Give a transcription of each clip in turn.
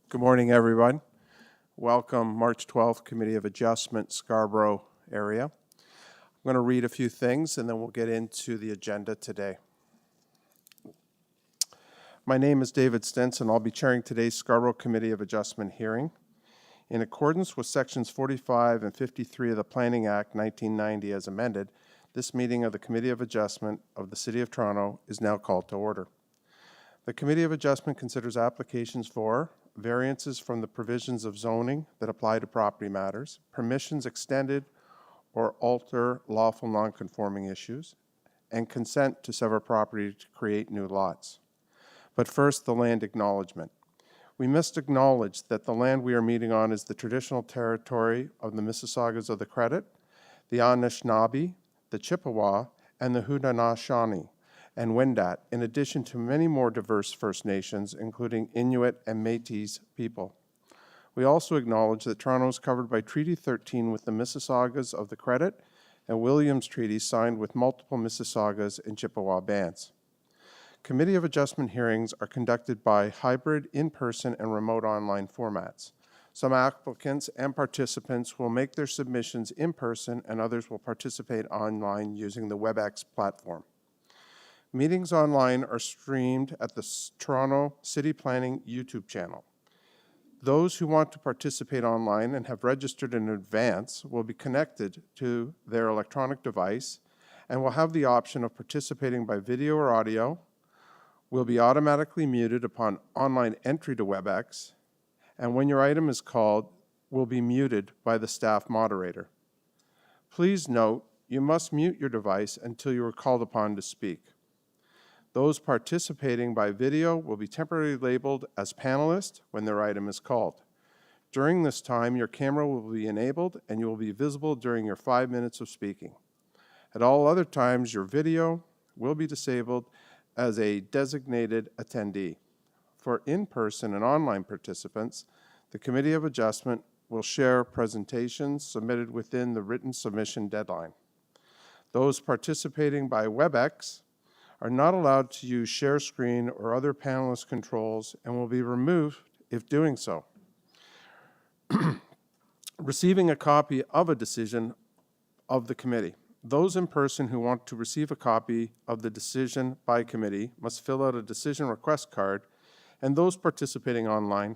Good morning, everyone. Welcome, March 12th, Committee of Adjustment, Scarborough area. I'm going to read a few things and then we'll get into the agenda today. My name is David Stinson. I'll be chairing today's Scarborough Committee of Adjustment hearing. In accordance with Sections 45 and 53 of the Planning Act 1990 as amended, this meeting of the Committee of Adjustment of the City of Toronto is now called to order. The Committee of Adjustment considers applications for variances from the provisions of zoning that apply to property matters, permissions extended or alter lawful nonconforming issues, and consent to sever property to create new lots. But first, the land acknowledgement. We must acknowledge that the land we are meeting on is the traditional territory of the Mississaugas of the Credit, the Anishinaabe, the Chippewa, and the Haudenosaunee and Wendat, in addition to many more diverse First Nations, including Inuit and Métis people. We also acknowledge that Toronto is covered by Treaty 13 with the Mississaugas of the Credit and Williams Treaty signed with multiple Mississaugas and Chippewa bands. Committee of Adjustment hearings are conducted by hybrid, in-person, and remote online formats. Some applicants and participants will make their submissions in person and others will participate online using the WebEx platform. Meetings online are streamed at the Toronto City Planning YouTube channel. Those who want to participate online and have registered in advance will be connected to their electronic device and will have the option of participating by video or audio, will be automatically muted upon online entry to WebEx, and when your item is called, will be muted by the staff moderator. Please note, you must mute your device until you are called upon to speak. Those participating by video will be temporarily labeled as panelists when their item is called. During this time, your camera will be enabled and you will be visible during your 5 minutes of speaking. At all other times, your video will be disabled as a designated attendee. For in-person and online participants, the Committee of Adjustment will share presentations submitted within the written submission deadline. Those participating by WebEx are not allowed to use share screen or other panelist controls and will be removed if doing so. Receiving a copy of a decision of the committee. Those in person who want to receive a copy of the decision by committee must fill out a decision request card, and those participating online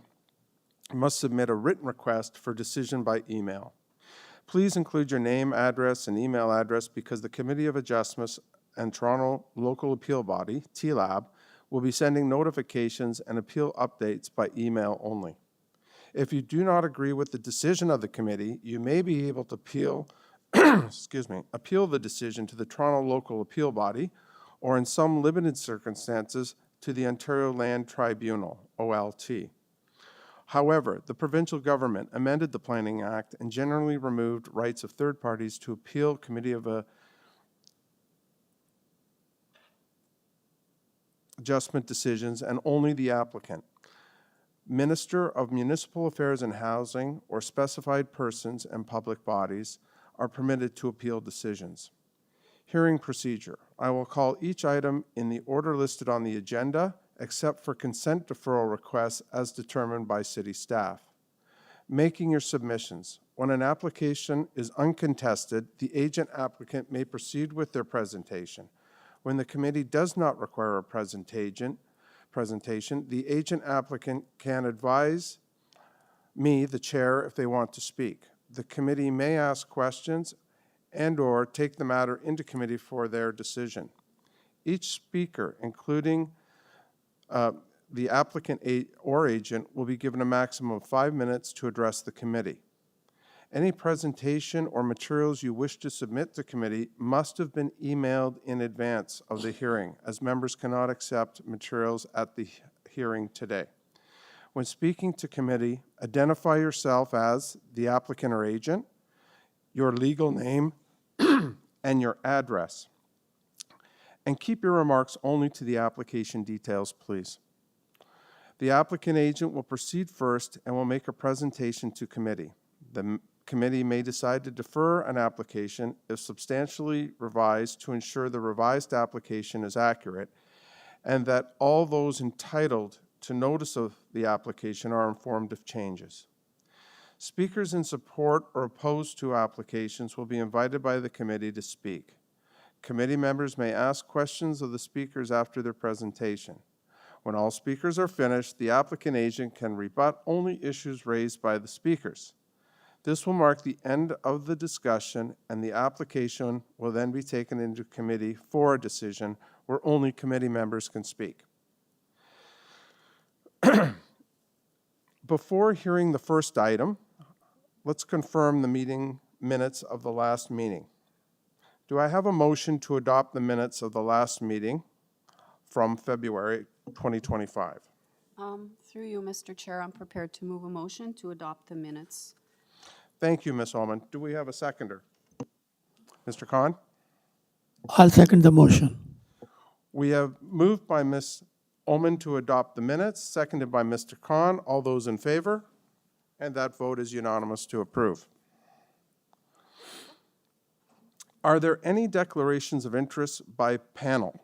must submit a written request for decision by email. Please include your name, address, and email address because the Committee of Adjustments and Toronto Local Appeal Body, TLAB, will be sending notifications and appeal updates by email only. If you do not agree with the decision of the committee, you may be able to appeal appeal the decision to the Toronto Local Appeal Body, or in some limited circumstances, to the Ontario Land Tribunal, OLT. However, the provincial government amended the Planning Act and generally removed rights of third parties to appeal Committee of Adjustment decisions and only the applicant, Minister of Municipal Affairs and Housing, or specified persons and public bodies are permitted to appeal decisions. Hearing procedure. I will call each item in the order listed on the agenda, except for consent deferral requests as determined by city staff. Making your submissions. When an application is uncontested, the agent applicant may proceed with their presentation. When the committee does not require a presentation, the agent applicant can advise me, the chair, if they want to speak. The committee may ask questions and/or take the matter into committee for their decision. Each speaker, including the applicant or agent, will be given a maximum of 5 minutes to address the committee. Any presentation or materials you wish to submit to committee must have been emailed in advance of the hearing, as members cannot accept materials at the hearing today. When speaking to committee, identify yourself as the applicant or agent, your legal name, and your address. And keep your remarks only to the application details, please. The applicant agent will proceed first and will make a presentation to committee. The committee may decide to defer an application if substantially revised to ensure the revised application is accurate and that all those entitled to notice of the application are informed of changes. Speakers in support or opposed to applications will be invited by the committee to speak. Committee members may ask questions of the speakers after their presentation. When all speakers are finished, the applicant agent can rebut only issues raised by the speakers. This will mark the end of the discussion, and the application will then be taken into committee for a decision where only committee members can speak. Before hearing the first item, let's confirm the meeting minutes of the last meeting. Do I have a motion to adopt the minutes of the last meeting from February 2025? Through you, Mr. Chair, I'm prepared to move a motion to adopt the minutes. Thank you, Ms. Ullman. Do we have a seconder? Mr. Khan? I'll second the motion. We have moved by Ms. Ullman to adopt the minutes, seconded by Mr. Khan. All those in favor? And that vote is unanimous to approve. Are there any declarations of interest by panel?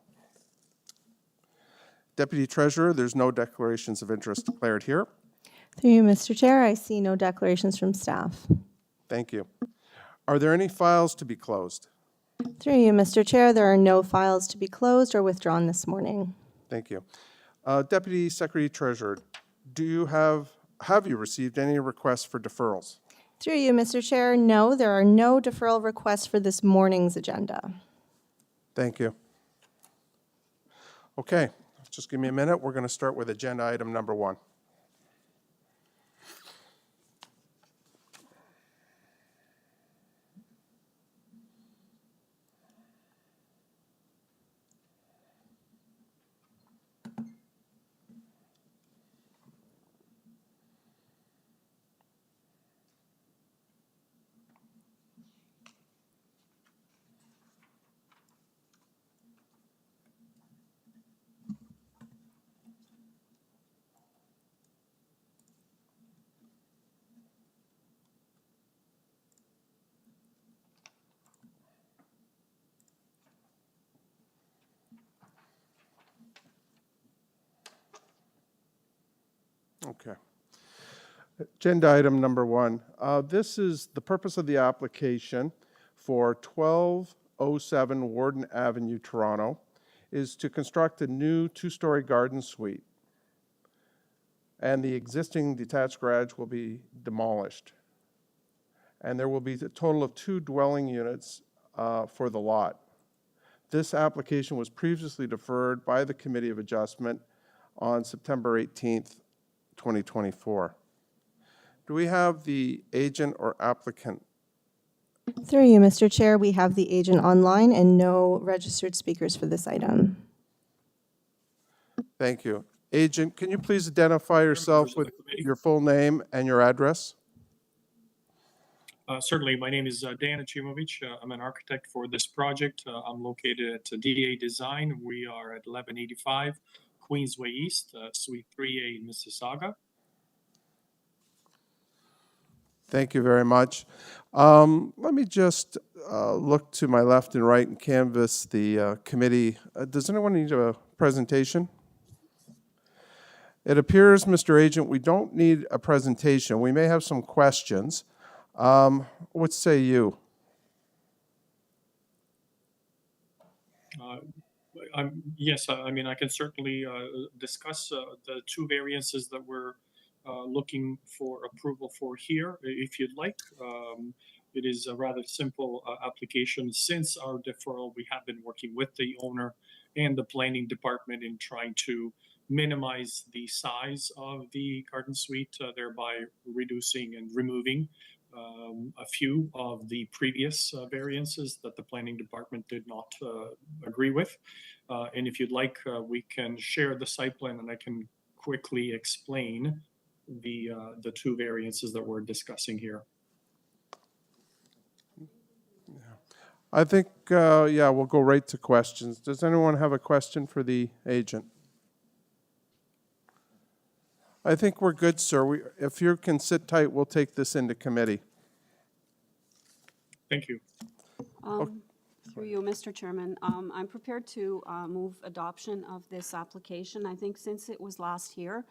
Deputy Treasurer, there's no declarations of interest declared here. Through you, Mr. Chair, I see no declarations from staff. Thank you. Are there any files to be closed? Through you, Mr. Chair, there are no files to be closed or withdrawn this morning. Thank you. Deputy Secretary Treasurer, have you received any requests for deferrals? Through you, Mr. Chair, no, there are no deferral requests for this morning's agenda. Thank you. Okay, just give me a minute. We're going to start with agenda item number 1. Okay. Agenda item number 1. This is the purpose of the application for 1207 Warden Avenue, Toronto, is to construct a new 2-story garden suite. And the existing detached garage will be demolished. And there will be a total of 2 dwelling units for the lot. This application was previously deferred by the Committee of Adjustment on September 18th, 2024. Do we have the agent or applicant? Through you, Mr. Chair, we have the agent online and no registered speakers for this item. Thank you. Agent, can you please identify yourself with your full name and your address? Certainly. My name is Dan Achimovic. I'm an architect for this project. I'm located at DA Design. We are at 1185 Queensway East, Suite 3A in Mississauga. Thank you very much. Let me just look to my left and right and canvass the committee. Does anyone need a presentation? It appears, Mr. Agent, we don't need a presentation. We may have some questions. What say you? Yes, I mean, I can certainly discuss the 2 variances that we're looking for approval for here, if you'd like. It is a rather simple application. Since our deferral, we have been working with the owner and the planning department in trying to minimize the size of the garden suite, thereby reducing and removing a few of the previous variances that the planning department did not agree with. And if you'd like, we can share the site plan and I can quickly explain the 2 variances that we're discussing here. I think, yeah, we'll go right to questions. Does anyone have a question for the agent? I think we're good, sir. If you can sit tight, we'll take this into committee. Thank you. Through you, Mr. Chairman, I'm prepared to move adoption of this application. I think since it was last here,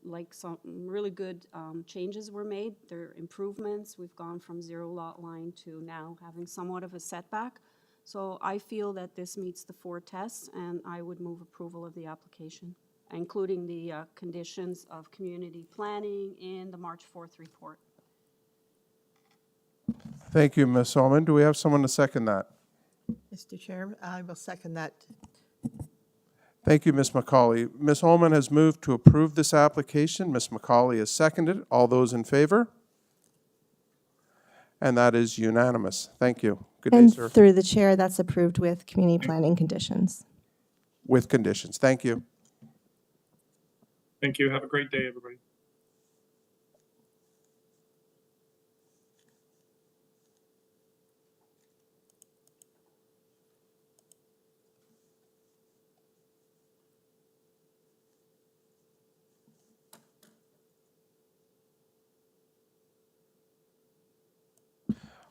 like some really good changes were made. There are improvements. We've gone from 0 lot line to now having somewhat of a setback. So I feel that this meets the 4 tests, and I would move approval of the application, including the conditions of community planning in the March 4th report. Thank you, Ms. Ullman. Do we have someone to second that? Mr. Chair, I will second that. Thank you, Ms. McCauley. Ms. Ullman has moved to approve this application. Ms. McCauley has seconded. All those in favor? And that is unanimous. Thank you. Good day, And sir. through the chair, that's approved with community planning conditions. With conditions. Thank you. Thank you. Have a great day, everybody.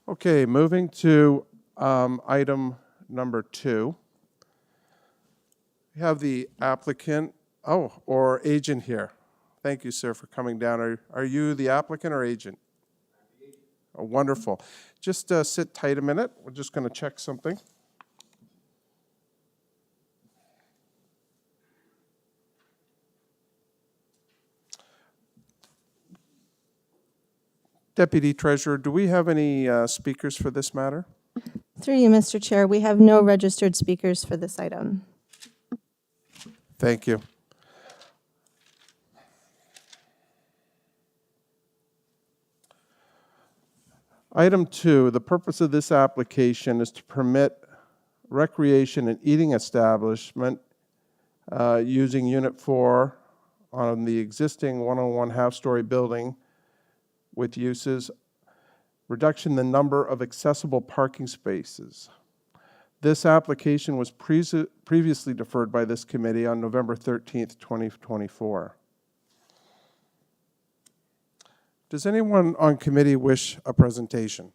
Okay, moving to item number 2. We have the applicant, or agent here. Thank you, sir, for coming down. Are you the applicant or agent? Oh, wonderful. Just sit tight a minute. We're just going to check something. Deputy Treasurer, do we have any speakers for this matter? Through you, Mr. Chair, we have no registered speakers for this item. Thank you. Item 2, the purpose of this application is to permit recreation and eating establishment using Unit 4 on the existing 101 half-story building with uses, reduction in the number of accessible parking spaces. This application was previously deferred by this committee on November 13th, 2024. Does anyone on committee wish a presentation?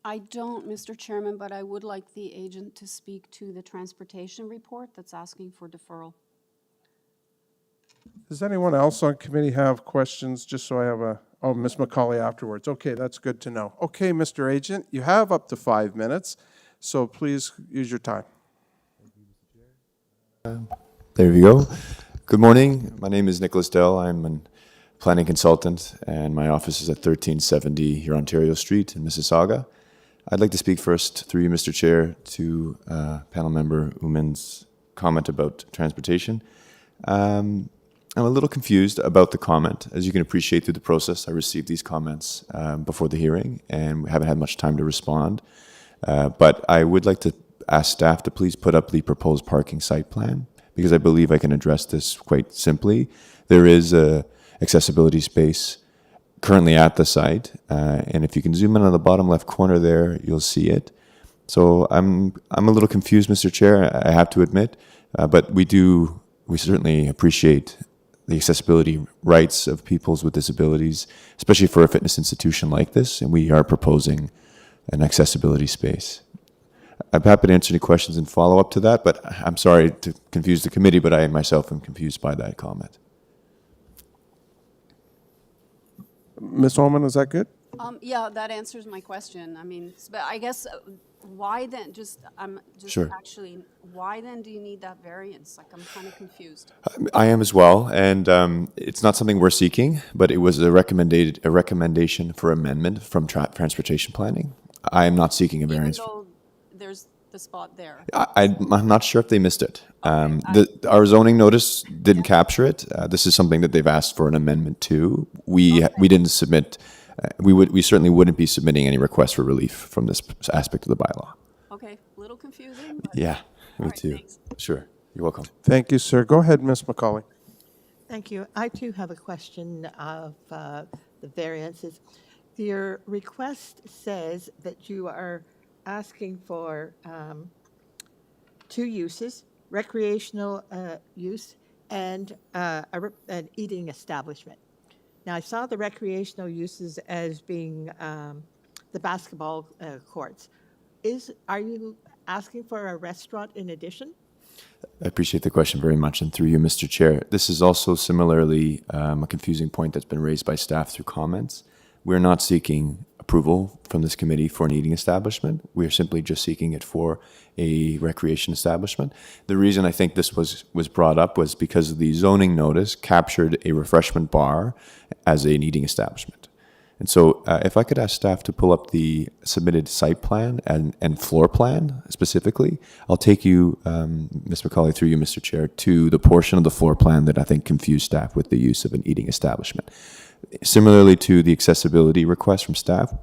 I don't, Mr. Chairman, but I would like the agent to speak to the transportation report that's asking for deferral. Does anyone else on committee have questions, just so I have Ms. McCauley afterwards? Okay, that's good to know. Okay, Mr. Agent, you have up to 5 minutes, so please use your time. There we go. Good morning. My name is Nicholas Dell. I'm a planning consultant, and my office is at 1370 here Ontario Street in Mississauga. I'd like to speak first, through you, Mr. Chair, to panel member Uman's comment about transportation. I'm a little confused about the comment. As you can appreciate through the process, I received these comments before the hearing and haven't had much time to respond. But I would like to ask staff to please put up the proposed parking site plan, because I believe I can address this quite simply. There is a accessibility space currently at the site, and if you can zoom in on the bottom left corner there, you'll see it. So I'm a little confused, Mr. Chair, I have to admit, but we certainly appreciate the accessibility rights of peoples with disabilities, especially for a fitness institution like this, and we are proposing an accessibility space. I'm happy to answer any questions and follow up to that, but I'm sorry to confuse the committee, but I myself am confused by that comment. Ms. Ullman, is that good? Yeah, that answers my question. I mean, but I guess why then, Sure. actually, why then do you need that variance? Like, I'm kind of confused. I am as well, and it's not something we're seeking, but it was a recommendation for amendment from transportation planning. I am not seeking a variance. Even though there's the spot there. I'm not sure if they missed it. Our zoning notice didn't capture it. This is something that they've asked for an amendment to. We didn't submit. We certainly wouldn't be submitting any request for relief from this aspect of the bylaw. Okay, a little confusing. But Yeah, me right, too. thanks. Sure, you're welcome. Thank you, sir. Go ahead, Ms. McCauley. Thank you. I too have a question of the variances. Your request says that you are asking for 2 uses, recreational use and an eating establishment. Now, I saw the recreational uses as being the basketball courts. Are you asking for a restaurant in addition? I appreciate the question very much, and through you, Mr. Chair. This is also similarly a confusing point that's been raised by staff through comments. We're not seeking approval from this committee for an eating establishment. We're simply just seeking it for a recreation establishment. The reason I think this was brought up was because the zoning notice captured a refreshment bar as an eating establishment. And so if I could ask staff to pull up the submitted site plan and floor plan specifically, I'll take you, Ms. McCauley, through you, Mr. Chair, to the portion of the floor plan that I think confused staff with the use of an eating establishment. Similarly to the accessibility request from staff,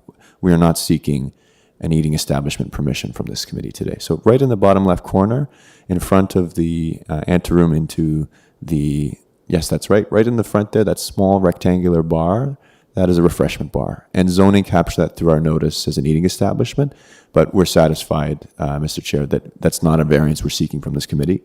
we are not seeking an eating establishment permission from this committee today. So right in the bottom left corner, in front of the anteroom into the, yes, that's right in the front there, that small rectangular bar, that is a refreshment bar. And zoning captured that through our notice as an eating establishment, but we're satisfied, Mr. Chair, that that's not a variance we're seeking from this committee.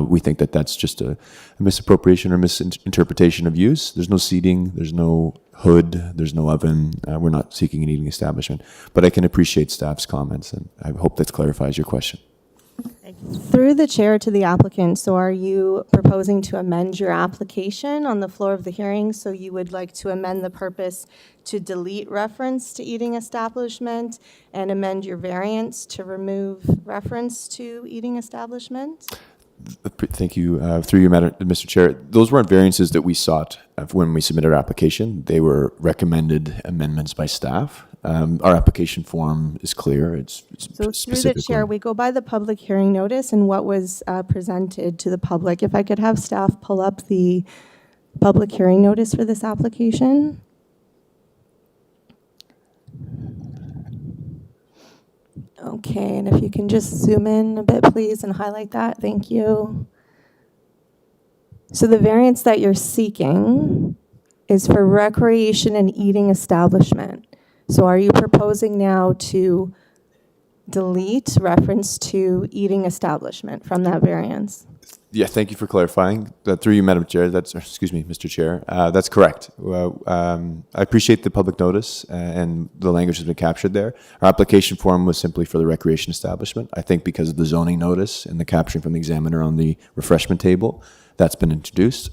We think that that's just a misappropriation or misinterpretation of use. There's no seating, there's no hood, there's no oven. We're not seeking an eating establishment. But I can appreciate staff's comments, and I hope that clarifies your question. Thank you. Through the chair to the applicant, so are you proposing to amend your application on the floor of the hearing? So you would like to amend the purpose to delete reference to eating establishment and amend your variance to remove reference to eating establishment? Thank you. Through you, Mr. Chair, those weren't variances that we sought when we submitted our application. They were recommended amendments by staff. Our application form is clear. It's So through the chair, we go by the public hearing notice and what was presented to the public. If I could have staff pull up the public hearing notice for this application. Okay, and if you can just zoom in a bit, please, and highlight that. Thank you. So the variance that you're seeking is for recreation and eating establishment. So are you proposing now to delete reference to eating establishment from that variance? Yeah, thank you for clarifying. Through you, Madam Chair, Mr. Chair, that's correct. I appreciate the public notice and the language has been captured there. Our application form was simply for the recreation establishment. I think because of the zoning notice and the capturing from the examiner on the refreshment table, that's been introduced.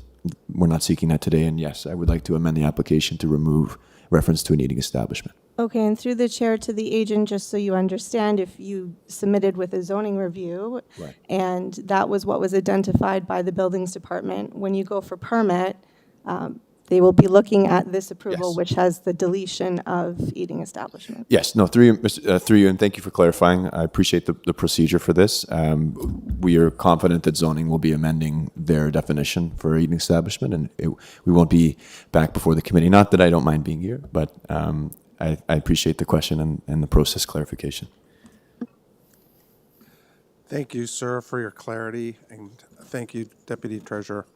We're not seeking that today, and yes, I would like to amend the application to remove reference to an eating establishment. Okay, and through the chair to the agent, just so you understand, if you submitted with a zoning review, Right. and that was what was identified by the buildings department, when you go for permit, they will be looking at this approval, Yes. which has the deletion of eating establishment. Yes, no, through you, and thank you for clarifying. I appreciate the procedure for this. We are confident that zoning will be amending their definition for eating establishment, and we won't be back before the committee. Not that I don't mind being here, but I appreciate the question and the process clarification. Thank you, sir, for your clarity, and thank you, Deputy Treasurer.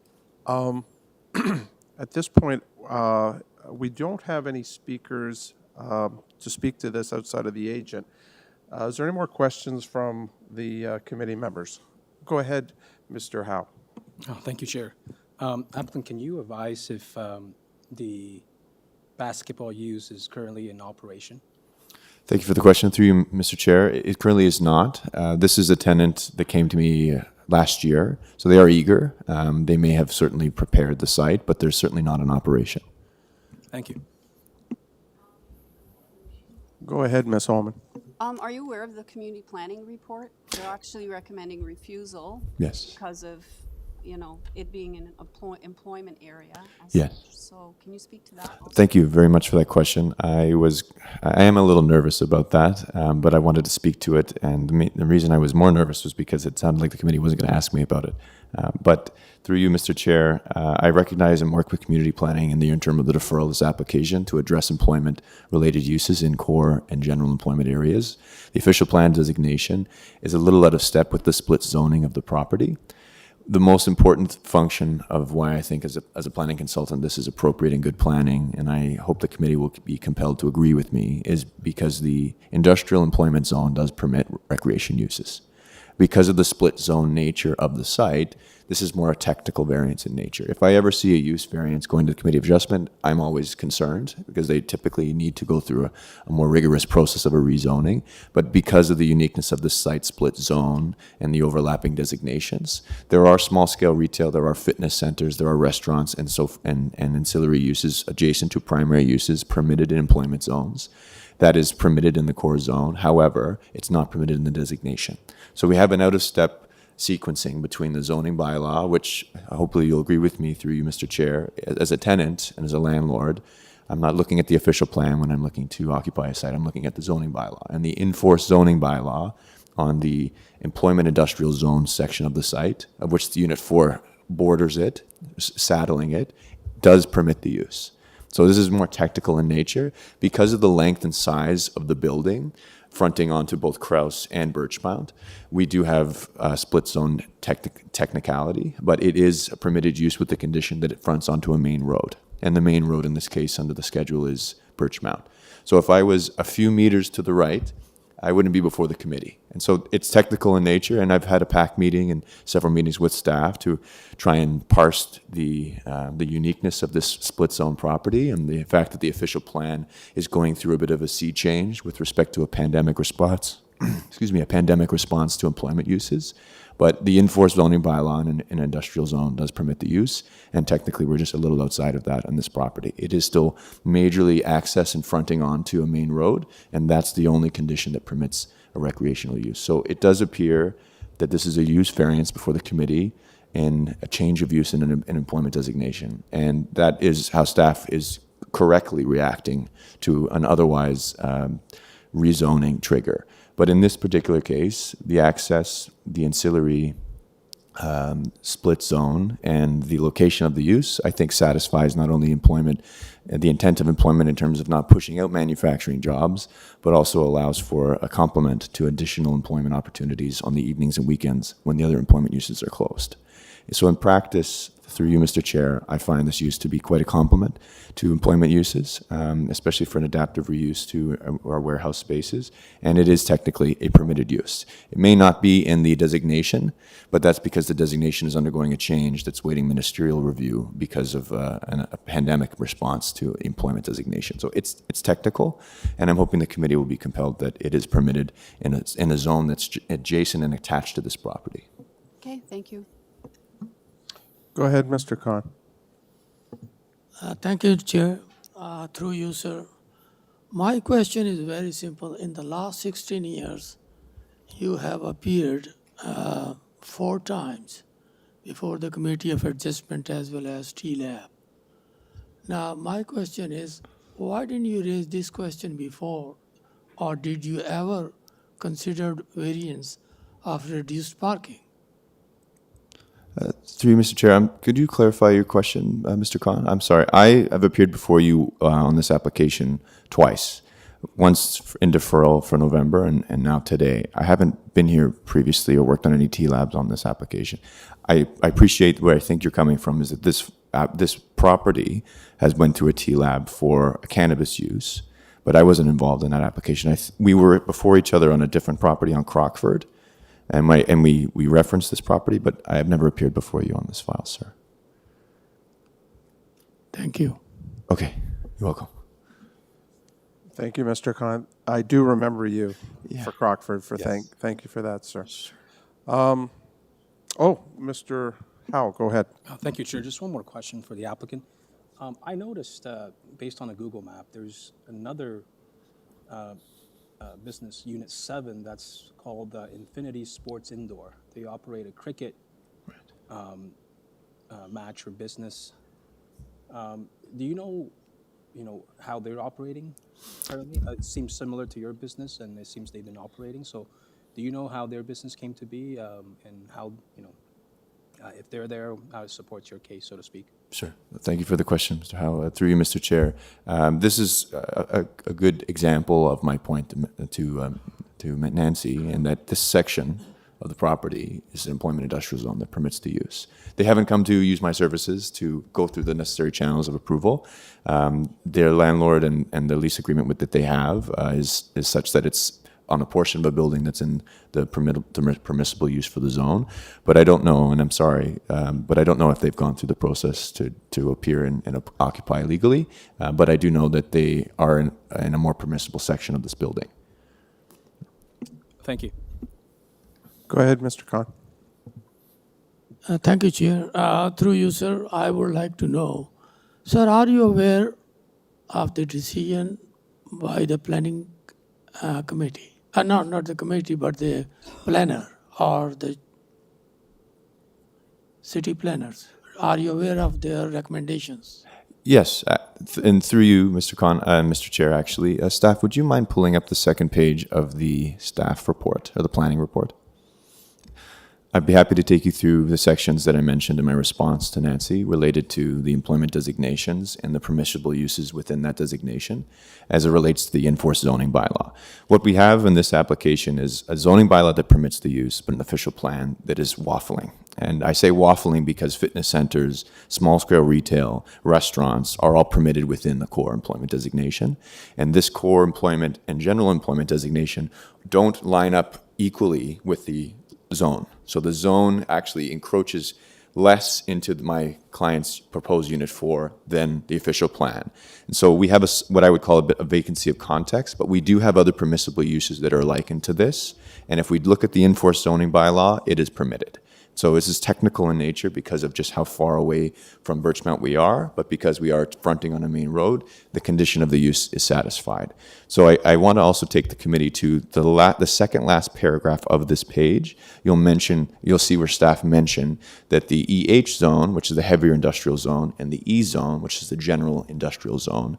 At this point, we don't have any speakers to speak to this outside of the agent. Is there any more questions from the committee members? Go ahead, Mr. Howe. Oh, thank you, Chair. Applicant, can you advise if the basketball use is currently in operation? Thank you for the question. Through you, Mr. Chair. It currently is not. This is a tenant that came to me last year, so they are eager. They may have certainly prepared the site, but they're certainly not in operation. Thank you. Go ahead, Ms. Holman. Are you aware of the community planning report? They're actually recommending refusal Yes. because of, it being an employment area. Yes. So can you speak to that also? Thank you very much for that question. I am a little nervous about that, but I wanted to speak to it, and the reason I was more nervous was because it sounded like the committee wasn't going to ask me about it. But through you, Mr. Chair, I recognize and work with community planning in the interim of the deferral of this application to address employment-related uses in core and general employment areas. The official plan designation is a little out of step with the split zoning of the property. The most important function of why I think as a planning consultant this is appropriate and good planning, and I hope the committee will be compelled to agree with me, is because the industrial employment zone does permit recreation uses. Because of the split zone nature of the site, this is more a technical variance in nature. If I ever see a use variance going to the Committee of Adjustment, I'm always concerned because they typically need to go through a more rigorous process of a rezoning. But because of the uniqueness of the site split zone and the overlapping designations, there are small-scale retail, there are fitness centers, there are restaurants, and ancillary uses adjacent to primary uses permitted in employment zones. That is permitted in the core zone. However, it's not permitted in the designation. So we have an out-of-step sequencing between the zoning bylaw, which hopefully you'll agree with me through you, Mr. Chair, as a tenant and as a landlord. I'm not looking at the official plan when I'm looking to occupy a site. I'm looking at the zoning bylaw. And the in-force zoning bylaw on the employment industrial zone section of the site, of which the Unit 4 borders it, saddling it, does permit the use. So this is more technical in nature. Because of the length and size of the building, fronting onto both Krause and Birchmount, we do have split zone technicality, but it is a permitted use with the condition that it fronts onto a main road. And the main road in this case under the schedule is Birchmount. So if I was a few meters to the right, I wouldn't be before the committee. And so it's technical in nature, and I've had a PAC meeting and several meetings with staff to try and parse the uniqueness of this split zone property and the fact that the official plan is going through a bit of a sea change with respect to a pandemic response, a pandemic response to employment uses. But the enforced zoning bylaw in an industrial zone does permit the use, and technically we're just a little outside of that on this property. It is still majorly access and fronting onto a main road, and that's the only condition that permits a recreational use. So it does appear that this is a use variance before the committee and a change of use in an employment designation. And that is how staff is correctly reacting to an otherwise rezoning trigger. But in this particular case, the access, the ancillary split zone, and the location of the use, I think satisfies not only employment, the intent of employment in terms of not pushing out manufacturing jobs, but also allows for a complement to additional employment opportunities on the evenings and weekends when the other employment uses are closed. So in practice, through you, Mr. Chair, I find this use to be quite a complement to employment uses, especially for an adaptive reuse to our warehouse spaces, and it is technically a permitted use. It may not be in the designation, but that's because the designation is undergoing a change that's waiting ministerial review because of a pandemic response to employment designation. So it's technical, and I'm hoping the committee will be compelled that it is permitted in a zone that's adjacent and attached to this property. Okay, thank you. Go ahead, Mr. Khan. Thank you, Chair. Through you, sir. My question is very simple. In the last 16 years, you have appeared 4 times before the Committee of Adjustment as well as T-Lab. Now, my question is, why didn't you raise this question before, or did you ever consider variance of reduced parking? Through you, Mr. Chair, could you clarify your question, Mr. Khan? I'm sorry. I have appeared before you on this application twice, once in deferral for November and now today. I haven't been here previously or worked on any T-Labs on this application. I appreciate where I think you're coming from is that this property has went through a T-Lab for a cannabis use, but I wasn't involved in that application. We were before each other on a different property on Crockford. And we referenced this property, but I have never appeared before you on this file, sir. Thank you. Okay, you're welcome. Thank you, Mr. Khan. I do remember you for Crockford. Yes. Thank you for that, sir. Mr. Howell, go ahead. Thank you, Chair. Just one more question for the applicant. I noticed, based on a Google map, there's another business, Unit 7, that's called Infinity Sports Indoor. They operate a cricket match or business. Do you know how they're operating currently? It seems similar to your business, and it seems they've been operating. So, do you know how their business came to be, and how if they're there, how it supports your case, so to speak? Sure. Thank you for the question, Mr. Howell. Through you, Mr. Chair. This is a good example of my point to Nancy, in that this section of the property is an employment industrial zone that permits the use. They haven't come to use my services to go through the necessary channels of approval. Their landlord and the lease agreement that they have is such that it's on a portion of a building that's in the permissible use for the zone. But I don't know, and I'm sorry, but I don't know if they've gone through the process to appear and occupy legally. But I do know that they are in a more permissible section of this building. Thank you. Go ahead, Mr. Khan. Thank you, Chair. Through you, sir, I would like to know, sir, are you aware of the decision by the planning committee? Not the committee, but the planner or the city planners. Are you aware of their recommendations? Yes, and through you, Mr. Khan, Mr. Chair, actually, staff, would you mind pulling up the second page of the staff report or the planning report? I'd be happy to take you through the sections that I mentioned in my response to Nancy related to the employment designations and the permissible uses within that designation as it relates to the enforced zoning bylaw. What we have in this application is a zoning bylaw that permits the use, but an official plan that is waffling. And I say waffling because fitness centers, small-scale retail, restaurants are all permitted within the core employment designation. And this core employment and general employment designation don't line up equally with the zone. So the zone actually encroaches less into my client's proposed unit 4 than the official plan. And so we have what I would call a bit of vacancy of context, but we do have other permissible uses that are likened to this. And if we look at the enforced zoning bylaw, it is permitted. So this is technical in nature because of just how far away from Birchmount we are, but because we are fronting on a main road, the condition of the use is satisfied. So I want to also take the committee to the second last paragraph of this page. You'll see where staff mention that the EH zone, which is the heavier industrial zone, and the E zone, which is the general industrial zone,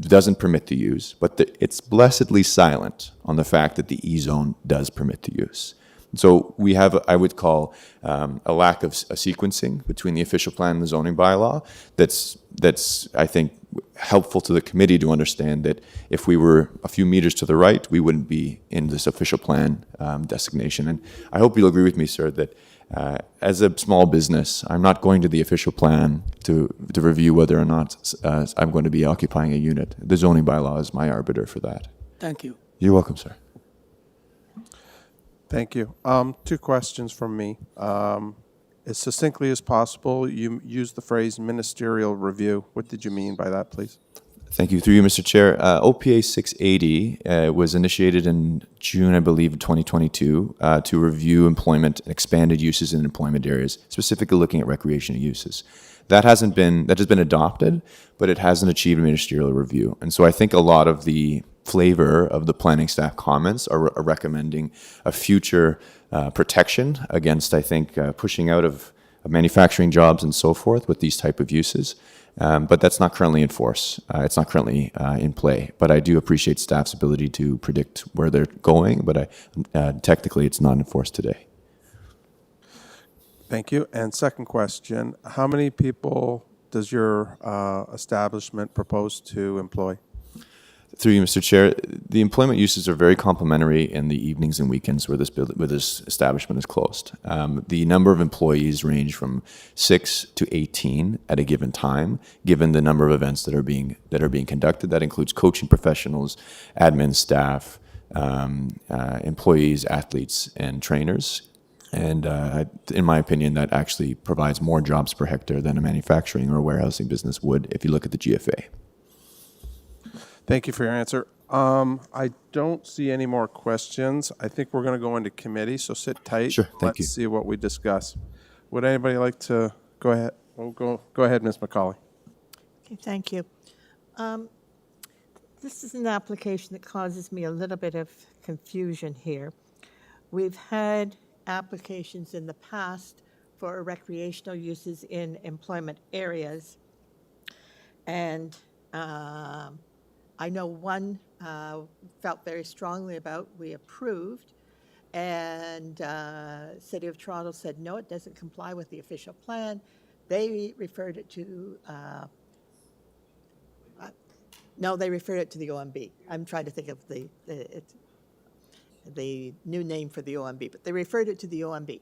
doesn't permit the use, but it's blessedly silent on the fact that the E zone does permit the use. So we have, I would call, a lack of a sequencing between the official plan and the zoning bylaw that's I think, helpful to the committee to understand that if we were a few meters to the right, we wouldn't be in this official plan designation. And I hope you'll agree with me, sir, that as a small business, I'm not going to the official plan to review whether or not I'm going to be occupying a unit. The zoning bylaw is my arbiter for that. Thank you. You're welcome, sir. Thank you. 2 questions from me. As succinctly as possible, you used the phrase ministerial review. What did you mean by that, please? Thank you. Through you, Mr. Chair. OPA 680 was initiated in June, I believe, of 2022 to review employment and expanded uses in employment areas, specifically looking at recreational uses. That has been adopted, but it hasn't achieved a ministerial review. And so I think a lot of the flavor of the planning staff comments are recommending a future protection against, I think, pushing out of manufacturing jobs and so forth with these type of uses. But that's not currently in force. It's not currently in play. But I do appreciate staff's ability to predict where they're going, but technically it's not in force today. Thank you. And second question, how many people does your establishment propose to employ? Through you, Mr. Chair, the employment uses are very complementary in the evenings and weekends where this establishment is closed. The number of employees range from 6 to 18 at a given time, given the number of events that are being conducted. That includes coaching professionals, admin staff, employees, athletes, and trainers. And in my opinion, that actually provides more jobs per hectare than a manufacturing or a warehousing business would if you look at the GFA. Thank you for your answer. I don't see any more questions. I think we're going to go into committee, so sit tight. Sure, thank you. Let's see what we discuss. Would anybody like to go ahead? Well, go ahead, Ms. McCauley. Okay, thank you. This is an application that causes me a little bit of confusion here. We've had applications in the past for recreational uses in employment areas, and I know one felt very strongly about, we approved, and City of Toronto said, no, it doesn't comply with the official plan. They referred it to, no, they referred it to the OMB. I'm trying to think of the new name for the OMB, but they referred it to the OMB.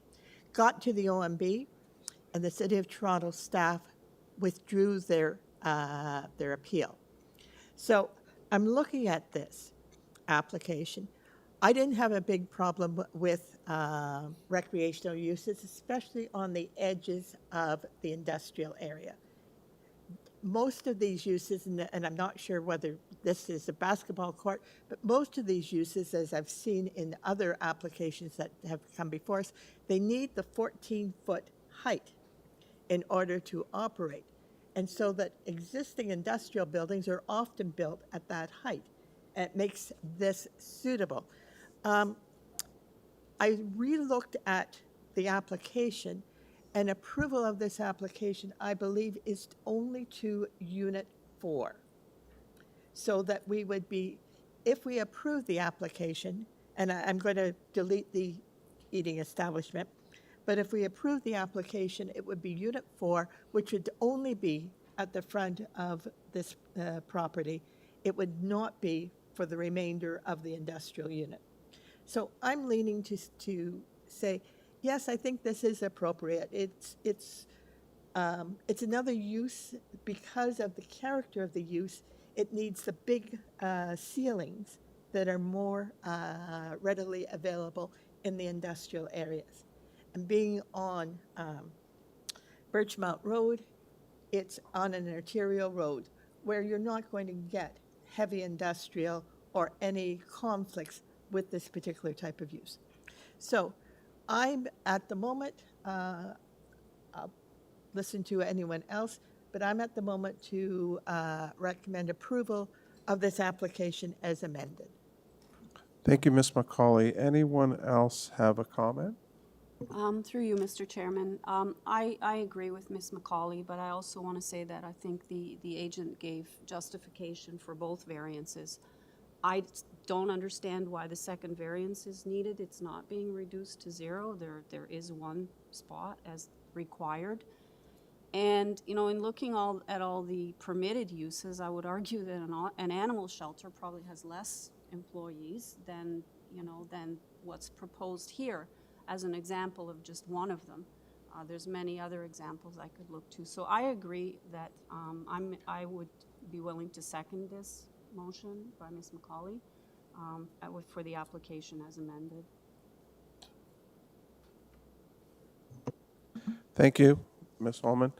Got to the OMB, and the City of Toronto staff withdrew their appeal. So I'm looking at this application. I didn't have a big problem with recreational uses, especially on the edges of the industrial area. Most of these uses, and I'm not sure whether this is a basketball court, but most of these uses, as I've seen in other applications that have come before us, they need the 14-foot height in order to operate. And so that existing industrial buildings are often built at that height. And it makes this suitable. I re-looked at the application, and approval of this application, I believe, is only to Unit 4. So that we would be, if we approve the application, and I'm going to delete the eating establishment, but if we approve the application, it would be Unit 4, which would only be at the front of this property. It would not be for the remainder of the industrial unit. So I'm leaning to say, yes, I think this is appropriate. It's another use because of the character of the use. It needs the big ceilings that are more readily available in the industrial areas. And being on BIRCHMOUNT Road, it's on an arterial road where you're not going to get heavy industrial or any conflicts with this particular type of use. So I'm at the moment, I'll listen to anyone else, but I'm at the moment to recommend approval of this application as amended. Thank you, Ms. McCauley. Anyone else have a comment? Through you, Mr. Chairman. I agree with Ms. McCauley, but I also want to say that I think the agent gave justification for both variances. I don't understand why the second variance is needed. It's not being reduced to 0. There is one spot as required. And, you know, in looking at all the permitted uses, I would argue that an animal shelter probably has less employees than, you know, than what's proposed here, as an example of just one of them. There's many other examples I could look to. So I agree that I would be willing to second this motion by Ms. McCauley for the application as amended. Thank you, Ms. Ullman.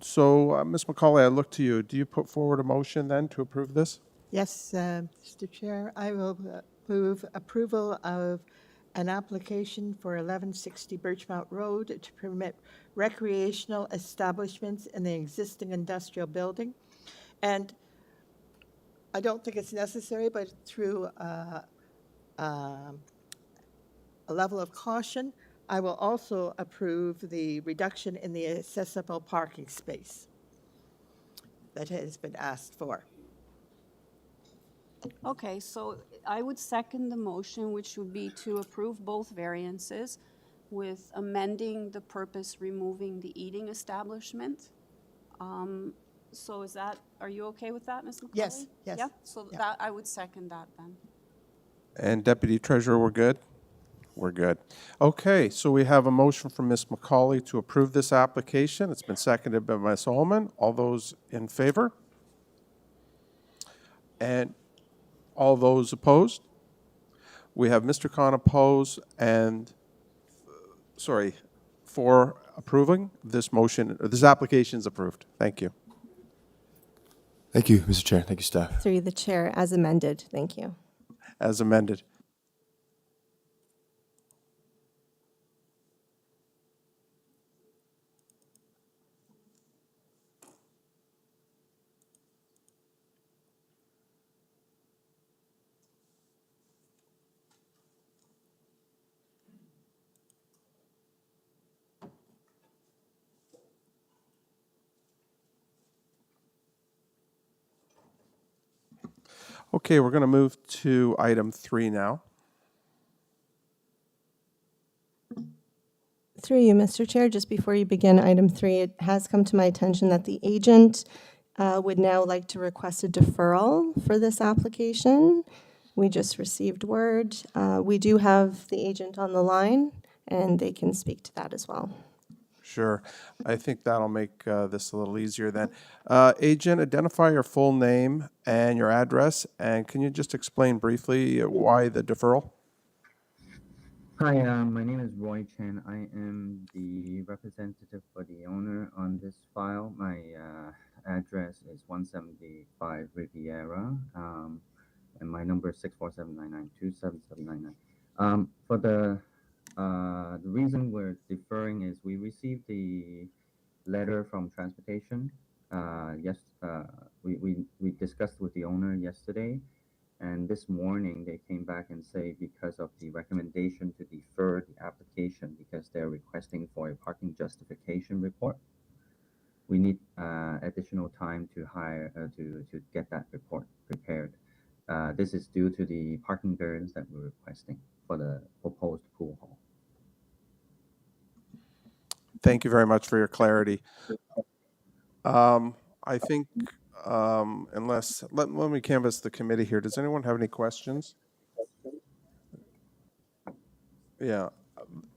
So, Ms. McCauley, I look to you. Do you put forward a motion then to approve this? Yes, Mr. Chair, I will move approval of an application for 1160 BIRCHMOUNT Road to permit recreational establishments in the existing industrial building. And I don't think it's necessary, but through a level of caution, I will also approve the reduction in the accessible parking space that has been asked for. Okay, so I would second the motion, which would be to approve both variances with amending the purpose, removing the eating establishment. So is that, are you okay with that, Ms. McCauley? Yes, yes. Yeah, so Yeah. that, I would second that then. And Deputy Treasurer, we're good? We're good. Okay, so we have a motion from Ms. McCauley to approve this application. It's been seconded by Ms. Ullman. All those in favor? And all those opposed? We have Mr. Khan opposed and, for approving this motion, or this application is approved. Thank you. Thank you, Mr. Chair. Thank you, staff. Through the chair, as amended. Thank you. As amended. Okay, we're going to move to item 3 now. Through you, Mr. Chair, just before you begin item 3, it has come to my attention that the agent would now like to request a deferral for this application. We just received word. We do have the agent on the line, and they can speak to that as well. Sure. I think that'll make this a little easier then. Agent, identify your full name and your address, and can you just explain briefly why the deferral? Hi, my name is Roy Chen. I am the representative for the owner on this file. My address is 175 Riviera, and my number is 647-992-7799. For the reason we're deferring is we received the letter from transportation. We discussed with the owner yesterday, and this morning they came back and say because of the recommendation to defer the application because they're requesting for a parking justification report, we need additional time to hire to get that report prepared. This is due to the parking variance that we're requesting for the proposed pool hall. Thank you very much for your clarity. I think, unless, let me canvass the committee here. Does anyone have any questions? Yeah.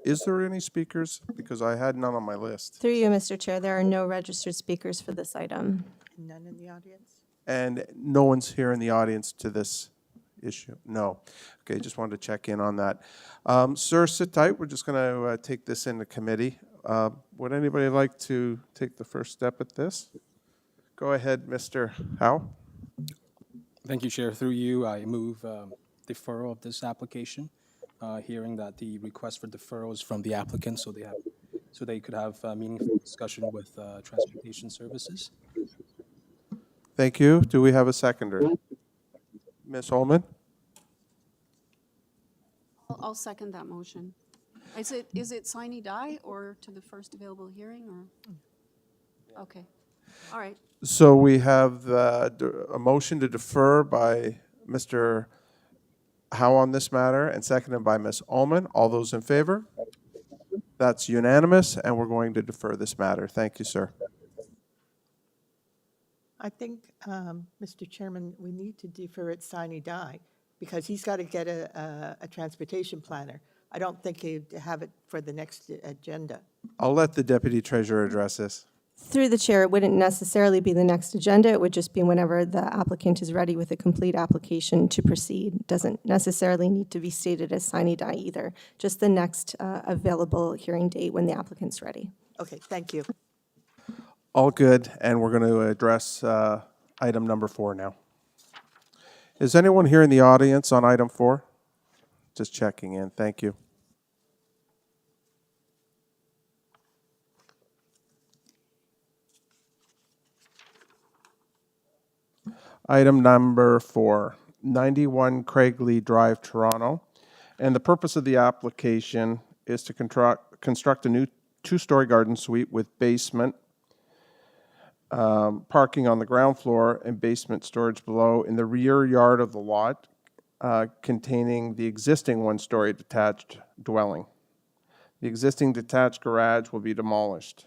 Is there any speakers? Because I had none on my list. Through you, Mr. Chair, there are no registered speakers for this item. None in the audience? And no one's here in the audience to this issue? No. Okay, just wanted to check in on that. Sir, sit tight. We're just going to take this into committee. Would anybody like to take the first step at this? Go ahead, Mr. Howe. Thank you, Chair. Through you, I move deferral of this application, hearing that the request for deferral is from the applicant, so they could have meaningful discussion with transportation services. Thank you. Do we have a seconder? Ms. Holman? I'll second that motion. Is it sine die or to the first available hearing or? Okay, all right. So we have a motion to defer by Mr. Howe on this matter and seconded by Ms. Ullman. All those in favor? That's unanimous, and we're going to defer this matter. Thank you, sir. I think, Mr. Chairman, we need to defer it sine die because he's got to get a transportation planner. I don't think he'd have it for the next agenda. I'll let the Deputy Treasurer address this. Through the chair, it wouldn't necessarily be the next agenda. It would just be whenever the applicant is ready with a complete application to proceed. Doesn't necessarily need to be stated as sine die either. Just the next available hearing date when the applicant's ready. Okay, thank you. All good, and we're going to address item number 4 now. Is anyone here in the audience on item 4? Just checking in. Thank you. Item number 4, 91 CRAIGLEE Drive, Toronto. And the purpose of the application is to construct a new 2-story garden suite with basement, parking on the ground floor and basement storage below in the rear yard of the lot, containing the existing 1-story detached dwelling. The existing detached garage will be demolished.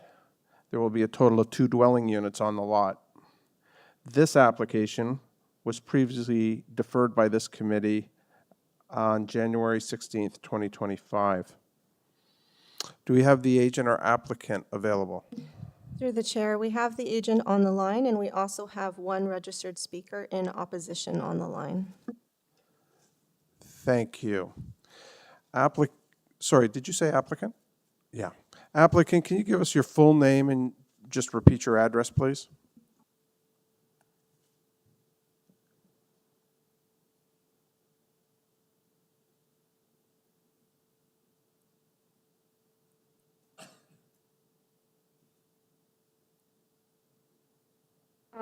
There will be a total of 2 dwelling units on the lot. This application was previously deferred by this committee on January 16th, 2025. Do we have the agent or applicant available? Through the chair, we have the agent on the line, and we also have 1 registered speaker in opposition on the line. Thank you. Sorry, did you say applicant? Yeah. Applicant, can you give us your full name and just repeat your address, please?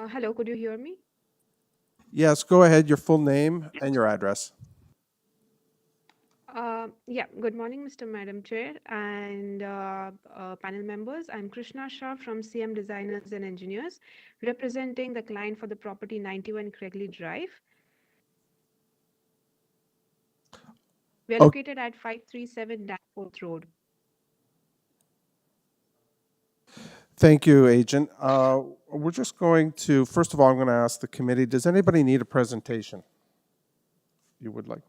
Hello, could you hear me? Yes, go ahead, your full name and your address. Yeah, good morning, Madam Chair and panel members. I'm Krishna Shah from CM Designers and Engineers, representing the client for the property 91 CRAIGLEE Drive. We're Okay. located at 537 Danforth Road. Thank you, agent. We're just going to, first of all, I'm going to ask the committee, does anybody need a presentation you would like?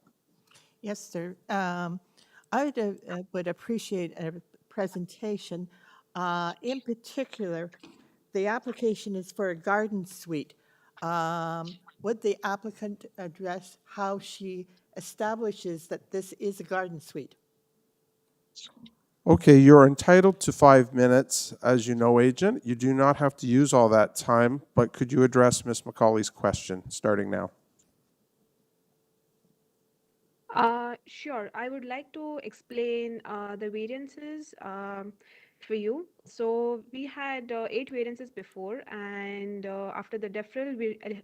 Yes, sir. I would appreciate a presentation In particular, the application is for a garden suite. Would the applicant address how she establishes that this is a garden suite? Okay, you're entitled to 5 minutes, as you know, Agent. You do not have to use all that time, but could you address Ms. McCauley's question, starting now? Sure. I would like to explain the variances for you. So we had 8 variances before, and after the deferral,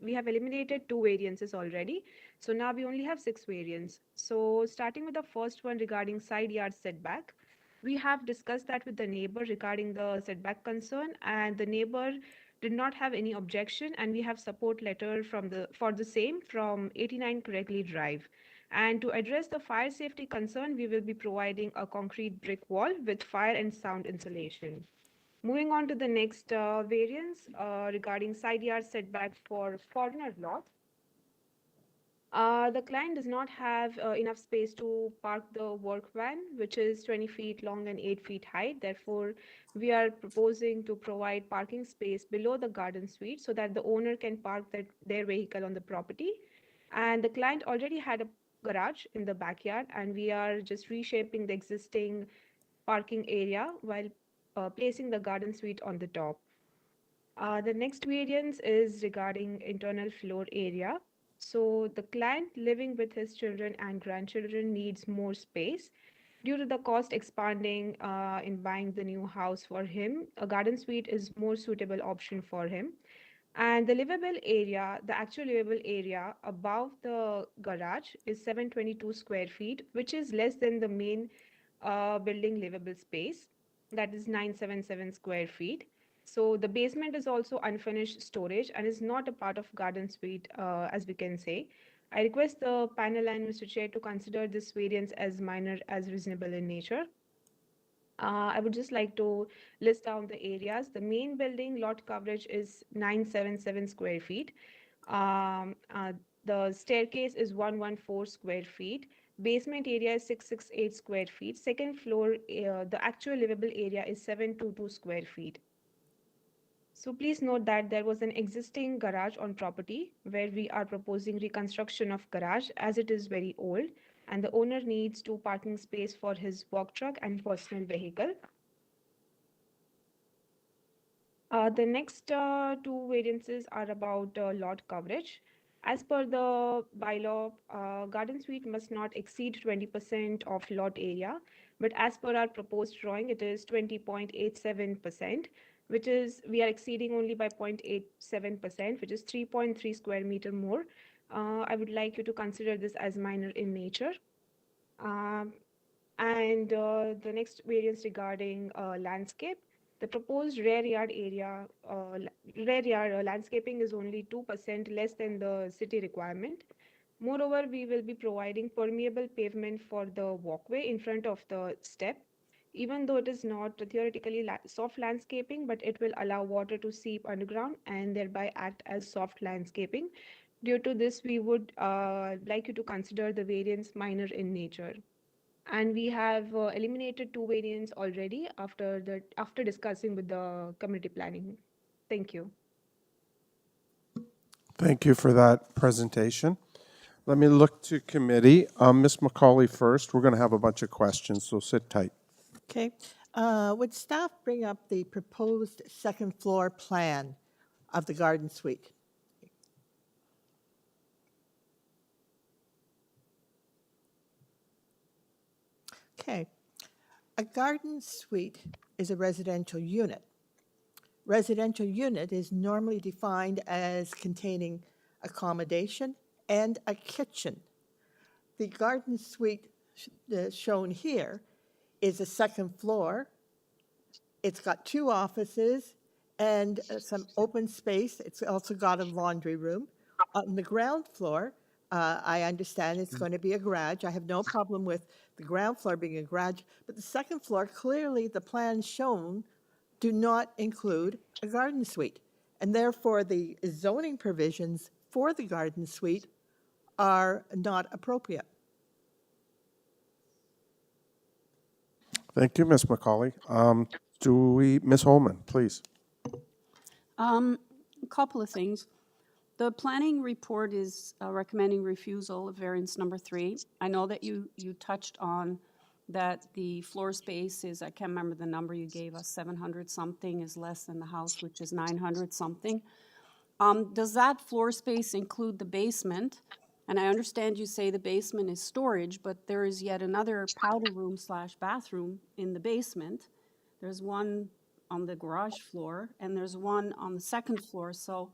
we have eliminated 2 variances already. So now we only have 6 variants. So starting with the first one regarding side yard setback, we have discussed that with the neighbor regarding the setback concern, and the neighbor did not have any objection, and we have support letter for the same from 89 Correctly Drive. And to address the fire safety concern, we will be providing a concrete brick wall with fire and sound insulation. Moving on to the next variance regarding side yard setback for corner lot. The client does not have enough space to park the work van, which is 20 feet long and 8 feet high. Therefore, we are proposing to provide parking space below the garden suite so that the owner can park their vehicle on the property. And the client already had a garage in the backyard, and we are just reshaping the existing parking area while placing the garden suite on the top. The next variance is regarding internal floor area. So the client living with his children and grandchildren needs more space. Due to the cost expanding in buying the new house for him, a garden suite is more suitable option for him. And the livable area, the actual livable area above the garage is 722 square feet, which is less than the main building livable space, that is 977 square feet. So the basement is also unfinished storage and is not a part of garden suite, as we can say. I request the panel and Mr. Chair to consider this variance as minor as reasonable in nature. I would just like to list down the areas. The main building lot coverage is 977 square feet. The staircase is 114 square feet. Basement area is 668 square feet. Second floor, the actual livable area is 722 square feet. So please note that there was an existing garage on property where we are proposing reconstruction of garage as it is very old, and the owner needs 2 parking space for his work truck and personal vehicle. The next 2 variances are about lot coverage. As per the bylaw, garden suite must not exceed 20% of lot area, but as per our proposed drawing, it is 20.87%, which is, we are exceeding only by 0.87%, which is 3.3 square meter more. I would like you to consider this as minor in nature. And the next variance regarding landscape. The proposed rear yard area, rear yard landscaping is only 2% less than the city requirement. Moreover, we will be providing permeable pavement for the walkway in front of the step. Even though it is not theoretically soft landscaping, but it will allow water to seep underground and thereby act as soft landscaping. Due to this, we would like you to consider the variance minor in nature. And we have eliminated 2 variants already after discussing with the community planning. Thank you. Thank you for that presentation. Let me look to committee. Ms. McCauley first. We're going to have a bunch of questions, so sit tight. Okay. Would staff bring up the proposed second floor plan of the garden suite? Okay. A garden suite is a residential unit. Residential unit is normally defined as containing accommodation and a kitchen. The garden suite shown here is a second floor. It's got 2 offices and some open space. It's also got a laundry room. On the ground floor, I understand it's going to be a garage. I have no problem with the ground floor being a garage, but the second floor, clearly the plans shown do not include a garden suite. And therefore, the zoning provisions for the garden suite are not appropriate. Thank you, Ms. McCauley. Ms. Holman, please. A couple of things. The planning report is recommending refusal of variance number 3. I know that you touched on that the floor space is, I can't remember the number you gave us, 700 something is less than the house, which is 900 something. Does that floor space include the basement? And I understand you say the basement is storage, but there is yet another powder room / bathroom in the basement. There's one on the garage floor, and there's one on the second floor. So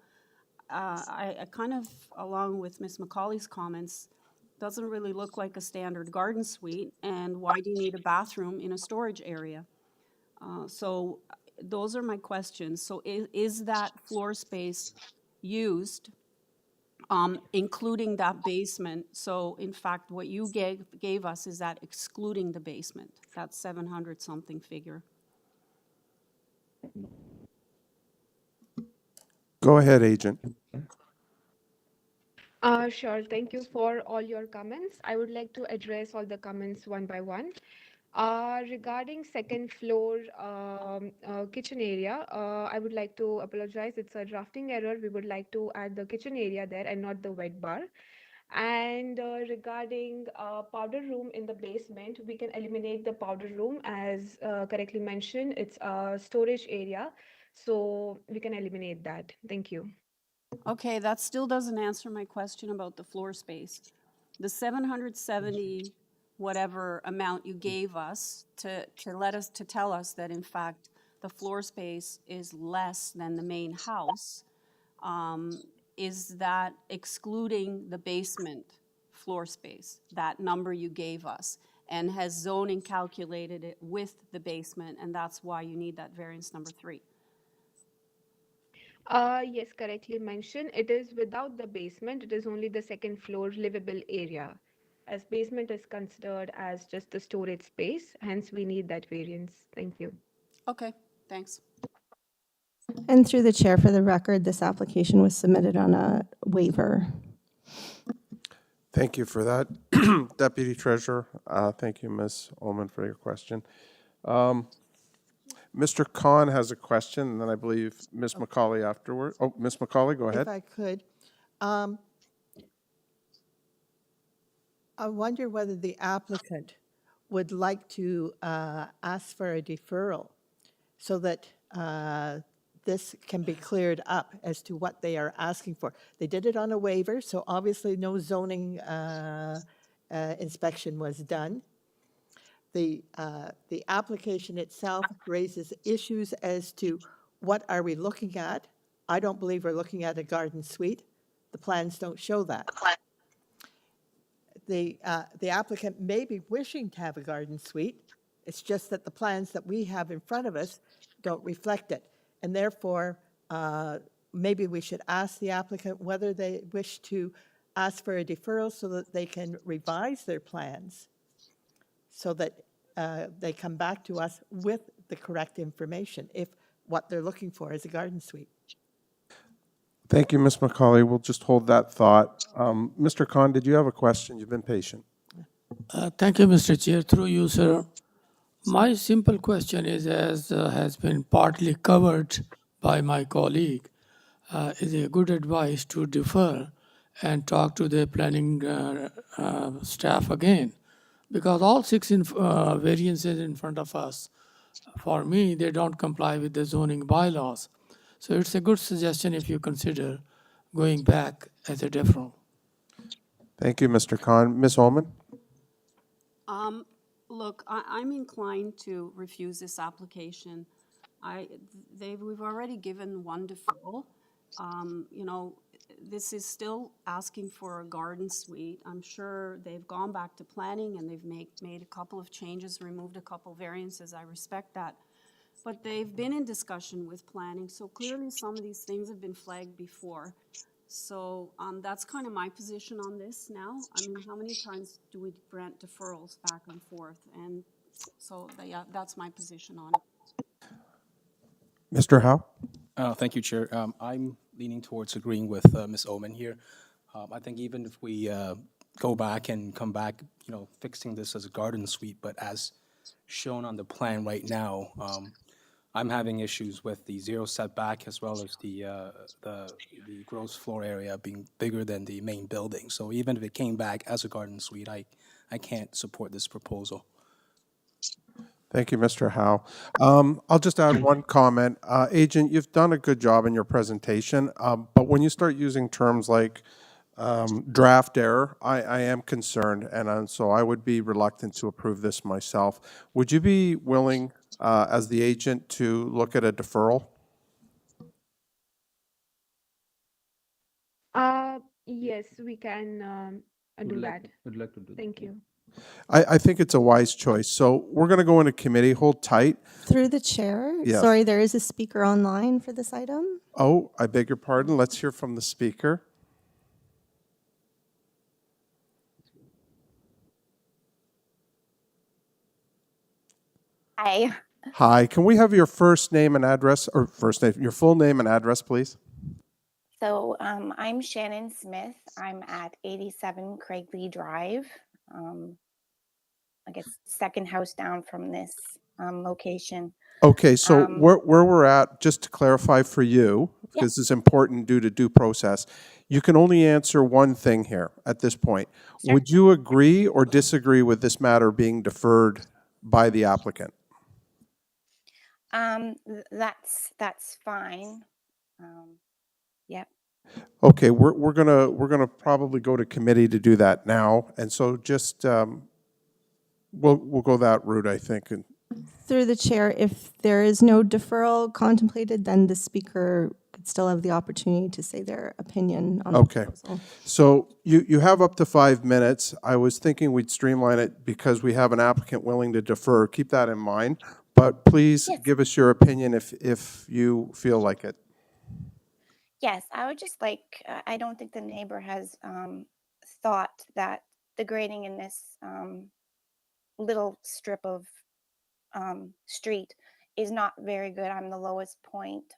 I kind of, along with Ms. McCauley's comments, doesn't really look like a standard garden suite. And why do you need a bathroom in a storage area? So those are my questions. So is that floor space used, including that basement? So in fact, what you gave us is that excluding the basement, that 700 something figure. Go ahead, agent. Sure. Thank you for all your comments. I would like to address all the comments one by one. Regarding second floor kitchen area, I would like to apologize. It's a drafting error. We would like to add the kitchen area there and not the wet bar. And regarding powder room in the basement, we can eliminate the powder room as correctly mentioned. It's a storage area, so we can eliminate that. Thank you. Okay, that still doesn't answer my question about the floor space. The 770 whatever amount you gave us to tell us that in fact the floor space is less than the main house, is that excluding the basement floor space, that number you gave us? And has zoning calculated it with the basement, and that's why you need that variance number 3? Yes, correctly mentioned. It is without the basement. It is only the second floor livable area, as basement is considered as just the storage space. Hence, we need that variance. Thank you. Okay, thanks. And through the chair, for the record, this application was submitted on a waiver. Thank you for that, Deputy Treasurer. Thank you, Ms. Ullman, for your question. Mr. Khan has a question, and then I believe Ms. McCauley afterward. Oh, Ms. McCauley, go ahead. If I could, I wonder whether the applicant would like to ask for a deferral so that this can be cleared up as to what they are asking for. They did it on a waiver, so obviously no zoning inspection was done. The application itself raises issues as to what are we looking at. I don't believe we're looking at a garden suite. The plans don't show that. The applicant may be wishing to have a garden suite. It's just that the plans that we have in front of us don't reflect it. And therefore, maybe we should ask the applicant whether they wish to ask for a deferral so that they can revise their plans, so that they come back to us with the correct information if what they're looking for is a garden suite. Thank you, Ms. McCauley. We'll just hold that thought. Mr. Khan, did you have a question? You've been patient. Thank you, Mr. Chair. Through you, sir. My simple question is, as has been partly covered by my colleague, is a good advice to defer and talk to the planning staff again, because all 6 variances in front of us, for me, they don't comply with the zoning bylaws. So it's a good suggestion if you consider going back as a deferral. Thank you, Mr. Khan. Ms. Ullman? Look, I'm inclined to refuse this application. We've already given one deferral. You know, this is still asking for a garden suite. I'm sure they've gone back to planning and they've made a couple of changes, removed a couple variances. I respect that. But they've been in discussion with planning, so clearly some of these things have been flagged before. So that's kind of my position on this now. I mean, how many times do we grant deferrals back and forth? And so yeah, that's my position on it. Mr. Howe? Thank you, Chair. I'm leaning towards agreeing with Ms. Ullman here. I think even if we go back and come back, you know, fixing this as a garden suite, but as shown on the plan right now, I'm having issues with the zero setback as well as the gross floor area being bigger than the main building. So even if it came back as a garden suite, I can't support this proposal. Thank you, Mr. Howe. I'll just add one comment. Agent, you've done a good job in your presentation, but when you start using terms like draft error, I am concerned, and so I would be reluctant to approve this myself. Would you be willing, as the agent, to look at a deferral? Yes, we can do that. Would like to do that. Thank you. I think it's a wise choice. So we're going to go into committee. Hold tight. Through the chair, Yes. sorry, there is a speaker online for this item. Oh, I beg your pardon. Let's hear from the speaker. Hi. Hi. Can we have your first name and address, or first name, your full name and address, please? So I'm Shannon Smith. I'm at 87 Craigley Drive. I guess second house down from this location. Okay, so Um, where we're at, just to clarify for you, because it's important due to due process, you can only answer one thing here at this point. Sure. Would you agree or disagree with this matter being deferred by the applicant? That's fine. Yep. Okay, we're gonna probably go to committee to do that now, and so just we'll go that route, I think. And Through the chair, if there is no deferral contemplated, then the speaker could still have the opportunity to say their opinion on the Okay. proposal. So you have up to 5 minutes. I was thinking we'd streamline it because we have an applicant willing to defer. Keep that in mind. But please Yes. give us your opinion if you feel like it. Yes, I would just like, I don't think the neighbor has thought that the grading in this little strip of street is not very good. I'm the lowest point.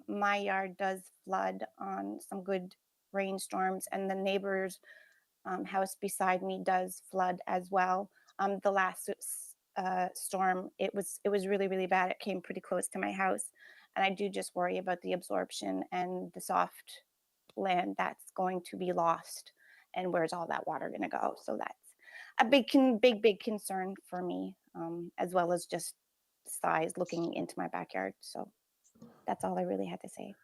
My yard does flood on some good rainstorms, and the neighbor's house beside me does flood as well. The last storm, it was really, really bad. It came pretty close to my house, and I do just worry about the absorption and the soft land that's going to be lost, and where's all that water going to go? So that's a big concern for me, as well as just size looking into my backyard. So that's all I really had to say.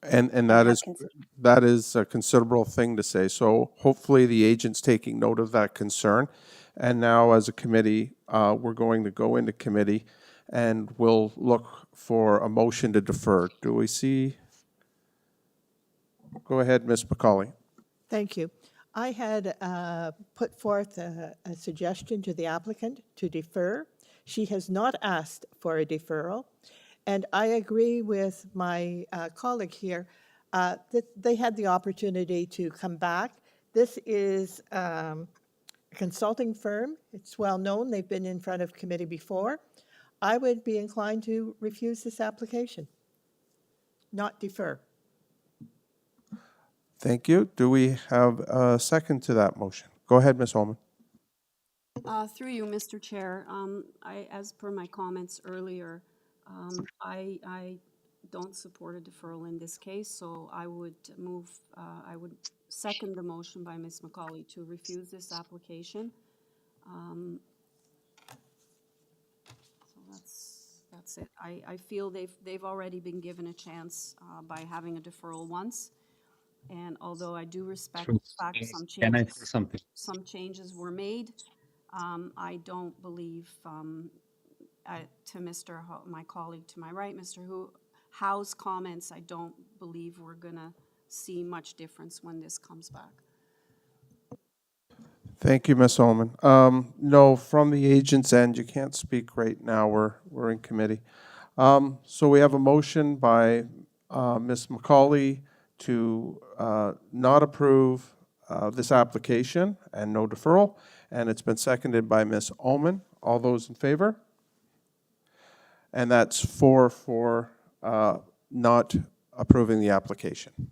And And that have is consider- that is a considerable thing to say. So hopefully the agent's taking note of that concern. And now as a committee, we're going to go into committee and we'll look for a motion to defer. Do we see? Go ahead, Ms. McCauley. Thank you. I had put forth a suggestion to the applicant to defer. She has not asked for a deferral. And I agree with my colleague here that they had the opportunity to come back. This is a consulting firm. It's well known. They've been in front of committee before. I would be inclined to refuse this application, not defer. Thank you. Do we have a second to that motion? Go ahead, Ms. Holman. Through you, Mr. Chair, as per my comments earlier, I don't support a deferral in this case, so I would second the motion by Ms. McCauley to refuse this application. So that's it. I feel they've already been given a chance by having a deferral once, and although I do respect the fact Can I say something? some changes were made, I don't believe, to Mr. my colleague to my right, Mr. Howe's comments, I don't believe we're gonna see much difference when this comes back. Thank you, Ms. Holman. No, from the agent's end, you can't speak right now. We're in committee. So we have a motion by Ms. McCauley to not approve this application and no deferral, and it's been seconded by Ms. Ullman. All those in favor? And that's 4 for not approving the application.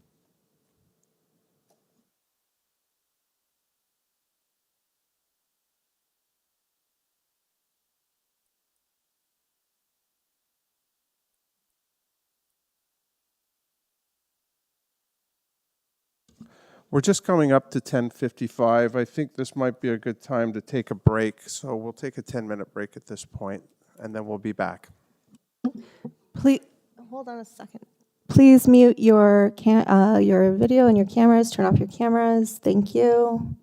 We're just coming up to 10:55. I think this might be a good time to take a break, so we'll take a 10-minute break at this point, and then we'll be back. Please, hold on a second. Please mute your video and your cameras. Turn off your cameras. Thank you.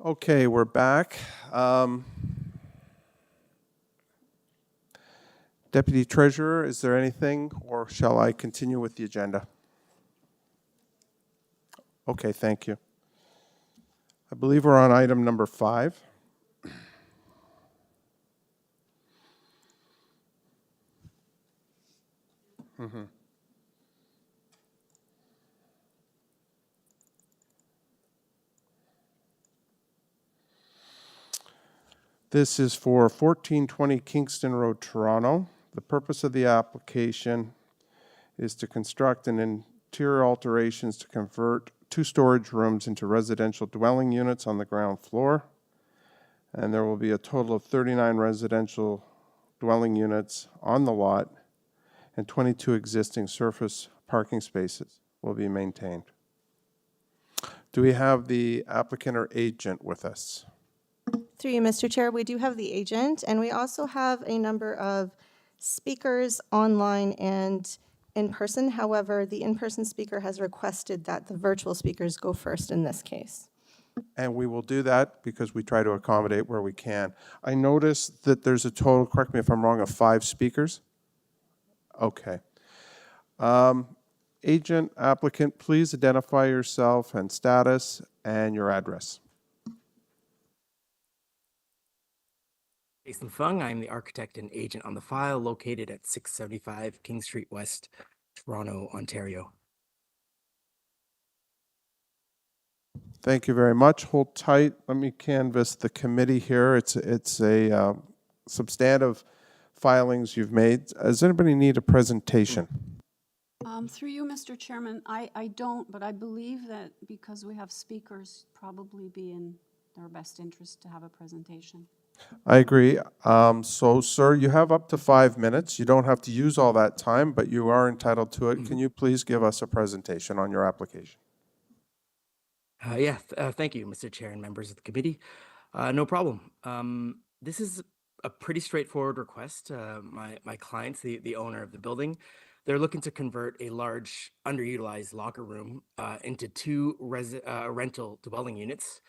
Okay, we're back. Deputy Treasurer, is there anything, or shall I continue with the agenda? Okay, thank you. I believe we're on item number 5. This is for 1420 Kingston Road, Toronto. The purpose of the application is to construct an interior alterations to convert 2 storage rooms into residential dwelling units on the ground floor. And there will be a total of 39 residential dwelling units on the lot, and 22 existing surface parking spaces will be maintained. Do we have the applicant or agent with us? Through you, Mr. Chair, we do have the agent, and we also have a number of speakers online and in person. However, the in-person speaker has requested that the virtual speakers go first in this case. And we will do that because we try to accommodate where we can. I noticed that there's a total, correct me if I'm wrong, of 5 speakers? Okay. Agent, applicant, please identify yourself and status and your address. Jason Fung, I'm the architect and agent on the file located at 675 King Street West, Toronto, Ontario. Thank you very much. Hold tight. Let me canvass the committee here. It's a substantive filings you've made. Does anybody need a presentation? Through you, Mr. Chairman, I don't, but I believe that because we have speakers, probably be in their best interest to have a presentation. I agree. So, sir, you have up to 5 minutes. You don't have to use all that time, but you are entitled to it. Can you please give us a presentation on your application? Thank you, Mr. Chair and members of the committee. No problem. This is a pretty straightforward request. My clients, the owner of the building, they're looking to convert a large underutilized locker room into 2 rental dwelling units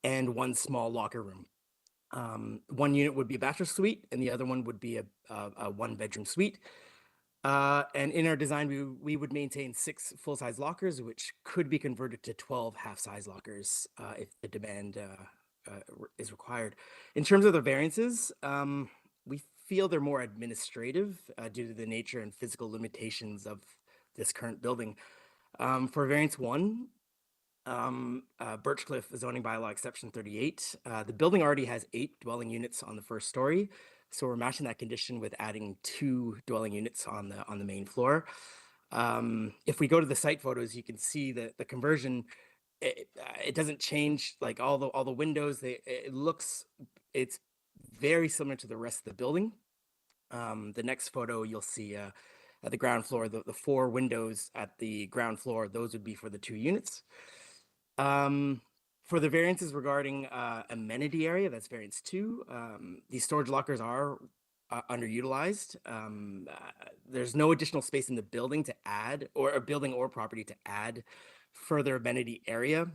and 1 small locker room. One unit would be a bachelor suite, and the other one would be a 1-bedroom suite. And in our design, we would maintain 6 full-size lockers, which could be converted to 12 half-size lockers if the demand is required. In terms of the variances, we feel they're more administrative due to the nature and physical limitations of this current building. For variance 1, Birchcliff zoning bylaw exception 38. The building already has 8 dwelling units on the first story, so we're matching that condition with adding 2 dwelling units on the main floor. If we go to the site photos, you can see that the conversion it doesn't change like all the windows. It's very similar to the rest of the building. The next photo you'll see at the ground floor, the 4 windows at the ground floor, those would be for the 2 units. For the variances regarding amenity area, that's variance 2. These storage lockers are underutilized. There's no additional space in the building to add, or a building or property to add further amenity area.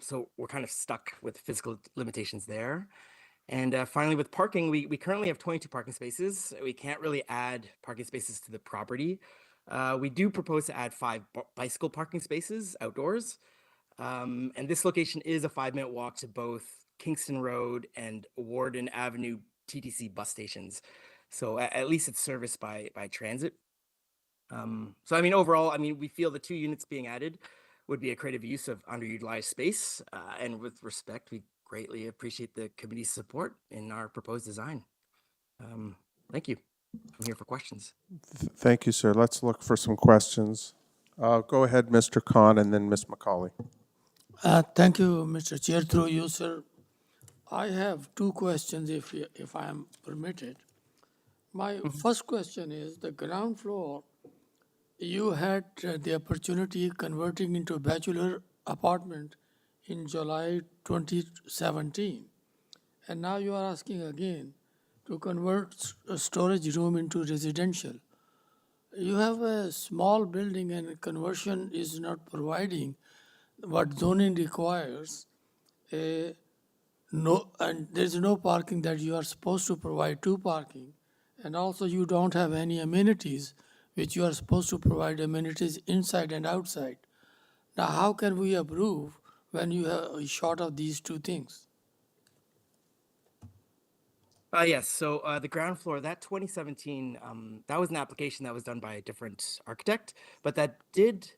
So we're kind of stuck with physical limitations there. And finally, with parking, we currently have 22 parking spaces. We can't really add parking spaces to the property. We do propose to add 5 bicycle parking spaces outdoors. And this location is a 5-minute walk to both Kingston Road and Warden Avenue TTC bus stations. So at least it's serviced by transit. So I mean, overall, I mean, we feel the 2 units being added would be a creative use of underutilized space. And with respect, we greatly appreciate the committee's support in our proposed design. Thank you. I'm here for questions. Thank you, sir. Let's look for some questions. Go ahead, Mr. Khan, and then Ms. McCauley. Thank you, Mr. Chair, through you, sir. I have 2 questions, if I am permitted. My first question is, the ground floor, you had the opportunity converting into a bachelor apartment in July 2017. And now you are asking again to convert a storage room into residential. You have a small building and conversion is not providing what zoning requires, no, and there's no parking that you are supposed to provide two parking. And also you don't have any amenities, which you are supposed to provide amenities inside and outside. Now, how can we approve when you are short of these two things? Yes, so the ground floor, that 2017, that was an application that was done by a different architect, but that did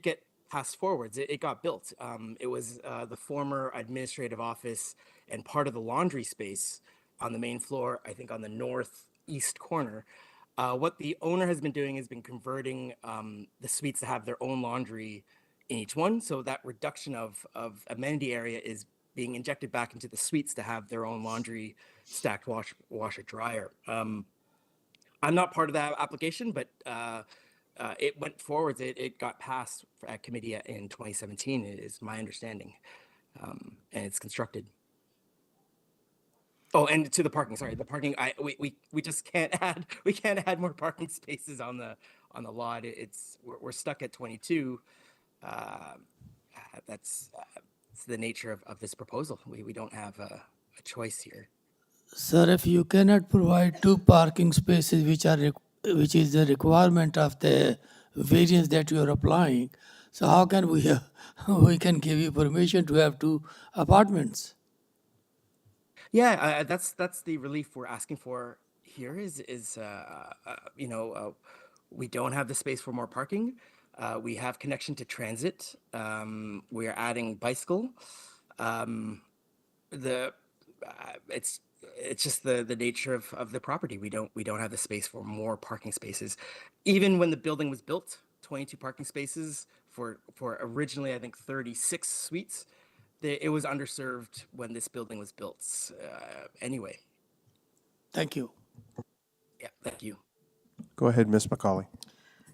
get passed forwards. It got built. It was the former administrative office and part of the laundry space on the main floor, I think on the northeast corner. What the owner has been doing has been converting the suites to have their own laundry in each one. So that reduction of amenity area is being injected back into the suites to have their own laundry, stacked washer dryer. I'm not part of that application, but it went forwards. It got passed at committee in 2017, is my understanding, and it's constructed. Oh, and to the parking. Sorry, the parking. We just can't add. We can't add more parking spaces on the lot. We're stuck at 22. That's it's the nature of this proposal. We don't have a choice here. Sir, if you cannot provide two parking spaces, which is the requirement of the variance that you are applying, so how can we can give you permission to have two apartments? Yeah, that's the relief we're asking for here. We don't have the space for more parking. We have connection to transit. We are adding bicycle. It's just the nature of the property. We don't have the space for more parking spaces. Even when the building was built, 22 parking spaces for originally I think 36 suites. It was underserved when this building was built. Anyway. Thank you. Yeah, thank you. Go ahead, Ms. McCauley.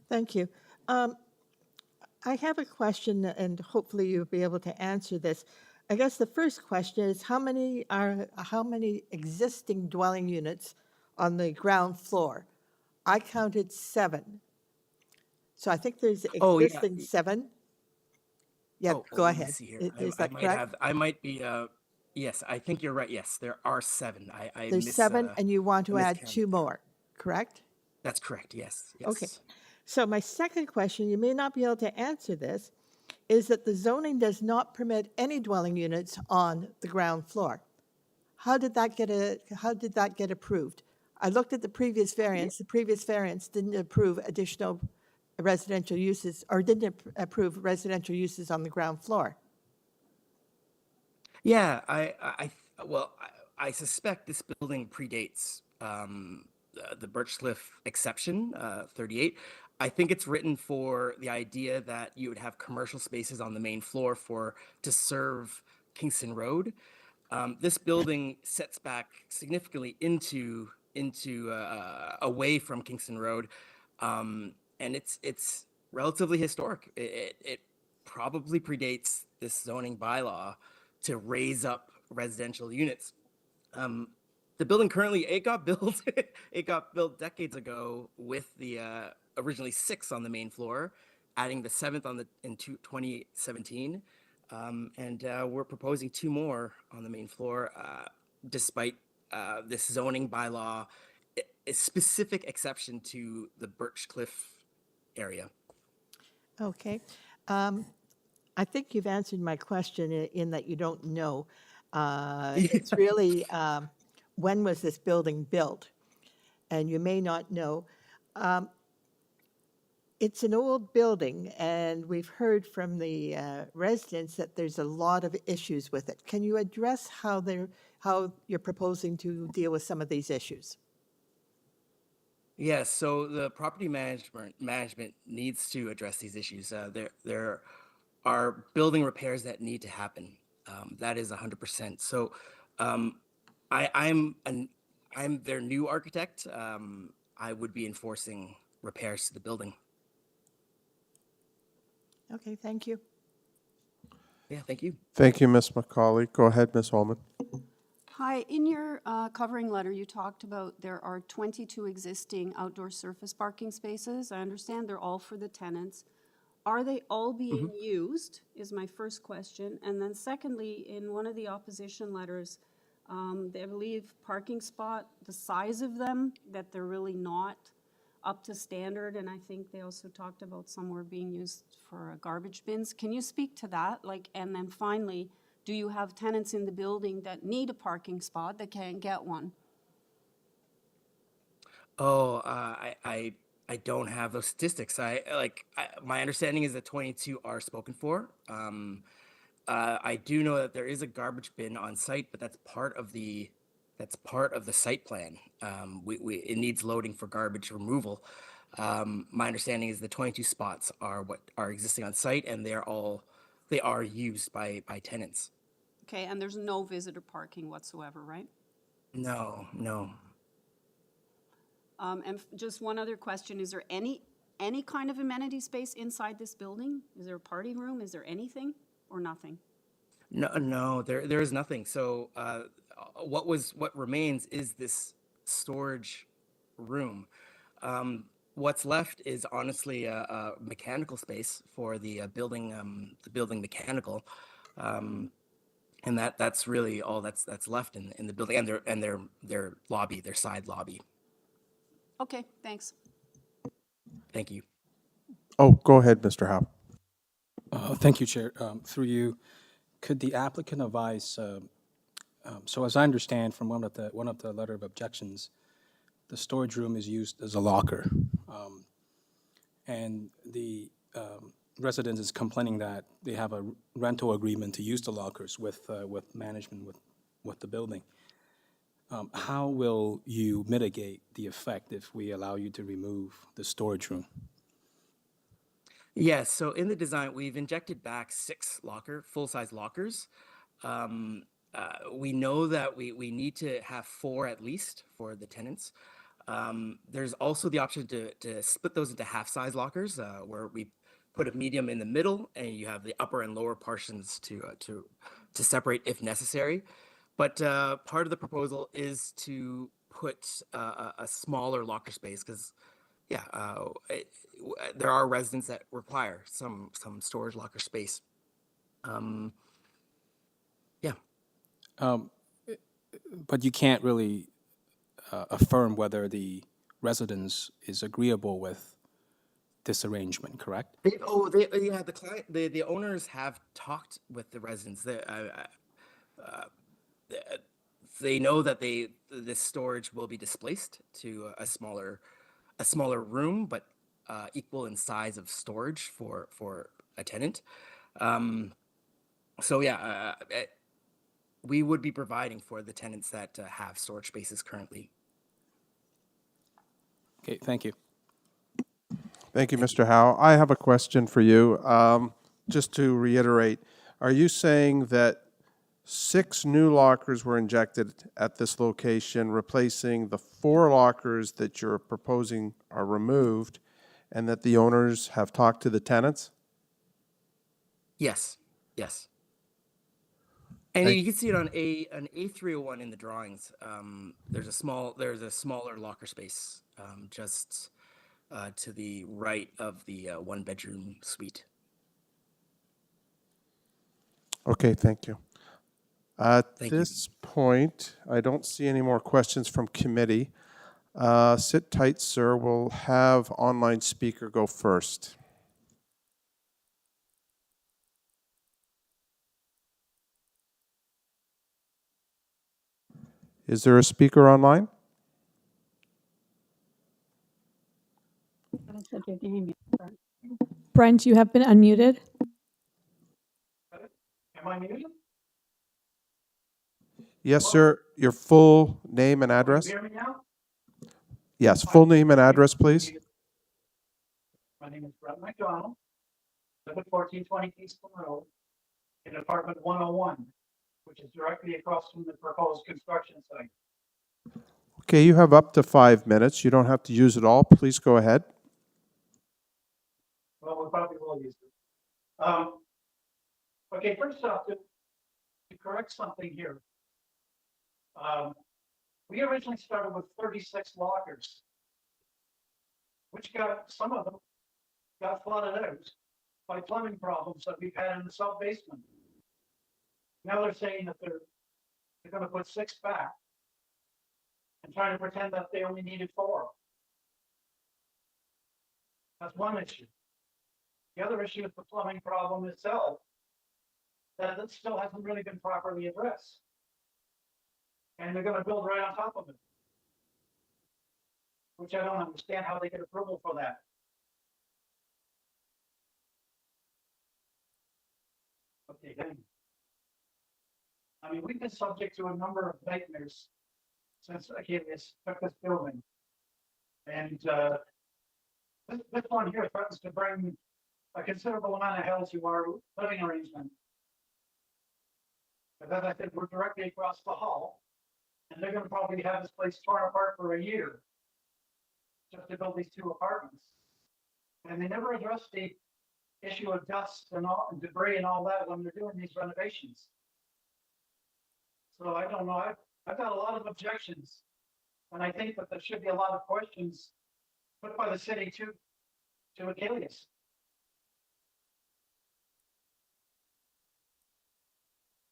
Thank you. I have a question, and hopefully you'll be able to answer this. I guess the first question is how many existing dwelling units on the ground floor? I counted 7. So I think there's Oh, yeah. existing 7. Yeah, Oh, go let me ahead. see here. Is I that might correct? have. I might be. Yes, I think you're right. Yes, there are 7. There's 7, and you want to add miscounted 2 more, correct? That's correct. Yes. Yes. Okay. So my second question, you may not be able to answer this, is that the zoning does not permit any dwelling units on the ground floor. How did that get approved? I looked at the previous variance. The previous variance didn't approve additional residential uses, or didn't approve residential uses on the ground floor. Yeah, I suspect this building predates the Birchcliff exception, 38. I think it's written for the idea that you would have commercial spaces on the main floor to serve Kingston Road. This building sets back significantly into away from Kingston Road, and it's relatively historic. It probably predates this zoning bylaw to raise up residential units. The building currently it got built it got built decades ago with the originally 6 on the main floor, adding the 7th in 2017, and we're proposing 2 more on the main floor, despite this zoning bylaw, a specific exception to the Birchcliff area. Okay. I think you've answered my question in that you don't know. It's really, when was this building built? And you may not know. It's an old building, and we've heard from the residents that there's a lot of issues with it. Can you address how you're proposing to deal with some of these issues? Yes, so the property management needs to address these issues. There are building repairs that need to happen. That is 100%. So I'm their new architect. I would be enforcing repairs to the building. Okay, thank you. Yeah, thank you. Thank you, Ms. McCauley. Go ahead, Ms. Holman. Hi, in your covering letter, you talked about there are 22 existing outdoor surface parking spaces. I understand they're all for the tenants. Are they all being used, is my first question. And then secondly, in one of the opposition letters, they believe parking spot, the size of them, that they're really not up to standard. And I think they also talked about somewhere being used for garbage bins. Can you speak to that? And then finally, do you have tenants in the building that need a parking spot that can't get one? Oh, I don't have those statistics. My understanding is that 22 are spoken for. I do know that there is a garbage bin on site, but that's part of the site plan. It needs loading for garbage removal. My understanding is the 22 spots are what are existing on site, and they are used by tenants. Okay, and there's no visitor parking whatsoever, right? No, no. Just one other question, is there any kind of amenity space inside this building? Is there a party room? Is there anything or nothing? No, there is nothing. So what remains is this storage room. What's left is honestly a mechanical space for the building mechanical, and that's really all that's left in the building, and their lobby, their side lobby. Okay, thanks. Thank you. Oh, go ahead, Mr. Howe. Thank you, Chair. Through you, could the applicant advise, so as I understand from one of the letter of objections, the storage room is used as a locker. And the resident is complaining that they have a rental agreement to use the lockers with management, with the building. How will you mitigate the effect if we allow you to remove the storage room? Yes, so in the design, we've injected back 6 full-size lockers. We know that we need to have 4 at least for the tenants. There's also the option to split those into half-size lockers, where we put a medium in the middle, and you have the upper and lower portions to separate if necessary. But part of the proposal is to put a smaller locker space because, there are residents that require some storage locker space. But you can't really affirm whether the residence is agreeable with this arrangement, correct? The owners have talked with the residents. They know that this storage will be displaced to a smaller room, but equal in size of storage for a tenant. We would be providing for the tenants that have storage spaces currently. Okay, thank you. Thank you, Mr. Howe. I have a question for you. Just to reiterate, are you saying that 6 new lockers were injected at this location, replacing the 4 lockers that you're proposing are removed, and that the owners have talked to the tenants? Yes. And you can see it on an A301 in the drawings. There's a smaller locker space just to the right of the 1-bedroom suite. Okay, thank you. At Thank you. this point, I don't see any more questions from committee. Sit tight, sir. We'll have online speaker go first. Is there a speaker online? Brent, you have been unmuted. Am I muted? Yes, sir. Your full name and address? Can you hear me now? Yes, full name and address, please. My name is Brett McDonald. Live at 1420 Kingston Road in apartment 101, which is directly across from the proposed construction site. Okay, you have up to 5 minutes. You don't have to use it all. Please go ahead. Well, we probably will use it. Okay, first off, to correct something here. We originally started with 36 lockers, which some of them got flooded out, by plumbing problems that we've had in the sub basement. Now they're saying that they're gonna put 6 back and trying to pretend that they only needed 4. That's one issue. The other issue is the plumbing problem itself, that it still hasn't really been properly addressed. And they're gonna build right on top of it. Which I don't understand how they get approval for that. Okay, then. I mean, we've been subject to a number of nightmares since Achilles took this building. And this one here threatens to bring a considerable amount of hell to our living arrangement. But as I said, we're directly across the hall, and they're gonna probably have this place torn apart for a year just to build these 2 apartments. And they never addressed the issue of dust and all and debris and all that when they're doing these renovations. So I don't know, I've got a lot of objections. And I think that there should be a lot of questions put by the city to Achilles.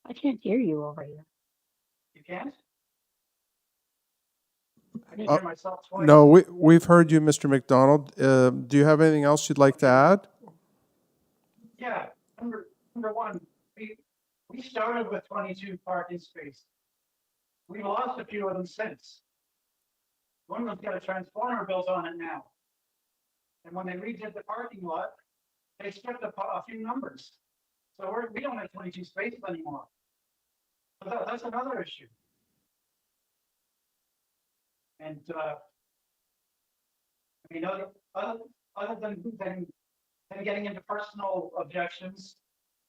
I can't hear you over here. You can't? I didn't hear myself twice. No, we've heard you, Mr. McDonald. Do you have anything else you'd like to add? Yeah, number one, we started with 22 parking spaces. We've lost a few of them since. One of them's got a transformer built on it now. And when they redid the parking lot, they stripped a few numbers. So we don't have 22 spaces anymore. So that's another issue. And I mean, other than getting into personal objections,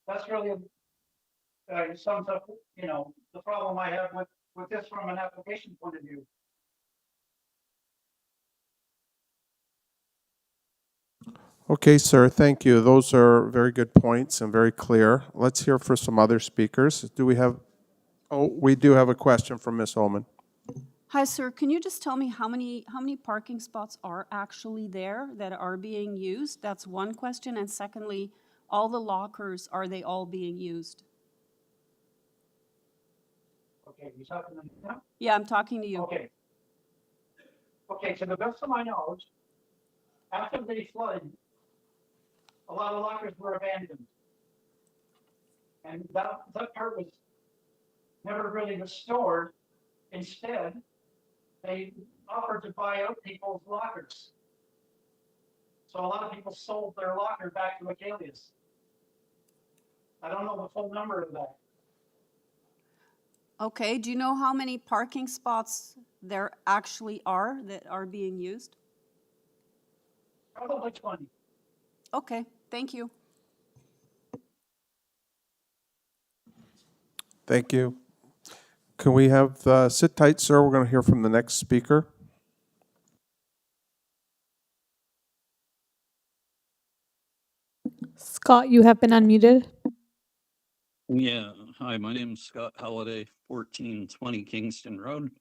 that's really sums up, you know, the problem I have with this from an application point of view. Okay, sir, thank you. Those are very good points and very clear. Let's hear for some other speakers. Do we have, oh, we do have a question from Ms. Ullman. Hi, sir. Can you just tell me how many parking spots are actually there that are being used? That's one question. And secondly, all the lockers, are they all being used? Okay, you talking to me now? Yeah, I'm talking to you. Okay. Okay, to the best of my knowledge, after the flood, a lot of lockers were abandoned. And that part was never really restored. Instead, they offered to buy out people's lockers. So a lot of people sold their locker back to Achilles. I don't know the full number of that. Okay, do you know how many parking spots there actually are that are being used? Probably 20. Okay, thank you. Thank you. Can we have, sit tight, sir. We're going to hear from the next speaker. Scott, you have been unmuted. Yeah, hi, my name's Scott Halliday, 1420 Kingston Road.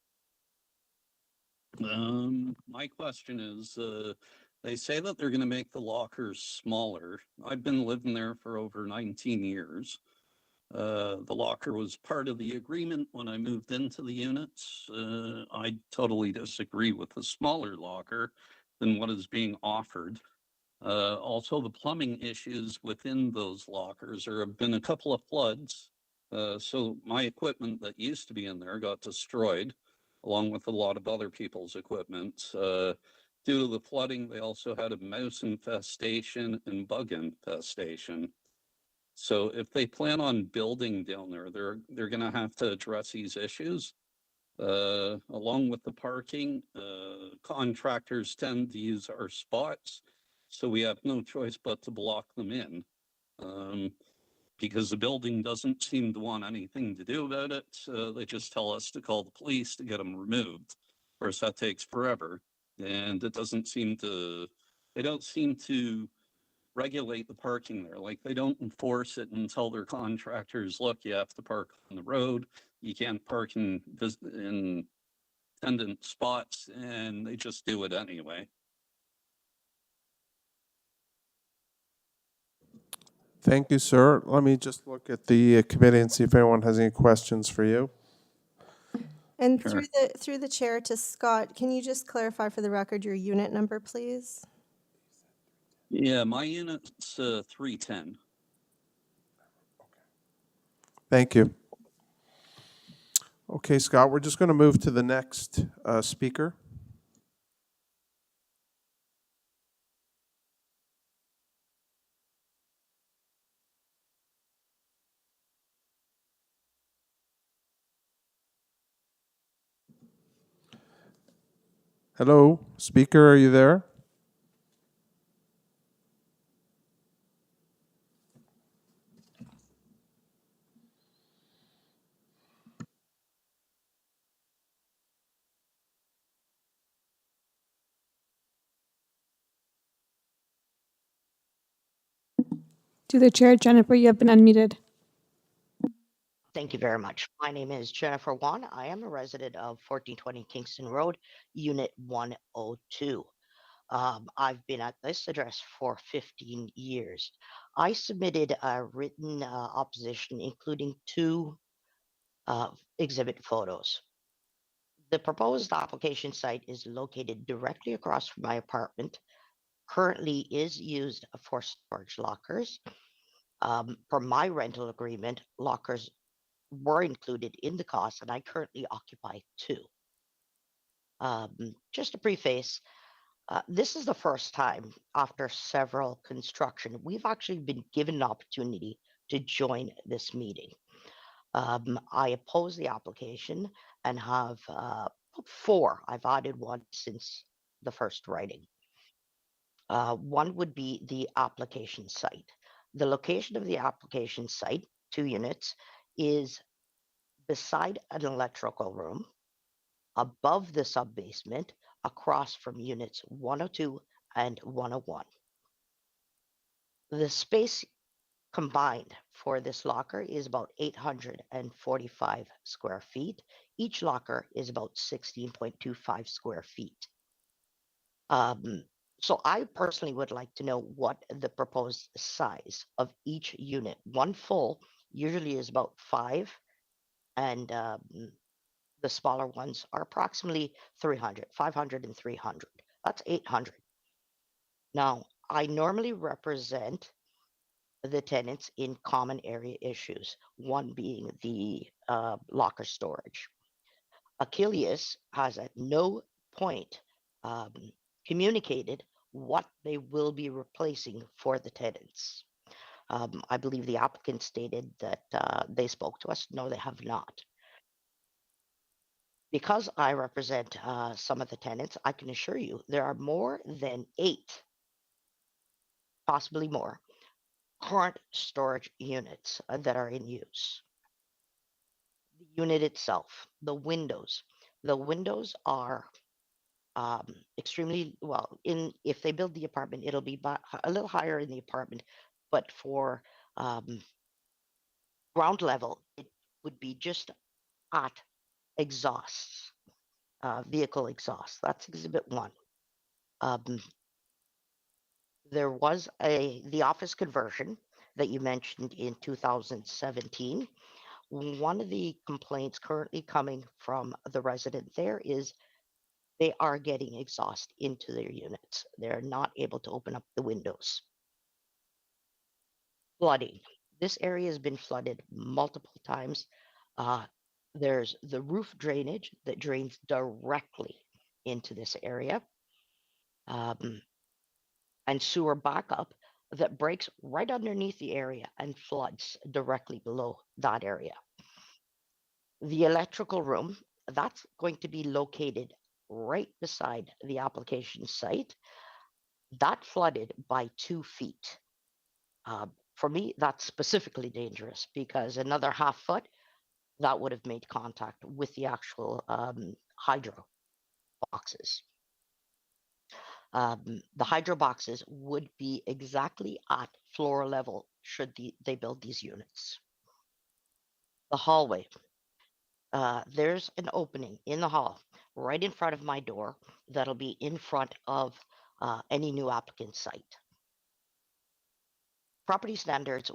My question is, they say that they're going to make the lockers smaller. I've been living there for over 19 years. The locker was part of the agreement when I moved into the units. I totally disagree with the smaller locker than what is being offered. Also, the plumbing issues within those lockers. There have been a couple of floods. So my equipment that used to be in there got destroyed, along with a lot of other people's equipment. Due to the flooding, they also had a mouse infestation and bug infestation. So if they plan on building down there, they're going to have to address these issues. Along with the parking, contractors tend to use our spots. So we have no choice but to block them in, because the building doesn't seem to want anything to do about it. They just tell us to call the police to get them removed. Of course, that takes forever, and it doesn't seem to, they don't seem to regulate the parking there. Like, they don't enforce it and tell their contractors, look, you have to park on the road. You can't park in attendant spots, and they just do it anyway. Thank you, sir. Let me just look at the committee and see if anyone has any questions for you. And Sure. through the chair to Scott, can you just clarify for the record your unit number, please? Yeah, my unit's 310. Thank you. Okay, Scott, we're just going to move to the next speaker. Hello, speaker, are you there? To the chair, Jennifer, you have been unmuted. Thank you very much. My name is Jennifer Wan. I am a resident of 1420 Kingston Road, Unit 102. I've been at this address for 15 years. I submitted a written opposition, including 2 exhibit photos. The proposed application site is located directly across from my apartment, currently is used for storage lockers. Per my rental agreement, lockers were included in the cost, and I currently occupy 2. Just to preface, this is the first time after several construction we've actually been given an opportunity to join this meeting. I oppose the application and have 4. I've added 1 since the first writing. One would be the application site. The location of the application site, 2 units, is beside an electrical room, above the sub-basement, across from units 102 and 101. The space combined for this locker is about 845 square feet. Each locker is about 16.25 square feet. So I personally would like to know what the proposed size of each unit. One full usually is about 5, and the smaller ones are approximately 300, 500 and 300. That's 800. Now, I normally represent the tenants in common area issues, one being the locker storage. Achilles has at no point communicated what they will be replacing for the tenants. I believe the applicant stated that they spoke to us. No, they have not. Because I represent some of the tenants, I can assure you there are more than 8, possibly more, current storage units that are in use. The unit itself, the windows are extremely well. If they build the apartment, it'll be a little higher in the apartment, but for ground level, it would be just at exhausts, vehicle exhaust. That's exhibit 1. There was the office conversion that you mentioned in 2017. One of the complaints currently coming from the resident there is they are getting exhaust into their units. They're not able to open up the windows. Flooding. This area has been flooded multiple times. There's the roof drainage that drains directly into this area, and sewer backup that breaks right underneath the area and floods directly below that area. The electrical room, that's going to be located right beside the application site. That flooded by 2 feet. For me, that's specifically dangerous because another half foot, that would have made contact with the actual hydro boxes. The hydro boxes would be exactly at floor level should they build these units. The hallway. There's an opening in the hall right in front of my door that'll be in front of any new applicant site. property standards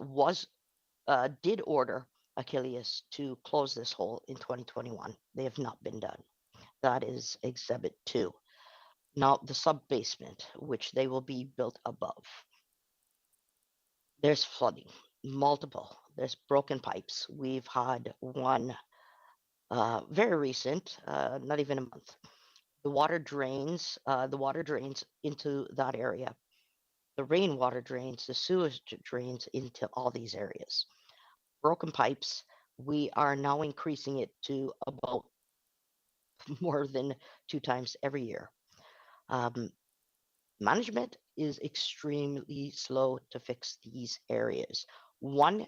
did order Achilles to close this hole in 2021. They have not been done. That is Exhibit 2. Now, the sub-basement, which they will be built above. There's flooding, multiple. There's broken pipes. We've had one very recent, not even a month. The water drains into that area. The rainwater drains, the sewage drains into all these areas. Broken pipes, we are now increasing it to about more than 2 times every year. Management is extremely slow to fix these areas. One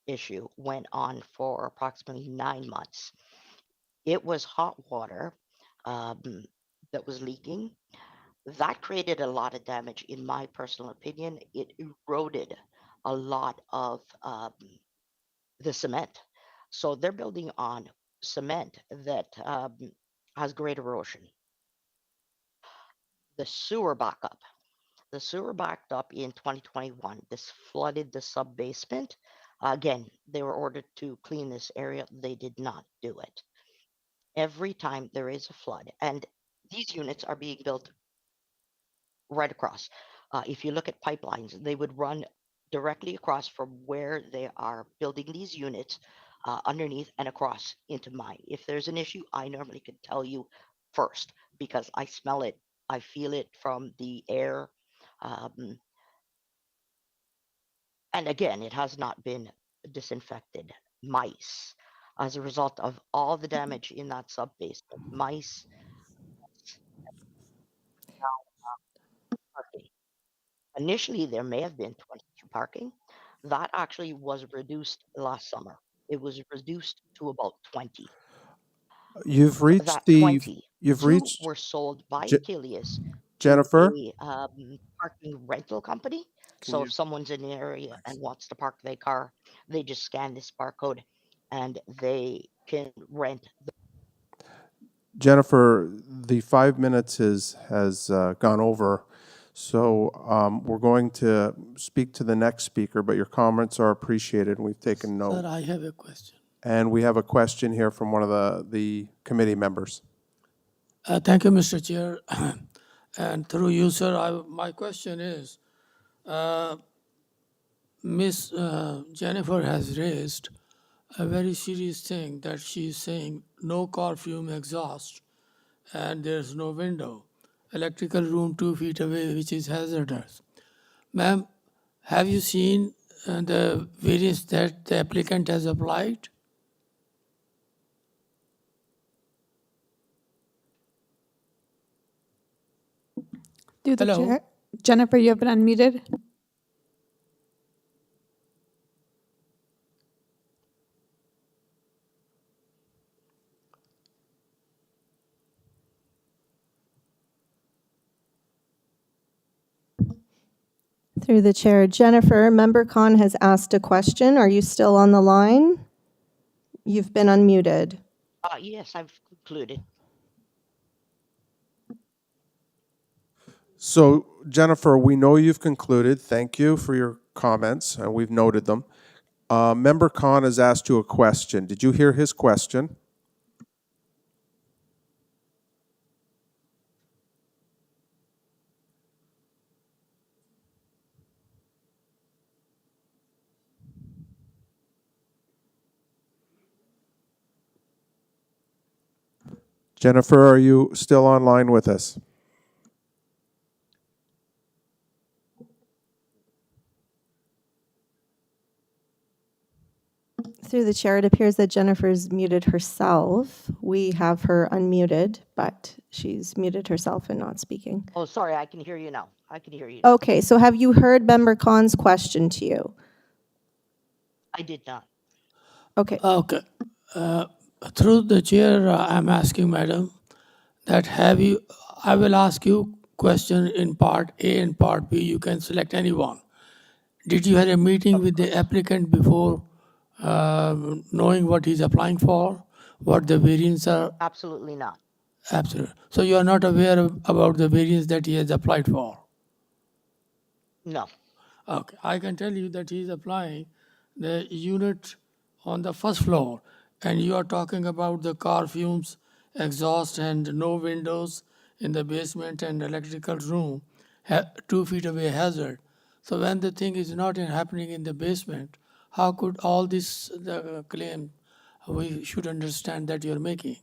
issue went on for approximately 9 months. It was hot water that was leaking. That created a lot of damage, in my personal opinion. It eroded a lot of the cement. So they're building on cement that has great erosion. The sewer backup. The sewer backed up in 2021. This flooded the sub-basement. Again, they were ordered to clean this area. They did not do it. Every time there is a flood, and these units are being built right across. If you look at pipelines, they would run directly across from where they are building these units underneath and across into mine. If there's an issue, I normally could tell you first because I smell it. I feel it from the air. And again, it has not been disinfected. Mice, as a result of all the damage in that sub-basement, mice. Parking. Initially, there may have been 22 parking. That actually was reduced last summer. It was reduced to about 20. You've reached That the, 20, you've 2 reached, were sold by Je- Achilles to Jennifer, a parking rental company. can So you, if someone's in the area and wants to park their car, they just scan this barcode and they can rent. Jennifer, the 5 minutes has gone over. So we're going to speak to the next speaker, but your comments are appreciated and we've taken note. Sir, I have a question. And we have a question here from one of the committee members. Thank you, Mr. Chair. And through you, sir, my question is, Miss Jennifer has raised a very serious thing that she's saying no car fume exhaust and there's no window. Electrical room 2 feet away, which is hazardous. Ma'am, have you seen the variance that the applicant has applied? Through the Hello? chair. Jennifer, you have been unmuted. Through the chair, Jennifer, Member Khan has asked a question. Are you still on the line? You've been unmuted. Yes, I've concluded. So Jennifer, we know you've concluded. Thank you for your comments and we've noted them. Member Khan has asked you a question. Did you hear his question? Jennifer, are you still online with us? Through the chair, it appears that Jennifer's muted herself. We have her unmuted, but she's muted herself and not speaking. Oh, sorry, I can hear you now. I can hear you. Okay, so have you heard Member Khan's question to you? I did not. Okay. Okay. Through the chair, I'm asking, madam, that I will ask you question in part A and part B. You can select any one. Did you have a meeting with the applicant before knowing what he's applying for, what the variants are? Absolutely not. Absolutely. So you are not aware about the variance that he has applied for? No. Okay, I can tell you that he is applying the unit on the first floor, and you are talking about the car fumes, exhaust, and no windows in the basement and electrical room, 2 feet away hazard. So when the thing is not happening in the basement, how could all this claim we should understand that you're making?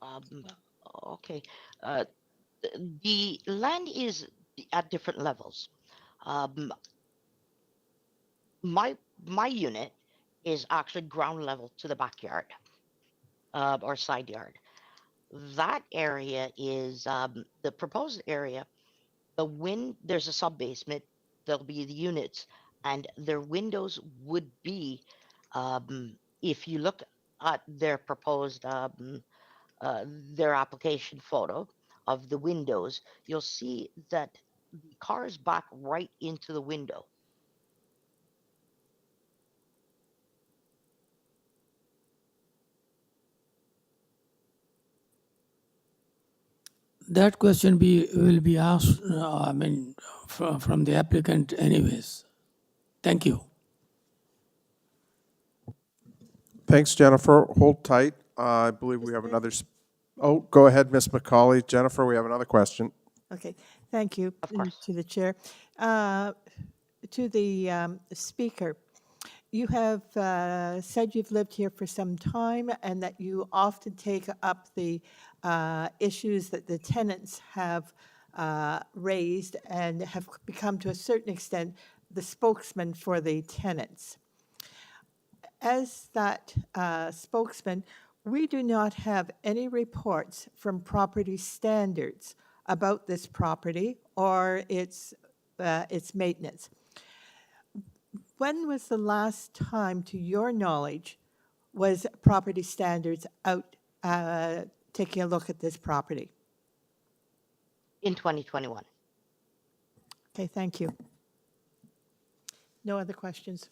Um, okay. Uh, the land is at different levels. Um, my unit is actually ground level to the backyard or side yard. That area is the proposed area. There's a sub basement. There'll be the units, and their windows would be, if you look at their proposed their application photo of the windows, you'll see that the cars back right into the window. That question will be asked, from the applicant anyways. Thank you. Thanks, Jennifer. Hold tight. I believe we have another, oh, go ahead, Ms. McCauley. Jennifer, we have another question. Okay, thank you. Of course. To the chair. To the speaker, you have said you've lived here for some time and that you often take up the issues that the tenants have raised and have become, to a certain extent, the spokesman for the tenants. As that spokesman, we do not have any reports from property standards about this property or its maintenance. When was the last time, to your knowledge, was property standards out taking a look at this property? In 2021. Okay, thank you. No other questions?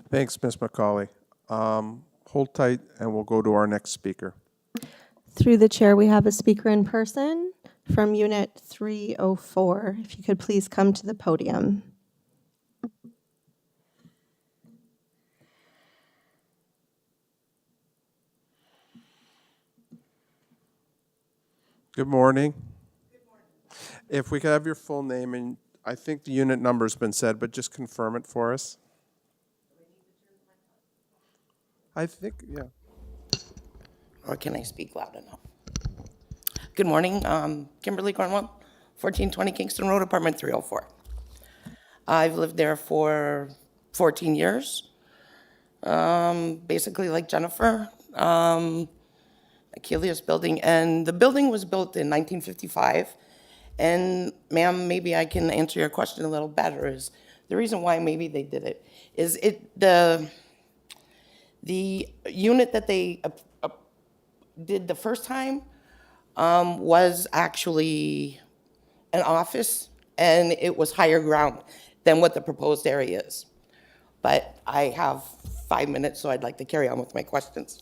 Thanks, Ms. McCauley. Hold tight, and we'll go to our next speaker. Through the chair, we have a speaker in person from Unit 304. If you could please come to the podium. Good morning. If we could have your full name, and I think the unit number's been said, but just confirm it for us. I think, yeah. Or can I speak loud enough? Good morning, Kimberly Cornwell, 1420 Kingston Road, apartment 304. I've lived there for 14 years, basically like Jennifer. Achilles building, and the building was built in 1955. And ma'am, maybe I can answer your question a little better. Is the reason why maybe they did it is the unit that they did the first time was actually an office, and it was higher ground than what the proposed area is. But I have 5 minutes, so I'd like to carry on with my questions.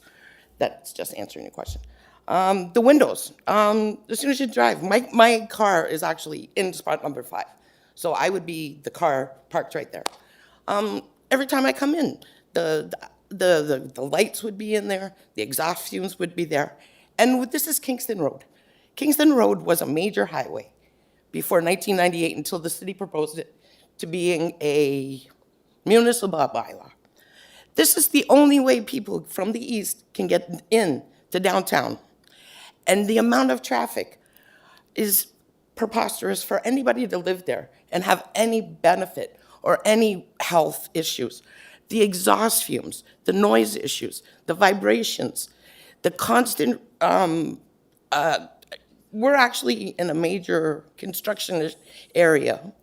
That's just answering your question. The windows, as soon as you drive, my car is actually in spot number 5. So I would be the car parked right there. Every time I come in, the lights would be in there, the exhaust fumes would be there. And this is Kingston Road. Kingston Road was a major highway before 1998 until the city proposed it to being a municipal bylaw. This is the only way people from the east can get in to downtown. And the amount of traffic is preposterous for anybody to live there and have any benefit or any health issues. The exhaust fumes, the noise issues, the vibrations, the constant, we're actually in a major construction area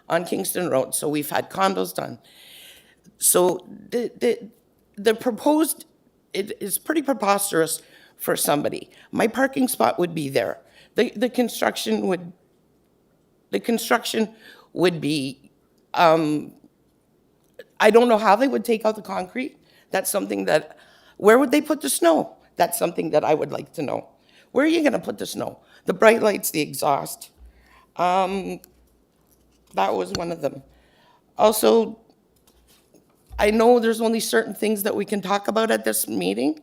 on Kingston Road, so we've had condos done. So the proposed, it is pretty preposterous for somebody. My parking spot would be there. The construction would be, I don't know how they would take out the concrete. That's something that, where would they put the snow? That's something that I would like to know. Where are you gonna put the snow? The bright lights, the exhaust. That was one of them. Also, I know there's only certain things that we can talk about at this meeting.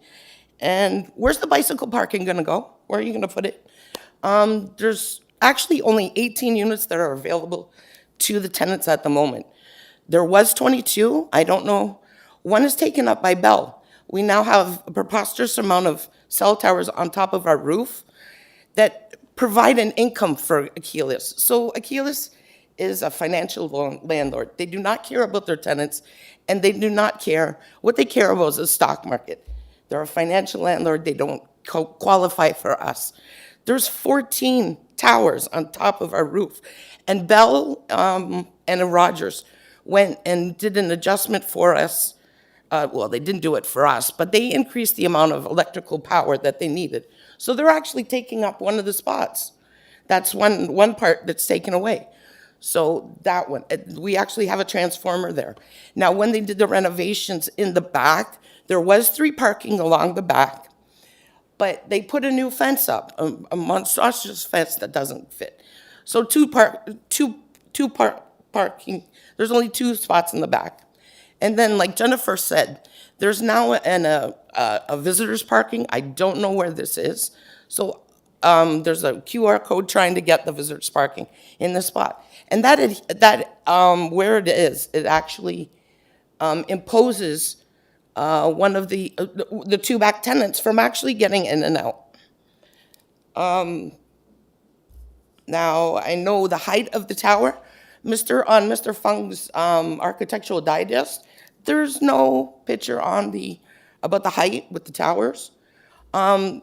And where's the bicycle parking gonna go? Where are you gonna put it? There's actually only 18 units that are available to the tenants at the moment. There was 22, I don't know. One is taken up by Bell. We now have a preposterous amount of cell towers on top of our roof that provide an income for HEALE. So HEALE is a financial landlord. They do not care about their tenants, and they do not care. What they care about is the stock market. They're a financial landlord. They don't qualify for us. There's 14 towers on top of our roof. And Bell and Rogers went and did an adjustment for us. Well, they didn't do it for us, but they increased the amount of electrical power that they needed. So they're actually taking up one of the spots. That's one part that's taken away. So that one, we actually have a transformer there. Now, when they did the renovations in the back, there was 3 parking along the back, but they put a new fence up, a monstrous fence that doesn't fit. So parking, there's only 2 spots in the back. And then, like Jennifer said, there's now a visitor's parking. I don't know where this is. So there's a QR code trying to get the visitor's parking in the spot. And where it is, it actually imposes one of the 2 back tenants from actually getting in and out. Now, I know the height of the tower. On Mr. Fung's Architectural Digest, there's no picture about the height with the towers. And,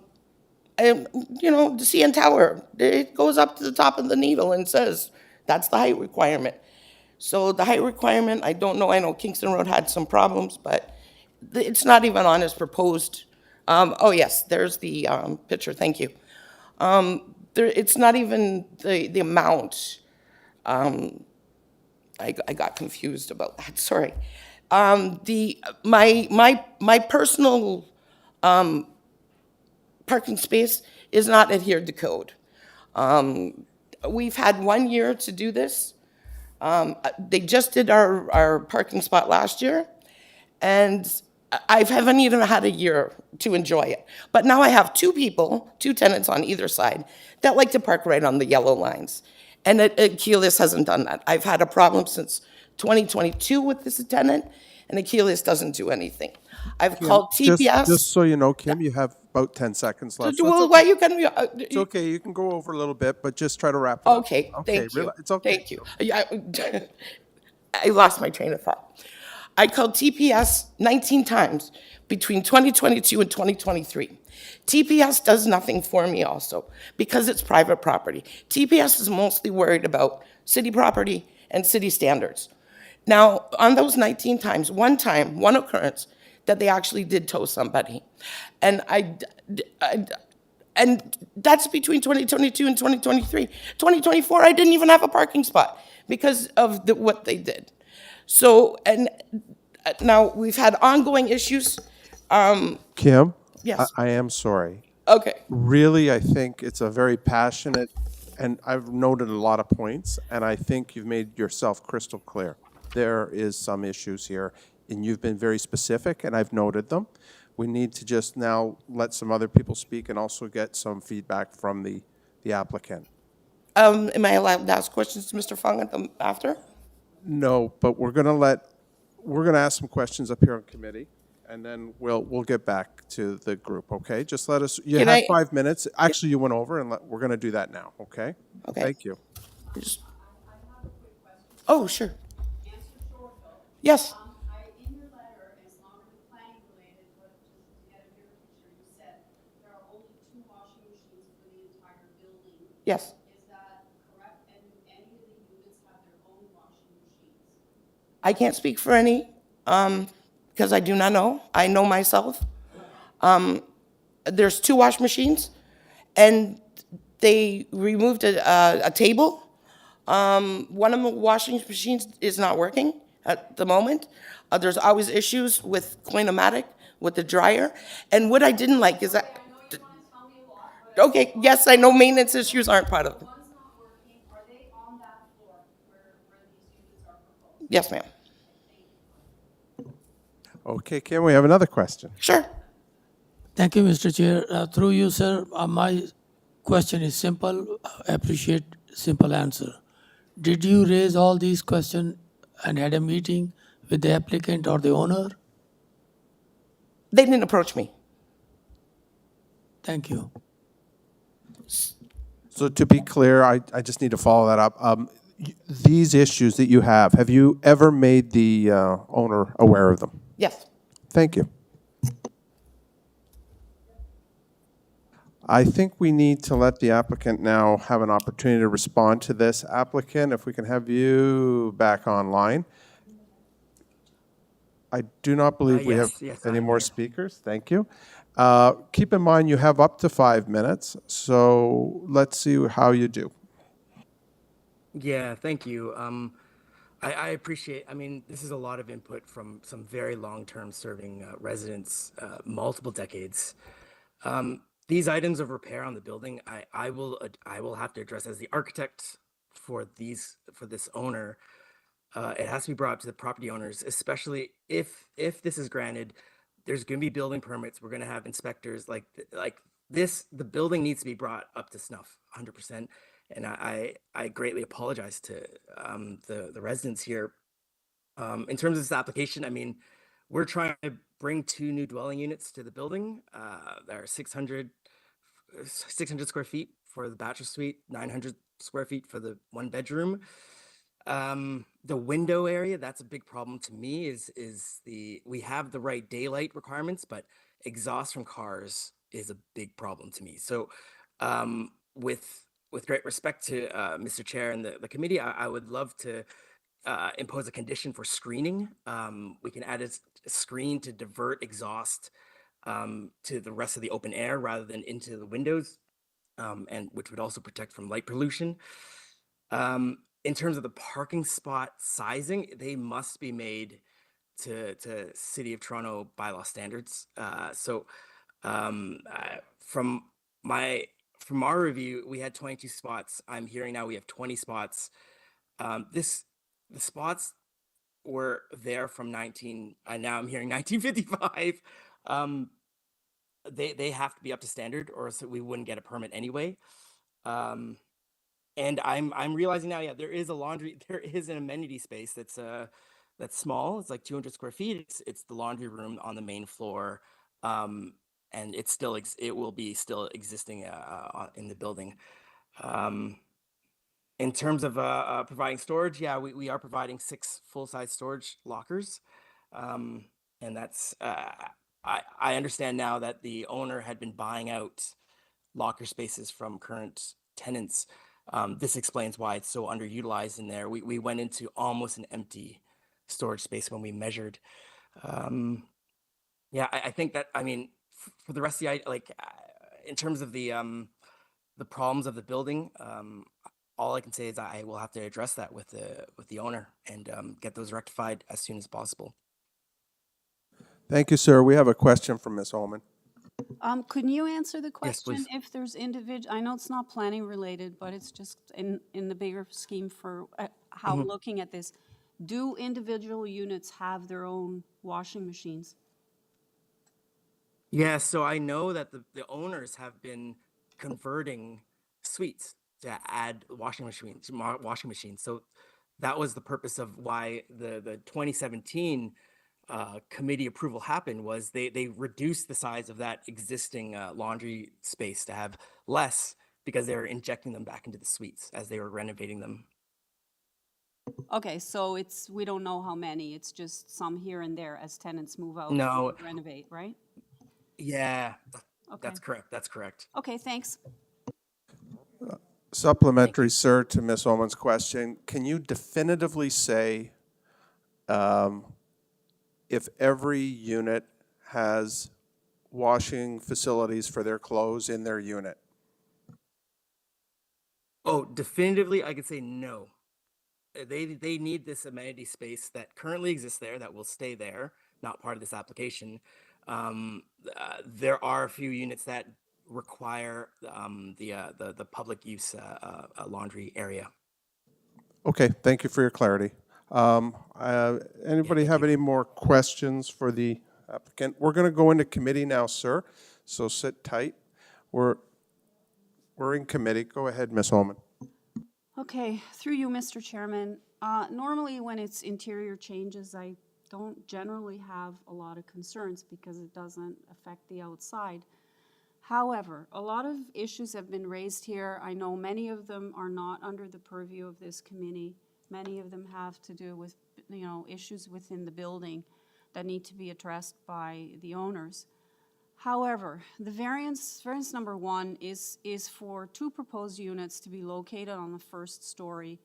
the CN Tower, it goes up to the top of the needle and says, that's the height requirement. So the height requirement, I don't know. I know Kingston Road had some problems, but it's not even on as proposed. Oh, yes, there's the picture. Thank you. It's not even the amount. I got confused about that. Sorry. My personal parking space is not adhered to code. We've had 1 year to do this. They just did our parking spot last year, and I haven't even had a year to enjoy it. But now I have 2 tenants on either side that like to park right on the yellow lines. And HEALE hasn't done that. I've had a problem since 2022 with this tenant, and HEALE doesn't do anything. I've called TPS. Just so you know, Kim, you have about 10 seconds left. So Well, why you can? it's okay. You can go over a little bit, but just try to wrap it up. Okay, thank you. It's okay. Thank you. I lost my train of thought. I called TPS 19 times between 2022 and 2023. TPS does nothing for me also because it's private property. TPS is mostly worried about city property and city standards. Now, on those 19 times, one occurrence that they actually did tow somebody. And and that's between 2022 and 2023. 2024, I didn't even have a parking spot because of what they did. So, and now we've had ongoing issues. Kim? Yes. I am sorry. Okay. Really, I think it's a very passionate, and I've noted a lot of points, and I think you've made yourself crystal clear. There is some issues here, and you've been very specific, and I've noted them. We need to just now let some other people speak and also get some feedback from the applicant. Am I allowed to ask questions to Mr. Fung after? No, but we're gonna ask some questions up here on committee, and then we'll get back to the group, okay? Just let us, you have 5 minutes. Actually, you went over, and we're gonna do that now, okay? Okay. Thank you. Oh, sure. Yes. In your letter, it's not really planning related, but just to get a bigger picture, you said there are only 2 washing machines for the entire building. Yes. Is that correct? And do any of the units have their own washing machines? I can't speak for any, because I do not know. I know myself. There's 2 wash machines, and they removed a table. One of the washing machines is not working at the moment. There's always issues with Coinomatic, with the dryer. And what I didn't like is that... Okay, yes, I know maintenance issues aren't part of it. One's not working. Are they Yes, ma'am. Okay, Kim, we have another question. Sure. Thank you, Mr. Chair. Through you, sir, my question is simple. I appreciate simple answer. Did you raise all these questions and had a meeting with the applicant or the owner? They didn't approach me. Thank you. So to be clear, I just need to follow that up. These issues that you have you ever made the owner aware of them? Yes. Thank you. I think we need to let the applicant now have an opportunity to respond to this. Applicant, if we can have you back online. I do not believe we have yes, any I'm more here. speakers. Thank you. Keep in mind, you have up to 5 minutes, so let's see how you do. Yeah, thank you. I appreciate, I mean, this is a lot of input from some very long-term serving residents, multiple decades. These items of repair on the building, I will have to address as the architect for this owner. It has to be brought up to the property owners, especially if this is granted. There's going to be building permits. We're going to have inspectors like this. The building needs to be brought up to snuff, 100%. And I greatly apologize to the residents here. In terms of this application, I mean, we're trying to bring 2 new dwelling units to the building. There are 600 square feet for the bachelor suite, 900 square feet for the 1 bedroom. The window area, that's a big problem to me, is we have the right daylight requirements, but exhaust from cars is a big problem to me. So with great respect to Mr. Chair and the committee, I would love to impose a condition for screening. We can add a screen to divert exhaust to the rest of the open air rather than into the windows, and which would also protect from light pollution. In terms of the parking spot sizing, they must be made to City of Toronto bylaw standards. From our review, we had 22 spots. I'm hearing now we have 20 spots. The spots were there from now I'm hearing 1955. They have to be up to standard, or else we wouldn't get a permit anyway. And I'm realizing now, yeah, there is an amenity space that's small. It's like 200 square feet. It's the laundry room on the main floor, and it will be still existing in the building. In terms of providing storage, yeah, we are providing 6 full-size storage lockers, and that's I understand now that the owner had been buying out locker spaces from current tenants. This explains why it's so underutilized in there. We went into almost an empty storage space when we measured. Yeah, I think that, I mean, for the rest of the, in terms of the problems of the building, all I can say is I will have to address that with the owner and get those rectified as soon as possible. Thank you, sir. We have a question from Ms. Ullman. Can you answer the Yes, question please. if there's I know it's not planning related, but it's just in the bigger scheme for how Mhm. looking at this. Do individual units have their own washing machines? Yeah, so I know that the owners have been converting suites to add washing machines. So that was the purpose of why the 2017 committee approval happened, was they reduced the size of that existing laundry space to have less, because they were injecting them back into the suites as they were renovating them. Okay, so we don't know how many, it's just some here and there as tenants move out No, and renovate, right? yeah, Okay. that's correct. That's correct. Okay, thanks. Supplementary, sir, to Ms. Ullman's question. Can you definitively say if every unit has washing facilities for their clothes in their unit? Oh, definitively, I could say no. They need this amenity space that currently exists there, that will stay there, not part of this application. There are a few units that require the public use laundry area. Okay, thank you for your clarity. Anybody have any more questions for the applicant? We're going to go into committee now, sir, so sit tight. We're in committee. Go ahead, Ms. Holman. Okay, through you, Mr. Chairman. Normally, when it's interior changes, I don't generally have a lot of concerns because it doesn't affect the outside. However, a lot of issues have been raised here. I know many of them are not under the purview of this committee. Many of them have to do with, issues within the building that need to be addressed by the owners. However, the variance number 1 is for 2 proposed units to be located on the first story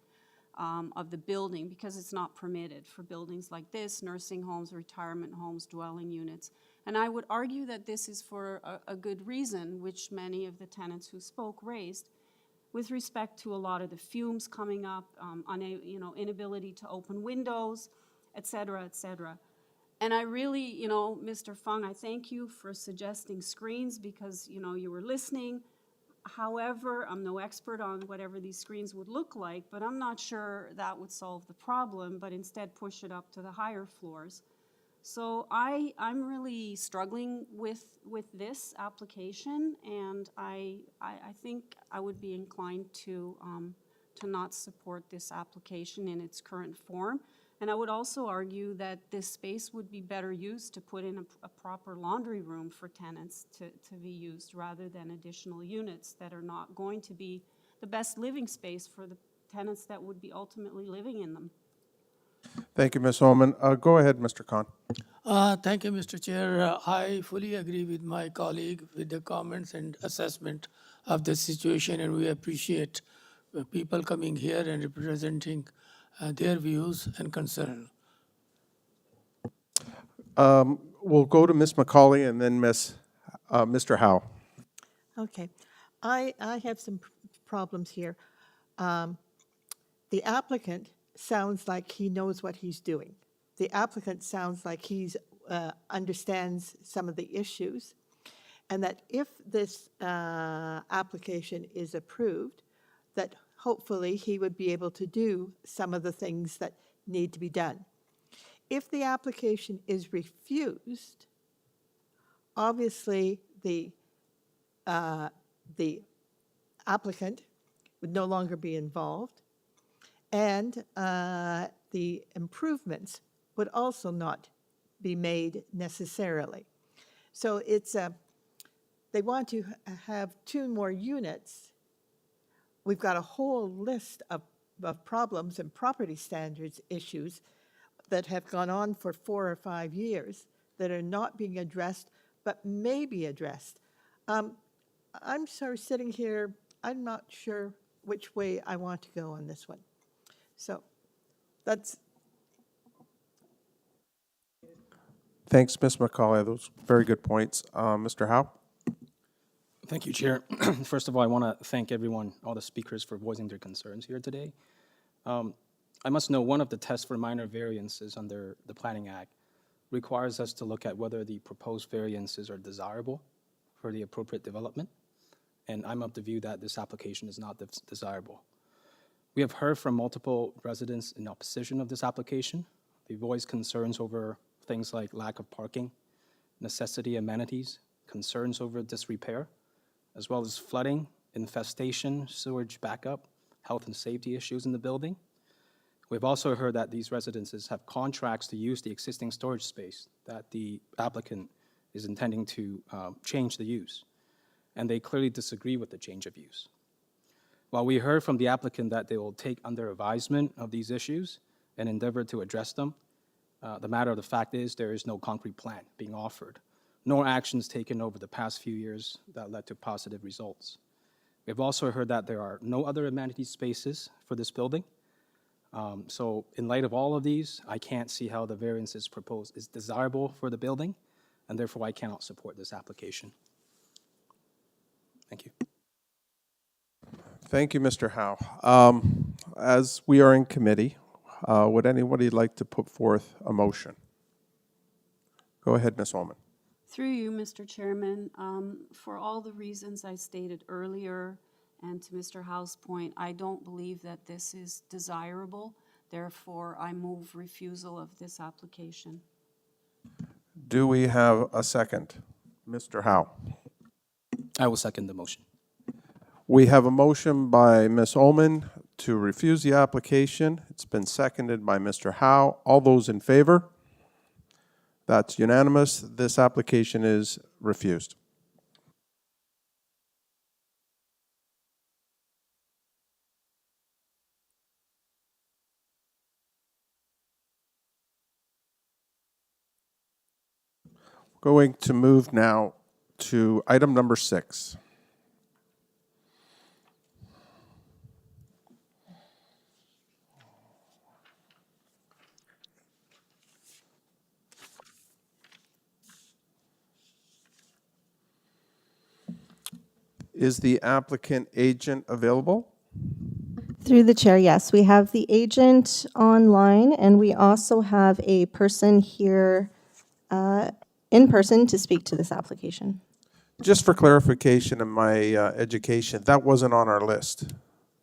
of the building because it's not permitted for buildings like this, nursing homes, retirement homes, dwelling units. And I would argue that this is for a good reason, which many of the tenants who spoke raised, with respect to a lot of the fumes coming up, inability to open windows, et cetera, et cetera. And I really, Mr. Fung, I thank you for suggesting screens because, you were listening. However, I'm no expert on whatever these screens would look like, but I'm not sure that would solve the problem, but instead push it up to the higher floors. So I'm really struggling with this application, and I think I would be inclined to not support this application in its current form. And I would also argue that this space would be better used to put in a proper laundry room for tenants to be used rather than additional units that are not going to be the best living space for the tenants that would be ultimately living in them. Thank you, Ms. Holman. Go ahead, Mr. Khan. Thank you, Mr. Chair. I fully agree with my colleague with the comments and assessment of the situation, and we appreciate people coming here and representing their views and concern. We'll go to Ms. McCauley and then Mr. Howe. Okay. I have some problems here. The applicant sounds like he knows what he's doing. The applicant sounds like he's understands some of the issues, and that if this application is approved, that hopefully he would be able to do some of the things that need to be done. If the application is refused, obviously the applicant would no longer be involved, and the improvements would also not be made necessarily. So it's they want to have 2 more units. We've got a whole list of problems and property standards issues that have gone on for 4 or 5 years that are not being addressed, but may be addressed. I'm sort of sitting here, I'm not sure which way I want to go on this one. So that's. Thanks, Ms. McCauley. Those very good points. Mr. Howe? Thank you, Chair. First of all, I want to thank everyone, all the speakers, for voicing their concerns here today. I must know one of the tests for minor variances under the Planning Act requires us to look at whether the proposed variances are desirable for the appropriate development, and I'm of the view that this application is not desirable. We have heard from multiple residents in opposition of this application. They voiced concerns over things like lack of parking, necessity amenities, concerns over disrepair, as well as flooding, infestation, sewage backup, health and safety issues in the building. We've also heard that these residences have contracts to use the existing storage space that the applicant is intending to change the use, and they clearly disagree with the change of use. While we heard from the applicant that they will take under advisement of these issues and endeavor to address them, the matter of the fact is there is no concrete plan being offered, nor actions taken over the past few years that led to positive results. We've also heard that there are no other amenity spaces for this building. So in light of all of these, I can't see how the variances proposed is desirable for the building, and therefore I cannot support this application. Thank you. Thank you, Mr. Howe. As we are in committee, would anybody like to put forth a motion? Go ahead, Ms. Holman. Through you, Mr. Chairman, for all the reasons I stated earlier, and to Mr. Howe's point, I don't believe that this is desirable. Therefore, I move refusal of this application. Do we have a second? Mr. Howe. I will second the motion. We have a motion by Ms. Ullman to refuse the application. It's been seconded by Mr. Howe. All those in favor? That's unanimous. This application is refused. Going to move now to item number 6. Is the applicant agent available? Through the chair, yes. We have the agent online, and we also have a person here in person to speak to this application. Just for clarification in my education, that wasn't on our list.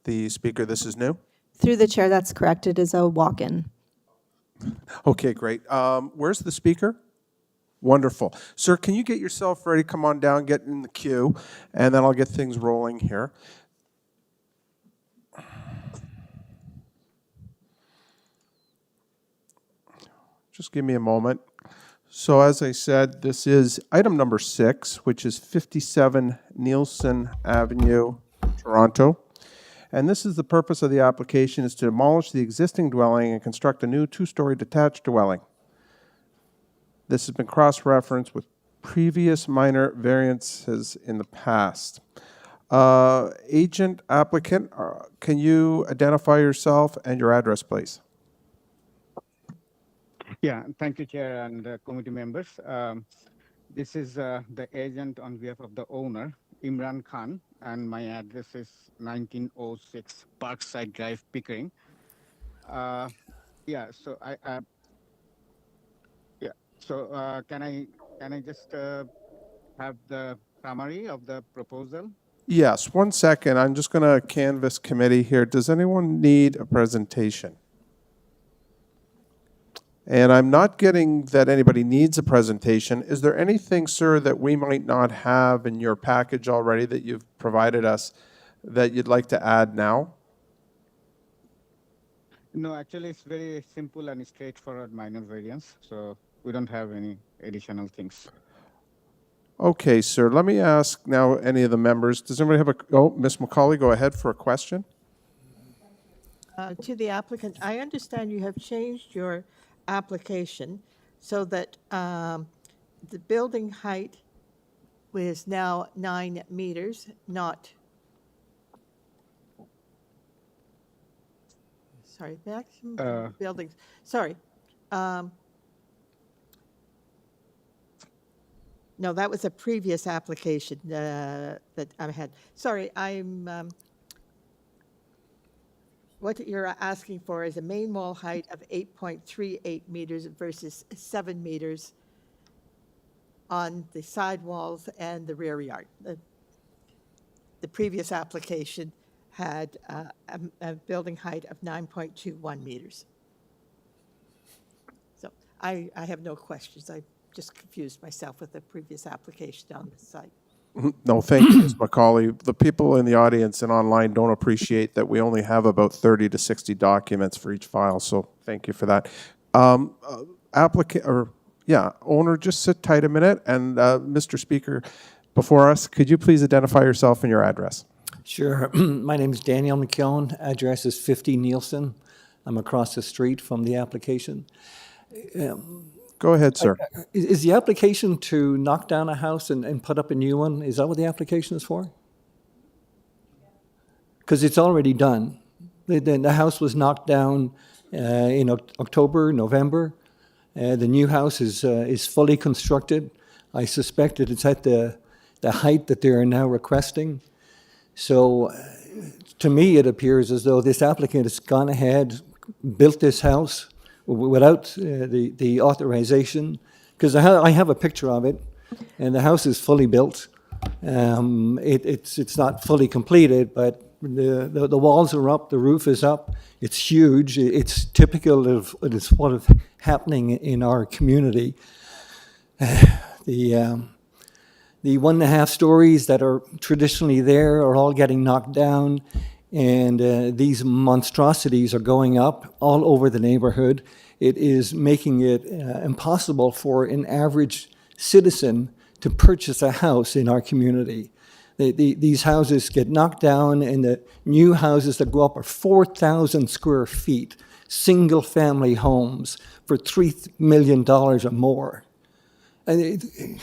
The speaker, this is new? Through the chair, that's correct. It is a walk-in. Okay, great. Where's the speaker? Wonderful. Sir, can you get yourself ready? Come on down, get in the queue, and then I'll get things rolling here. Just give me a moment. So as I said, this is item number 6, which is 57 NEILSON Avenue, Toronto. And this is the purpose of the application is to demolish the existing dwelling and construct a new 2-story detached dwelling. This has been cross-referenced with previous minor variances in the past. Agent applicant, can you identify yourself and your address, please? Yeah, thank you, Chair and committee members. This is the agent on behalf of the owner, Imran Khan, and my address is 1906 Parkside Drive, Pickering. Yeah, so can I just have the summary of the proposal? Yes, 1 second. I'm just going to canvass committee here. Does anyone need a presentation? And I'm not getting that anybody needs a presentation. Is there anything, sir, that we might not have in your package already that you've provided us that you'd like to add now? No, actually, it's very simple and straightforward minor variance, so we don't have any additional things. Okay, sir. Let me ask now any of the members. Does anybody have oh, Ms. McCauley, go ahead for a question. To the applicant, I understand you have changed your application so that the building height is now 9 meters, not, sorry, maximum buildings, sorry. No, that was a previous application that I had. Sorry, what you're asking for is a main wall height of 8.38 meters versus 7 meters on the side walls and the rear yard. The previous application had a building height of 9.21 meters. So I have no questions. I just confused myself with the previous application on the site. No, thank you, Ms. McCauley. The people in the audience and online don't appreciate that we only have about 30 to 60 documents for each file, so thank you for that. Owner, just sit tight a minute, and Mr. Speaker, before us, could you please identify yourself and your address? Sure. My name is Daniel McKeown. Address is 50 NEILSON. I'm across the street from the application. Go ahead, sir. Is the application to knock down a house and put up a new one? Is that what the application is for? Because it's already done. The house was knocked down in October, November. The new house is fully constructed. I suspect that it's at the height that they are now requesting. So to me, it appears as though this applicant has gone ahead, built this house without the authorization, because I have a picture of it, and the house is fully built. It's not fully completed, but The walls are up, the roof is up. It's huge. It's typical of what is happening in our community. The 1.5 stories that are traditionally there are all getting knocked down, and these monstrosities are going up all over the neighborhood. It is making it impossible for an average citizen to purchase a house in our community. These houses get knocked down, and the new houses that go up are 4,000 square feet, single-family homes for $3 million or more. And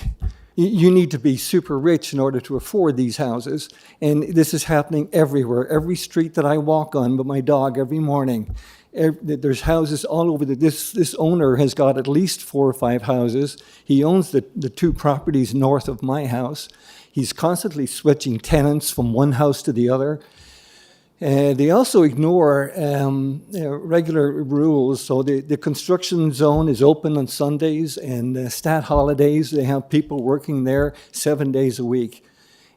you need to be super rich in order to afford these houses, and this is happening everywhere. Every street that I walk on with my dog every morning, there's houses all over. This owner has got at least 4 or 5 houses. He owns the 2 properties north of my house. He's constantly switching tenants from one house to the other. They also ignore regular rules. So the construction zone is open on Sundays and stat holidays. They have people working there 7 days a week.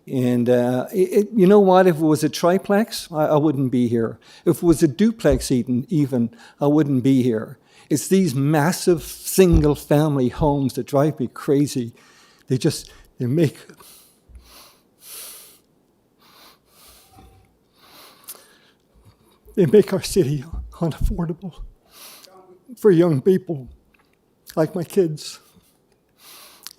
And you know what? If it was a triplex, I wouldn't be here. If it was a duplex even, I wouldn't be here. It's these massive single-family homes that drive me crazy. They make... They make our city unaffordable for young people like my kids.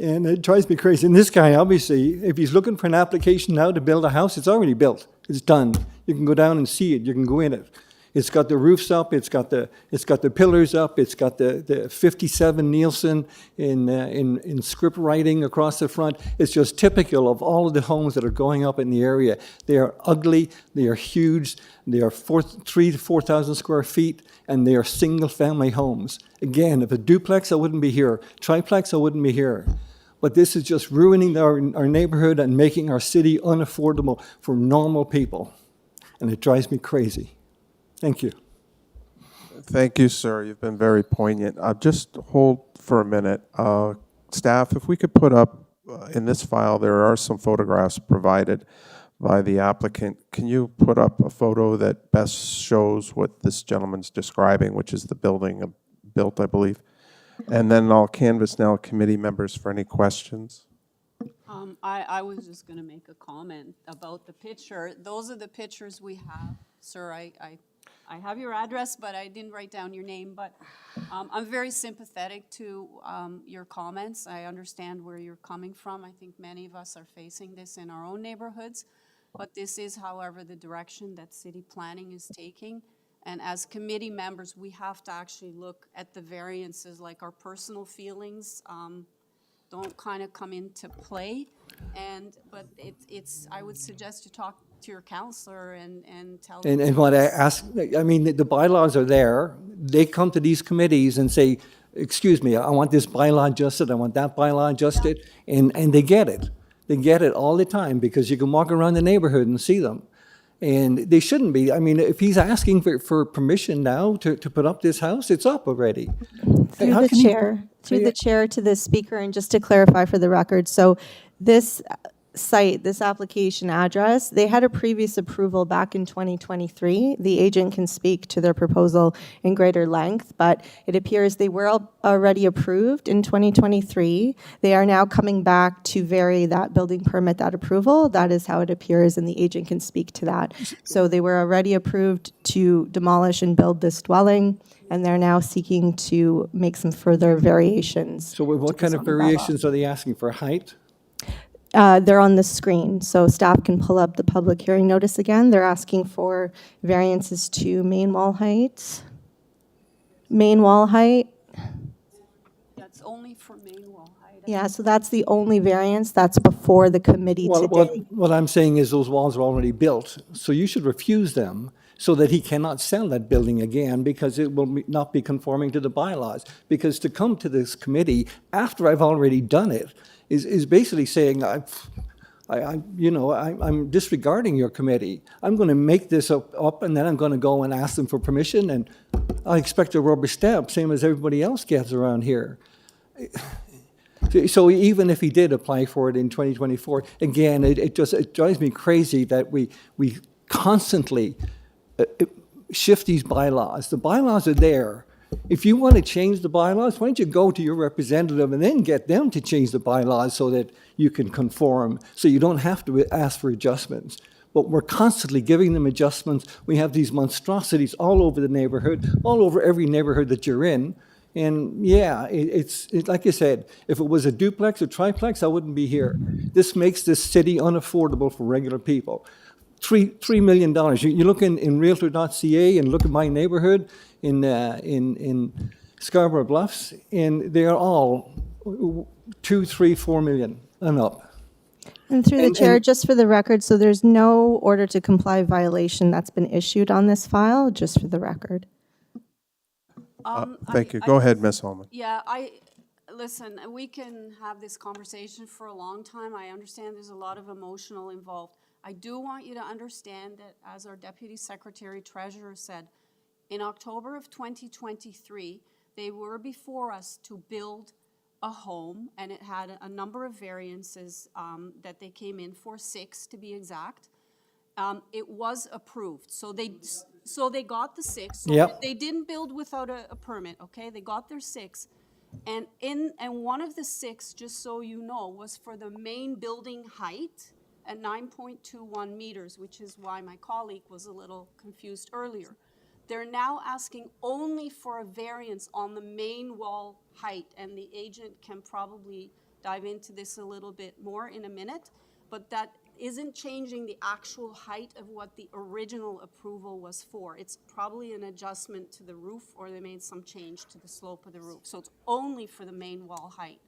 And it drives me crazy. And this guy, obviously, if he's looking for an application now to build a house, it's already built. It's done. You can go down and see it. You can go in it. It's got the roofs up. It's got the pillars up. It's got the 57 NEILSON in script writing across the front. It's just typical of all of the homes that are going up in the area. They are ugly. They are huge. They are 3,000 to 4,000 square feet, and they are single-family homes. Again, if a duplex, I wouldn't be here. Triplex, I wouldn't be here. But this is just ruining our neighborhood and making our city unaffordable for normal people. And it drives me crazy. Thank you. Thank you, sir. You've been very poignant. Just hold for a minute. Staff, if we could put up, in this file, there are some photographs provided by the applicant. Can you put up a photo that best shows what this gentleman's describing, which is the building built, I believe? And then I'll canvass now committee members for any questions. I was just going to make a comment about the picture. Those are the pictures we have. Sir, I have your address, but I didn't write down your name. But I'm very sympathetic to your comments. I understand where you're coming from. I think many of us are facing this in our own neighborhoods. But this is, however, the direction that city planning is taking. And as committee members, we have to actually look at the variances, like our personal feelings don't kind of come into play. But I would suggest you talk to your counselor and tell them. And what I ask, I mean, the bylaws are there. They come to these committees and say, excuse me, I want this bylaw adjusted, I want that bylaw adjusted, and they get it. They get it all the time because you can walk around the neighborhood and see them. And they shouldn't be. I mean, if he's asking for permission now to put up this house, it's up already. Through the chair to the speaker, and just to clarify for the record, so this site, this application address, they had a previous approval back in 2023. The agent can speak to their proposal in greater length, but it appears they were already approved in 2023. They are now coming back to vary that building permit, that approval. That is how it appears, and the agent can speak to that. So they were already approved to demolish and build this dwelling, and they're now seeking to make some further variations. So what kind of variations are they asking for? Height? They're on the screen, so staff can pull up the public hearing notice again. They're asking for variances to main wall height. Main wall height. That's only for main wall height. Yeah, so that's the only variance that's before the committee today. What I'm saying is those walls are already built, so you should refuse them so that he cannot sell that building again because it will not be conforming to the bylaws. Because to come to this committee after I've already done it is basically saying, I'm disregarding your committee. I'm going to make this up, and then I'm going to go and ask them for permission, and I expect a rubber stamp, same as everybody else gets around here. So even if he did apply for it in 2024, again, it drives me crazy that we constantly shift these bylaws. The bylaws are there. If you want to change the bylaws, why don't you go to your representative and then get them to change the bylaws so that you can conform, so you don't have to ask for adjustments. But we're constantly giving them adjustments. We have these monstrosities all over the neighborhood, all over every neighborhood that you're in. And yeah, it's like I said, if it was a duplex or triplex, I wouldn't be here. This makes this city unaffordable for regular people. $3 million. You look in Realtor.ca and look at my neighborhood in Scarborough Bluffs, and they are all 2, 3, 4 million and up. And through the chair, just for the record, so there's no order to comply violation that's been issued on this file, just for the record. Thank you. Go ahead, Ms. Holman. Yeah, listen, we can have this conversation for a long time. I understand there's a lot of emotional involved. I do want you to understand that, as our Deputy Secretary Treasurer said, in October of 2023, they were before us to build a home, and it had a number of variances that they came in for, 6 to be exact. It was approved, so they got the 6. So Yep. They didn't build without a permit. Okay, they got their 6, and one of the 6, just so you know, was for the main building height at 9.21 meters, which is why my colleague was a little confused earlier. They're now asking only for a variance on the main wall height, and the agent can probably dive into this a little bit more in a minute, but that isn't changing the actual height of what the original approval was for. It's probably an adjustment to the roof, or they made some change to the slope of the roof. So it's only for the main wall height.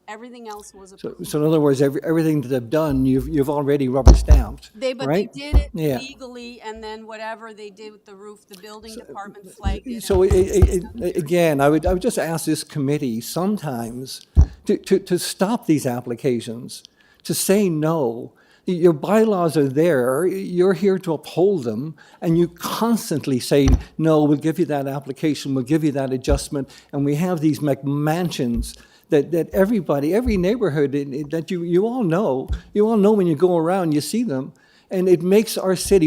Everything else was approved. So in other words, everything that they've done, you've already rubber stamped, But right? they did it Yeah. legally, and then whatever they did with the roof, the building department flagged it. So again, I would just ask this committee sometimes to stop these applications, to say no. Your bylaws are there, you're here to uphold them, and you constantly say, no, we'll give you that application, we'll give you that adjustment, and we have these McMansions that everybody, every neighborhood that you all know when you go around, you see them, and it makes our city,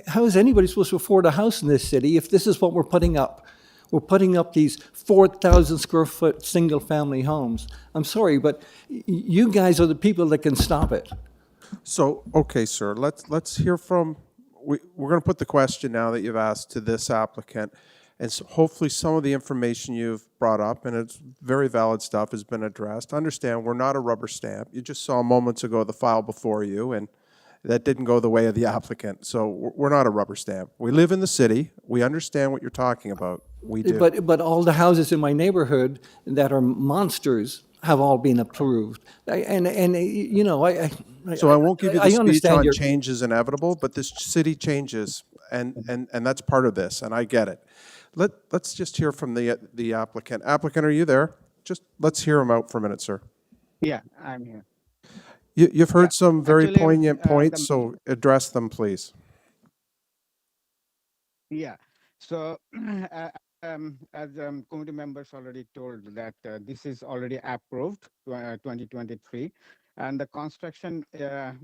how is anybody supposed to afford a house in this city if this is what we're putting up? We're putting up these 4,000 square foot single family homes. I'm sorry, but you guys are the people that can stop it. So, okay, sir, let's hear from, we're going to put the question now that you've asked to this applicant, and so hopefully some of the information you've brought up, and it's very valid stuff, has been addressed. Understand, we're not a rubber stamp. You just saw moments ago the file before you, and that didn't go the way of the applicant. So we're not a rubber stamp. We live in the city. We understand what you're talking about. We do. But all the houses in my neighborhood that are monsters have all been approved. And you know, So I won't give you the speech understand on your- change is inevitable, but this city changes, and that's part of this, and I get it. Let's just hear from the applicant. Applicant, are you there? Just let's hear him out for a minute, sir. Yeah, I'm here. You've heard some very Actually, poignant points, so address them, please. Yeah, so as committee members already told that this is already approved 2023, and the construction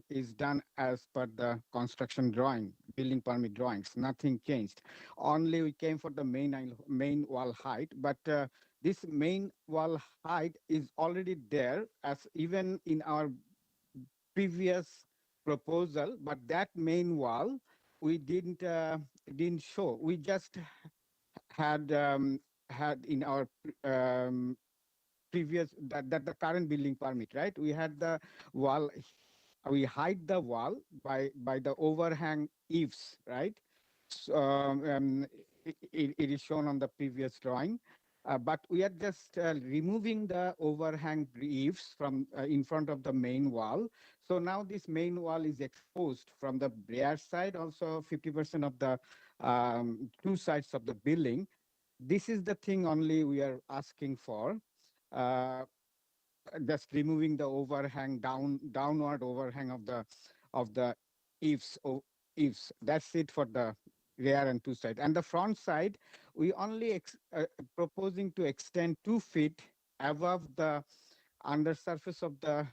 is done as per the construction drawing, building permit drawings. Nothing changed. Only we came for the main wall height, but this main wall height is already there, as even in our previous proposal, but that main wall we didn't show. We just had in our previous that the current building permit, right? We had the wall. We hide the wall by the overhang eaves, right? So, it is shown on the previous drawing. But we are just removing the overhang eaves from in front of the main wall. So now this main wall is exposed from the rear side, also 50% of the 2 sides of the building. This is the thing only we are asking for. Just removing the overhang, downward overhang of the eaves. Eaves. That's it for the rear and 2 sides. And the front side, we only proposing to extend 2 feet above the undersurface of the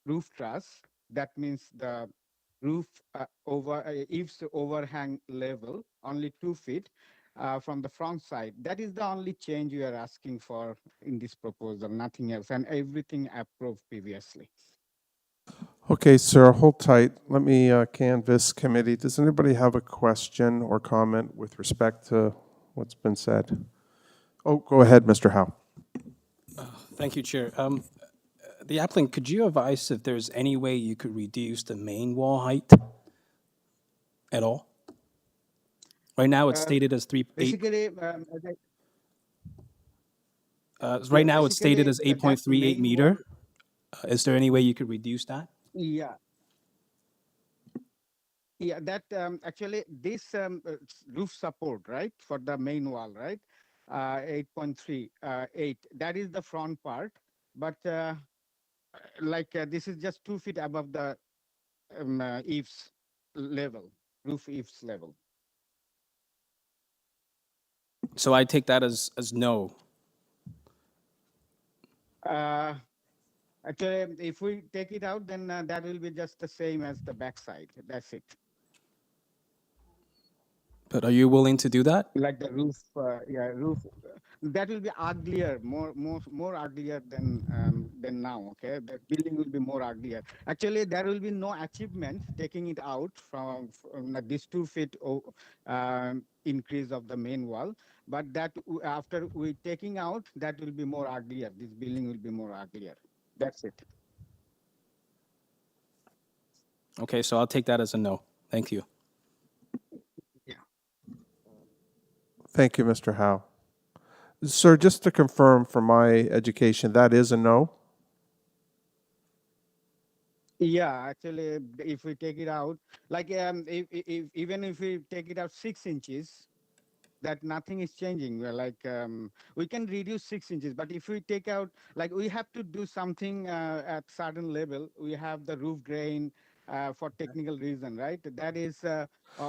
roof truss. That means the roof eaves overhang level, only 2 feet from the front side. That is the only change we are asking for in this proposal, nothing else, and everything approved previously. Okay, sir, hold tight. Let me canvass committee. Does anybody have a question or comment with respect to what's been said? Oh, go ahead, Mr. Howe. Thank you, Chair. The applicant, could you advise if there's any way you could reduce the main wall height at all? Right now, it's stated as Basically, right now it's stated as that 8.38 main meter. wall, Is there any way you could reduce that? yeah. Yeah, that actually this roof support, right, for the main wall, right, 8.38. That is the front part, but this is just 2 feet above the eaves level, roof eaves level. So I take that as no. Actually, if we take it out, then that will be just the same as the backside. That's it. But are you willing to do that? Like the roof, roof. That will be uglier, more uglier than now. Okay, the building will be more uglier. Actually, there will be no achievement taking it out from this 2 feet increase of the main wall. But that after we taking out, that will be more uglier. This building will be more uglier. That's it. Okay, so I'll take that as a no. Thank you. Thank you, Mr. Howe. Sir, just to confirm for my education, that is a no? Yeah, actually, if we take it out, like even if we take it out 6 inches, that nothing is changing. We're like we can reduce 6 inches, but if we take out, like we have to do something at certain level. We have the roof drain for technical reason, right? That is,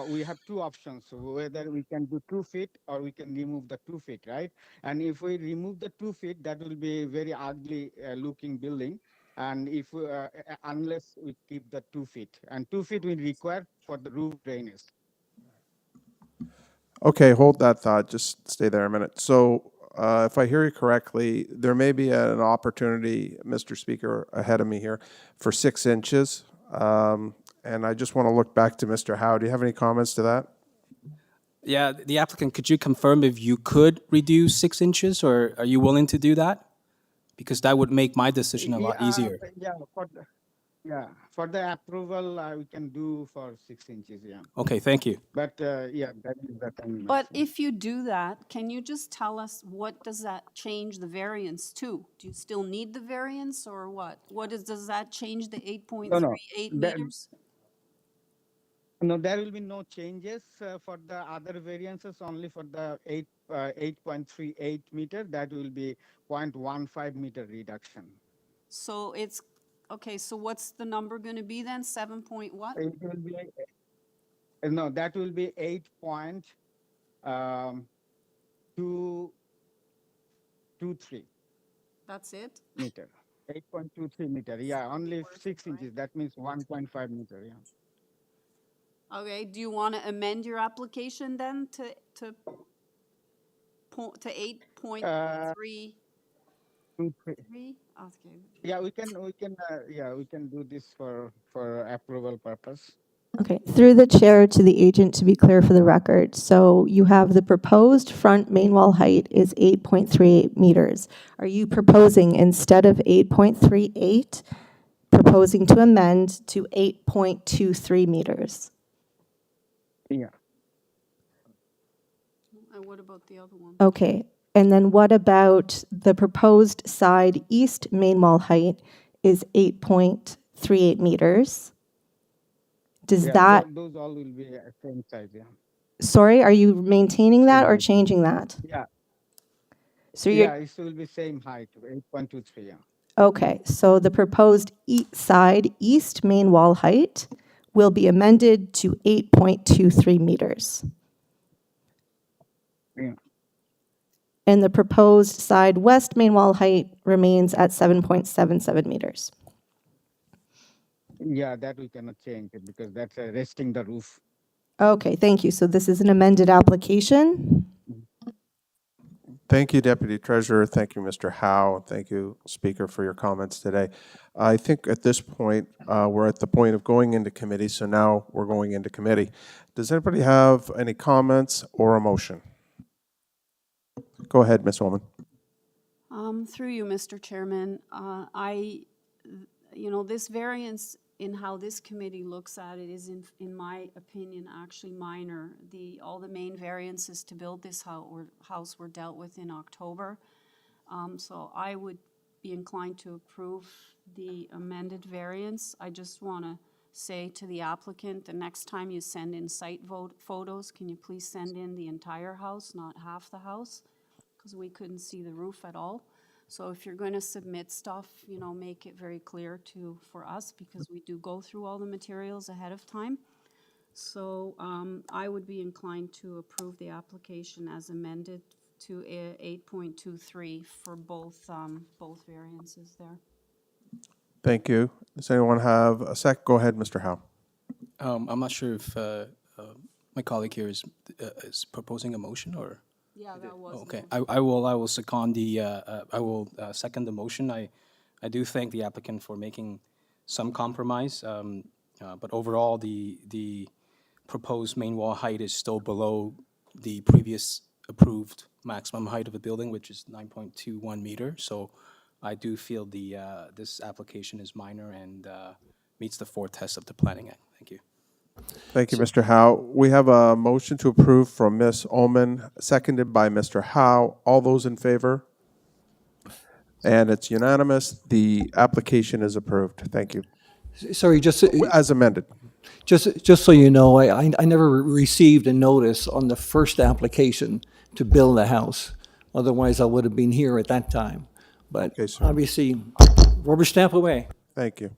we have 2 options. So whether we can do 2 feet or we can remove the 2 feet, right? And if we remove the 2 feet, that will be a very ugly looking building. And if unless we keep the 2 feet, and 2 feet we require for the roof drainage. Okay, hold that thought. Just stay there a minute. So if I hear you correctly, there may be an opportunity, Mr. Speaker, ahead of me here, for 6 inches. And I just want to look back to Mr. Howe. Do you have any comments to that? Yeah, the applicant, could you confirm if you could reduce 6 inches, or are you willing to do that? Because that would make my decision a lot easier. For the approval, we can do for 6 inches, yeah. Okay, thank you. But yeah, that is the time. But if you do that, can you just tell us what does that change the variance to? Do you still need the variance or what? Does that change the 8.38 meters? No, there will be no changes for the other variances, only for the 8.38 meter, that will be 0.15 meter reduction. So it's, okay, so what's the number going to be then? 7 point what? It will be, no, that will be 8.223 That's it? meter. 8.23 meter, yeah, only 6 inches, that means 1.5 meter, yeah. Okay, do you want to amend your application then to 8.33? Okay. Yeah, we can do this for approval purpose. Okay, through the chair to the agent to be clear for the record. So you have the proposed front main wall height is 8.38 meters. Are you proposing instead of 8.38, proposing to amend to 8.23 meters? Yeah. And what about the other one? Okay, and then what about the proposed side east main wall height is 8.38 meters? Does that, those all will be same size, yeah. sorry, are you maintaining that or changing that? Yeah. So you're, Yeah, it will be same height, 8.23, yeah. okay, so the proposed side east main wall height will be amended to 8.23 meters. Yeah. And the proposed side west main wall height remains at 7.77 meters. Yeah, that we cannot change it because that's resting the roof. Okay, thank you. So this is an amended application. Thank you, Deputy Treasurer. Thank you, Mr. Howe. Thank you, Speaker, for your comments today. I think at this point, we're at the point of going into committee, so now we're going into committee. Does anybody have any comments or a motion? Go ahead, Ms. Ullman. Through you, Mr. Chairman, this variance in how this committee looks at it is, in my opinion, actually minor. All the main variances to build this house were dealt with in October. So I would be inclined to approve the amended variance. I just want to say to the applicant, the next time you send in site photos, can you please send in the entire house, not half the house? Because we couldn't see the roof at all. So if you're going to submit stuff, make it very clear for us, because we do go through all the materials ahead of time. So I would be inclined to approve the application as amended to 8.23 for both variances there. Thank you. Does anyone have a sec? Go ahead, Mr. Howe. I'm not sure if my colleague here is proposing a motion or. Yeah, that was. Okay, I will second the motion. I do thank the applicant for making some compromise, but overall the proposed main wall height is still below the previous approved maximum height of a building, which is 9.21 meters. So I do feel this application is minor and meets the 4th test of the Planning Act. Thank you. Thank you, Mr. Howe. We have a motion to approve from Ms. Ullman, seconded by Mr. Howe. All those in favor? And it's unanimous. The application is approved. Thank you. Sorry, just As amended. just so you know, I never received a notice on the first application to build a house. Otherwise, I would have been here at that time. But Okay, sir. obviously, rubber stamp away. Thank you.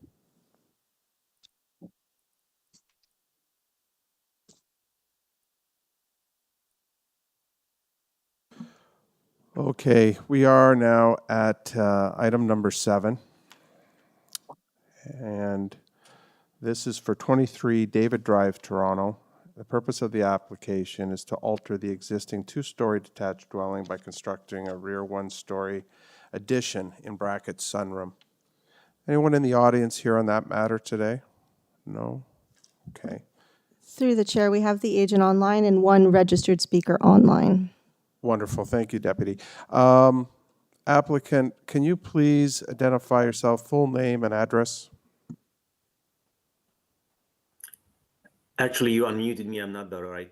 Okay, we are now at item number 7. And this is for 23 David Drive, Toronto. The purpose of the application is to alter the existing 2-story detached dwelling by constructing a rear 1-story addition, in brackets sunroom. Anyone in the audience here on that matter today? No? Okay. Through the chair, we have the agent online and 1 registered speaker online. Wonderful. Thank you, Deputy. Applicant, can you please identify yourself, full name and address? Actually, you unmuted me. I'm not the right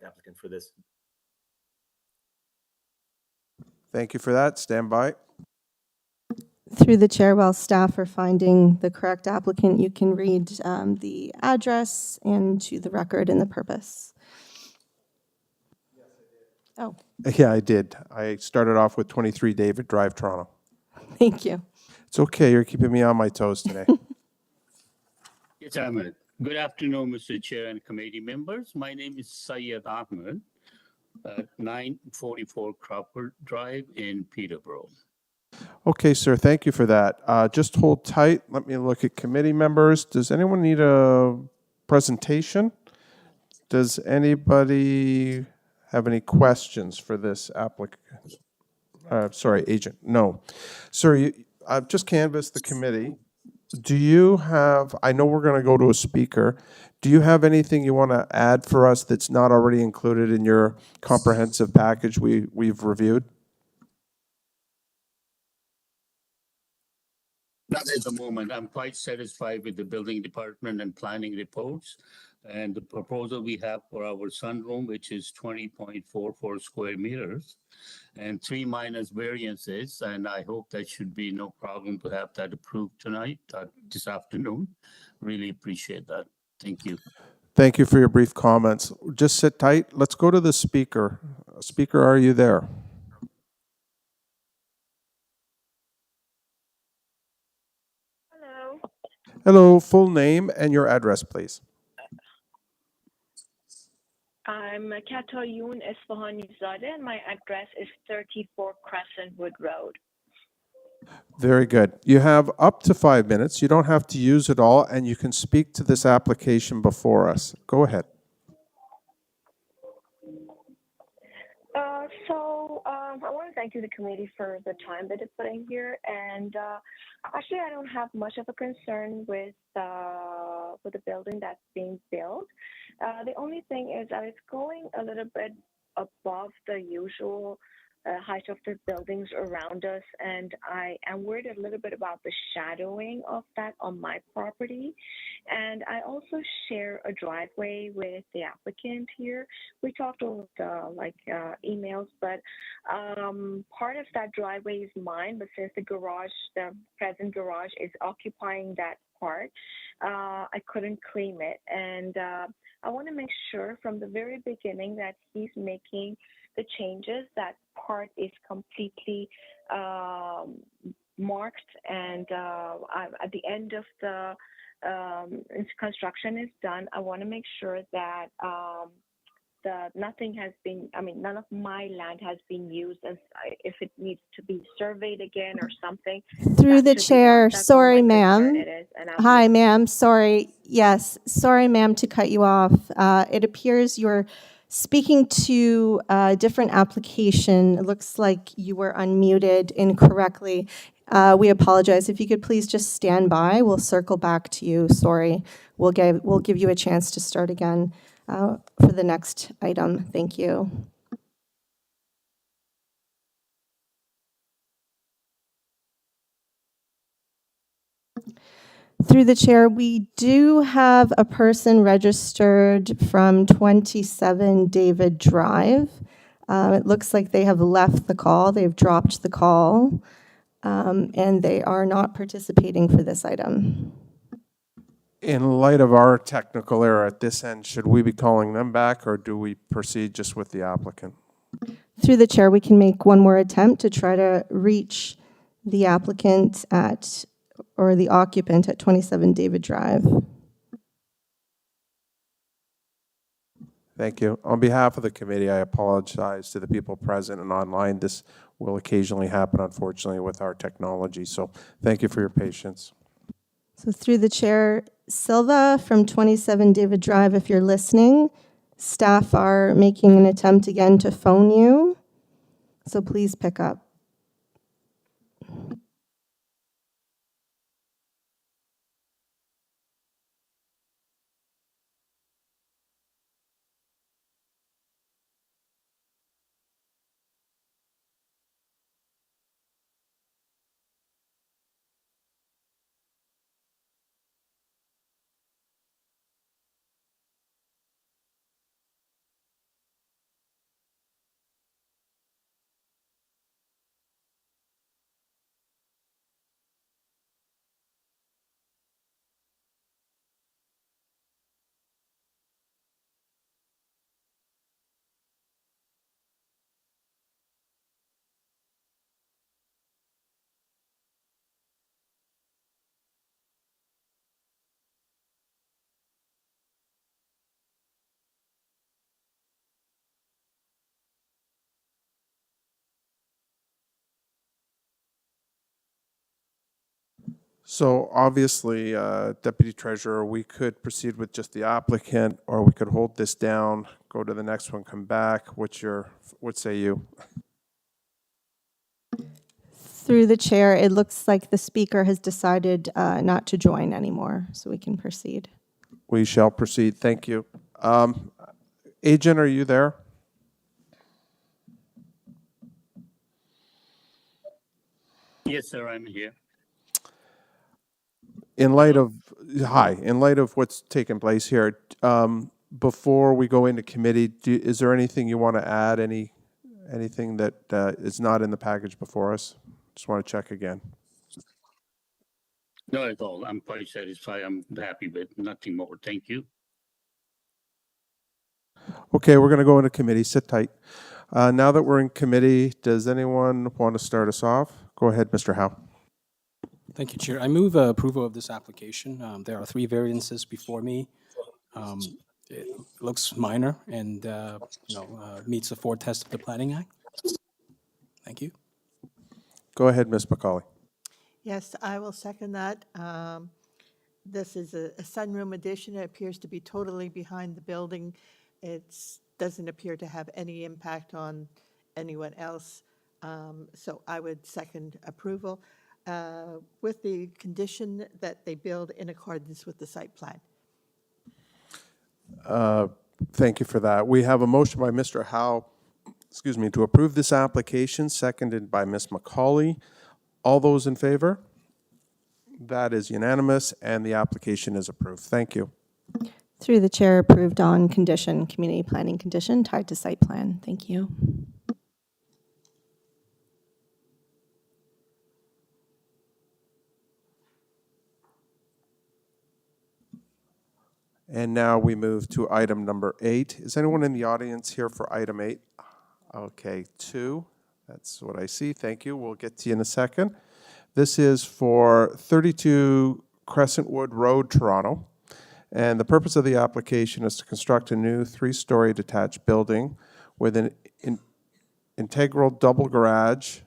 applicant for this. Thank you for that. Stand by. Through the chair, while staff are finding the correct applicant, you can read the address and to the record and the purpose. Oh, Yeah, I did. I started off with 23 David Drive, Toronto. thank you. It's okay. You're keeping me on my toes today. Yes, Ahmed. Good afternoon, Mr. Chair and committee members. My name is Syed Ahmed, 944 Crawford Drive in Peterborough. Okay, sir. Thank you for that. Just hold tight. Let me look at committee members. Does anyone need a presentation? Does anybody have any questions for this applicant? Agent. No. Sir, I've just canvassed the committee. Do you have, I know we're going to go to a speaker. Do you have anything you want to add for us that's not already included in your comprehensive package we've reviewed? Not at the moment. I'm quite satisfied with the building department and planning reports and the proposal we have for our sunroom, which is 20.44 square meters and 3 minor variances. And I hope that should be no problem to have that approved tonight, this afternoon. Really appreciate that. Thank you. Thank you for your brief comments. Just sit tight. Let's go to the speaker. Speaker, are you there? Hello. Hello, full name and your address, please. I'm Katoyun Esfahanizadeh, and my address is 34 Crescentwood Road. Very good. You have up to 5 minutes. You don't have to use it all, and you can speak to this application before us. Go ahead. I want to thank you, the committee, for the time that they put in here. And actually, I don't have much of a concern with the building that's being built. The only thing is that it's going a little bit above the usual height of the buildings around us, and I am worried a little bit about the shadowing of that on my property. And I also share a driveway with the applicant here. We talked over the emails, but part of that driveway is mine, but since the present garage is occupying that part, I couldn't claim it. And I want to make sure from the very beginning that he's making the changes, that part is completely marked, and at the end of the construction is done, I want to make sure that none of my land has been used, as if it needs to be surveyed again or something. Through the that should be done. chair, That's all sorry, my concern ma'am. it is, and I'll Hi, ma'am. Sorry. Yes, sorry, ma'am, to cut you off. It appears you're speaking to a different application. It looks like you were unmuted incorrectly. We apologize. If you could please just stand by, we'll circle back to you. Sorry. We'll give you a chance to start again for the next item. Thank you. Through the chair, we do have a person registered from 27 David Drive. It looks like they have left the call. They've dropped the call, and they are not participating for this item. In light of our technical error at this end, should we be calling them back, or do we proceed just with the applicant? Through the chair, we can make one more attempt to try to reach the applicant or the occupant at 27 David Drive. Thank you. On behalf of the committee, I apologize to the people present and online. This will occasionally happen, unfortunately, with our technology. So thank you for your patience. So through the chair, Silva from 27 David Drive, if you're listening, staff are making an attempt again to phone you. So please pick up. So obviously, Deputy Treasurer, we could proceed with just the applicant, or we could hold this down, go to the next one, come back. What say you? Through the chair, it looks like the speaker has decided not to join anymore, so we can proceed. We shall proceed. Thank you. Agent, are you there? Yes, sir, I'm here. In light of what's taken place here, before we go into committee, is there anything you want to add? Anything that is not in the package before us? Just want to check again. Not at all. I'm quite satisfied. I'm happy with nothing more. Thank you. Okay, we're going to go into committee. Sit tight. Now that we're in committee, does anyone want to start us off? Go ahead, Mr. Howe. Thank you, Chair. I move approval of this application. There are 3 variances before me. It looks minor and meets the 4 tests of the Planning Act. Thank you. Go ahead, Ms. McCauley. Yes, I will second that. This is a sunroom addition. It appears to be totally behind the building. It doesn't appear to have any impact on anyone else. So I would second approval with the condition that they build in accordance with the site plan. Thank you for that. We have a motion by Mr. Howe, to approve this application, seconded by Ms. McCauley. All those in favor? That is unanimous, and the application is approved. Thank you. Through the chair, approved on condition, community planning condition tied to site plan. Thank you. And now we move to item number 8. Is anyone in the audience here for item 8? Okay, 2. That's what I see. Thank you. We'll get to you in a second. This is for 32 CRESCENTWOOD Road, Toronto. And the purpose of the application is to construct a new 3-story detached building with an integral double garage,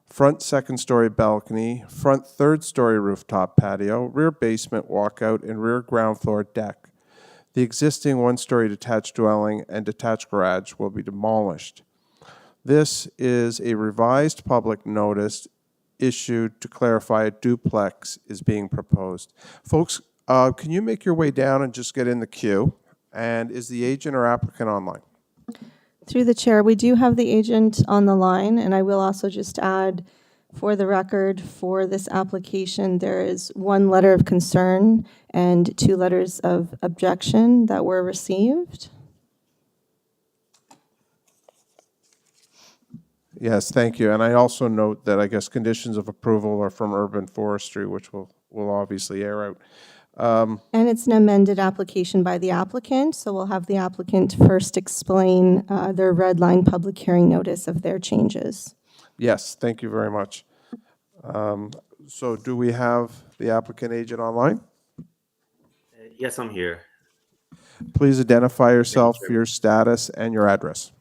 front 2nd-story balcony, front 3rd-story rooftop patio, rear basement walkout, and rear ground floor deck. The existing 1-story detached dwelling and detached garage will be demolished. This is a revised public notice issued to clarify a duplex is being proposed. Folks, can you make your way down and just get in the queue? And is the agent or applicant online? Through the chair, we do have the agent on the line, and I will also just add, for the record, for this application, there is 1 letter of concern and 2 letters of objection that were received. Yes, thank you. And I also note that I guess conditions of approval are from Urban Forestry, which will obviously air out. And it's an amended application by the applicant, so we'll have the applicant first explain their red line public hearing notice of their changes. Yes, thank you very much. So do we have the applicant agent online? Yes, I'm here. Please identify yourself, your status, and your address.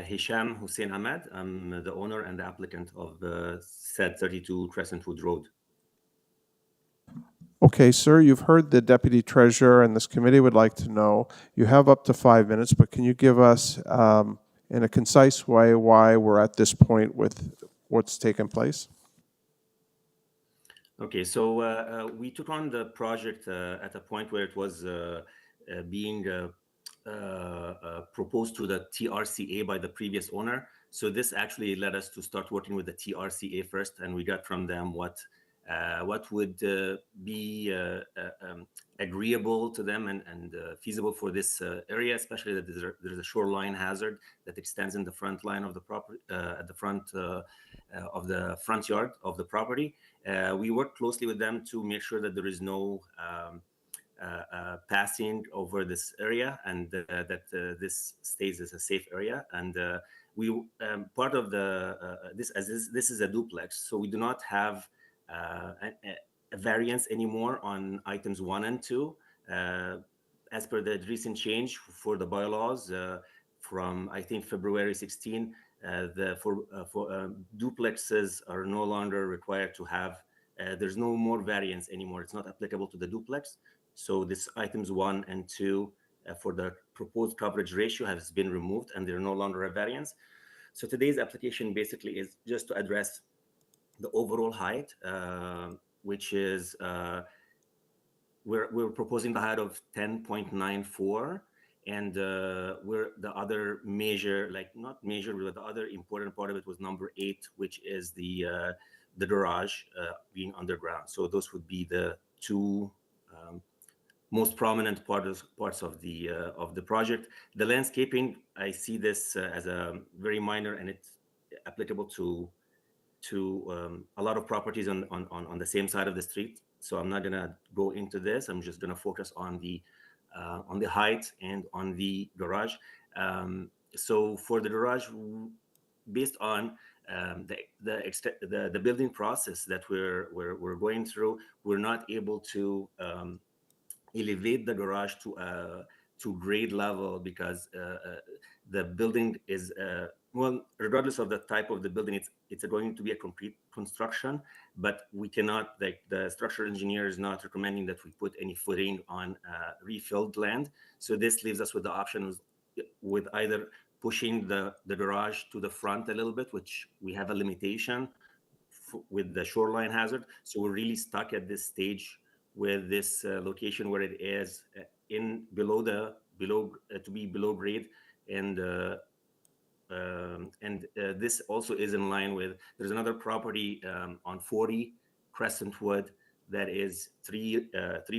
Hisham Hussein Ahmed. I'm the owner and the applicant of said 32 CRESCENTWOOD Road. Okay, sir, you've heard the Deputy Treasurer, and this committee would like to know, you have up to 5 minutes, but can you give us, in a concise way, why we're at this point with what's taken place? Okay, so we took on the project at a point where it was being proposed to the TRCA by the previous owner. So this actually led us to start working with the TRCA first, and we got from them what would be agreeable to them and feasible for this area, especially that there's a shoreline hazard that extends in the front line of the property, at the front of the front yard of the property. We worked closely with them to make sure that there is no passing over this area, and that this stays as a safe area. And we part of the this is a duplex, so we do not have a variance anymore on items 1 and 2. As per the recent change for the bylaws from I think February 16, duplexes are no longer required to have. There's no more variance anymore. It's not applicable to the duplex. So this items 1 and 2 for the proposed coverage ratio has been removed, and they're no longer a variance. So today's application basically is just to address the overall height, which is we're proposing the height of 10.94, and we're the other measure, like not measure, but the other important part of it was number 8, which is the garage being underground. So those would be the 2 most prominent parts of the project. The landscaping, I see this as a very minor, and it's applicable to a lot of properties on the same side of the street. So I'm not gonna go into this. I'm just gonna focus on the height and on the garage. So for the garage, based on the building process that we're going through, we're not able to elevate the garage to grade level because the building is well, regardless of the type of the building, it's going to be a concrete construction, but we cannot, like, the structural engineer is not recommending that we put any footing on refilled land. So this leaves us with the options with either pushing the garage to the front a little bit, which we have a limitation with the shoreline hazard. So we're really stuck at this stage with this location where it is below grade, and this also is in line with, there's another property on 40 Crescentwood that is three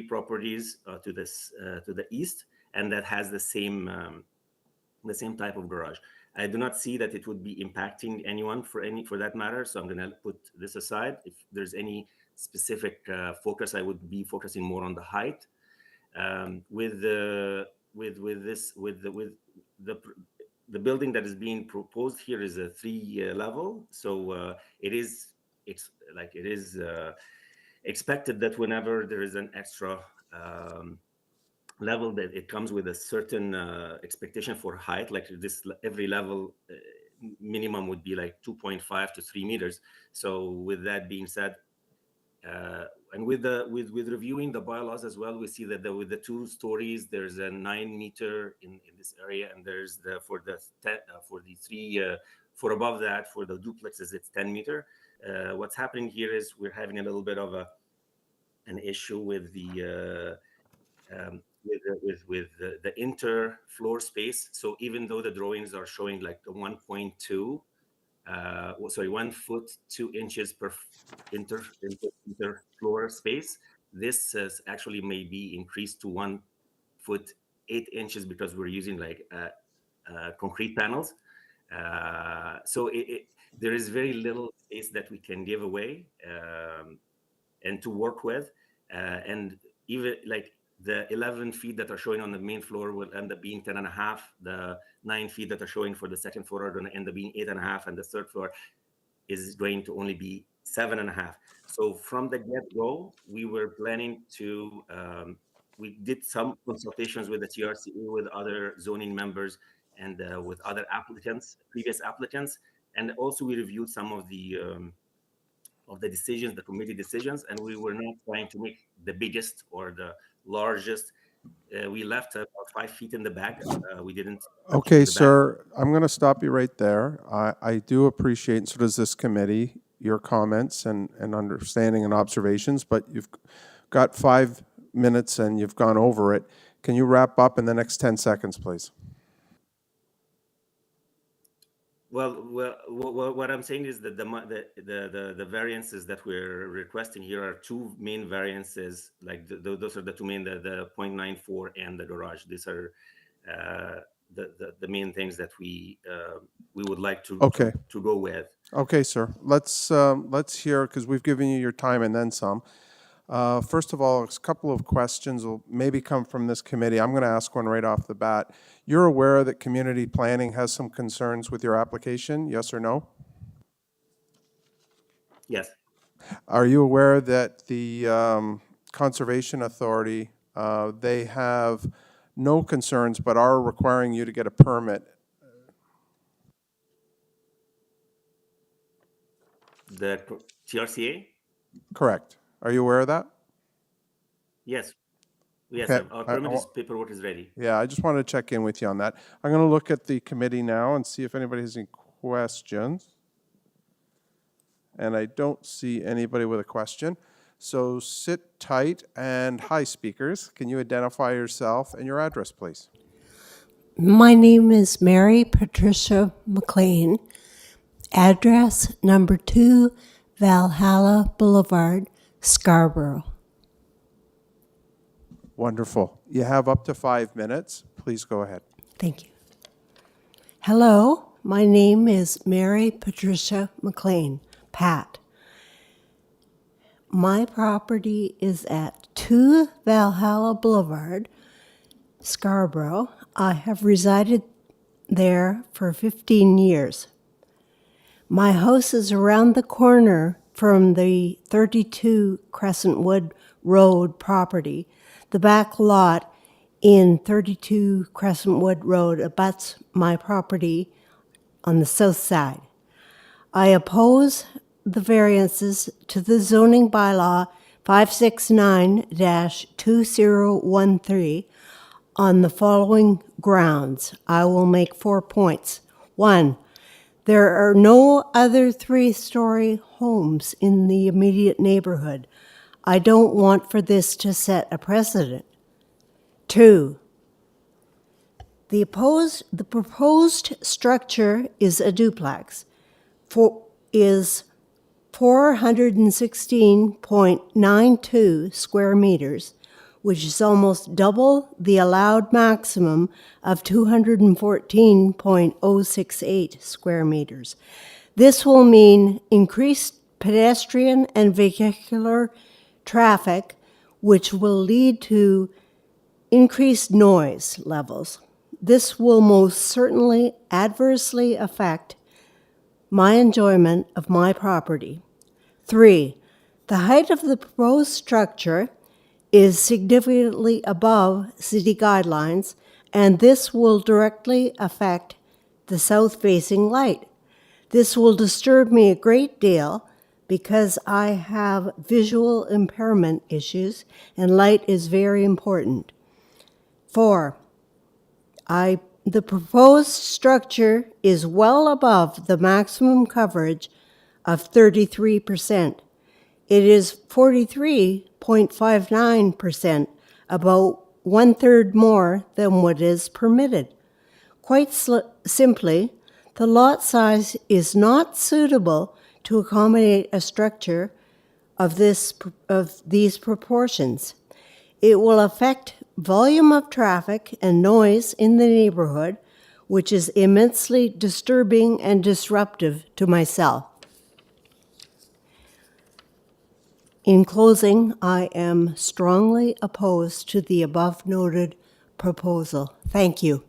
properties to the east, and that has the same type of garage. I do not see that it would be impacting anyone for that matter. So I'm going to put this aside. If there's any specific focus, I would be focusing more on the height. With the building that is being proposed here is a 3 level. So it is expected that whenever there is an extra level, that it comes with a certain expectation for height. Like this, every level minimum would be like 2.5 to 3 meters. So with that being said, and with reviewing the bylaws as well, we see that with the 2 stories, there's a 9 meter in this area, and there's for above that, for the duplexes, it's 10 meter. What's happening here is we're having a little bit of an issue with the inter floor space. So even though the drawings are showing like the 1.2, 1 foot 2 inches per inter floor space, this actually may be increased to 1 foot 8 inches because we're using like concrete panels. So there is very little space that we can give away and to work with, and even like the 11 feet that are showing on the main floor will end up being 10.5. The 9 feet that are showing for the second floor are going to end up being 8.5, and the third floor is going to only be 7.5. So from the get-go, we were planning to, we did some consultations with the TRCA, with other zoning members, and with other applicants, previous applicants, and also we reviewed some of the decisions, the committee decisions, and we were not trying to make the biggest or the largest. We left about 5 feet in the back. We didn't. Okay, sir, I'm going to stop you right there. I do appreciate, and so does this committee, your comments and understanding and observations, but you've got 5 minutes and you've gone over it. Can you wrap up in the next 10 seconds, please? Well, what I'm saying is that the variances that we're requesting here are 2 main variances. Like those are the 2 main, the 0.94 and the garage. These are the main things that we would like to go with. Okay, sir. Let's hear, because we've given you your time and then some. First of all, a couple of questions will maybe come from this committee. I'm going to ask one right off the bat. You're aware that community planning has some concerns with your application, yes or no? Yes. Are you aware that the Conservation Authority, they have no concerns but are requiring you to get a permit? The TRCA? Correct. Are you aware of that? Yes. Yes, Okay. our permit paperwork is ready. Yeah, I just wanted to check in with you on that. I'm going to look at the committee now and see if anybody has any questions. And I don't see anybody with a question. So sit tight, and hi, speakers. Can you identify yourself and your address, please? My name is Mary Patricia McLean. Address number 2, Valhalla Boulevard, Scarborough. Wonderful. You have up to 5 minutes. Please go ahead. Thank you. Hello, my name is Mary Patricia McLean, Pat. My property is at 2 Valhalla Boulevard, Scarborough. I have resided there for 15 years. My house is around the corner from the 32 Crescentwood Road property. The back lot in 32 Crescentwood Road abuts my property on the south side. I oppose the variances to the zoning bylaw 569-2013 on the following grounds. I will make 4 points. 1, there are no other 3-story homes in the immediate neighborhood. I don't want for this to set a precedent. 2, the proposed structure is a duplex, is 416.92 square meters, which is almost double the allowed maximum of 214.068 square meters. This will mean increased pedestrian and vehicular traffic, which will lead to increased noise levels. This will most certainly adversely affect my enjoyment of my property. 3, the height of the proposed structure is significantly above city guidelines, and this will directly affect the south-facing light. This will disturb me a great deal because I have visual impairment issues, and light is very important. 4, the proposed structure is well above the maximum coverage of 33%. It is 43.59%, about 1/3 more than what is permitted. Quite simply, the lot size is not suitable to accommodate a structure of these proportions. It will affect volume of traffic and noise in the neighborhood, which is immensely disturbing and disruptive to myself. In closing, I am strongly opposed to the above-noted proposal. Thank you.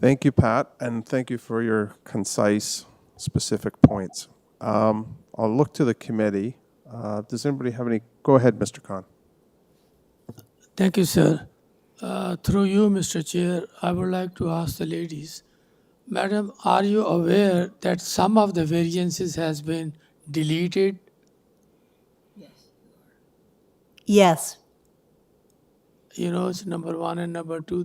Thank you, Pat, and thank you for your concise, specific points. I'll look to the committee. Does anybody have any? Go ahead, Mr. Khan. Thank you, sir. Through you, Mr. Chair, I would like to ask the ladies, Madam, are you aware that some of the variances has been deleted? Yes. You know, it's number 1 and number 2,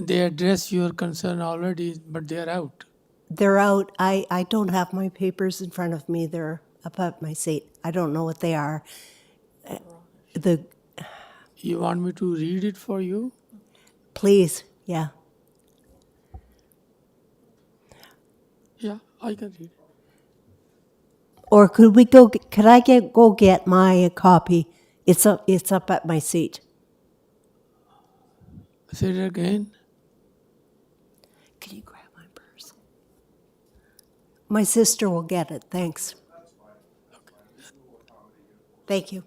they address your concern already, but they're out. They're out. I don't have my papers in front of me. They're up at my seat. I don't know what they are. You want me to read it for you? Please, yeah. Yeah, I can read it. Or could I go get my copy? It's up at my seat. Say it again. Can you grab my purse? My sister will get it, thanks. Thank you.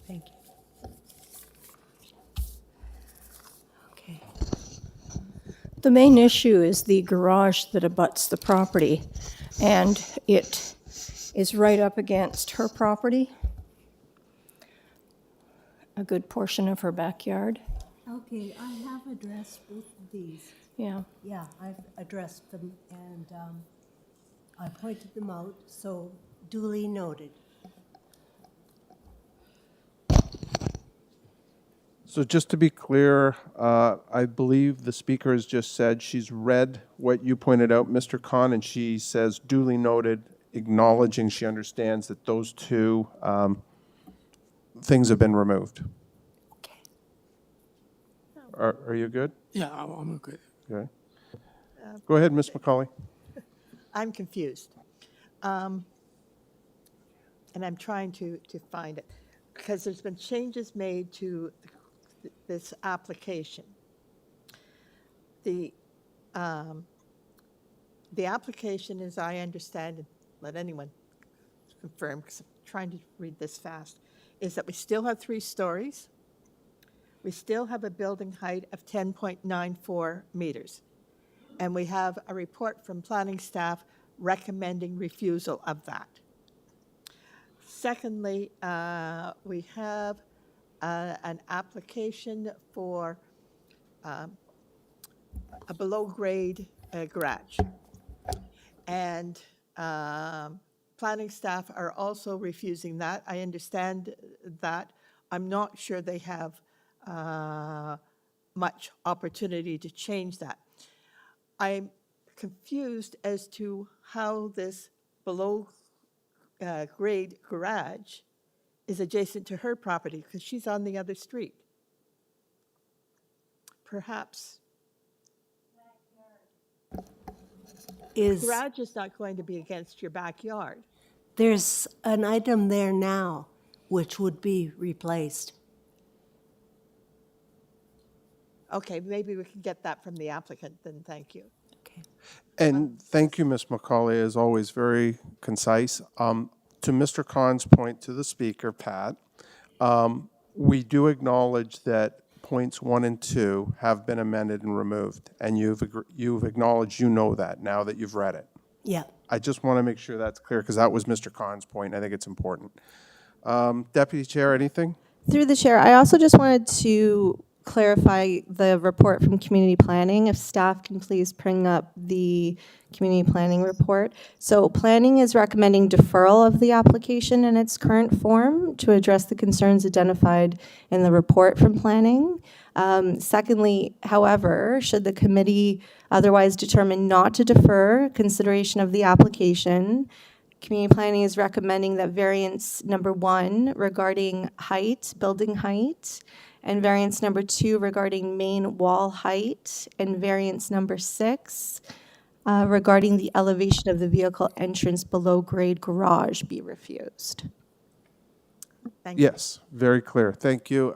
Thank you. Okay. The main issue is the garage that abuts the property, and it is right up against her property, a good portion of her backyard. Okay, I have addressed both of these. Yeah. Yeah, I've addressed them, and I pointed them out, so duly noted. So just to be clear, I believe the speaker has just said she's read what you pointed out, Mr. Khan, and she says duly noted, acknowledging she understands that those two things have been removed. Okay. Are you good? Yeah, I'm okay. Okay. Go ahead, Ms. McCauley. I'm confused. And I'm trying to find it, because there's been changes made to this application. The The application, as I understand, and let anyone confirm, because I'm trying to read this fast, is that we still have 3 stories. We still have a building height of 10.94 meters. And we have a report from planning staff recommending refusal of that. Secondly, we have an application for a below-grade garage. And planning staff are also refusing that. I understand that. I'm not sure they have much opportunity to change that. I'm confused as to how this below-grade garage is adjacent to her property, because she's on the other street. Perhaps. Garage is not going to be against your backyard. There's an item there now which would be replaced. Okay, maybe we can get that from the applicant, then thank you. And thank you, Ms. McCauley, as always, very concise. To Mr. Khan's point to the speaker, Pat, we do acknowledge that points 1 and 2 have been amended and removed, and you've acknowledged you know that now that you've read it. Yeah. I just want to make sure that's clear, because that was Mr. Khan's point. I think it's important. Deputy Chair, anything? Through the chair, I also just wanted to clarify the report from community planning. If staff can please bring up the community planning report. So planning is recommending deferral of the application in its current form to address the concerns identified in the report from planning. Secondly, however, should the committee otherwise determine not to defer consideration of the application, community planning is recommending that variance number 1 regarding height, building height, and variance number 2 regarding main wall height, and variance number 6 regarding the elevation of the vehicle entrance below grade garage be refused. Thank you. Yes, very clear. Thank you.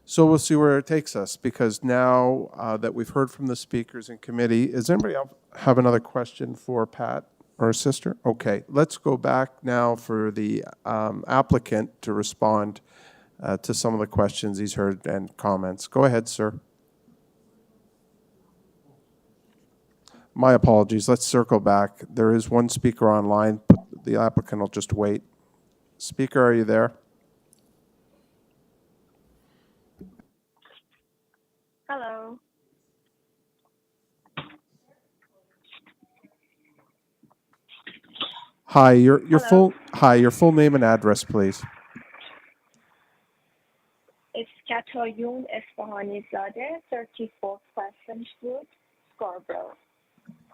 So we'll see where it takes us, because now that we've heard from the speakers in committee, does anybody else have another question for Pat or her sister? Okay, let's go back now for the applicant to respond to some of the questions he's heard and comments. Go ahead, sir. My apologies. Let's circle back. There is one speaker online, but the applicant will just wait. Speaker, are you there? Hello. Hi, your Hello. your full name and address, please. It's Katoyun Esfahanizadeh, 34 Crescentwood, Scarborough.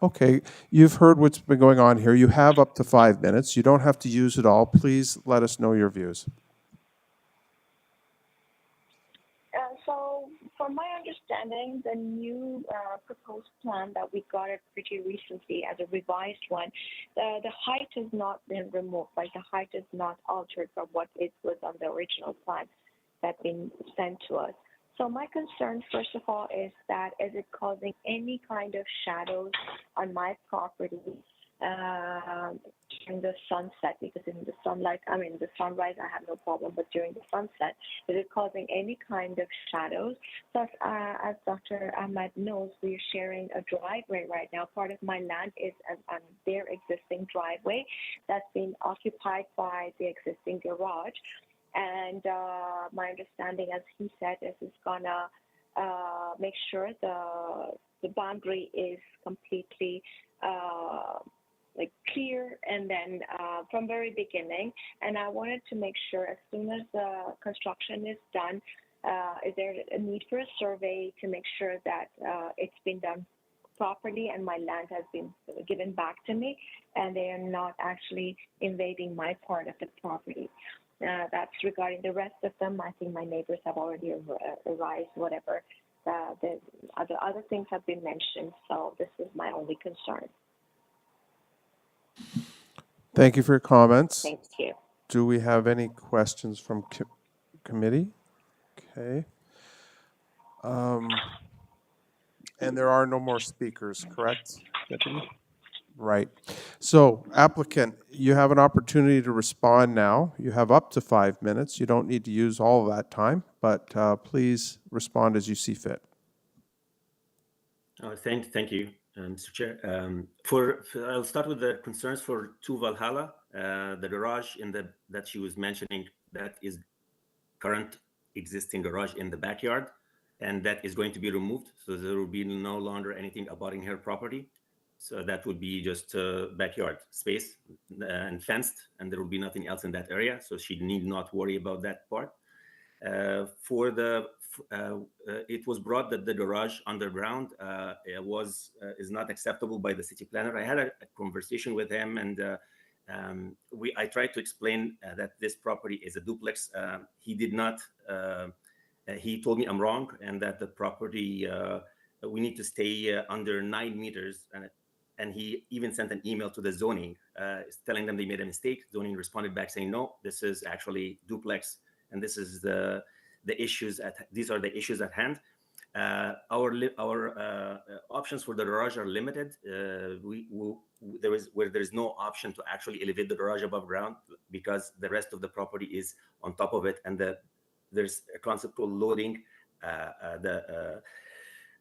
Okay, you've heard what's been going on here. You have up to 5 minutes. You don't have to use it all. Please let us know your views. So, from my understanding, the new proposed plan that we got it pretty recently as a revised one, the height has not been removed. Like, the height is not altered from what it was on the original plan that's been sent to us. So my concern, first of all, is that is it causing any kind of shadows on my property during the sunset? Because in the sunlight, I mean, the sunrise, I have no problem, but during the sunset, is it causing any kind of shadows? Plus, as Dr. Ahmad knows, we're sharing a driveway right now. Part of my land is on their existing driveway that's been occupied by the existing garage. And my understanding, as he said, is it's gonna make sure the boundary is completely like clear, and then from very beginning. And I wanted to make sure, as soon as the construction is done, is there a need for a survey to make sure that it's been done properly and my land has been given back to me, and they are not actually invading my part of the property. That's regarding the rest of them. I think my neighbors have already arrived, whatever. The other things have been mentioned, so this is my only concern. Thank you for your comments. Thank you. Do we have any questions from committee? Okay. And there are no more speakers, correct, Deputy? Right. So applicant, you have an opportunity to respond now. You have up to 5 minutes. You don't need to use all of that time, but please respond as you see fit. Thank you, Mr. Chair. I'll start with the concerns for 2 Valhalla. The garage that she was mentioning, that is current existing garage in the backyard, and that is going to be removed. So there will be no longer anything abutting her property. So that would be just backyard space and fenced, and there will be nothing else in that area. So she need not worry about that part. It was brought that the garage underground is not acceptable by the city planner. I had a conversation with him, and I tried to explain that this property is a duplex. He did not. He told me I'm wrong, and that the property we need to stay under 9 meters. And he even sent an email to the zoning, telling them they made a mistake. Zoning responded back saying, no, this is actually duplex, and this is these are the issues at hand. Our options for the garage are limited. There is no option to actually elevate the garage above ground because the rest of the property is on top of it, and there's a concept called loading.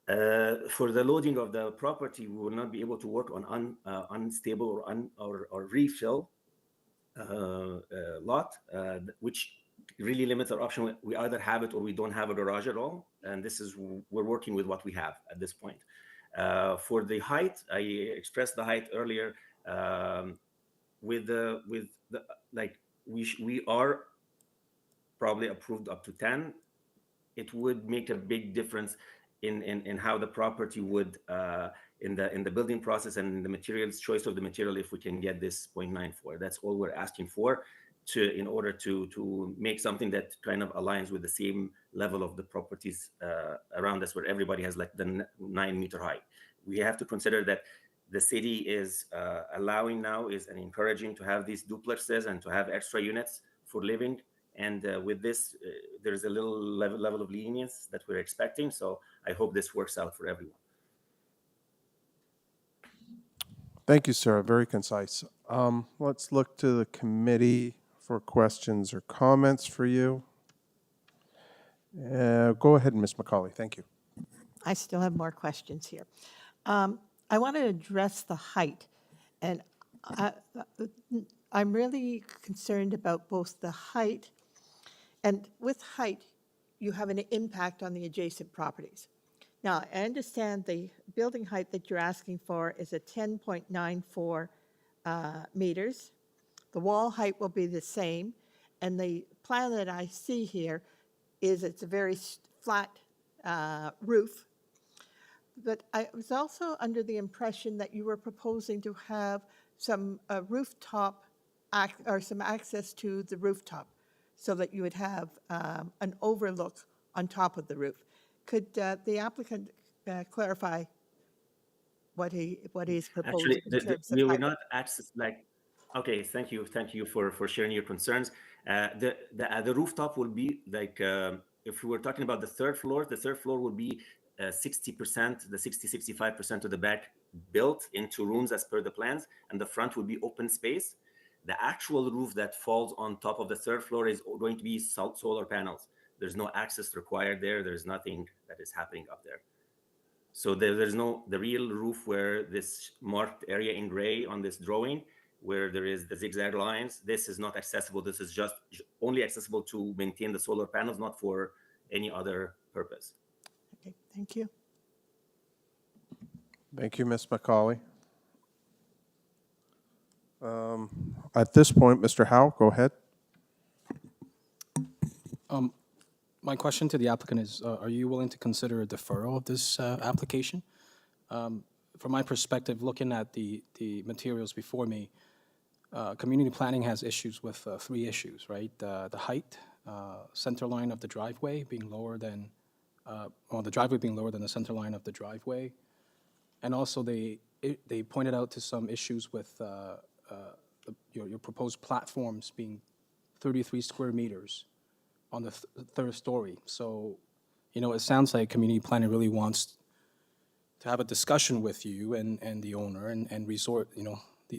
For the loading of the property, we will not be able to work on unstable or refill lot, which really limits our option. We either have it or we don't have a garage at all, and we're working with what we have at this point. For the height, I expressed the height earlier. We are probably approved up to 10. It would make a big difference in how the property would in the building process and the materials, choice of the material, if we can get this 0.94. That's all we're asking for in order to make something that kind of aligns with the same level of the properties around us, where everybody has like the 9-meter high. We have to consider that the city is allowing now and encouraging to have these duplexes and to have extra units for living. And with this, there's a little level of lenience that we're expecting. So I hope this works out for everyone. Thank you, sir. Very concise. Let's look to the committee for questions or comments for you. Go ahead, Ms. McCauley. Thank you. I still have more questions here. I want to address the height, and I'm really concerned about both the height, and with height, you have an impact on the adjacent properties. Now, I understand the building height that you're asking for is a 10.94 meters. The wall height will be the same, and the plan that I see here is it's a very flat roof. But I was also under the impression that you were proposing to have some rooftop or some access to the rooftop so that you would have an overlook on top of the roof. Could the applicant clarify what he's proposing? Actually, we will not access Okay, thank you for sharing your concerns. The rooftop will be like if we were talking about the third floor will be 60%, the 65% of the back built into rooms as per the plans, and the front will be open space. The actual roof that falls on top of the third floor is going to be solar panels. There's no access required there. There's nothing that is happening up there. So there's the real roof where this marked area in gray on this drawing, where there is the zigzag lines. This is not accessible. This is just only accessible to maintain the solar panels, not for any other purpose. Okay, thank you. Thank you, Ms. McCauley. At this point, Mr. Howe, go ahead. My question to the applicant is, are you willing to consider a deferral of this application? From my perspective, looking at the materials before me, community planning has issues with 3 issues, right? The height, center line of the driveway being lower than, the driveway being lower than the center line of the driveway. And also they pointed out to some issues with your proposed platforms being 33 square meters on the third story. So, it sounds like community planning really wants have a discussion with you and the owner and resort,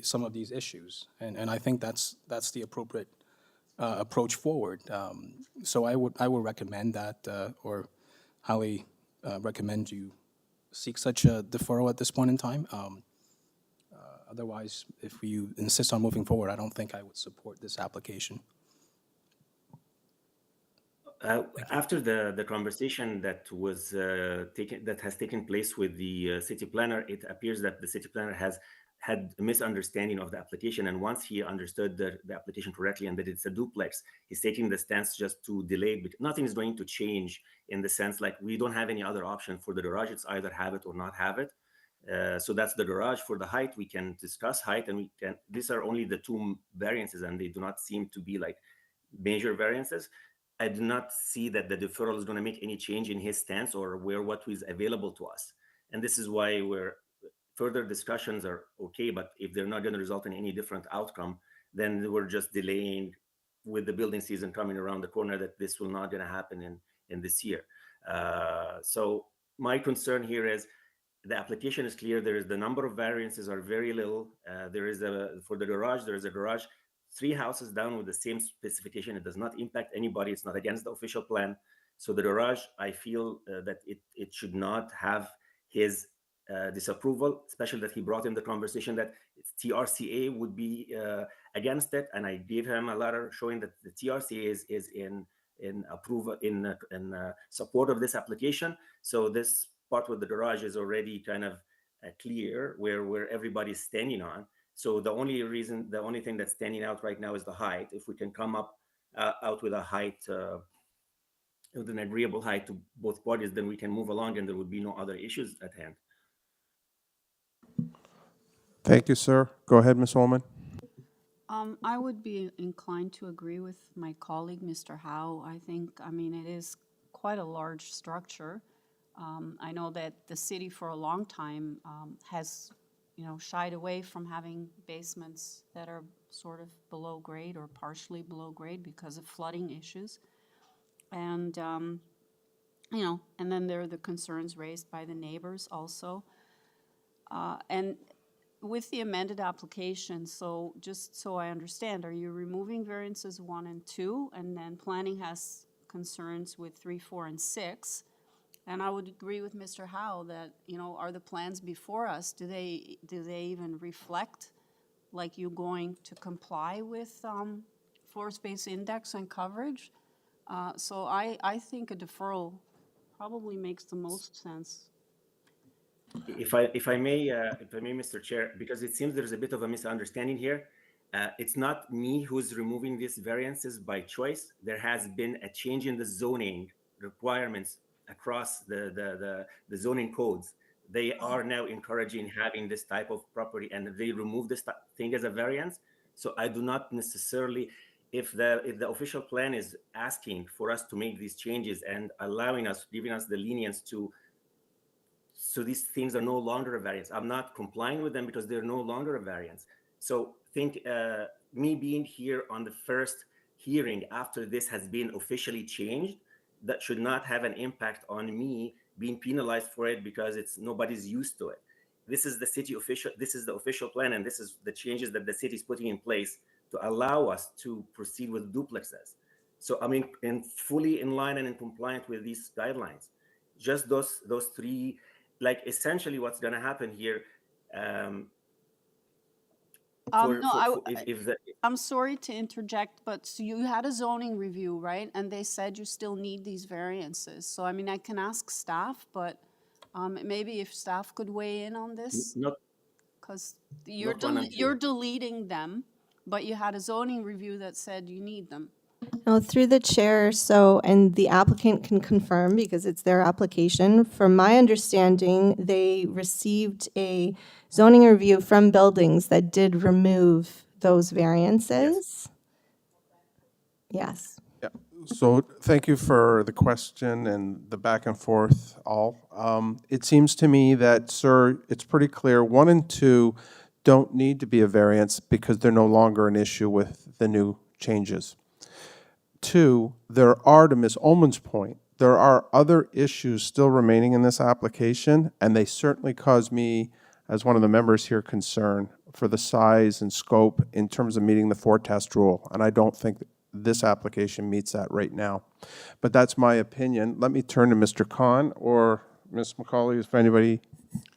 some of these issues. And I think that's the appropriate approach forward. So I would recommend that, or highly recommend you seek such a deferral at this point in time. Otherwise, if you insist on moving forward, I don't think I would support this application. After the conversation that was that has taken place with the city planner, it appears that the city planner has had a misunderstanding of the application. And once he understood the application correctly and that it's a duplex, he's taking the stance just to delay. But nothing is going to change in the sense like we don't have any other option for the garage. It's either have it or not have it. So that's the garage. For the height, we can discuss height, and these are only the two variances, and they do not seem to be like major variances. I do not see that the deferral is going to make any change in his stance or what is available to us. And this is why further discussions are okay, but if they're not going to result in any different outcome, then we're just delaying with the building season coming around the corner, that this will not going to happen in this year. So my concern here is the application is clear. There is the number of variances are very little. There is for the garage, there is a garage 3 houses down with the same specification. It does not impact anybody. It's not against the official plan. So the garage, I feel that it should not have his disapproval, especially that he brought in the conversation that TRCA would be against it. And I gave him a letter showing that the TRCA is in approval, in support of this application. So this part with the garage is already kind of clear where everybody's standing on. So the only thing that's standing out right now is the height. If we can come out with a height, with an agreeable height to both parties, then we can move along and there would be no other issues at hand. Thank you, sir. Go ahead, Ms. Ullman. I would be inclined to agree with my colleague, Mr. Howe. I mean, it is quite a large structure. I know that the city for a long time has shied away from having basements that are sort of below grade or partially below grade because of flooding issues. And, and then there are the concerns raised by the neighbors also. And with the amended application, so just so I understand, are you removing variances 1 and 2, and then planning has concerns with 3, 4, and 6? And I would agree with Mr. Howe that, are the plans before us, do they even reflect like you going to comply with floor space index and coverage? So I think a deferral probably makes the most sense. If I may, Mr. Chair, because it seems there's a bit of a misunderstanding here. It's not me who's removing these variances by choice. There has been a change in the zoning requirements across the zoning codes. They are now encouraging having this type of property, and they remove this thing as a variance. So I do not necessarily, if the official plan is asking for us to make these changes and giving us the lenience so these things are no longer a variance. I'm not complying with them because they're no longer a variance. So think me being here on the first hearing after this has been officially changed, that should not have an impact on me being penalized for it because nobody's used to it. This is the official plan, and this is the changes that the city is putting in place to allow us to proceed with duplexes. So I mean, fully in line and in compliant with these guidelines. Just those 3, like essentially what's going to happen here. I'm sorry to interject, but so you had a zoning review, right? And they said you still need these variances. So, I mean, I can ask staff, but maybe if staff could weigh in on this. Because you're deleting them, but you had a zoning review that said you need them. No, through the chair, and the applicant can confirm because it's their application. From my understanding, they received a zoning review from buildings that did remove those variances. Yes. Yeah. So thank you for the question and the back and forth all. It seems to me that, sir, it's pretty clear 1 and 2 don't need to be a variance because they're no longer an issue with the new changes. 2, there are, to Ms. Ullman's point, there are other issues still remaining in this application, and they certainly cause me, as one of the members here, concern for the size and scope in terms of meeting the 4-test rule, and I don't think this application meets that right now. But that's my opinion. Let me turn to Mr. Khan or Ms. McCauley, if anybody.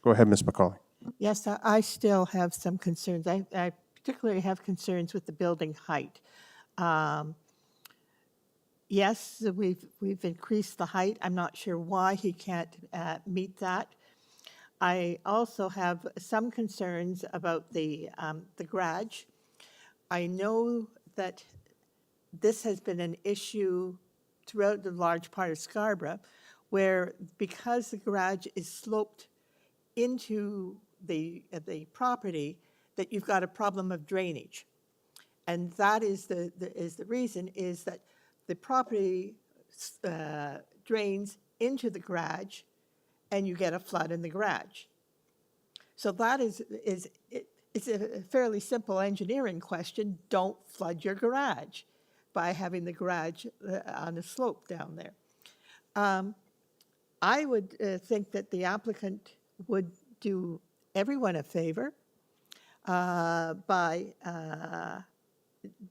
Go ahead, Ms. McCauley. Yes, I still have some concerns. I particularly have concerns with the building height. Yes, we've increased the height. I'm not sure why he can't meet that. I also have some concerns about the garage. I know that this has been an issue throughout the large part of Scarborough, where because the garage is sloped into the property, that you've got a problem of drainage. And that is the reason is that the property drains into the garage and you get a flood in the garage. So that it's a fairly simple engineering question. Don't flood your garage by having the garage on the slope down there. I would think that the applicant would do everyone a favor by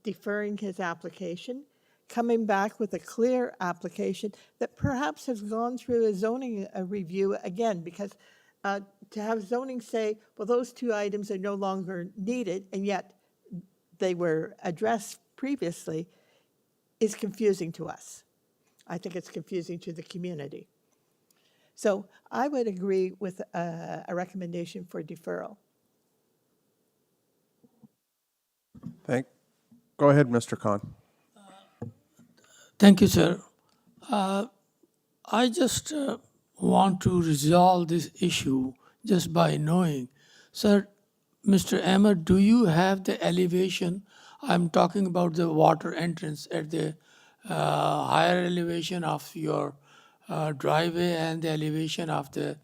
deferring his application, coming back with a clear application that perhaps has gone through a zoning review again, because to have zoning say, well, those two items are no longer needed, and yet they were addressed previously, is confusing to us. I think it's confusing to the community. So I would agree with a recommendation for deferral. Go ahead, Mr. Khan. Thank you, sir. I just want to resolve this issue just by knowing. Sir, Mr. Ahmed, do you have the elevation? I'm talking about the water entrance at the higher elevation of your driveway and the elevation of the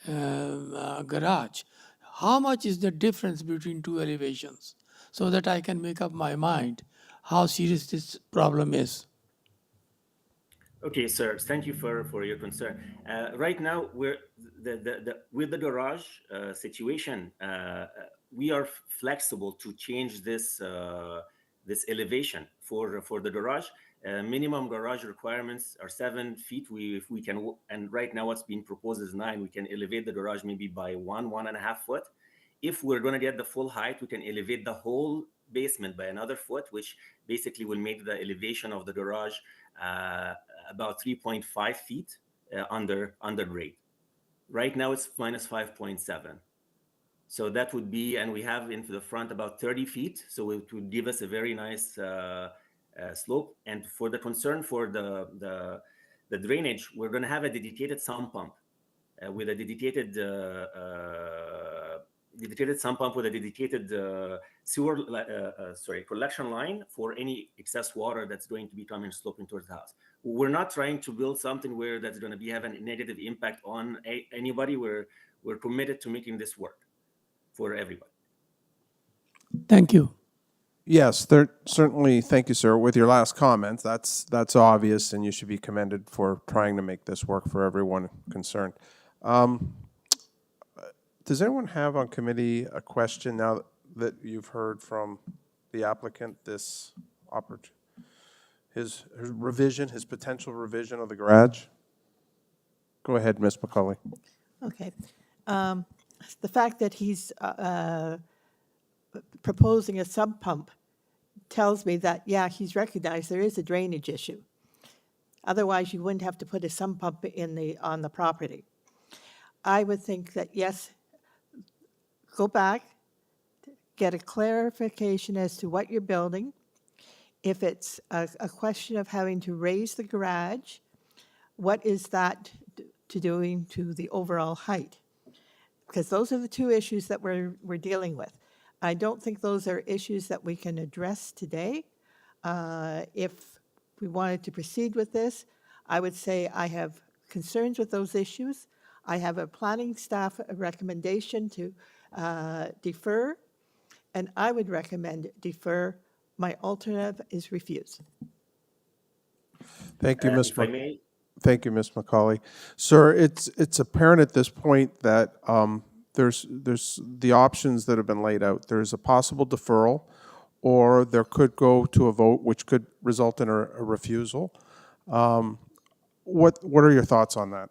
garage. How much is the difference between two elevations so that I can make up my mind how serious this problem is? Okay, sir. Thank you for your concern. Right now, we're with the garage situation. We are flexible to change this this elevation for the garage. Minimum garage requirements are 7 feet. If we can, and right now what's being proposed is 9. We can elevate the garage maybe by 1.5 foot. If we're going to get the full height, we can elevate the whole basement by another foot, which basically will make the elevation of the garage about 3.5 feet under grade. Right now it's minus 5.7. So that would be, and we have into the front about 30 feet. So it would give us a very nice slope. And for the concern for the drainage, we're going to have a dedicated sump pump with a dedicated sump pump with a dedicated collection line for any excess water that's going to be coming sloping towards the house. We're not trying to build something where that's going to be having a negative impact on anybody. We're committed to making this work for everybody. Thank you. Yes, certainly. Thank you, sir. With your last comment, that's obvious, and you should be commended for trying to make this work for everyone concerned. Does anyone have on committee a question now that you've heard from the applicant this his revision, his potential revision of the garage? Go ahead, Ms. McCauley. Okay. The fact that he's proposing a sump pump tells me that, yeah, he's recognized there is a drainage issue. Otherwise, you wouldn't have to put a sump pump on the property. I would think that, yes, go back, get a clarification as to what you're building. If it's a question of having to raise the garage, what is that doing to the overall height? Because those are the two issues that we're dealing with. I don't think those are issues that we can address today. If we wanted to proceed with this, I would say I have concerns with those issues. I have a planning staff recommendation to defer, and I would recommend defer. My alternative is refuse. Thank you, Ms. If I may, Thank you, Ms. McCauley. Sir, it's apparent at this point that there's the options that have been laid out. There's a possible deferral, or there could go to a vote, which could result in a refusal. What are your thoughts on that?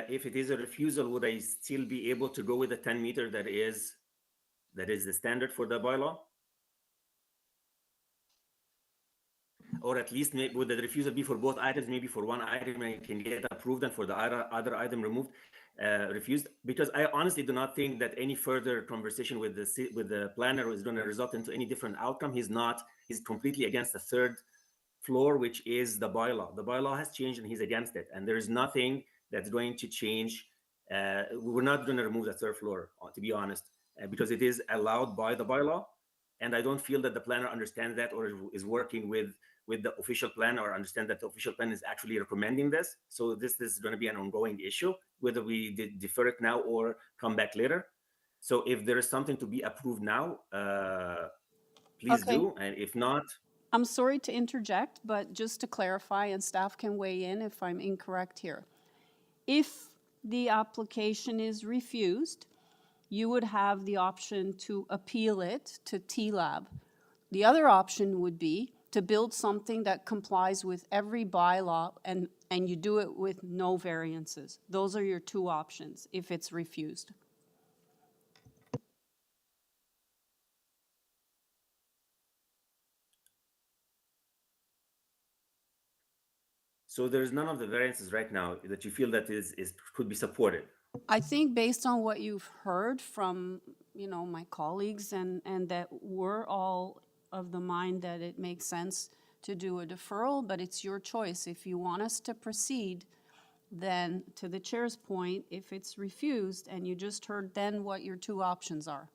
If it is a refusal, would I still be able to go with the 10 meter that is the standard for the bylaw? Or at least would the refusal be for both items? Maybe for one item I can get approved and for the other item removed, refused? Because I honestly do not think that any further conversation with the planner is going to result into any different outcome. He's completely against the third floor, which is the bylaw. The bylaw has changed and he's against it. And there is nothing that's going to change. We're not going to remove the third floor, to be honest, because it is allowed by the bylaw. And I don't feel that the planner understands that or is working with the official plan or understand that the official plan is actually recommending this. So this is going to be an ongoing issue, whether we defer it now or come back later. So if there is something to be approved now, please do. And if not, I'm sorry to interject, but just to clarify, and staff can weigh in if I'm incorrect here. If the application is refused, you would have the option to appeal it to TLAB. The other option would be to build something that complies with every bylaw and you do it with no variances. Those are your two options if it's refused. so there's none of the variances right now that you feel that could be supported. I think based on what you've heard from, my colleagues and that we're all of the mind that it makes sense to do a deferral, but it's your choice. If you want us to proceed, then to the chair's point, if it's refused and you just heard then what your two options are.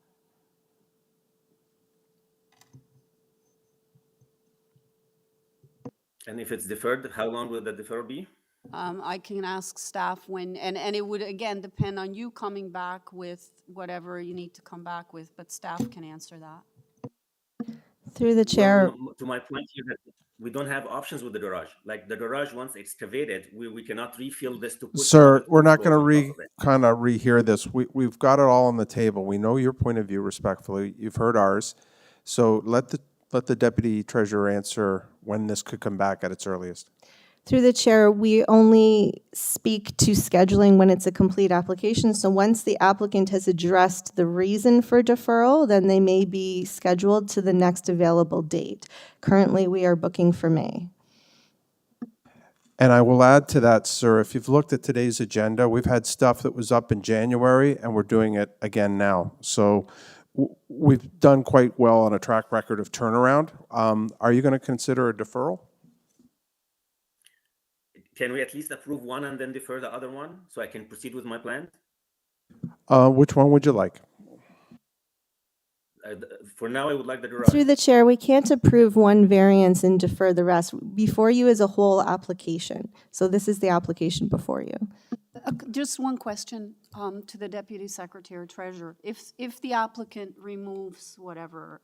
And if it's deferred, how long will the deferral be? I can ask staff when, and it would again depend on you coming back with whatever you need to come back with, but staff can answer that. Through the chair. Well, to my point here, that we don't have options with the garage. Like the garage, once excavated, we cannot refill this to put. Sir, we're not going to rehear this. We've got it all on the table. We know your point of view respectfully. You've heard ours. So let the deputy treasurer answer when this could come back at its earliest. Through the chair, we only speak to scheduling when it's a complete application. So once the applicant has addressed the reason for deferral, then they may be scheduled to the next available date. Currently, we are booking for May. And I will add to that, sir, if you've looked at today's agenda, we've had stuff that was up in January, and we're doing it again now. So we've done quite well on a track record of turnaround. Are you going to consider a deferral? Can we at least approve one and then defer the other one so I can proceed with my plan? Which one would you like? For now, I would like the garage. Through the chair, we can't approve one variance and defer the rest. Before you is a whole application. So this is the application before you. Just one question to the Deputy Secretary Treasurer. If the applicant removes whatever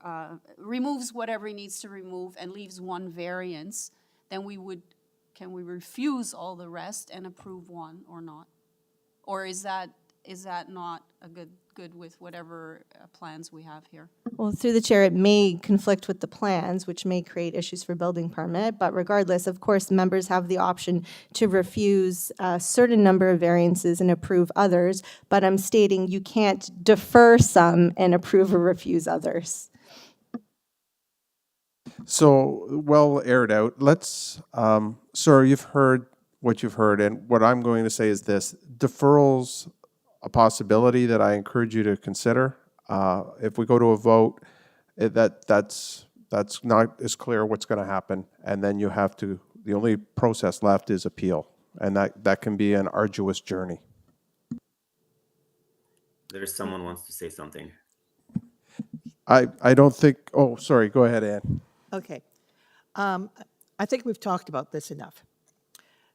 he needs to remove and leaves one variance, then can we refuse all the rest and approve one or not? Or is that not a good with whatever plans we have here? Well, through the chair, it may conflict with the plans, which may create issues for building permit. But regardless, of course, members have the option to refuse a certain number of variances and approve others. But I'm stating you can't defer some and approve or refuse others. So, well aired out. Let's, sir, you've heard what you've heard, and what I'm going to say is this. Deferral's a possibility that I encourage you to consider. If we go to a vote, that's not as clear what's going to happen, and then you have to, the only process left is appeal, and that can be an arduous journey. There's someone wants to say something. I don't think, oh, sorry, go ahead, Ann. Okay. I think we've talked about this enough.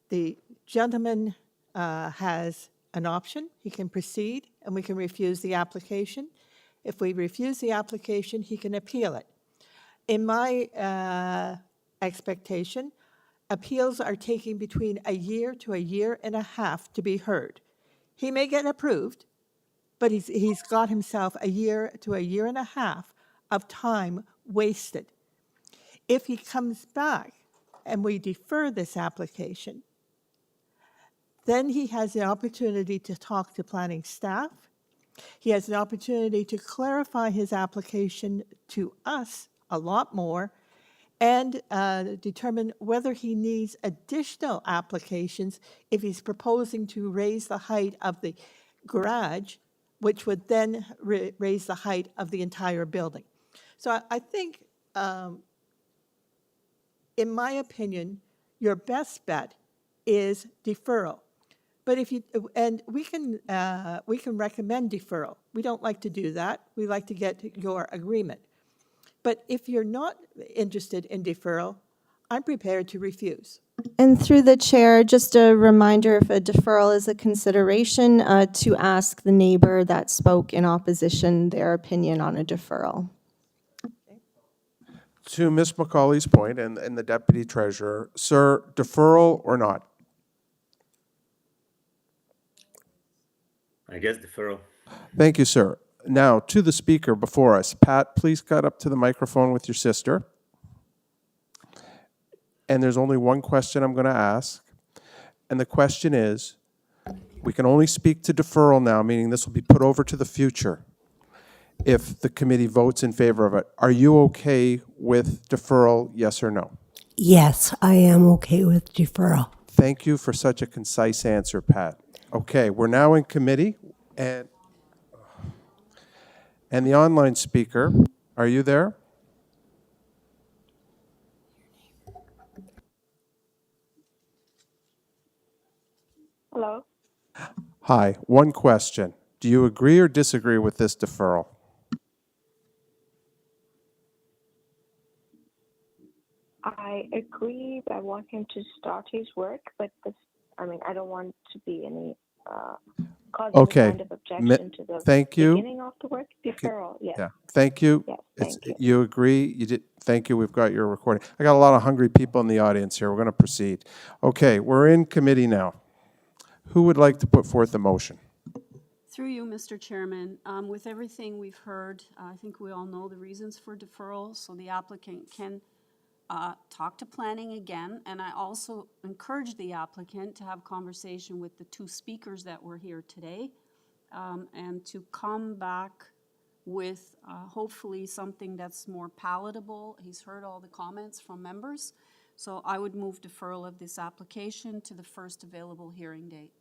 The gentleman has an option. He can proceed, and we can refuse the application. If we refuse the application, he can appeal it. In my expectation, appeals are taking between a year to a year and a half to be heard. He may get approved, but he's got himself a year to a year and a half of time wasted. If he comes back and we defer this application, then he has the opportunity to talk to planning staff. He has an opportunity to clarify his application to us a lot more and determine whether he needs additional applications if he's proposing to raise the height of the garage, which would then raise the height of the entire building. So I think, in my opinion, your best bet is deferral. But if you, and we can recommend deferral. We don't like to do that. We like to get your agreement. But if you're not interested in deferral, I'm prepared to refuse. And through the chair, just a reminder, if a deferral is a consideration, to ask the neighbor that spoke in opposition their opinion on a deferral. To Ms. McCauley's point and the deputy treasurer, sir, deferral or not? I guess deferral. Thank you, sir. Now, to the speaker before us. Pat, please cut up to the microphone with your sister. And there's only one question I'm going to ask. And the question is, we can only speak to deferral now, meaning this will be put over to the future if the committee votes in favor of it. Are you okay with deferral, yes or no? Yes, I am okay with deferral. Thank you for such a concise answer, Pat. Okay, we're now in committee, and the online speaker, are you there? Hello? Hi, one question. Do you agree or disagree with this deferral? I agree, but I want him to start his work, but this, I mean, I don't want to be any, cause any Okay. kind of objection to the Thank you. beginning of the work. Deferral, yes. Yeah, thank you. Yes, It's- thank you. You agree? You did. Thank you. We've got your recording. I got a lot of hungry people in the audience here. We're going to proceed. Okay, we're in committee now. Who would like to put forth the motion? Through you, Mr. Chairman, with everything we've heard, I think we all know the reasons for deferral, so the applicant can talk to planning again. And I also encourage the applicant to have conversation with the two speakers that were here today, and to come back with hopefully something that's more palatable. He's heard all the comments from members. So I would move deferral of this application to the first available hearing date.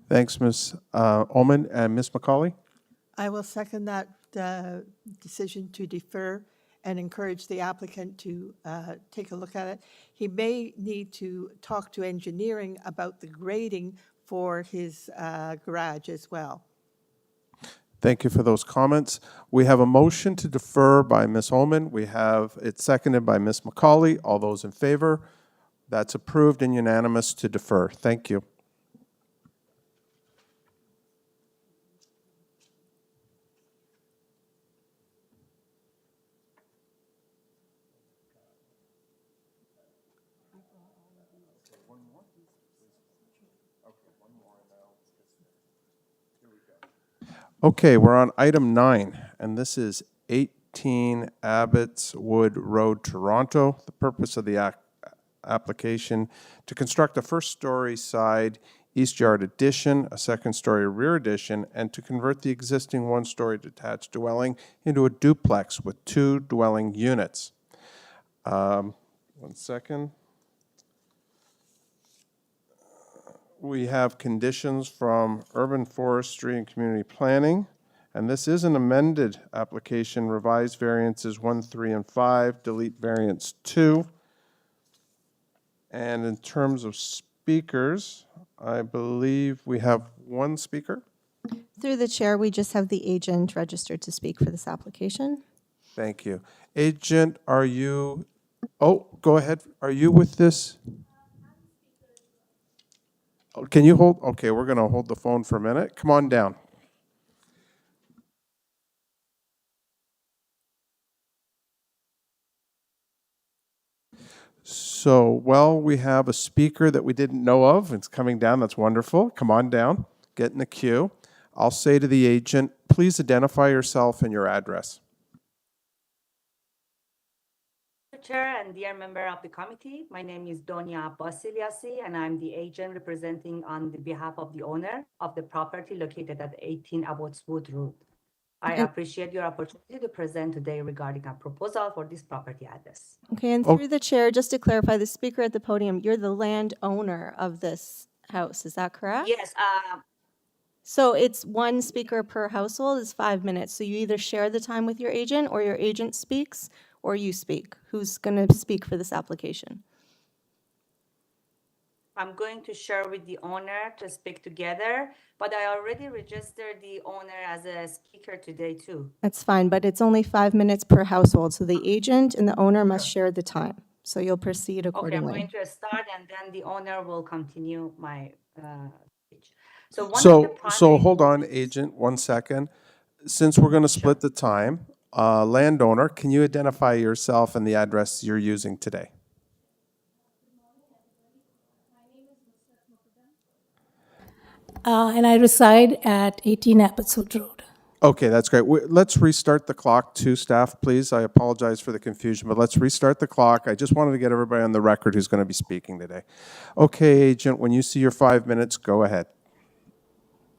Thanks, Ms. Ullman. And Ms. McCauley? I will second that decision to defer and encourage the applicant to take a look at it. He may need to talk to engineering about the grading for his garage as well. Thank you for those comments. We have a motion to defer by Ms. Ullman. We have it seconded by Ms. McCauley. All those in favor? That's approved and unanimous to defer. Thank you. Okay, we're on item 9, and this is 18 ABBOTTSWOOD Road, Toronto. The purpose of the application to construct a first-story side east yard addition, a second-story rear addition, and to convert the existing one-story detached dwelling into a duplex with 2 dwelling units. 1 second. We have conditions from Urban Forestry and Community Planning, and this is an amended application, revised variances 1, 3, and 5, delete variance 2. And in terms of speakers, I believe we have 1 speaker. Through the chair, we just have the agent registered to speak for this application. Thank you. Agent, are you, oh, go ahead. Are you with this? Can you hold? Okay, we're going to hold the phone for a minute. Come on down. So, well, we have a speaker that we didn't know of. It's coming down. That's wonderful. Come on down. Get in the queue. I'll say to the agent, please identify yourself and your address. Chair and dear member of the committee, my name is Donia Basiliasi, and I'm the agent representing on the behalf of the owner of the property located at 18 ABBOTTSWOOD Road. I Okay. appreciate your opportunity to present today regarding a proposal for this property address. Okay, and through the chair, just to clarify, the speaker at the podium, you're the landowner of this house, is that correct? Yes, So it's one speaker per household is 5 minutes. So you either share the time with your agent or your agent speaks or you speak. Who's going to speak for this application? I'm going to share with the owner to speak together, but I already registered the owner as a speaker today too. That's fine, but it's only 5 minutes per household. So the agent and the owner must share the time. So you'll proceed Okay, I'm accordingly. going to start and then the owner will continue my speech. So one of the So primary hold on, agent, 1 second. Since we're going to split the time, landowner, can you identify yourself and the address you're using today? And I reside at 18 ABBOTTSWOOD Road. Okay, that's great. Let's restart the clock too, staff, please. I apologize for the confusion, but let's restart the clock. I just wanted to get everybody on the record who's going to be speaking today. Okay, agent, when you see your 5 minutes, go ahead.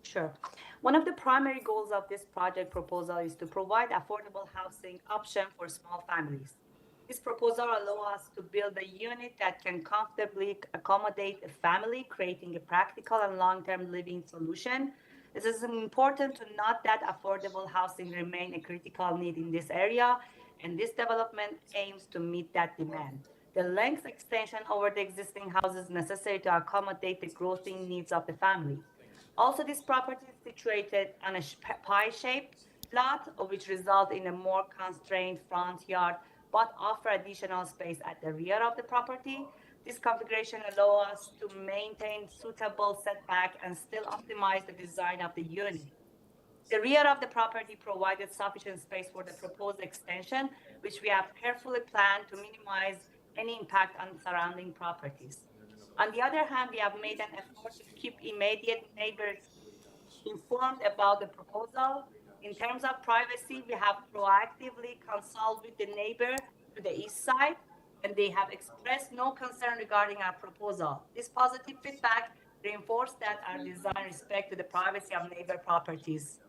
Sure. One of the primary goals of this project proposal is to provide affordable housing option for small families. This proposal allows us to build a unit that can comfortably accommodate a family, creating a practical and long-term living solution. It is important to note that affordable housing remains a critical need in this area, and this development aims to meet that demand. The length extension over the existing houses necessary to accommodate the growing needs of the family. Also, this property is situated on a pie-shaped lot, which results in a more constrained front yard, but offer additional space at the rear of the property. This configuration allows us to maintain suitable setback and still optimize the design of the unit. The rear of the property provided sufficient space for the proposed extension, which we have carefully planned to minimize any impact on surrounding properties. On the other hand, we have made an effort to keep immediate neighbors informed about the proposal. In terms of privacy, we have proactively consulted with the neighbor to the east side, and they have expressed no concern regarding our proposal. This positive feedback reinforced that our design respects the privacy of neighbor properties.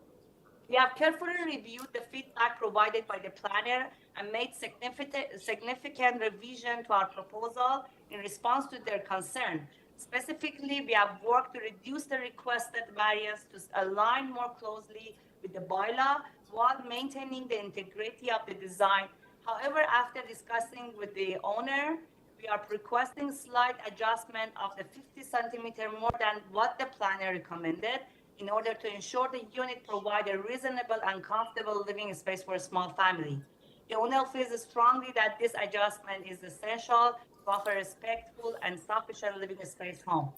We have carefully reviewed the feedback provided by the planner and made significant revision to our proposal in response to their concern. Specifically, we have worked to reduce the requested variance to align more closely with the bylaw while maintaining the integrity of the design. However, after discussing with the owner, we are requesting slight adjustment of the 50 centimeter more than what the planner recommended in order to ensure the unit provide a reasonable and comfortable living space for a small family. The owner feels strongly that this adjustment is essential to offer respectful and sufficient living space home.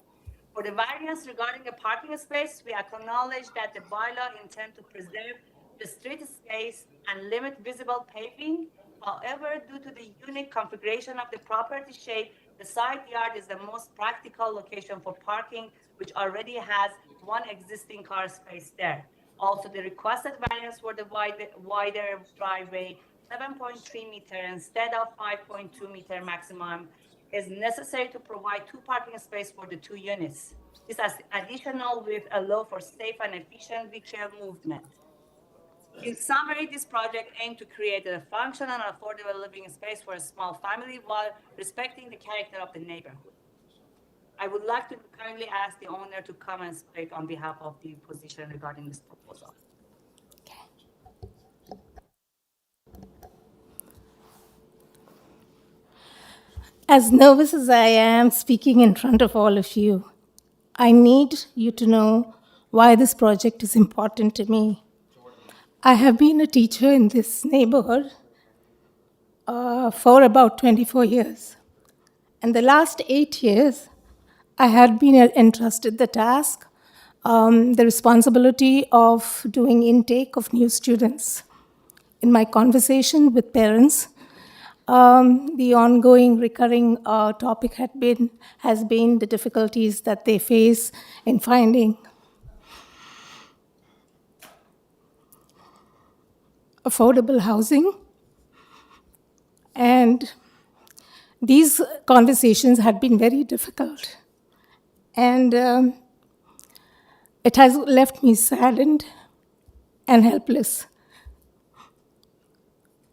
For the variance regarding a parking space, we acknowledge that the bylaw intends to preserve the street space and limit visible paving. However, due to the unique configuration of the property shape, the side yard is the most practical location for parking, which already has one existing car space there. Also, the requested variance for the wider driveway, 7.3 meter instead of 5.2 meter maximum, is necessary to provide 2 parking spaces for the 2 units. This additional width allows for safe and efficient vehicle movement. In summary, this project aims to create a functional and affordable living space for a small family while respecting the character of the neighborhood. I would like to kindly ask the owner to come and speak on behalf of the position regarding this proposal. As nervous as I am speaking in front of all of you, I need you to know why this project is important to me. I have been a teacher in this neighborhood for about 24 years. And the last 8 years, I had been entrusted the task, the responsibility of doing intake of new students. In my conversation with parents, The ongoing recurring topic has been the difficulties that they face in finding affordable housing. And these conversations had been very difficult. And it has left me saddened and helpless.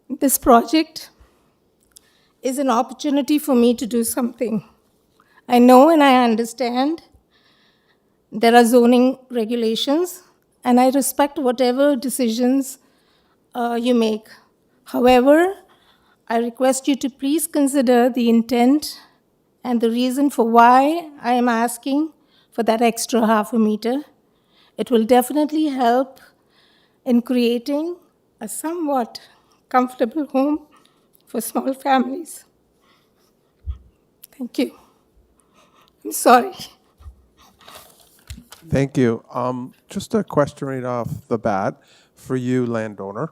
This project is an opportunity for me to do something. I know and I understand there are zoning regulations, and I respect whatever decisions you make. However, I request you to please consider the intent and the reason for why I am asking for that extra half a meter. It will definitely help in creating a somewhat comfortable home for small families. Thank you. I'm sorry. Thank you. Just a question right off the bat for you, landowner.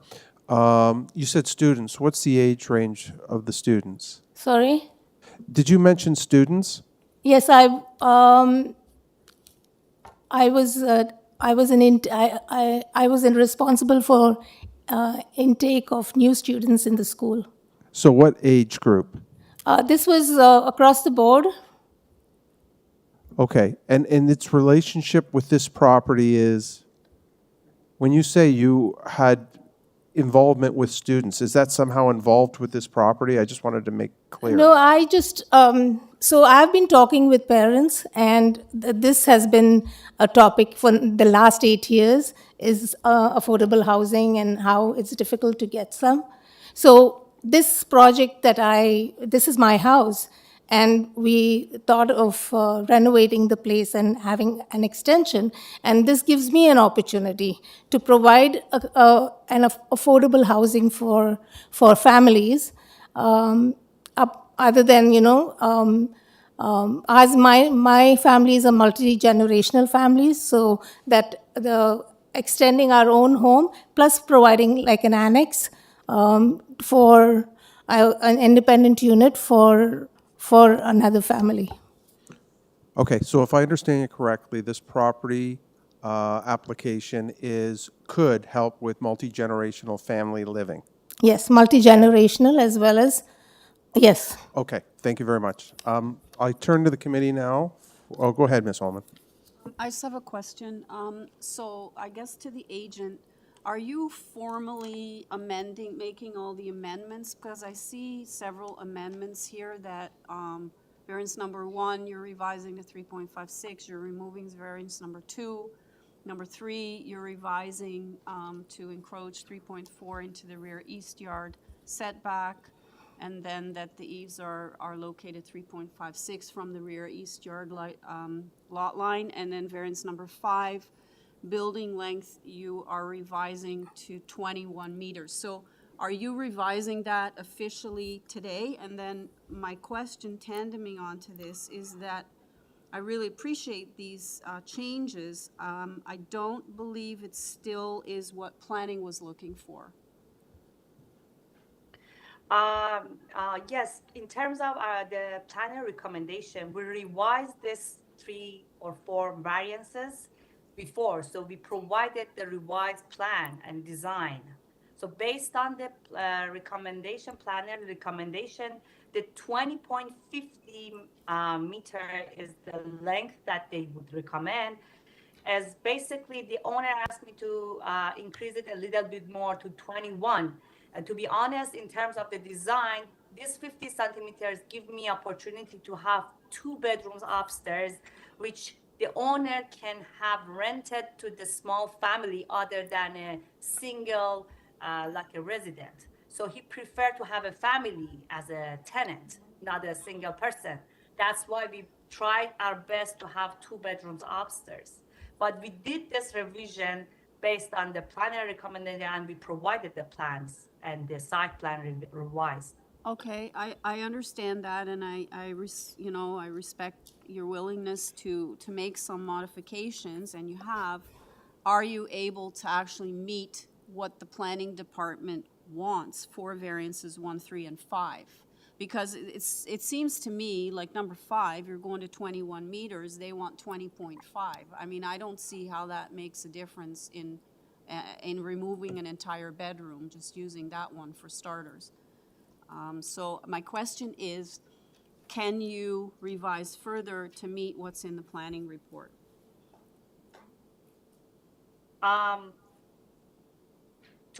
You said students. What's the age range of the students? Sorry? Did you mention students? Yes, I was responsible for intake of new students in the school. So what age group? This was across the board. Okay, and its relationship with this property is, when you say you had involvement with students, is that somehow involved with this property? I just wanted to make clear. No, I just, so I've been talking with parents, and this has been a topic for the last 8 years, is affordable housing and how it's difficult to get some. So this project this is my house, and we thought of renovating the place and having an extension, and this gives me an opportunity to provide an affordable housing for families, other than, as my family is a multi-generational family, so that the extending our own home, plus providing like an annex for an independent unit for another family. Okay, so if I understand you correctly, this property application could help with multi-generational family living. Yes, multi-generational as well as, yes. Okay, thank you very much. I turn to the committee now. Oh, go ahead, Ms. Holman. I just have a question. So I guess to the agent, are you formally making all the amendments? Because I see several amendments here that, variance number 1, you're revising to 3.56, you're removing variance number 2. Number 3, you're revising to encroach 3.4 into the rear east yard setback, and then that the eaves are located 3.56 from the rear east yard lot line. And then variance number 5, building length, you are revising to 21 meters. So are you revising that officially today? And then my question tandeming onto this is that I really appreciate these changes. I don't believe it still is what planning was looking for. Yes, in terms of the planner recommendation, we revised this 3 or 4 variances before, so we provided the revised plan and design. So based on the recommendation, planner recommendation, the 20.50 meter is the length that they would recommend. As basically the owner asked me to increase it a little bit more to 21. And to be honest, in terms of the design, this 50 centimeters give me opportunity to have 2 bedrooms upstairs, which the owner can have rented to the small family other than a single, like a resident. So he preferred to have a family as a tenant, not a single person. That's why we tried our best to have 2 bedrooms upstairs. But we did this revision based on the planner recommendation, and we provided the plans and the site plan revised. Okay, I understand that, and I respect your willingness to make some modifications, and you have. Are you able to actually meet what the planning department wants 4 variances, 1, 3, and 5. Because it seems to me like number 5, you're going to 21 meters, they want 20.5. I mean, I don't see how that makes a difference in removing an entire bedroom, just using that one for starters. So my question is, can you revise further to meet what's in the planning report? To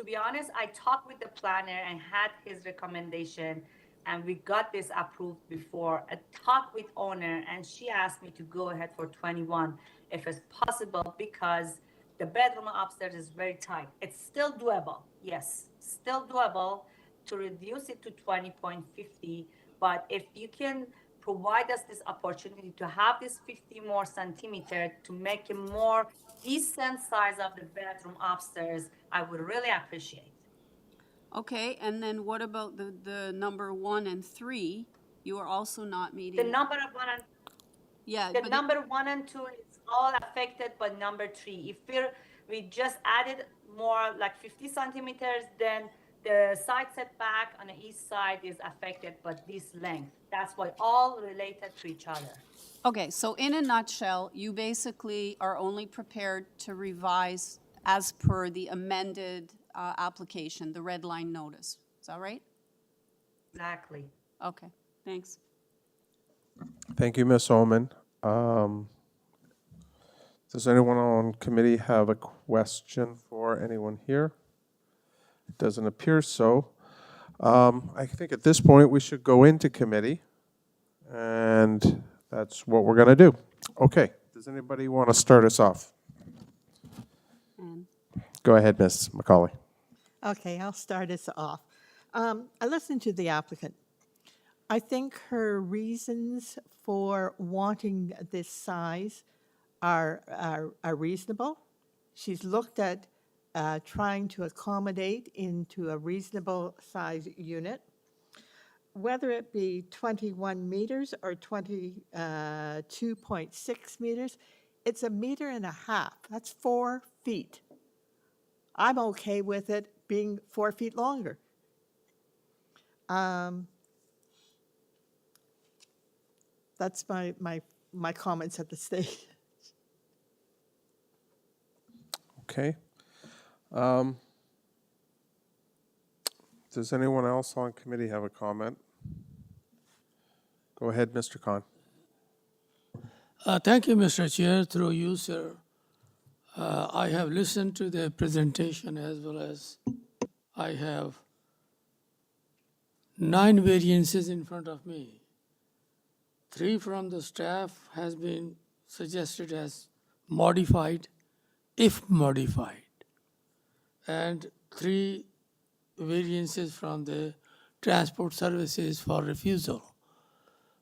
be honest, I talked with the planner and had his recommendation, and we got this approved before. I talked with owner, and she asked me to go ahead for 21 if it's possible, because the bedroom upstairs is very tight. It's still doable, yes, still doable to reduce it to 20.50, but if you can provide us this opportunity to have this 50 more centimeter to make a more decent size of the bedroom upstairs, I would really appreciate. Okay, and then what about the number 1 and 3? You are also not meeting. The number of 1 and yeah, the number 1 and 2 is all affected, but number 3, if we just added more like 50 centimeters, then the side setback on the east side is affected, but this length. That's why all related to each other. Okay, so in a nutshell, you basically are only prepared to revise as per the amended application, the red line notice. Is that right? Exactly. Okay, thanks. Thank you, Ms. Ullman. Does anyone on committee have a question for anyone here? It doesn't appear so. I think at this point we should go into committee, and that's what we're going to do. Okay, does anybody want to start us off? Go ahead, Ms. McCauley. Okay, I'll start us off. I listened to the applicant. I think her reasons for wanting this size are reasonable. She's looked at trying to accommodate into a reasonable size unit. Whether it be 21 meters or 22.6 meters, it's 1.5 meters. That's 4 feet. I'm okay with it being 4 feet longer. That's my comments at the stage. Okay. Does anyone else on committee have a comment? Go ahead, Mr. Khan. Thank you, Mr. Chair. Through you, sir. I have listened to the presentation as well as I have 9 variances in front of me. 3 from the staff has been suggested as modified, if modified, and 3 variances from the transport services for refusal.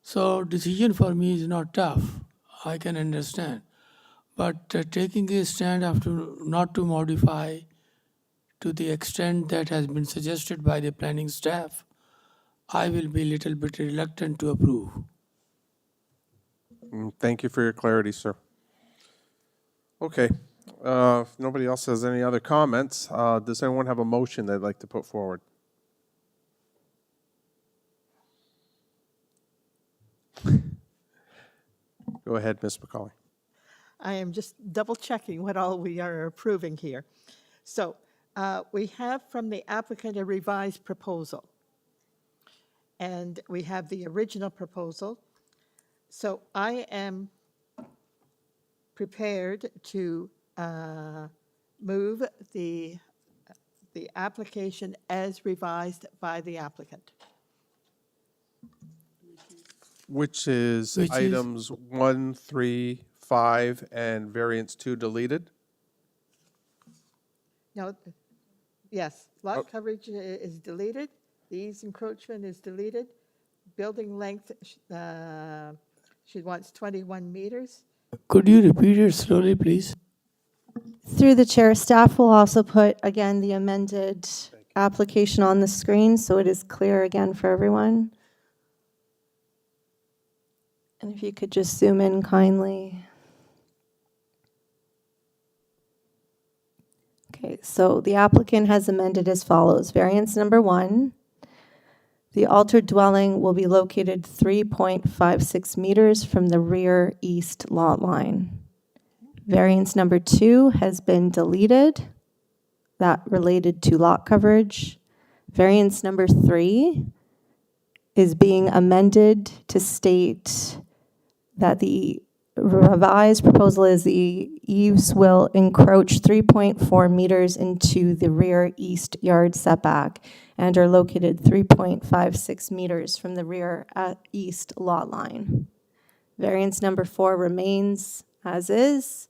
So decision for me is not tough. I can understand. But taking a stand after not to modify to the extent that has been suggested by the planning staff, I will be a little bit reluctant to approve. Thank you for your clarity, sir. Okay. If nobody else has any other comments, does anyone have a motion they'd like to put forward? Go ahead, Ms. McCauley. I am just double checking what all we are approving here. So we have from the applicant a revised proposal. And we have the original proposal. So I am prepared to move the application as revised by the applicant. Which is items 1, 3, 5, and variance 2 deleted? No, yes, lot coverage is deleted, the east encroachment is deleted, building length, she wants 21 meters. Could you repeat it slowly, please? Through the chair, staff will also put, again, the amended application on the screen so it is clear again for everyone. And if you could just zoom in kindly. Okay, so the applicant has amended as follows. Variance number 1, the altered dwelling will be located 3.56 meters from the rear east lot line. Variance number 2 has been deleted. That related to lot coverage. Variance number 3 is being amended to state that the revised proposal is the eaves will encroach 3.4 meters into the rear east yard setback and are located 3.56 meters from the rear east lot line. Variance number 4 remains as is.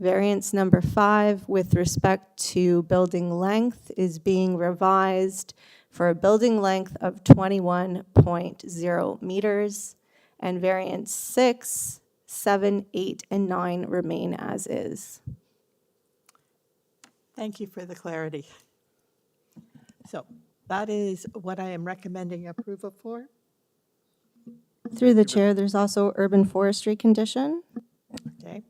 Variance number 5, with respect to building length, is being revised for a building length of 21.0 meters. And variance 6, 7, 8, and 9 remain as is. Thank you for the clarity. So that is what I am recommending approval for. Through the chair, there's also urban forestry condition. Okay.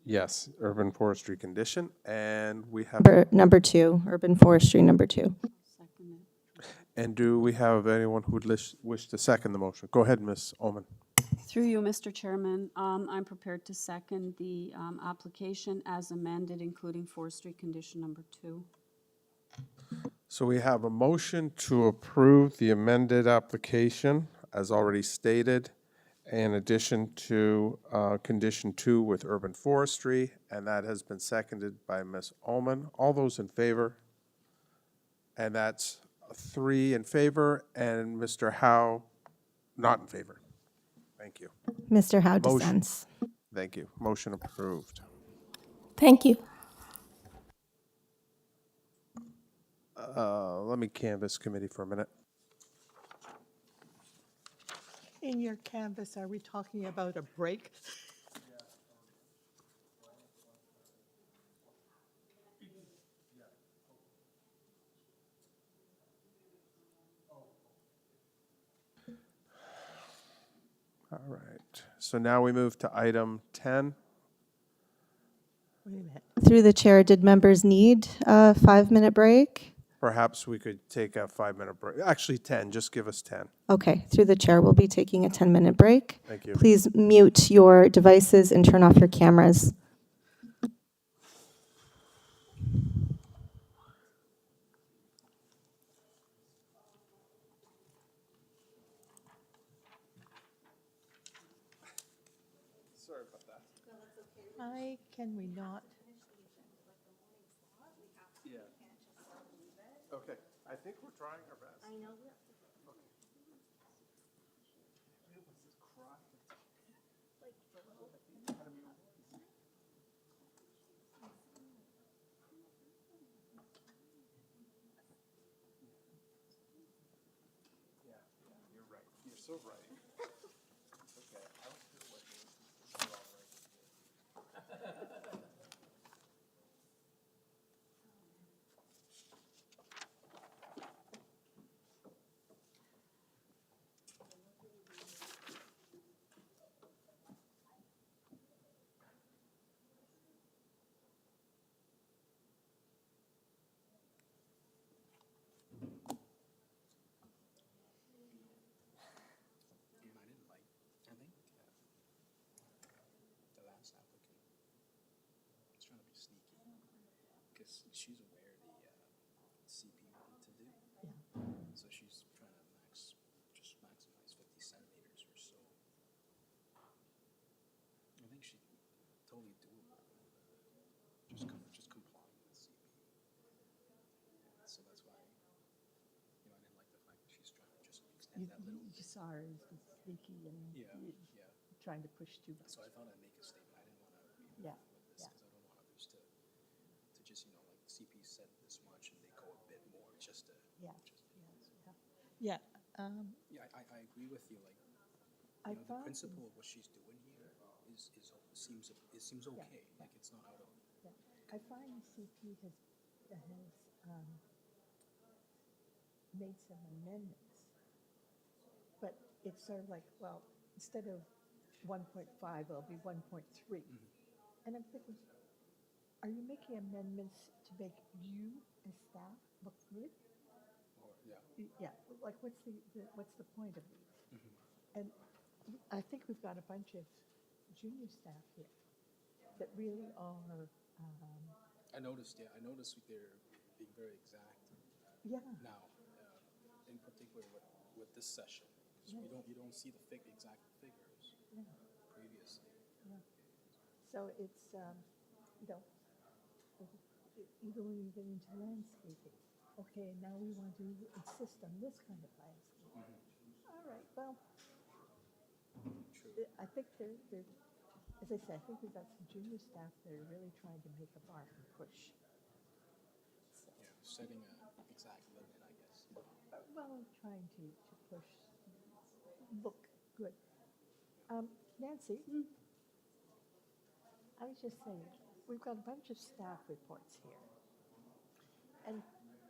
Yes, urban forestry condition, and we have, Number 2, urban forestry number 2. and do we have anyone who would wish to second the motion? Go ahead, Ms. Oman. Through you, Mr. Chairman, I'm prepared to second the application as amended, including forestry condition number 2. So we have a motion to approve the amended application, as already stated, in addition to condition 2 with urban forestry, and that has been seconded by Ms. Oman. All those in favor? And that's 3 in favor, and Mr. Howe not in favor. Thank you. Mr. Howe Motion. dissents. Thank you. Motion approved. Thank you. Let me canvass committee for a minute. In your canvas, are we talking about a break? All right. So now we move to item 10. Wait a minute. Through the chair, did members need a 5-minute break? Perhaps we could take a 5-minute break. Actually, 10. Just give us 10. Okay, through the chair, we'll be taking a 10-minute break. Thank you. Please mute your devices and turn off your cameras. Sorry about that. Why can we not? Yeah. Okay. I think we're trying our best. I know. You're right. You're so right. Okay. I don't feel like this is all right. The last applicant was trying to be sneaky because she's aware the CP wanted to do. So she's trying to maximize 50 centimeters or so. I think she totally doable. Just complying with CP. Yeah, so that's why, I didn't like the fact that she's trying to just extend that little. You saw her as sneaky and trying to push too much. So I thought I'd make a statement. I didn't want to be Yeah, with this because I don't want others to just, like CP said this much and they go a bit more just to. Yeah. Yeah, I agree with you. Like, I the thought principle of what she's doing here seems okay. Like it's not out of. I find CP has made some amendments, but it's sort of like, well, instead of 1.5, it'll be 1.3. And I'm thinking, are you making making amendments to make you as staff look good? Or, yeah. Yeah, like what's the point of these? And I think we've got a bunch of junior staff here that really are, I noticed they're being very exact yeah, now, in particular with this session. 'Cause Yes. you don't see the exact figures yeah, previously. yeah. So it's, you know, even when you get into landscaping, okay, now we want to insist on this kind of landscape. All right, well, I think they're, as I said, I think we've got some junior staff that are really trying to make a mark and push. So, Yeah, setting an exact limit, I guess. well, trying to push, look good. Nancy, I was just saying, we've got a bunch of staff reports here. And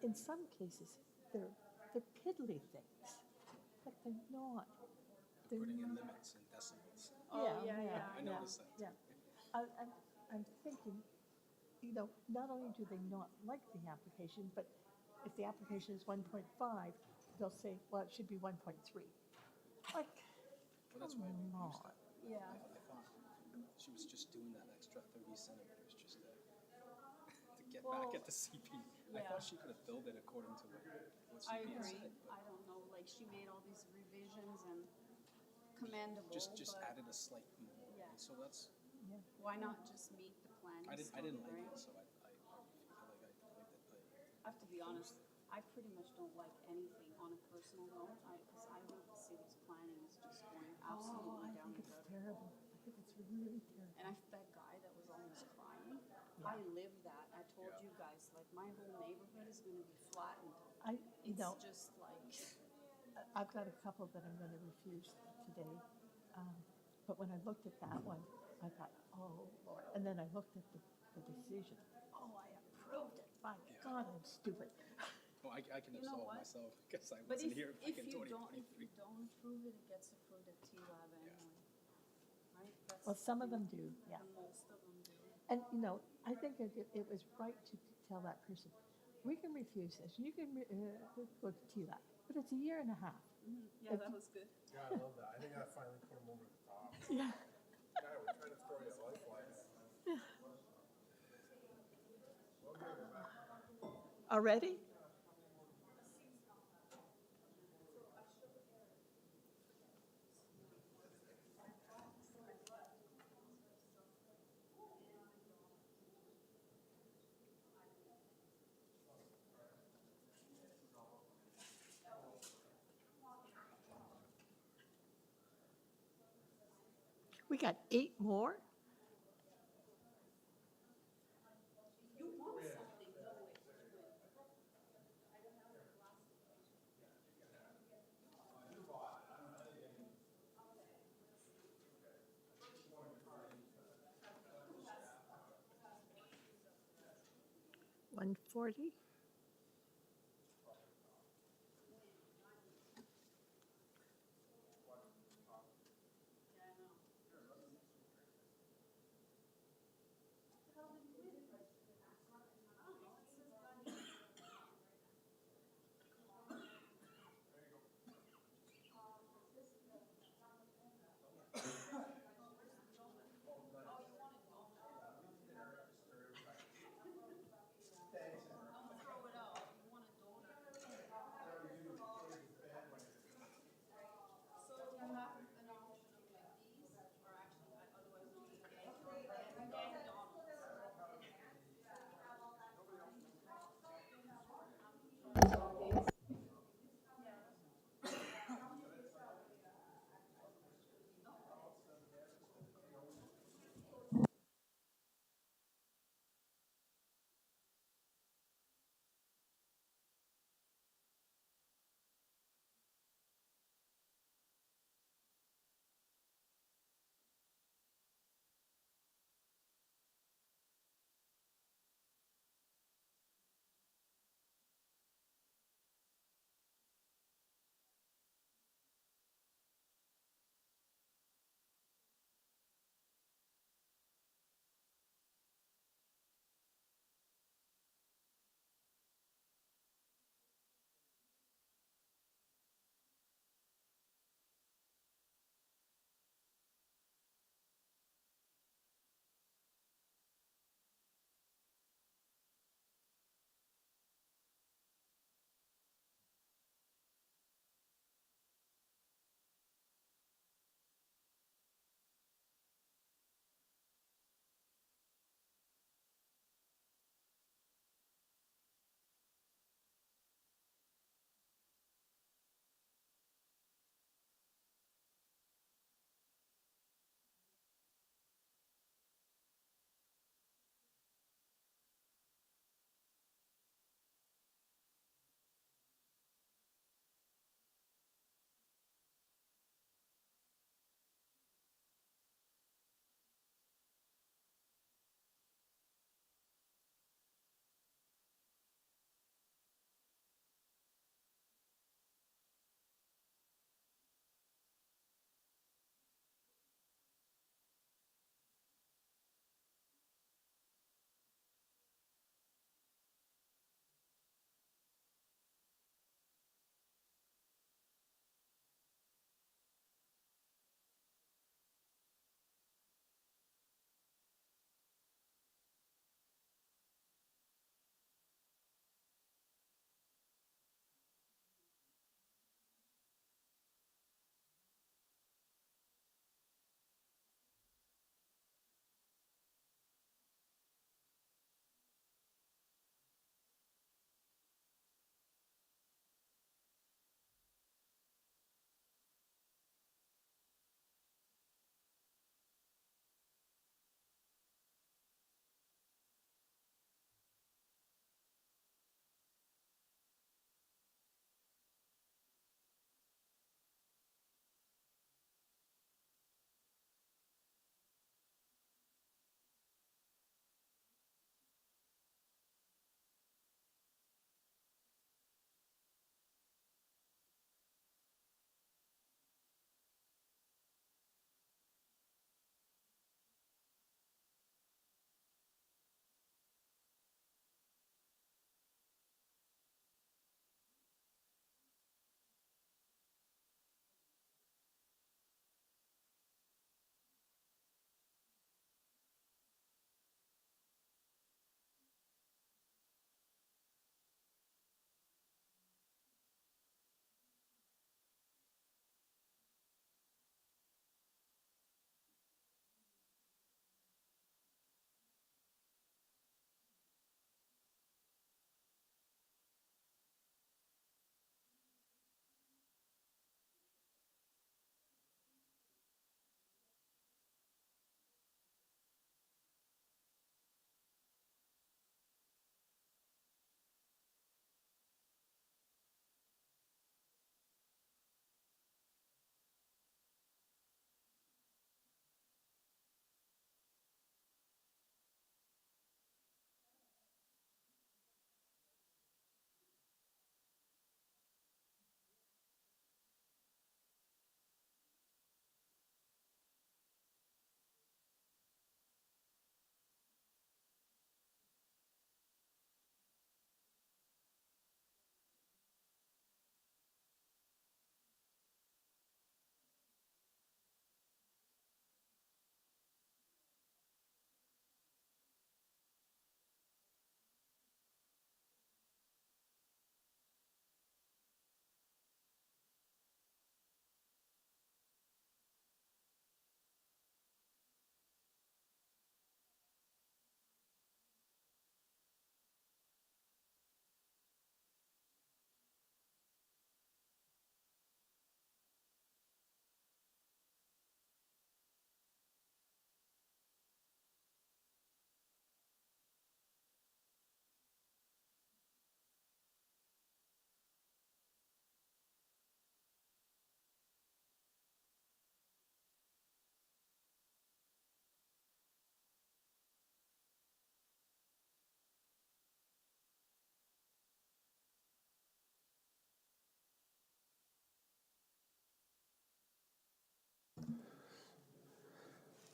in some cases, they're piddly things, but they're not. They're Putting in not. limits and decibels. Yeah, I noticed that. yeah. I'm thinking, you know, not only do they not like the application, but if the application is 1.5, they'll say, well, it should be 1.3. Like, Well, that's why we used on. that. Yeah. I thought she was just doing that extra 30 centimeters just to get back at the CP. I thought she could have built it according to what CP I has agree. said. I don't know, like, she made all these revisions and commendable, Just but added a slight more. Yeah. So that's, why not just meet the planning I didn't like right? it, so I I have to be honest, I pretty much don't like anything on a personal note, because I think the city's planning is just going absolutely down the gutter. Terrible. I think it's really terrible. And that guy that was almost crying, I live that. I told you guys, like, my whole neighborhood is gonna be flattened. You know, It's just like, I've got a couple that I'm going to refuse today. But when I looked at that one, I thought, oh, Lord. And then I looked at the decision. Oh, I approved it. My God, I'm stupid. well, I can You know absolve what? myself because I but wasn't if, here back if in you 2023. don't approve it, it gets approved at T-Lab anyway. Right? That's Well, some of them do, yeah. and most of them do. And, you know, I think it was right to tell that person, we can refuse this. You can go to TLAC, but it's a year and a half. Yeah, that was good. Yeah, I love that. I think that finally put him over the top. Yeah. Guy, we're trying to throw you a lifeline. Already? We got 8 more? You want something, do it. $140?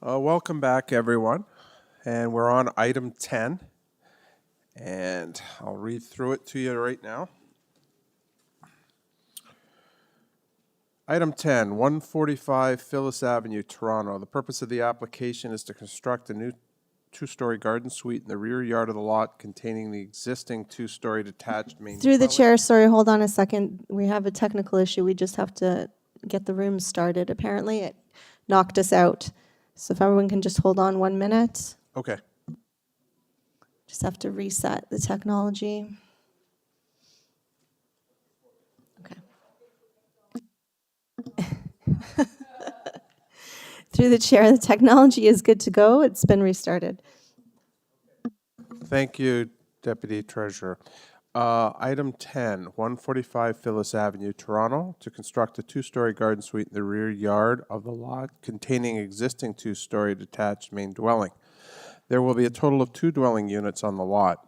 Welcome back, everyone. And we're on item 10. And I'll read through it to you right now. Item 10, 145 Phyllis Avenue, Toronto. The purpose of the application is to construct a new two-story garden suite in the rear yard of the lot containing the existing two-story detached main Through the dwelling. chair, sorry, hold on a second. We have a technical issue. We just have to get the room started. Apparently, it knocked us out. So if everyone can just hold on 1 minute. Okay. Just have to reset the technology. Okay. Through the chair, the technology is good to go. It's been restarted. Thank you, Deputy Treasurer. Item 10, 145 Phyllis Avenue, Toronto, to construct a two-story garden suite in the rear yard of the lot containing existing two-story detached main dwelling. There will be a total of 2 dwelling units on the lot.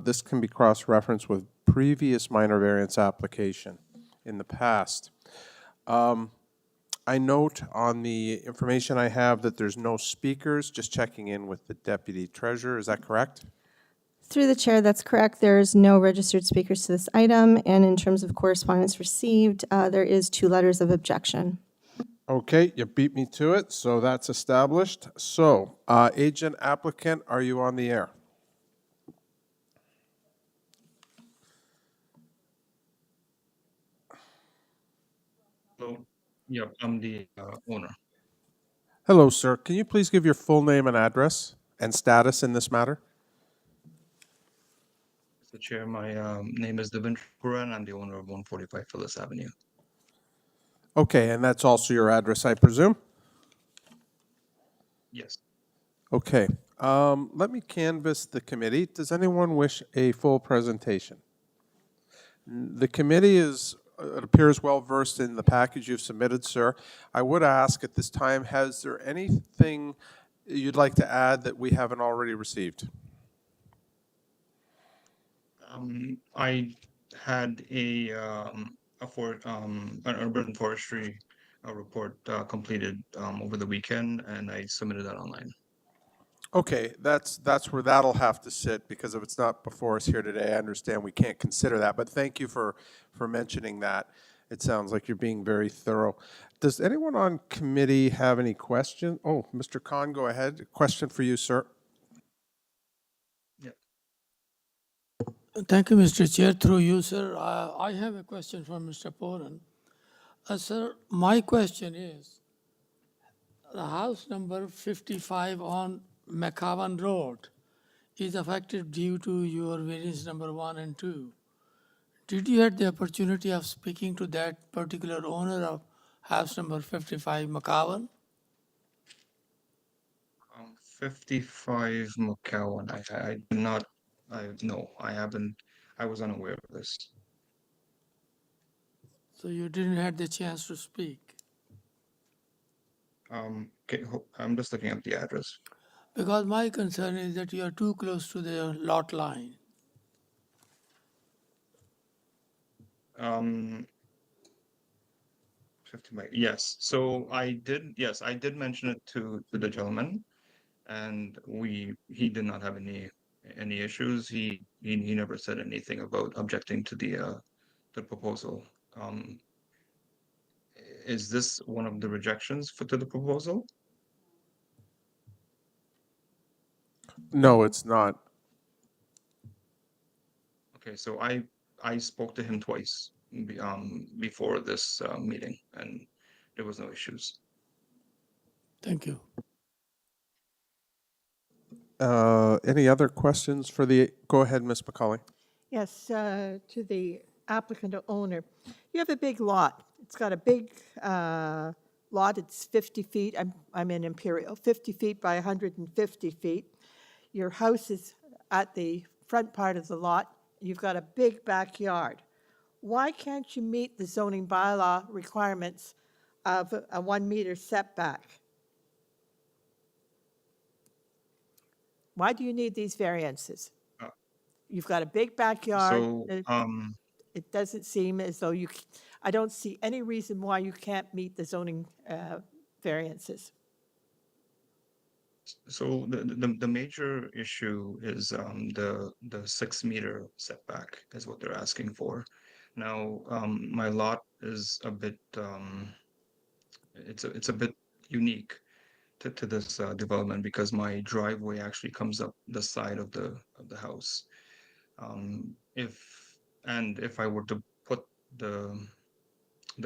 This can be cross-referenced with previous minor variance application in the past. I note on the information I have that there's no speakers, just checking in with the Deputy Treasurer. Is that correct? Through the chair, that's correct. There's no registered speakers to this item. And in terms of correspondence received, there is 2 letters of objection. Okay, you beat me to it, so that's established. So, agent applicant, are you on the air? Hello. Yeah, I'm the owner. Hello, sir. Can you please give your full name and address and status in this matter? Mr. Chair, my name is Devin Puran. I'm the owner of 145 Phyllis Avenue. Okay, and that's also your address, I presume? Yes. Okay. Let me canvass the committee. Does anyone wish a full presentation? The committee is, it appears well versed in the package you've submitted, sir. I would ask at this time, has there anything you'd like to add that we haven't already received? I had an urban forestry report completed over the weekend, and I submitted that online. Okay, that's where that'll have to sit, because if it's not before us here today, I understand we can't consider that, but thank you for mentioning that. It sounds like you're being very thorough. Does anyone on committee have any questions? Oh, Mr. Khan, go ahead. Question for you, sir. Thank you, Mr. Chair. Through you, sir. I have a question for Mr. Puran. Sir, my question is, the house number 55 on McCavan Road is affected due to your variance number 1 and 2. Did you have the opportunity of speaking to that particular owner of house number 55 McCavan? 55 McCowan. I did not. No, I haven't. I was unaware of this. So you didn't have the chance to speak? Okay, I'm just looking at the address. Because my concern is that you are too close to the lot line. 50 yes. So I did. Yes, I did mention it to the gentleman, and he did not have any issues. He never said anything about objecting to the proposal. Is this one of the rejections to the proposal? No, it's not. Okay, so I spoke to him twice before this meeting, and there was no issues. Thank you. Any other questions for the, go ahead, Ms. McCauley. Yes, to the applicant or owner. You have a big lot. It's got a big lot. It's 50 feet. I'm in Imperial, 50 feet by 150 feet. Your house is at the front part of the lot. You've got a big backyard. Why can't you meet the zoning bylaw requirements of a 1 meter setback? Why do you need these variances? You've got a big backyard. So, it doesn't seem as though I don't see any reason why you can't meet the zoning variances. So the major issue is the 6 meter setback is what they're asking for. Now my lot is a bit it's a bit unique to this development because my driveway actually comes up the side of the house. If if I were to put the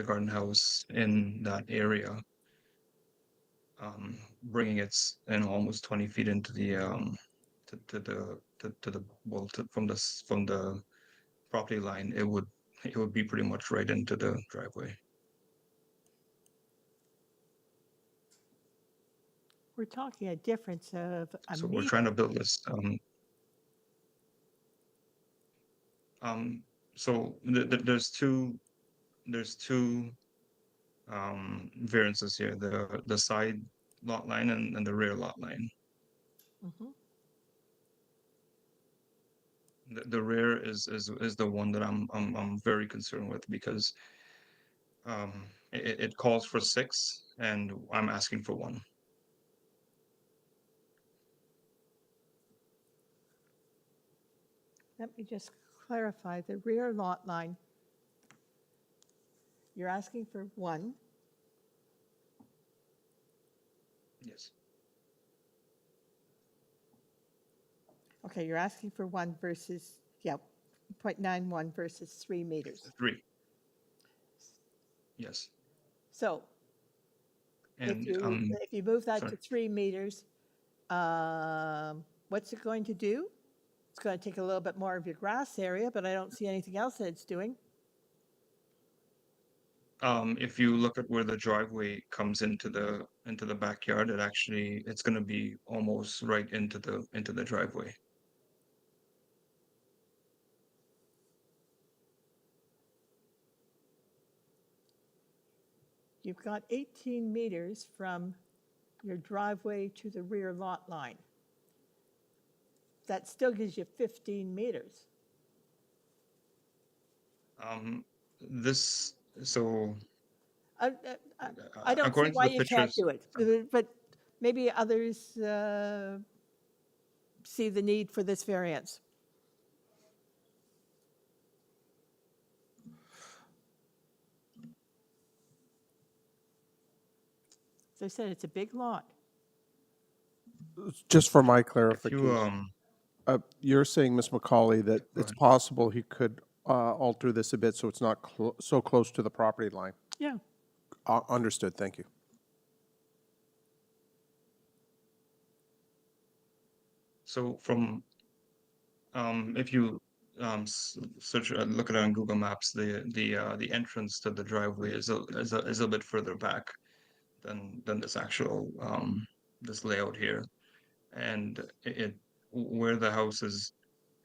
garden house in that area, bringing it almost 20 feet into the to the well from the property line, it would be pretty much right into the driveway. We're talking a difference of a So meter. we're trying to build this. So there's two variances here: the side lot line and the rear lot line. Mhm. The rear is the one that I'm very concerned with because it calls for 6 and I'm asking for 1. Let me just clarify, the rear lot line, you're asking for 1, Yes. okay, you're asking for 1 versus, yeah, 0.91 versus 3 meters. 3. Yes. So And if you move that sorry. to 3 meters, what's it going to do? It's going to take a little bit more of your grass area, but I don't see anything else that it's doing. If you look at where the driveway comes into the backyard, it's going to be almost right into the driveway. You've got 18 meters from your driveway to the rear lot line. That still gives you 15 meters. This so I don't see according to why the you can't pictures, do it, but maybe others see the need for this variance. As I said, it's a big lot. Just for my if you clarification, you're saying, Ms. McCauley, that go it's ahead. possible he could alter this a bit so it's not so close to the property line? Yeah. Understood, thank you. So from if you search look at it on Google Maps, the entrance to the driveway is a bit further back than this actual this layout here, and where the house is.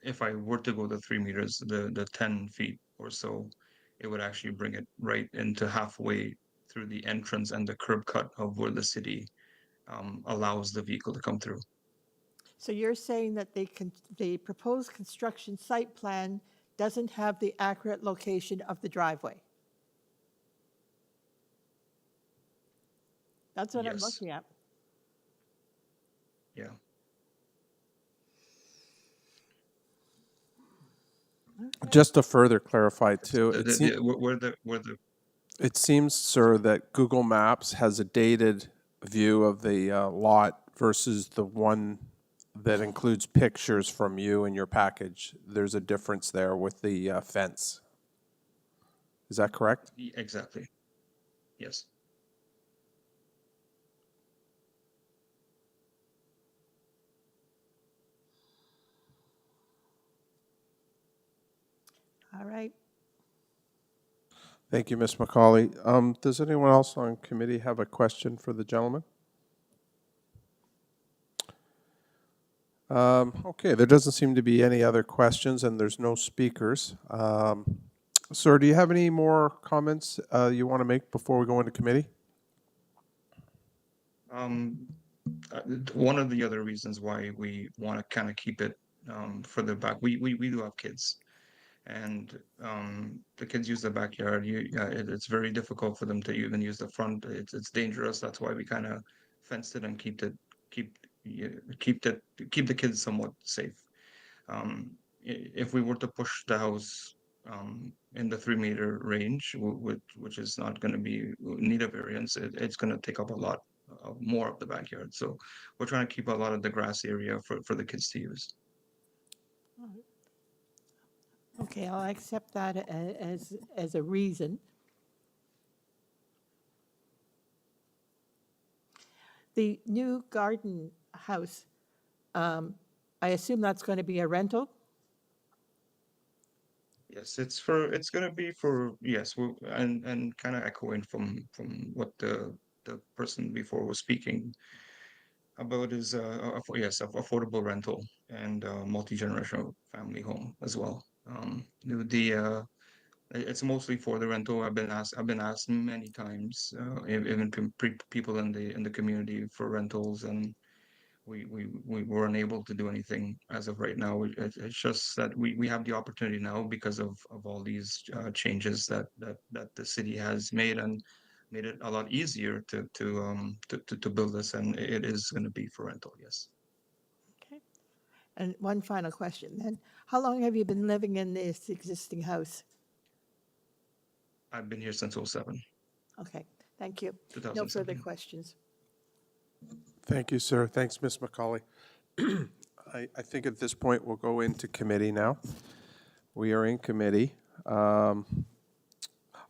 If I were to go the 3 meters, the 10 feet or so, it would actually bring it right into halfway through the entrance and the curb cut of where the city allows the vehicle to come through. So you're saying that the proposed construction site plan doesn't have the accurate location of the driveway? That's what I'm Yes. looking at. Yeah. Just to further clarify too, Where it seems, sir, that Google Maps has a dated view of the lot versus the one that includes pictures from you in your package. There's a difference there with the fence. Is that correct? Exactly. Yes. All right. Thank you, Ms. McCauley. Does anyone else on committee have a question for the gentleman? Okay, there doesn't seem to be any other questions and there's no speakers. Sir, do you have any more comments you want to make before we go into committee? One of the other reasons why we want to kind of keep it further back, we do have kids, and the kids use the backyard. It's very difficult for them to even use the front. It's dangerous. That's why we kind of fenced it and keep keep the kids somewhat safe. If we were to push the house in the 3 meter range, which is not going to be need a variance, it's going to take up a lot more of the backyard. So we're trying to keep a lot of the grass area for the kids to use. Okay, I'll accept that as a reason. The new garden house, I assume that's going to be a rental? Yes, it's going to be for, yes, and kind of echoing from what the person before was speaking about is yes, affordable rental and multi-generational family home as well. It's mostly for the rental. I've been asked many times, even people in the community for rentals, and we were unable to do anything as of right now. It's just that we have the opportunity now because of all these changes that the city has made, and made it a lot easier to build this, and it is going to be for rental. Yes. Okay. And one final question then. How long have you been living in this existing house? I've been here since 2007. Okay, thank you. No 2007. further questions. Thank you, sir. Thanks, Ms. McCauley. I think at this point we'll go into committee now. We are in committee. I'm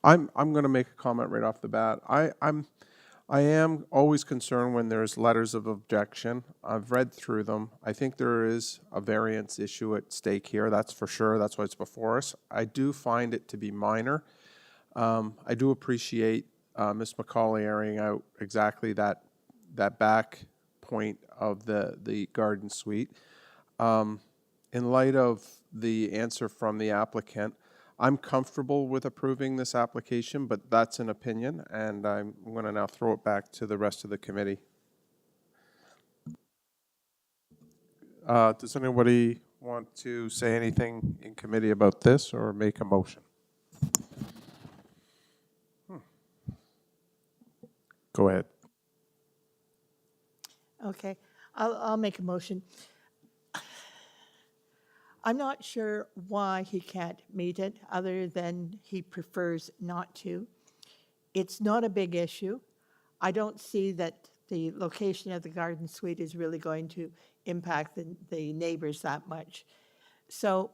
going to make a comment right off the bat. I am always concerned when there's letters of objection. I've read through them. I think there is a variance issue at stake here. That's for sure. That's why it's before us. I do find it to be minor. I do appreciate Ms. McCauley airing out exactly that back point of the garden suite. In light of the answer from the applicant, I'm comfortable with approving this application, but that's an opinion, and I'm going to now throw it back to the rest of the committee. Does anybody want to say anything in committee about this or make a motion? Go ahead. Okay, I'll make a motion. I'm not sure why he can't meet it, other than he prefers not to. It's not a big issue. I don't see that the location of the garden suite is really going to impact the neighbors that much. So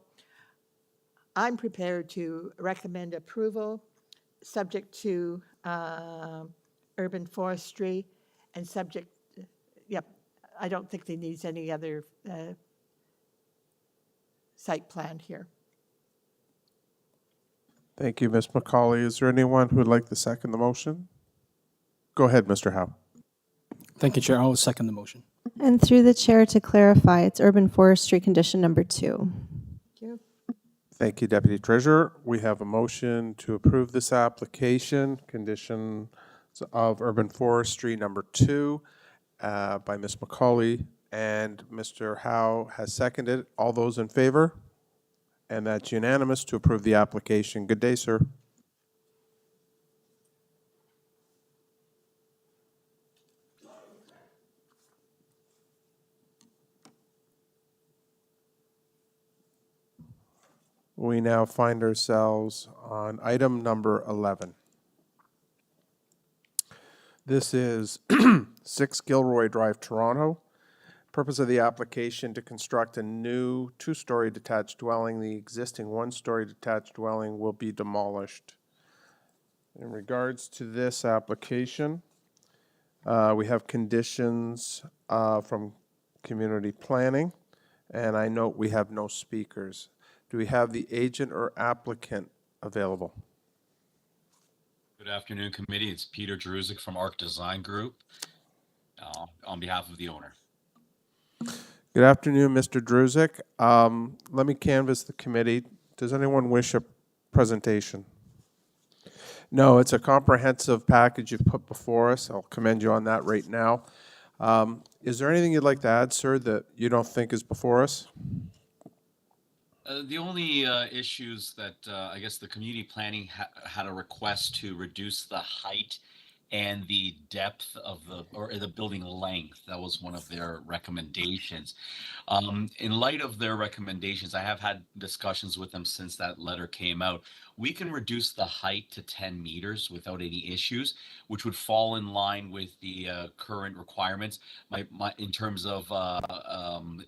I'm prepared to recommend approval, subject to urban forestry, and subject, yep, I don't think they needs any other site plan here. Thank you, Ms. McCauley. Is there anyone who would like to second the motion? Go ahead, Mr. Howe. Thank you, Chair. I will second the motion. And through the chair, to clarify, it's urban forestry condition number 2. Thank you. Thank you, Deputy Treasurer. We have a motion to approve this application, conditions of urban forestry number 2 by Ms. McCauley, and Mr. Howe has seconded. All those in favor? And that's unanimous to approve the application. Good day, sir. We now find ourselves on item number 11. This is 6 Gilroy Drive, Toronto. Purpose of the application to construct a new 2-story detached dwelling. The existing 1-story detached dwelling will be demolished. In regards to this application, we have conditions from community planning, and I note we have no speakers. Do we have the agent or applicant available? Good afternoon, committee. It's Peter Jeruzik from Arc Design Group on behalf of the owner. Good afternoon, Mr. Druzik. Let me canvass the committee. Does anyone wish a presentation? No, it's a comprehensive package you've put before us. I'll commend you on that right now. Is there anything you'd like to add, sir, that you don't think is before us? The only issues that I guess the community planning had a request to reduce the height and the depth of the building length. That was one of their recommendations. In light of their recommendations, I have had discussions with them since that letter came out. We can reduce the height to 10 meters without any issues, which would fall in line with the current requirements. In terms of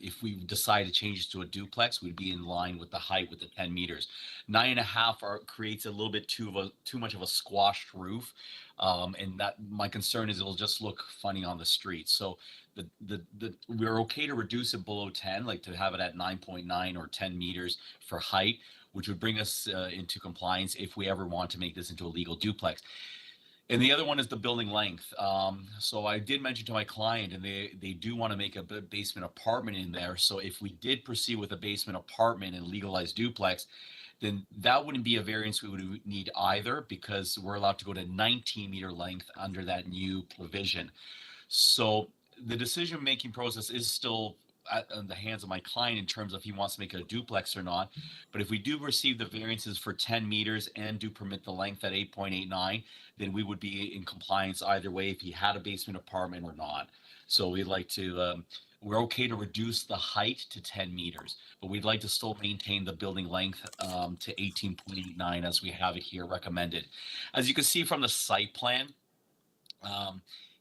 if we decide to change it to a duplex, we'd be in line with the height with the 10 meters. 9.5 creates a little bit too much of a squashed roof, and that my concern is it'll just look funny on the street. So we're okay to reduce it below 10, like to have it at 9.9 or 10 meters for height, which would bring us into compliance if we ever want to make this into a legal duplex. And the other one is the building length. So I did mention to my client, and they do want to make a basement apartment in there. So if we did proceed with a basement apartment and legalized duplex, then that wouldn't be a variance we would need either, because we're allowed to go to 19-meter length under that new provision. So the decision-making process is still in the hands of my client in terms of he wants to make it a duplex or not. But if we do receive the variances for 10 meters and do permit the length at 8.89, then we would be in compliance either way if he had a basement apartment or not. So we'd like to, we're okay to reduce the height to 10 meters, but we'd like to still maintain the building length to 18.89 as we have it here recommended. As you can see from the site plan,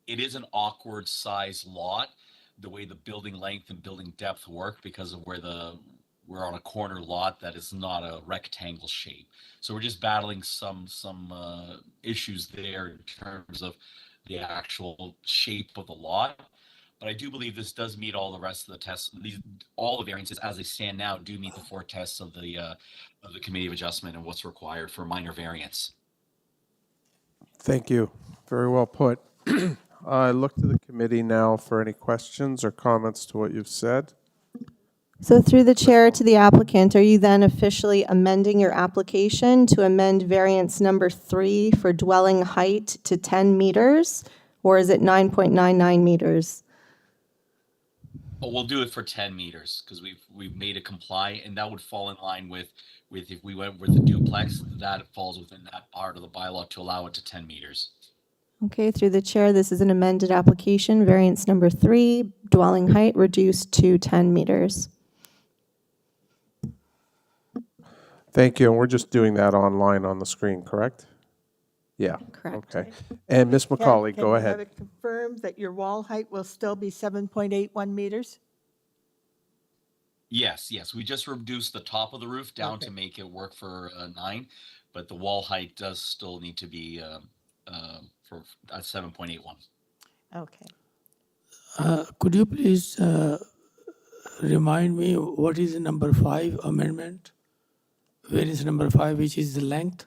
it is an awkward size lot, the way the building length and building depth work, because of where we're on a corner lot that is not a rectangle shape. So we're just battling some issues there in terms of the actual shape of the lot. But I do believe this does meet all the rest of the tests. All the variances as they stand now do meet the 4 tests of the Committee of Adjustment and what's required for minor variance. Thank you. Very well put. I look to the committee now for any questions or comments to what you've said. So through the chair to the applicant, are you then officially amending your application to amend variance number 3 for dwelling height to 10 meters? Or is it 9.99 meters? But we'll do it for 10 meters because we've made it comply, and that would fall in line with if we went with the duplex, that falls within that part of the bylaw to allow it to 10 meters. Okay, through the chair, this is an amended application, variance number 3, dwelling height reduced to 10 meters. Thank you. And we're just doing that online on the screen, correct? Yeah. Correct. Okay. And Ms. McCauley, go Can you ahead. have it confirmed that your wall height will still be 7.81 meters? Yes. We just reduced the top of the roof down to make it work for 9, but the wall height does still need to be for 7.81. Okay. Could you please remind me what is the number 5 amendment? Where is number 5, which is the length?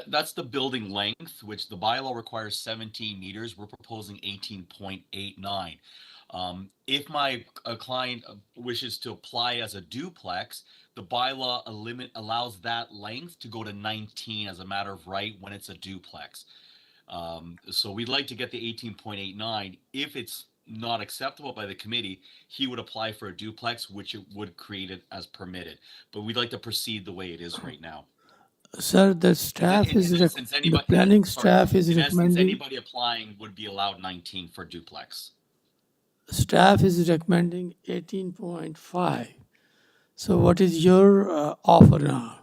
That's the building length, which the bylaw requires 17 meters. We're proposing 18.89. If my client wishes to apply as a duplex, the bylaw allows that length to go to 19 as a matter of right when it's a duplex. So we'd like to get the 18.89. If it's not acceptable by the committee, he would apply for a duplex, which it would create it as permitted. But we'd like to proceed the way it is right now. Sir, the staff the planning staff is in essence, recommending. anybody applying would be allowed 19 for duplex. Staff is recommending 18.5. So what is your offer now?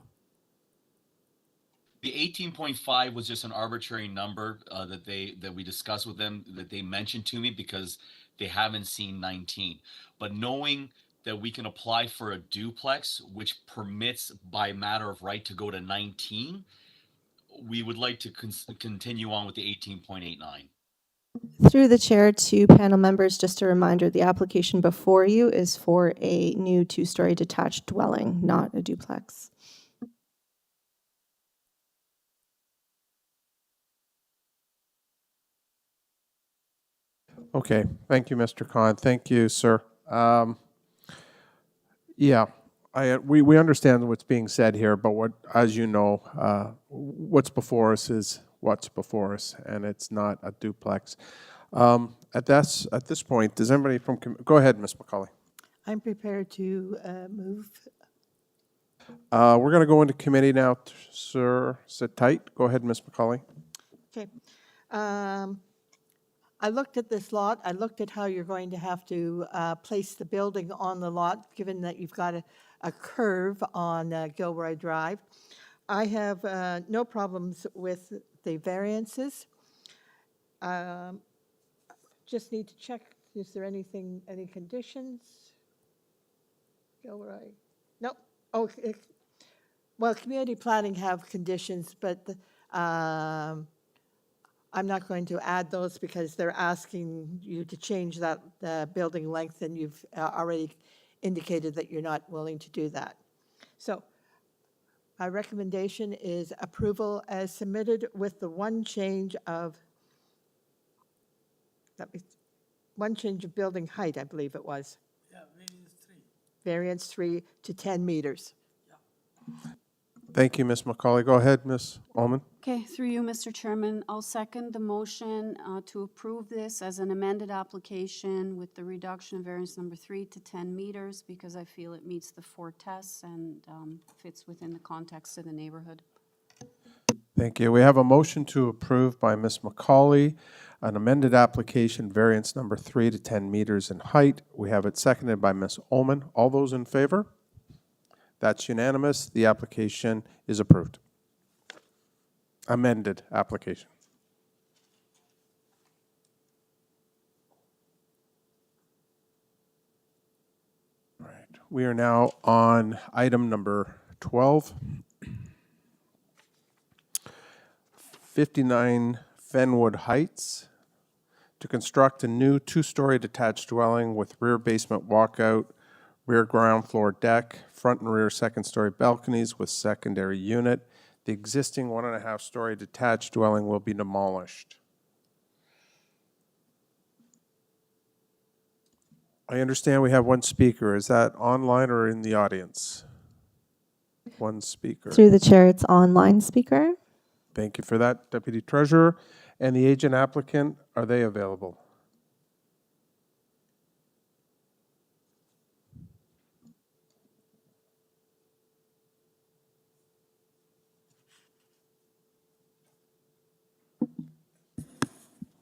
The 18.5 was just an arbitrary number that we discussed with them, that they mentioned to me because they haven't seen 19. But knowing that we can apply for a duplex, which permits by matter of right to go to 19, we would like to continue on with the 18.89. Through the chair to panel members, just a reminder, the application before you is for a new 2-story detached dwelling, not a duplex. Okay. Thank you, Mr. Khan. Thank you, sir. Yeah, we understand what's being said here, but as you know, what's before us is what's before us, and it's not a duplex. At this point, does anybody from go ahead, Ms. McCauley. I'm prepared to move. We're going to go into committee now, sir. Sit tight. Go ahead, Ms. McCauley. Okay. I looked at this lot. I looked at how you're going to have to place the building on the lot, given that you've got a curve on Gilroy Drive. I have no problems with the variances. Just need to check, is there anything, any conditions? Gilroy? Nope. Oh, well, community planning have conditions, but I'm not going to add those because they're asking you to change that building length, and you've already indicated that you're not willing to do that. So my recommendation is approval as submitted with the one change of, building height, I believe it was. Yeah, variance 3. Variance 3 to 10 meters. Thank you, Ms. McCauley. Go ahead, Ms. Ullman. Okay, through you, Mr. Chairman, I'll second the motion to approve this as an amended application with the reduction of variance number 3 to 10 meters because I feel it meets the 4 tests and fits within the context of the neighborhood. Thank you. We have a motion to approve by Ms. McCauley, an amended application, variance number 3 to 10 meters in height. We have it seconded by Ms. Ullman. All those in favor? That's unanimous. The application is approved. Amended application. All right. We are now on item number 12. 59 FENWOOD Heights, to construct a new 2-story detached dwelling with rear basement walkout, rear ground floor deck, front and rear 2nd-story balconies with secondary unit. The existing 1.5-story detached dwelling will be demolished. I understand we have one speaker. Is that online or in the audience? One speaker. Through the chair, it's online speaker. Thank you for that, Deputy Treasurer. And the agent applicant, are they available?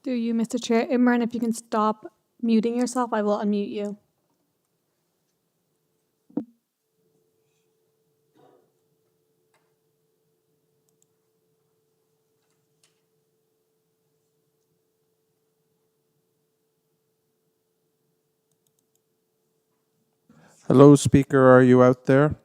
Through you, Mr. Chair. Imran, if you can stop muting yourself, I will unmute you. Hello, speaker, are you out there?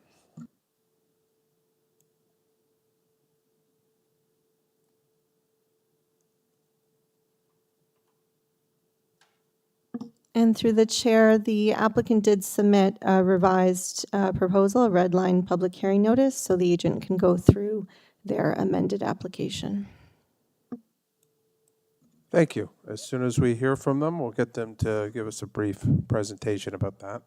And through the chair, the applicant did submit a revised proposal, a red line public hearing notice, so the agent can go through their amended application. Thank you. As soon as we hear from them, we'll get them to give us a brief presentation about that.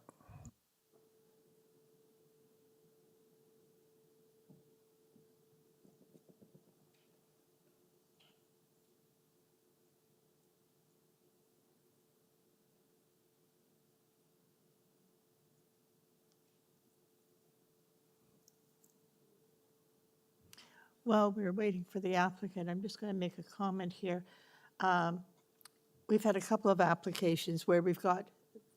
While we're waiting for the applicant, I'm just going to make a comment here. We've had a couple of applications where we've got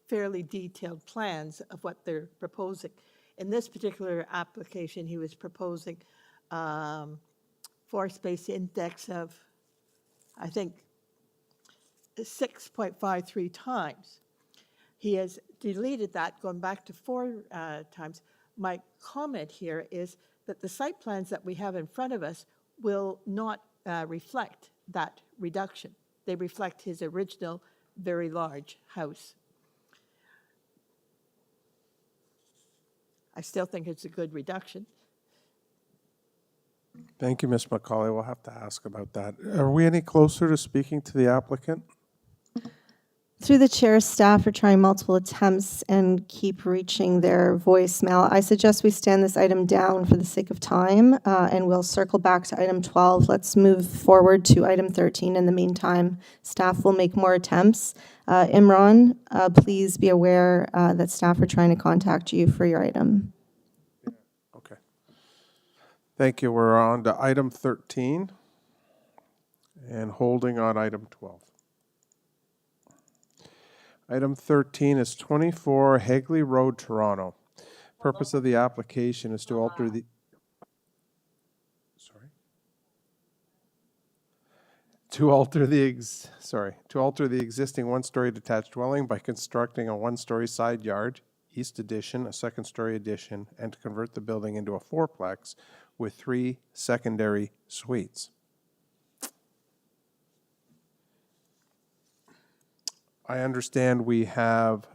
fairly detailed plans of what they're proposing. In this particular application, he was proposing floor space index of, I think, 6.53 times. He has deleted that, going back to 4 times. My comment here is that the site plans that we have in front of us will not reflect that reduction. They reflect his original very large house. I still think it's a good reduction. Thank you, Ms. McCauley. We'll have to ask about that. Are we any closer to speaking to the applicant? Through the chair, staff are trying multiple attempts and keep reaching their voicemail. I suggest we stand this item down for the sake of time, and we'll circle back to item 12. Let's move forward to item 13. In the meantime, staff will make more attempts. Imran, please be aware that staff are trying to contact you for your item. Okay. Thank you. We're on to item 13. And holding on item 12. Item 13 is 24 Hagley Road, Toronto. Purpose of the application is to alter the, to alter the existing one-story detached dwelling by constructing a one-story side yard, east addition, a second-story addition, and to convert the building into a fourplex with 3 secondary suites. I understand we have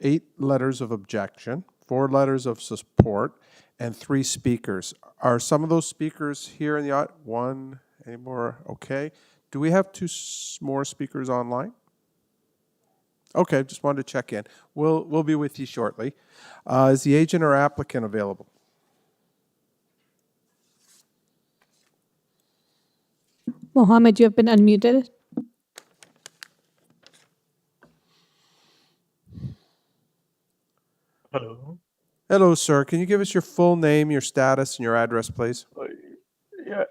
8 letters of objection, 4 letters of support, and 3 speakers. Are some of those speakers here in the audience? 1, any more? Okay. Do we have 2 more speakers online? Okay, just wanted to check in. We'll be with you shortly. Is the agent or applicant available? Mohammed, you have been unmuted. Hello. Hello, sir. Can you give us your full name, your status, and your address, please? Yeah.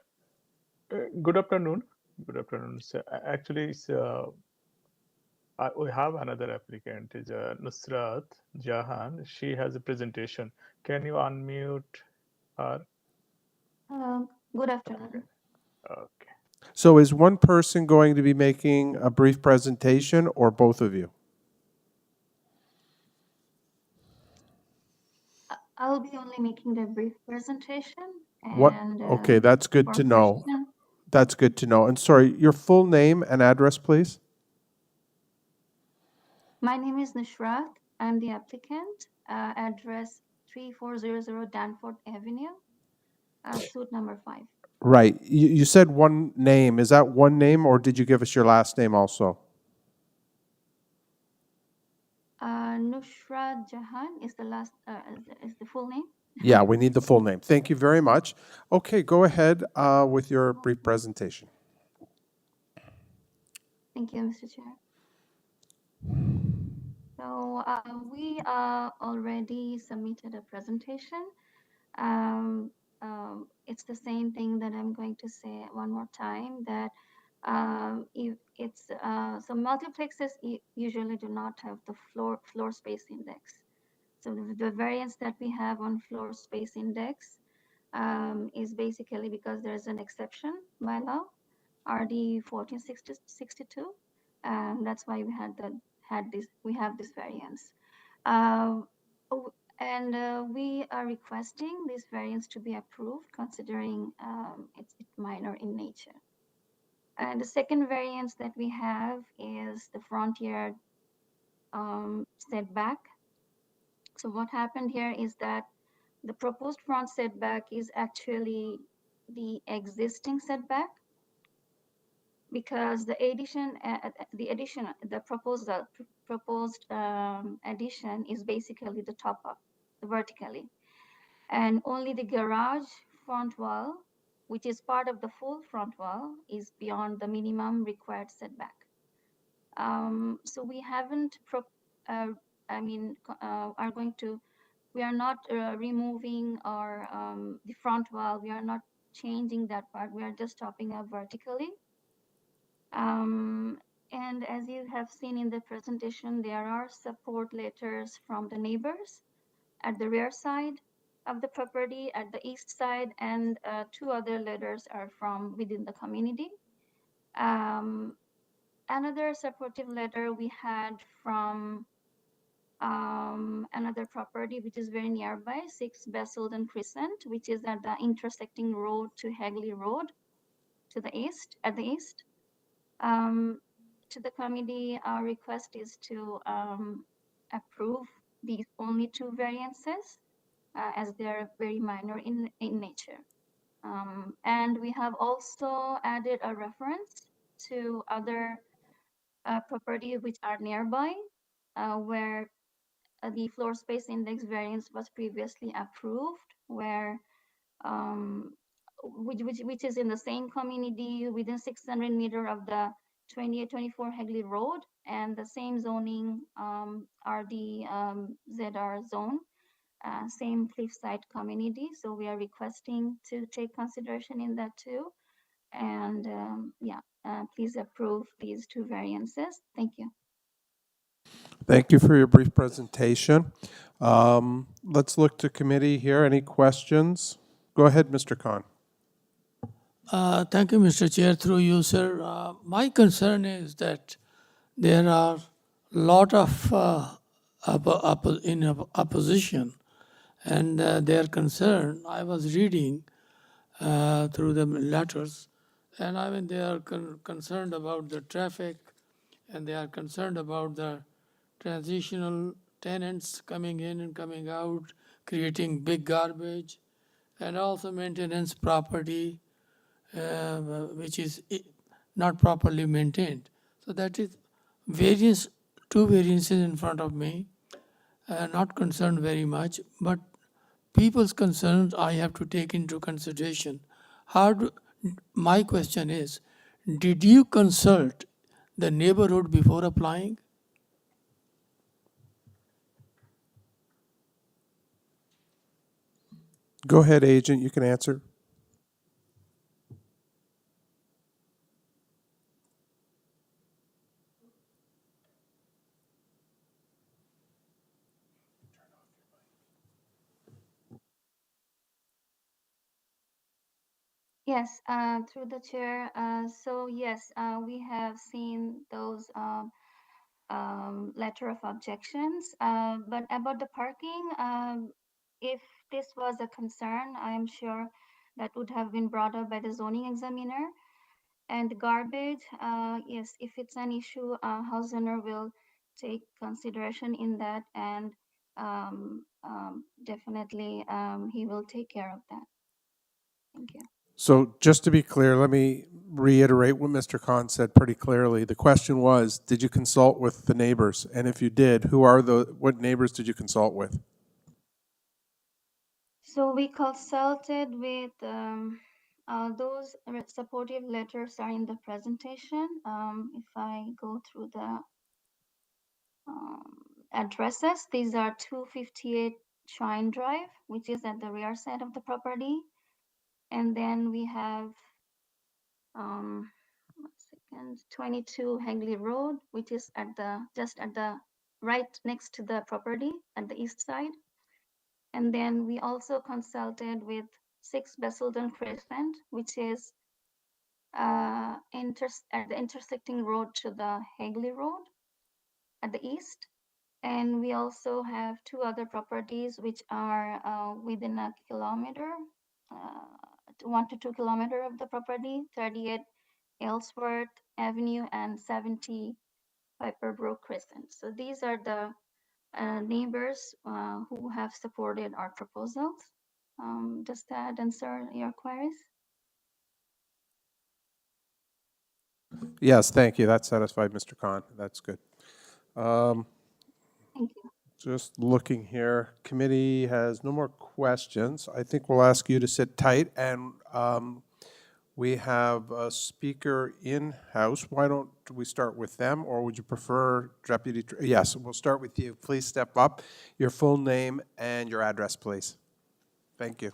Good afternoon. Good afternoon. So, actually, we have another applicant, is Nusrat Jahan. She has a presentation. Can you unmute her? Good afternoon. Okay. So is one person going to be making a brief presentation or both of you? I'll be only making the brief presentation. What? And Okay, that's good for to know. question, That's good to know. And sorry, your full name and address, please? my name is Nusrat. I'm the applicant. Address 3400 Danforth Avenue, suite number 5. Right. You said one name. Is that one name or did you give us your last name also? Nusrat Jahan is the last, is the full name. Yeah, we need the full name. Thank you very much. Okay, go ahead with your brief presentation. Thank you, Mr. Chair. So we already submitted a presentation. It's the same thing that I'm going to say one more time, that if it's so multiplexes usually do not have the floor space index. So the variance that we have on floor space index is basically because there's an exception by law, RD 1462, and that's why we have this variance. We are requesting this variance to be approved, considering it's minor in nature. And the second variance that we have is the front yard setback. So what happened here is that the proposed front setback is actually the existing setback, because the proposed addition is basically the top up vertically, and only the garage front wall, which is part of the full front wall, is beyond the minimum required setback. So we haven't we are not removing our the front wall. We are not changing that part. We are just topping up vertically. And as you have seen in the presentation, there are support letters from the neighbors at the rear side of the property, at the east side, and 2 other letters are from within the community. Another supportive letter we had from another property which is very nearby, 6 Basildon Crescent, which is at the intersecting road to Hagley Road to the east, at the east. To the committee, our request is to approve these only 2 variances as they're very minor in nature. And we have also added a reference to other property which are nearby, where the floor space index variance was previously approved, where which is in the same community within 600 meter of the 2824 Hagley Road, and the same zoning RD ZR zone, same cliffside community. So we are requesting to take consideration in that too. And yeah, please approve these two variances. Thank you. Thank you for your brief presentation. Let's look to committee here. Any questions? Go ahead, Mr. Khan. Thank you, Mr. Chair. Through you, sir. My concern is that there are a lot of opposition, and their concern. I was reading through the letters, and I mean they are concerned about the traffic, and they are concerned about the transitional tenants coming in and coming out, creating big garbage, and also maintenance property, which is not properly maintained. So that is various, two variances in front of me, not concerned very much, but people's concerns I have to take into consideration. My question is, did you consult the neighborhood before applying? Go ahead, agent. You can answer. Yes, through the chair. So yes, we have seen those letter of objections. But about the parking, if this was a concern, I am sure that would have been brought up by the zoning examiner. And the garbage, yes, if it's an issue, house owner will take consideration in that, and definitely he will take care of that. Thank you. So just to be clear, let me reiterate what Mr. Khan said pretty clearly. The question was, did you consult with the neighbors? And if you did, what neighbors did you consult with? So we consulted with those supportive letters are in the presentation. If I go through the addresses, these are 258 Shrine Drive, which is at the rear side of the property. And then we have 22 Hagley Road, which is at just at the right next to the property at the east side. And then we also consulted with 6 Basildon Crescent, which is at the intersecting road to the Hagley Road at the east. And we also have 2 other properties which are within a kilometer, 1 to 2 kilometer of the property, 38 Aylesworth Avenue and 70 Piper Brook Crescent. So these are the neighbors who have supported our proposals. Does that answer your queries? Yes, thank you. That satisfied Mr. Khan. That's good. Thank you. Just looking here, committee has no more questions. I think we'll ask you to sit tight, and we have a speaker in-house. Why don't we start with them, or would you prefer Deputy? Yes, we'll start with you. Please step up. Your full name and your address, please. Thank you.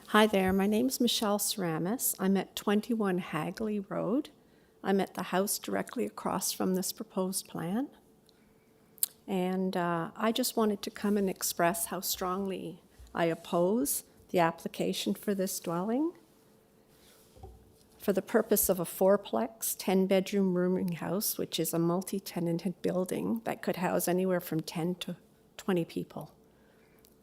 Hi there, my name's Michelle Ceramis. I'm at 21 Hagley Road. I'm at the house directly across from this proposed plan. And I just wanted to come and express how strongly I oppose the application for this dwelling. For the purpose of a 4-plex, 10-bedroom rooming house, which is a multi-tenanted building that could house anywhere from 10 to 20 people.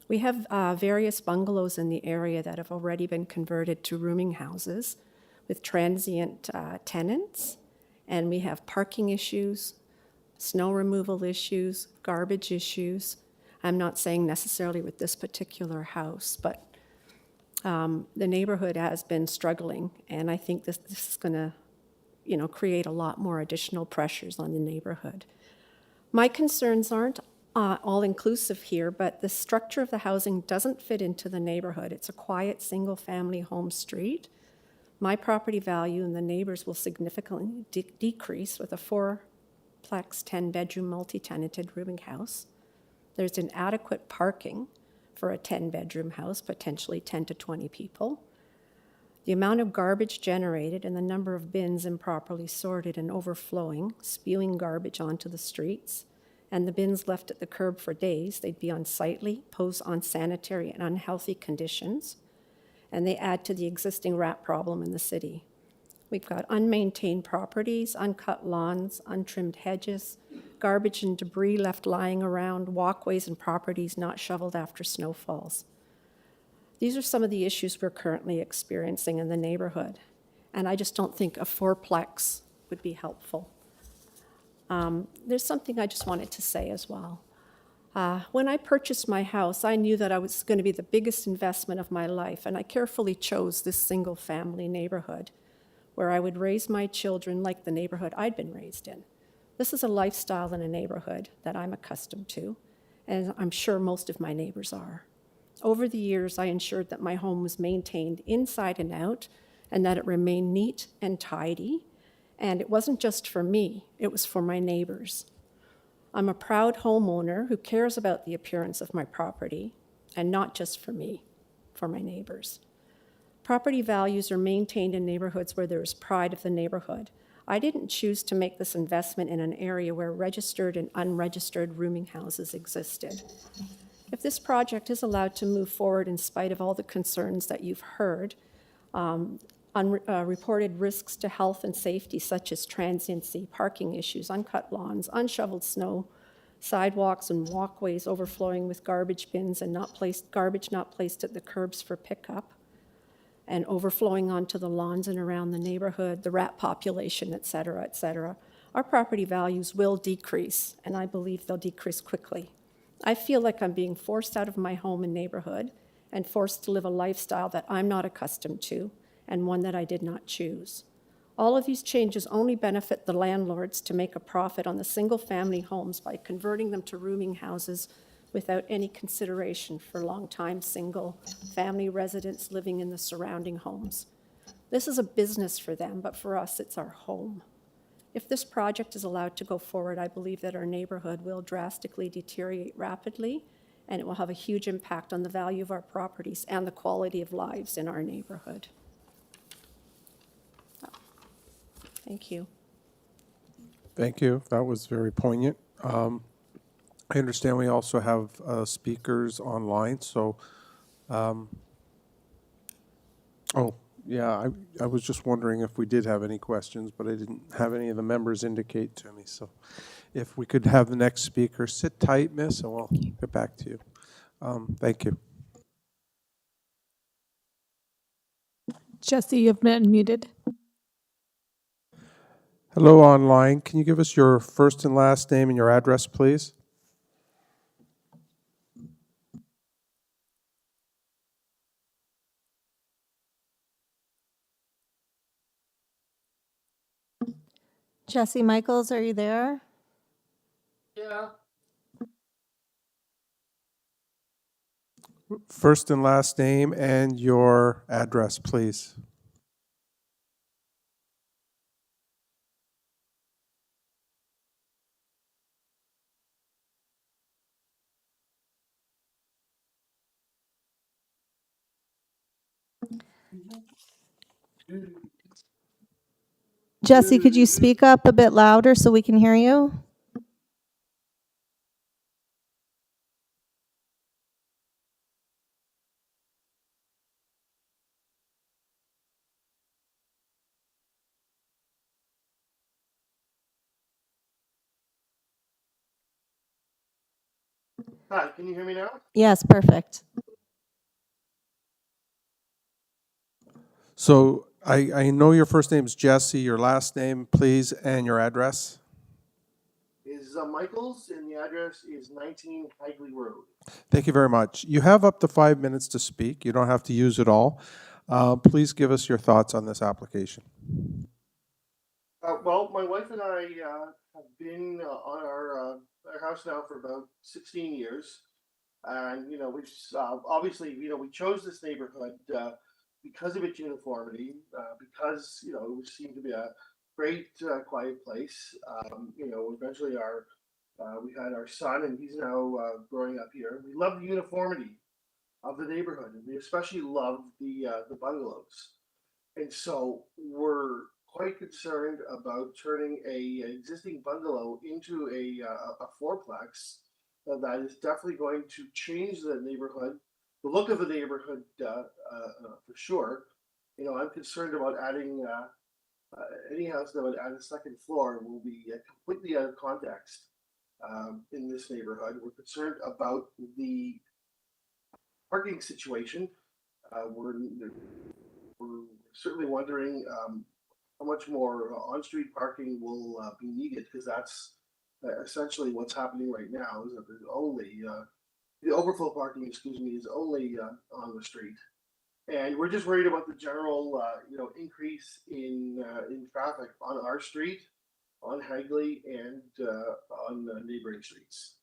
We have various bungalows in the area that have already been converted to rooming houses with transient tenants, and we have parking issues, snow removal issues, garbage issues. I'm not saying necessarily with this particular house, but the neighborhood has been struggling, and I think this is going to, create a lot more additional pressures on the neighborhood. My concerns aren't all-inclusive here, but the structure of the housing doesn't fit into the neighborhood. It's a quiet, single-family home street. My property value and the neighbors will significantly decrease with a 4 four-plex, 10-bedroom, multi-tenanted rooming house. There's inadequate parking for a 10-bedroom house, potentially 10 to 20 people. The amount of garbage generated and the number of bins improperly sorted and overflowing, spewing garbage onto the streets, and the bins left at the curb for days, they'd be unsightly, pose unsanitary and unhealthy conditions, and they add to the existing rat problem in the city. We've got unmaintained properties, uncut lawns, untrimmed hedges, garbage and debris left lying around, walkways and properties not shoveled after snow falls. These are some of the issues we're currently experiencing in the neighborhood, and I just don't think a fourplex would be helpful. There's something I just wanted to say as well. When I purchased my house, I knew that I was going to be the biggest investment of my life, and I carefully chose this single-family neighborhood where I would raise my children like the neighborhood I'd been raised in. This is a lifestyle in a neighborhood that I'm accustomed to, and I'm sure most of my neighbors are. Over the years, I ensured that my home was maintained inside and out, and that it remained neat and tidy, and it wasn't just for me, it was for my neighbors. I'm a proud homeowner who cares about the appearance of my property, and not just for me, for my neighbors. Property values are maintained in neighborhoods where there is pride of the neighborhood. I didn't choose to make this investment in an area where registered and unregistered rooming houses existed. If this project is allowed to move forward in spite of all the concerns that you've heard, reported risks to health and safety such as transiency, parking issues, uncut lawns, unshoveled snow, sidewalks and walkways overflowing with garbage bins and garbage not placed at the curbs for pickup, and overflowing onto the lawns and around the neighborhood, the rat population, et cetera, our property values will decrease, and I believe they'll decrease quickly. I feel like I'm being forced out of my home and neighborhood and forced to live a lifestyle that I'm not accustomed to and one that I did not choose. All of these changes only benefit the landlords to make a profit on the single-family homes by converting them to rooming houses without any consideration for long-time single-family residents living in the surrounding homes. This is a business for them, but for us, it's our home. If this project is allowed to go forward, I believe that our neighborhood will drastically deteriorate rapidly, and it will have a huge impact on the value of our properties and the quality of lives in our neighborhood. Thank you. Thank you. That was very poignant. I understand we also have speakers online, so, oh, yeah, I was just wondering if we did have any questions, but I didn't have any of the members indicate to me, so if we could have the next speaker. Sit tight, miss, and we'll get back to you. Thank you. Jesse, you've been unmuted. Hello, online. Can you give us your first and last name and your address, please? Jesse Michaels, are you there? Yeah. First and last name and your address, please. Jesse, could you speak up a bit louder so we can hear you? Hi, can you hear me now? Yes, perfect. So I know your first name is Jesse, your last name, please, and your address. Is Michaels, and the address is 19 Hagley Road. Thank you very much. You have up to 5 minutes to speak. You don't have to use it all. Please give us your thoughts on this application. Well, my wife and I have been on our house now for about 16 years. And, we've obviously, we chose this neighborhood because of its uniformity, because, it seemed to be a great, quiet place. Eventually we had our son, and he's now growing up here. We love the uniformity of the neighborhood, and we especially love the bungalows. And so we're quite concerned about turning a existing bungalow into a fourplex that is definitely going to change the neighborhood, the look of the neighborhood for sure. I'm concerned about adding any house that would add a second floor will be completely out of context in this neighborhood. We're concerned about the parking situation. We're certainly wondering how much more on-street parking will be needed, because that's essentially what's happening right now. Is that there's only the overflow parking, excuse me, is only on the street, and we're just worried about the general, increase in traffic on our street, on Hagley, and on neighboring streets.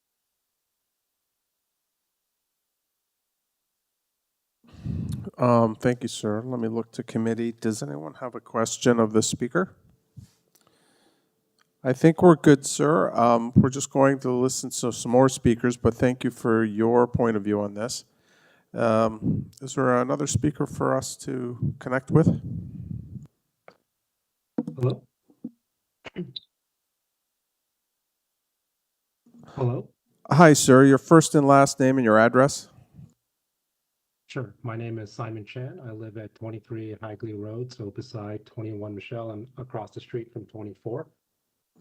Thank you, sir. Let me look to committee. Does anyone have a question of the speaker? I think we're good, sir. We're just going to listen to some more speakers, but thank you for your point of view on this. Is there another speaker for us to connect with? Hello? Hello? Hi, sir. Your first and last name and your address? Sure. My name is Simon Chan. I live at 23 Hagley Road, so beside 21 Michelle and across the street from 24.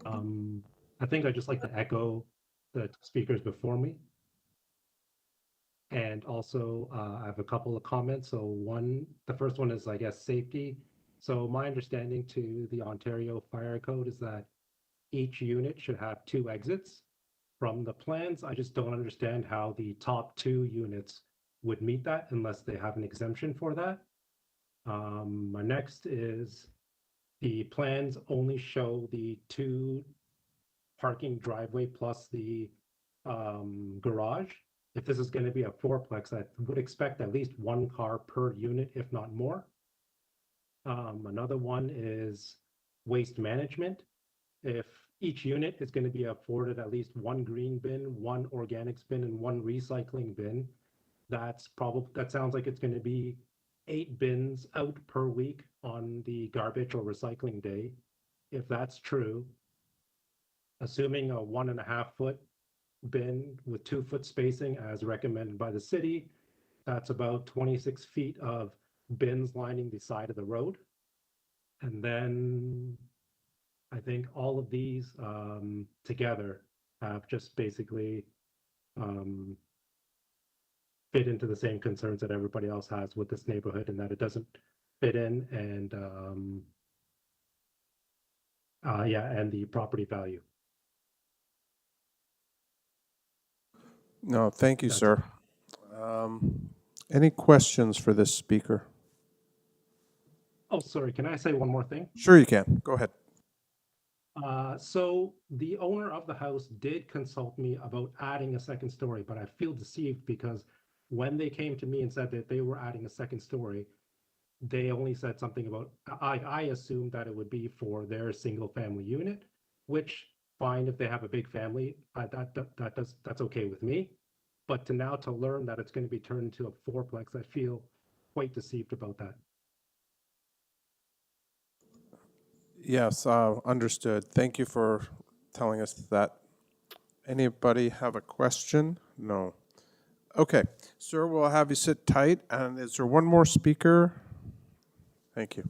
I think I'd just like to echo the speakers before me. And also, I have a couple of comments. So the first one is, I guess, safety. So my understanding to the Ontario Fire Code is that each unit should have 2 exits. From the plans, I just don't understand how the top 2 units would meet that unless they have an exemption for that. My next is the plans only show the 2 parking driveway plus the garage. If this is going to be a fourplex, I would expect at least 1 car per unit, if not more. Another one is waste management. If each unit is going to be afforded at least 1 green bin, 1 organics bin, and 1 recycling bin, that sounds like it's going to be 8 bins out per week on the garbage or recycling day. If that's true, assuming a 1.5 foot bin with 2 foot spacing as recommended by the city, that's about 26 feet of bins lining the side of the road. And then I think all of these together have just basically fit into the same concerns that everybody else has with this neighborhood, and that it doesn't fit in, and and the property value. No, thank you, sir. Any questions for this speaker? Oh, sorry, can I say one more thing? Sure, you can. Go ahead. So the owner of the house did consult me about adding a second story, but I feel deceived because when they came to me and said that they were adding a second story, they only said something about, I assumed that it would be for their single family unit, which fine if they have a big family, that's okay with me. But to learn that it's going to be turned into a fourplex, I feel quite deceived about that. Yes, understood. Thank you for telling us that. Anybody have a question? No. Okay, sir, we'll have you sit tight. And is there one more speaker? Thank you.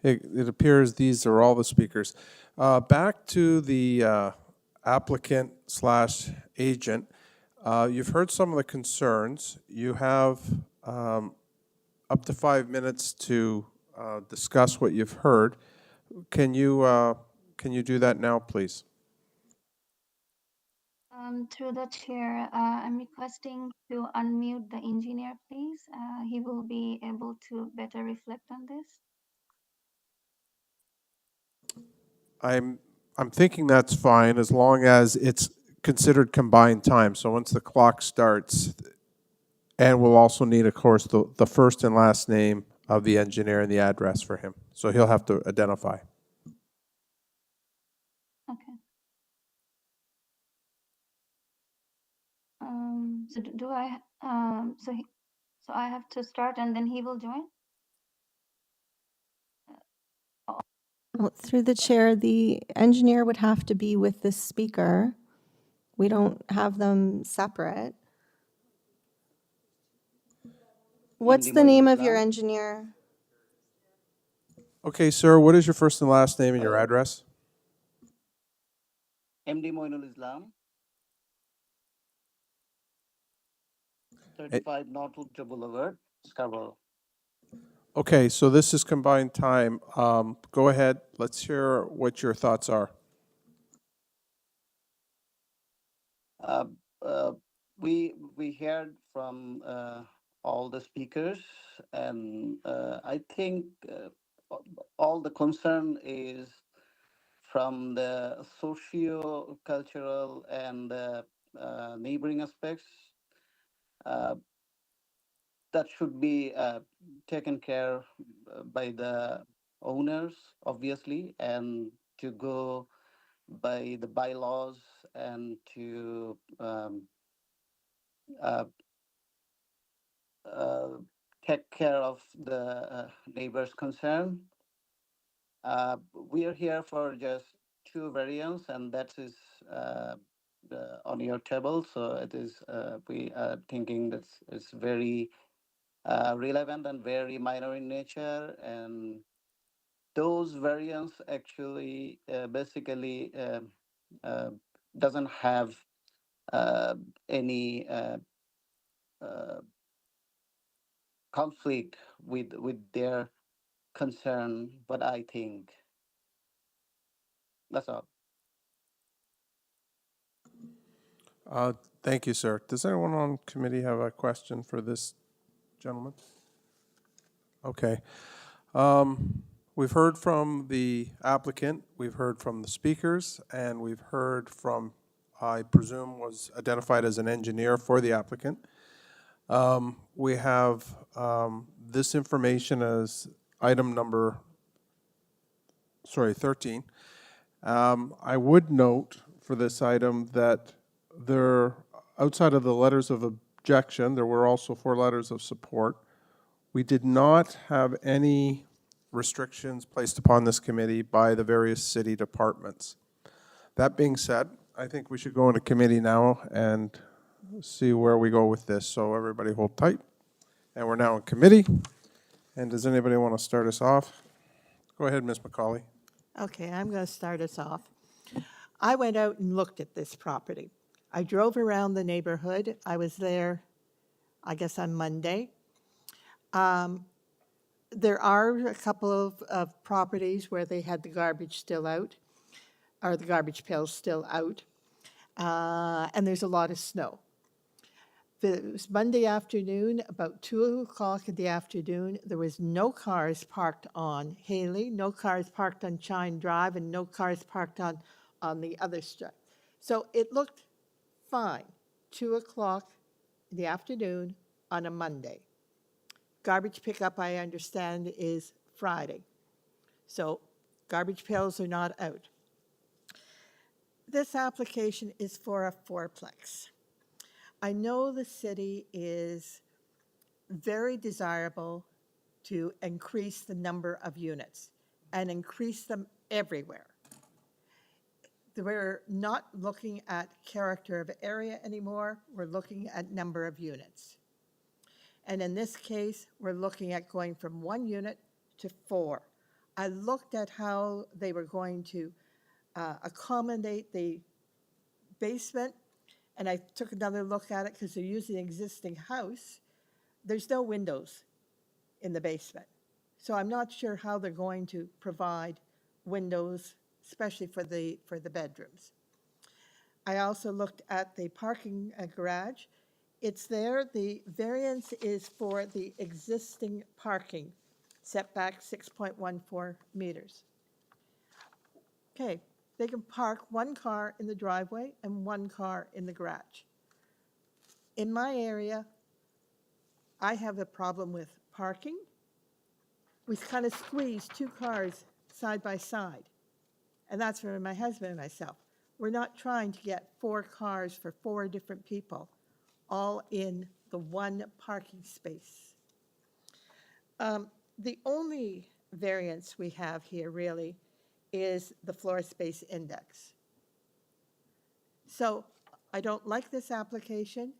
It appears these are all the speakers. Back to the applicant / agent. You've heard some of the concerns. You have up to 5 minutes to discuss what you've heard. Can you do that now, please? Through the chair, I'm requesting to unmute the engineer, please. He will be able to better reflect on this. I'm thinking that's fine as long as it's considered combined time. So once the clock starts, And we'll also need, of course, the first and last name of the engineer and the address for him. So he'll have to identify. Okay. So do I, so I have to start and then he will join? Well, through the chair, the engineer would have to be with the speaker. We don't have them separate. What's the name of your engineer? Okay, sir, what is your first and last name and your address? MD Moinul Islam, 35 Northwood Boulevard, Scarborough. Okay, so this is combined time. Go ahead. Let's hear what your thoughts are. We heard from all the speakers, and I think all the concern is from the socio-cultural and neighboring aspects. That should be taken care by the owners, obviously, and to go by the bylaws and to uh, uh, take care of the neighbors' concern. We are here for just two variants, and that is on your table. So it is, we are thinking that it's very relevant and very minor in nature, and those variants actually basically doesn't have any conflict with their concern, but I think that's all. Thank you, sir. Does anyone on committee have a question for this gentleman? Okay. We've heard from the applicant, we've heard from the speakers, and we've heard from, I presume, was identified as an engineer for the applicant. We have this information as item number, 13. I would note for this item that there, outside of the letters of objection, there were also 4 letters of support. We did not have any restrictions placed upon this committee by the various city departments. That being said, I think we should go into committee now and see where we go with this. So everybody hold tight. And we're now in committee. And does anybody want to start us off? Go ahead, Ms. McCauley. Okay, I'm going to start us off. I went out and looked at this property. I drove around the neighborhood. I was there, I guess, on Monday. There are a couple of properties where they had the garbage still out, or the garbage pails still out, and there's a lot of snow. It was Monday afternoon, about 2 o'clock in the afternoon. There was no cars parked on HAGLEY, no cars parked on Chine Drive, and no cars parked on the other street. So it looked fine, 2 o'clock in the afternoon on a Monday. Garbage pickup, I understand, is Friday. So garbage pails are not out. This application is for a fourplex. I know the city is very desirable to increase the number of units and increase them everywhere. We're not looking at character of area anymore. We're looking at number of units. And in this case, we're looking at going from 1 unit to 4. I looked at how they were going to accommodate the basement, and I took another look at it because they're using an existing house. There's no windows in the basement. So I'm not sure how they're going to provide windows, especially for the bedrooms. I also looked at the parking garage. It's there. The variance is for the existing parking, setback 6.14 meters. Okay, they can park 1 car in the driveway and 1 car in the garage. In my area, I have a problem with parking. We kind of squeeze two cars side by side, and that's for my husband and myself. We're not trying to get 4 cars for 4 different people, all in the one parking space. The only variance we have here really is the floor space index. So I don't like this application.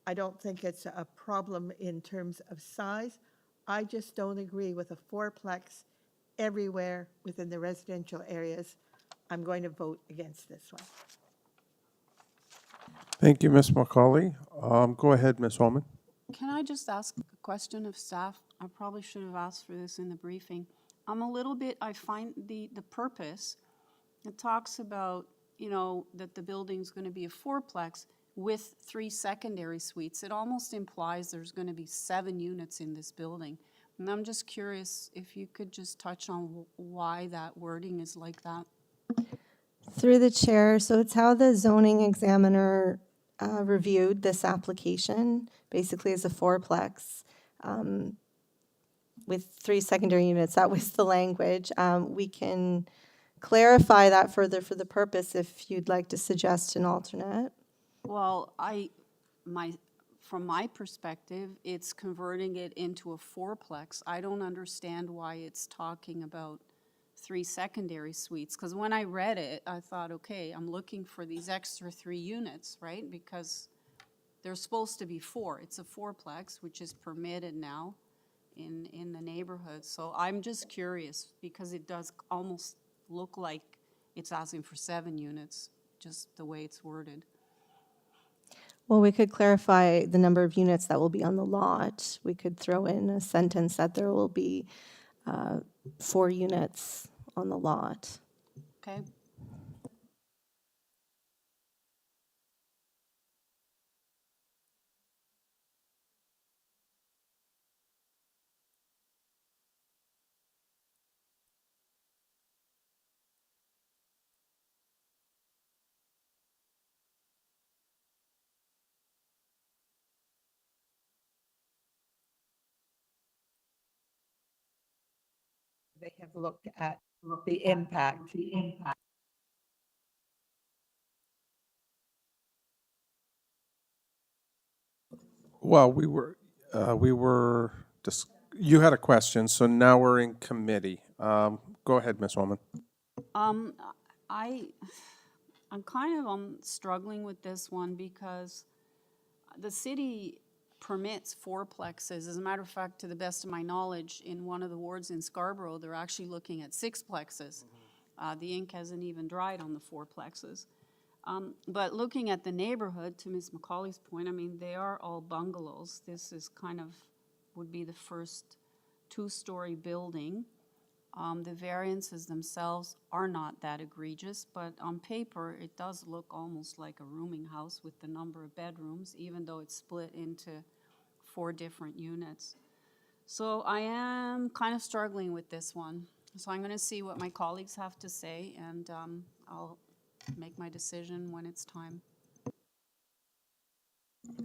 I don't think it's a problem in terms of size. I just don't agree with a 4-plex everywhere within the residential areas. I'm going to vote against this one. Thank you, Ms. McCauley. Go ahead, Ms. Holman. Can I just ask a question of staff? I probably should have asked for this in the briefing. I find the purpose, it talks about, you know, that the building's going to be a 4-plex with 3 secondary suites. It almost implies there's going to be 7 units in this building. And I'm just curious if you could just touch on why that wording is like that. Through the chair, so it's how the zoning examiner reviewed this application, basically as a 4-plex with 3 secondary units. That was the language. We can clarify that further for the purpose if you'd like to suggest an alternate. Well, from my perspective, it's converting it into a 4-plex. I don't understand why it's talking about 3 secondary suites, because when I read it, I thought, okay, I'm looking for these extra 3 units, right? Because there's supposed to be 4. It's a 4-plex, which is permitted now in the neighborhood. So I'm just curious, because it does almost look like it's asking for 7 units, just the way it's worded. Well, we could clarify the number of units that will be on the lot. We could throw in a sentence that there will be 4 units on the lot. Okay. They have looked at the impact. Well, you had a question, so now we're in committee. Go ahead, Ms. Holman. I'm kind of struggling with this one because the city permits 4-plexes. As a matter of fact, to the best of my knowledge, in one of the wards in Scarborough, they're actually looking at 6-plexes. The ink hasn't even dried on the 4-plexes. But looking at the neighborhood, to Ms. McCauley's point, I mean, they are all bungalows. This is would be the first 2-story building. The variances themselves are not that egregious, but on paper, it does look almost like a rooming house with the number of bedrooms, even though it's split into 4 different units. So I am kind of struggling with this one. So I'm going to see what my colleagues have to say, and I'll make my decision when it's time.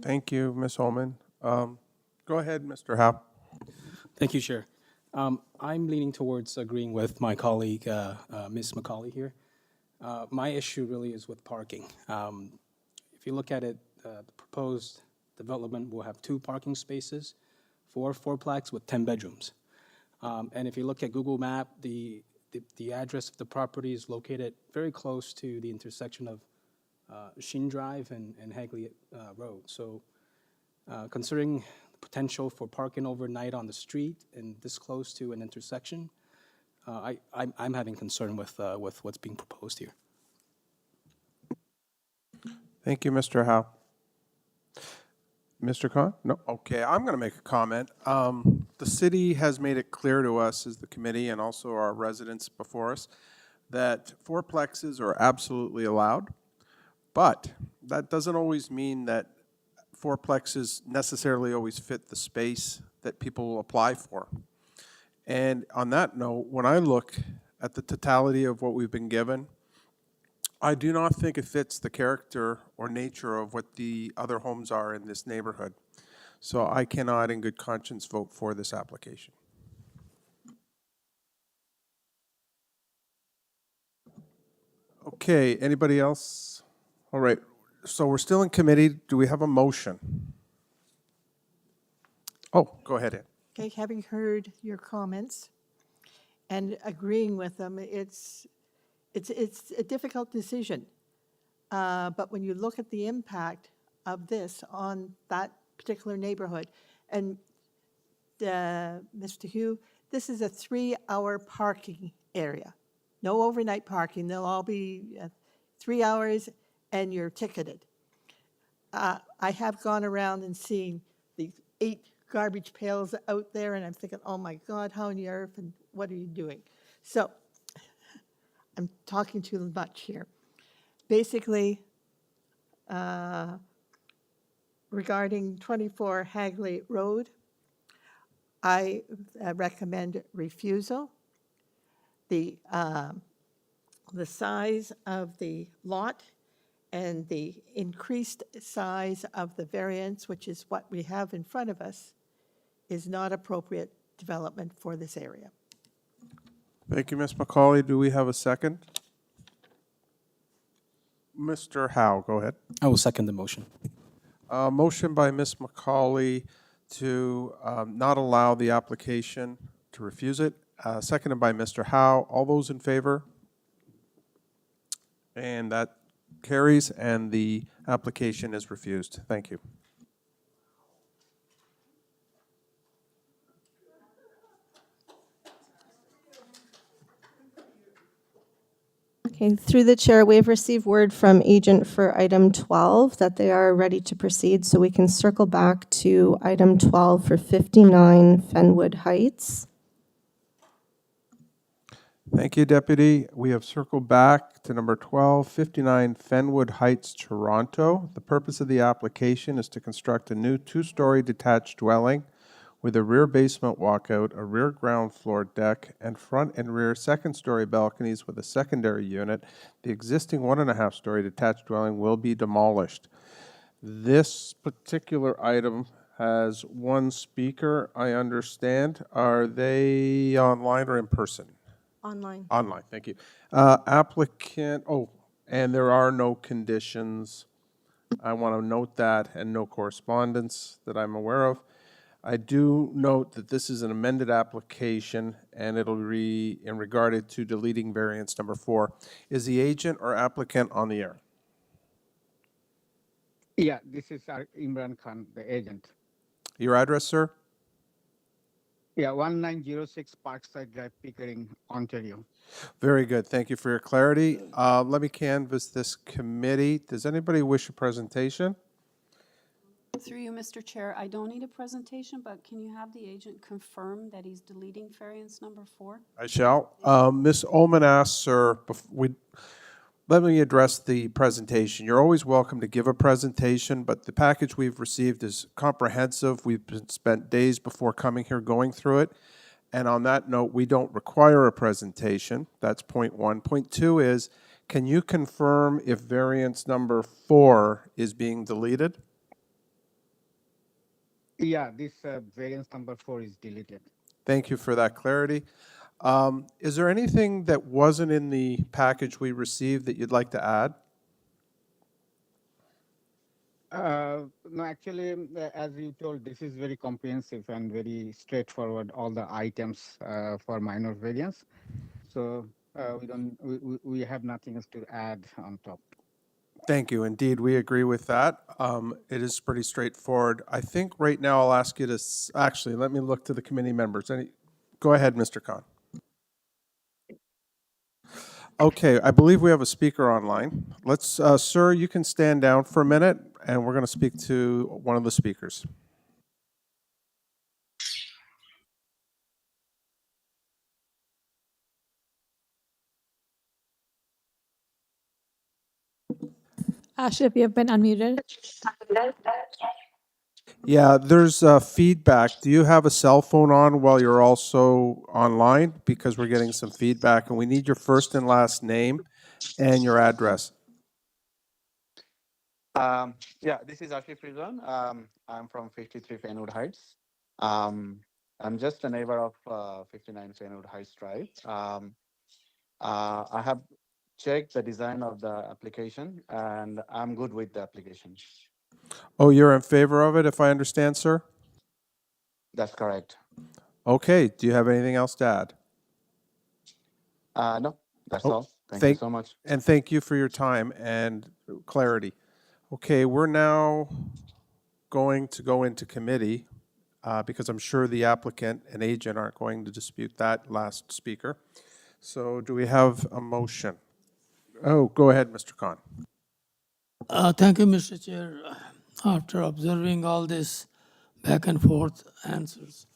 Thank you, Ms. Holman. Go ahead, Mr. Howe. Thank you, Chair. I'm leaning towards agreeing with my colleague, Ms. McCauley here. My issue really is with parking. If you look at it, the proposed development will have 2 parking spaces for 4-plex with 10 bedrooms. And if you look at Google Map, the address of the property is located very close to the intersection of Sheen Drive and HAGLEY Road. So considering the potential for parking overnight on the street and this close to an intersection, I'm having concern with what's being proposed here. Thank you, Mr. Howe. Mr. Khan? No? Okay, I'm going to make a comment. The city has made it clear to us as the committee and also our residents before us that 4-plexes are absolutely allowed, but that doesn't always mean that 4-plexes necessarily always fit the space that people will apply for. And on that note, when I look at the totality of what we've been given, I do not think it fits the character or nature of what the other homes are in this neighborhood. So I cannot in good conscience vote for this application. Okay, anybody else? All right, so we're still in committee. Do we have a motion? Oh, go ahead, Ed. Okay, having heard your comments and agreeing with them, it's a difficult decision. But when you look at the impact of this on that particular neighborhood, and Mr. Hugh, this is a 3-hour parking area. No overnight parking. They'll all be 3 hours and you're ticketed. I have gone around and seen the 8 garbage pails out there, and I'm thinking, oh my God, how on earth, and what are you doing? So I'm talking too much here. Basically, regarding 24 Hagley Road, I recommend refusal. The size of the lot and the increased size of the variance, which is what we have in front of us, is not appropriate development for this area. Thank you, Ms. McCauley. Do we have a second? Mr. Howe, go ahead. I will second the motion. Motion by Ms. McCauley to not allow the application, to refuse it. Seconded by Mr. Howe. All those in favor? And that carries, and the application is refused. Thank you. Okay, through the chair, we have received word from agent for item 12 that they are ready to proceed, so we can circle back to item 12 for 59 Fenwood Heights. Thank you, Deputy. We have circled back to number 12, 59 Fenwood Heights, Toronto. The purpose of the application is to construct a new 2-story detached dwelling with a rear basement walkout, a rear ground floor deck, and front and rear second-story balconies with a secondary unit. The existing 1.5-story detached dwelling will be demolished. This particular item has one speaker, I understand. Are they online or in person? Online. Online, thank you. Applicant, and there are no conditions. I want to note that, and no correspondence that I'm aware of. I do note that this is an amended application, and it'll be in regard to deleting variance number 4. Is the agent or applicant on the air? Yeah, this is Imran Khan, the agent. Your address, sir? Yeah, 1906 Parkside Drive, Pickering, Ontario. Very good. Thank you for your clarity. Let me canvass this committee. Does anybody wish a presentation? Through you, Mr. Chair, I don't need a presentation, but can you have the agent confirm that he's deleting variance number 4? I shall. Ms. Ullman asks, sir, let me address the presentation. You're always welcome to give a presentation, but the package we've received is comprehensive. We've spent days before coming here going through it. And on that note, we don't require a presentation. That's point 1. Point 2 is, can you confirm if variance number 4 is being deleted? Yeah, this variance number 4 is deleted. Thank you for that clarity. Is there anything that wasn't in the package we received that you'd like to add? No, actually, as you told, this is very comprehensive and very straightforward, all the items for minor variance. So we have nothing else to add on top. Thank you. Indeed, we agree with that. It is pretty straightforward. I think right now I'll ask you to, actually, let me look to the committee members. Go ahead, Mr. Khan. Okay, I believe we have a speaker online. Let's, sir, you can stand down for a minute, and we're going to speak to one of the speakers. Ashley, you have been unmuted. Yeah, there's feedback. Do you have a cell phone on while you're also online? Because we're getting some feedback, and we need your first and last name and your address. Yeah, this is Ashif Rizwan. I'm from 53 Fenwood Heights. I'm just a neighbor of 59 Fenwood Heights Drive. I have checked the design of the application and I'm good with the application. Oh, you're in favor of it, if I understand, sir? That's correct. Okay, do you have anything else to add? No, that's Oh, all. Thank you so much. And thank you for your time and clarity. Okay, we're now going to go into committee because I'm sure the applicant and agent aren't going to dispute that last speaker. So do we have a motion? Oh, go ahead, Mr. Khan. Thank you, Mr. Chair. After observing all this back and forth answers,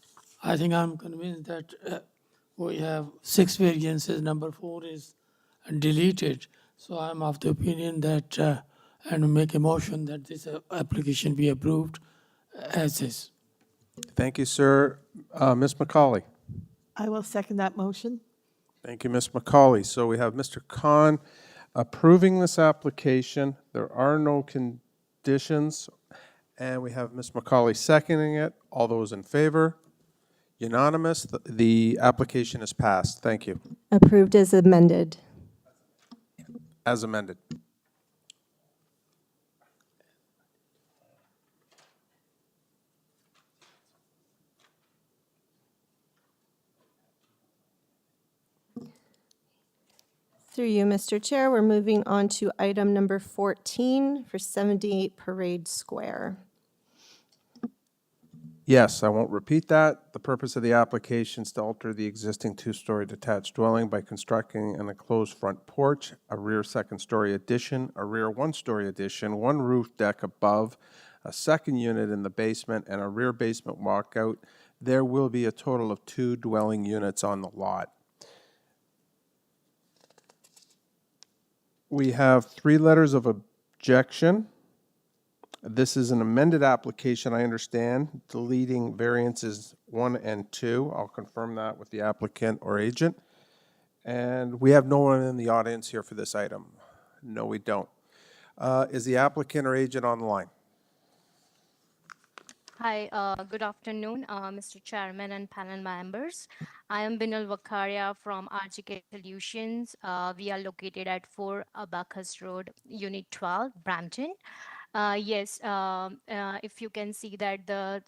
I think I'm convinced that we have 6 variances, number 4 is deleted. So I'm of the opinion that, and make a motion that this application be approved as is. Thank you, sir. Ms. McCauley. I will second that motion. Thank you, Ms. McCauley. So we have Mr. Khan approving this application. There are no conditions. And we have Ms. McCauley seconding it. All those in favor? Unanimous. The application is passed. Thank you. Approved as amended. As amended. Through you, Mr. Chair, we're moving on to item number 14 for 78 Parade Square. Yes, I won't repeat that. The purpose of the application is to alter the existing 2-story detached dwelling by constructing an enclosed front porch, a rear 2nd-story addition, a rear 1-story addition, 1 roof deck above, a 2nd unit in the basement, and a rear basement walkout. There will be a total of 2 dwelling units on the lot. We have 3 letters of objection. This is an amended application, I understand, deleting variances 1 and 2. I'll confirm that with the applicant or agent. And we have no one in the audience here for this item. No, we don't. Is the applicant or agent on the line? Hi, good afternoon, Mr. Chairman and panel members. I am Binal Wakaria from RGK Solutions. We are located at 4 Abacus Road, Unit 12, Brampton. Yes, if you can see that the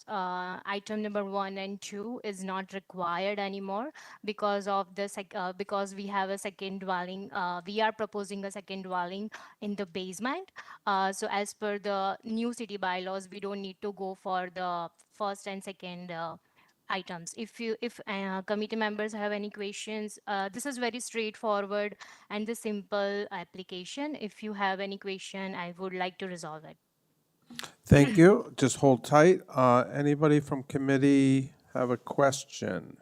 item number 1 and 2 is not required anymore because of the because we have a second dwelling. We are proposing a second dwelling in the basement. So as per the new city bylaws, we don't need to go for the first and second items. If committee members have any questions, this is very straightforward and the simple application. If you have any question, I would like to resolve it. Thank you. Just hold tight. Anybody from committee have a question?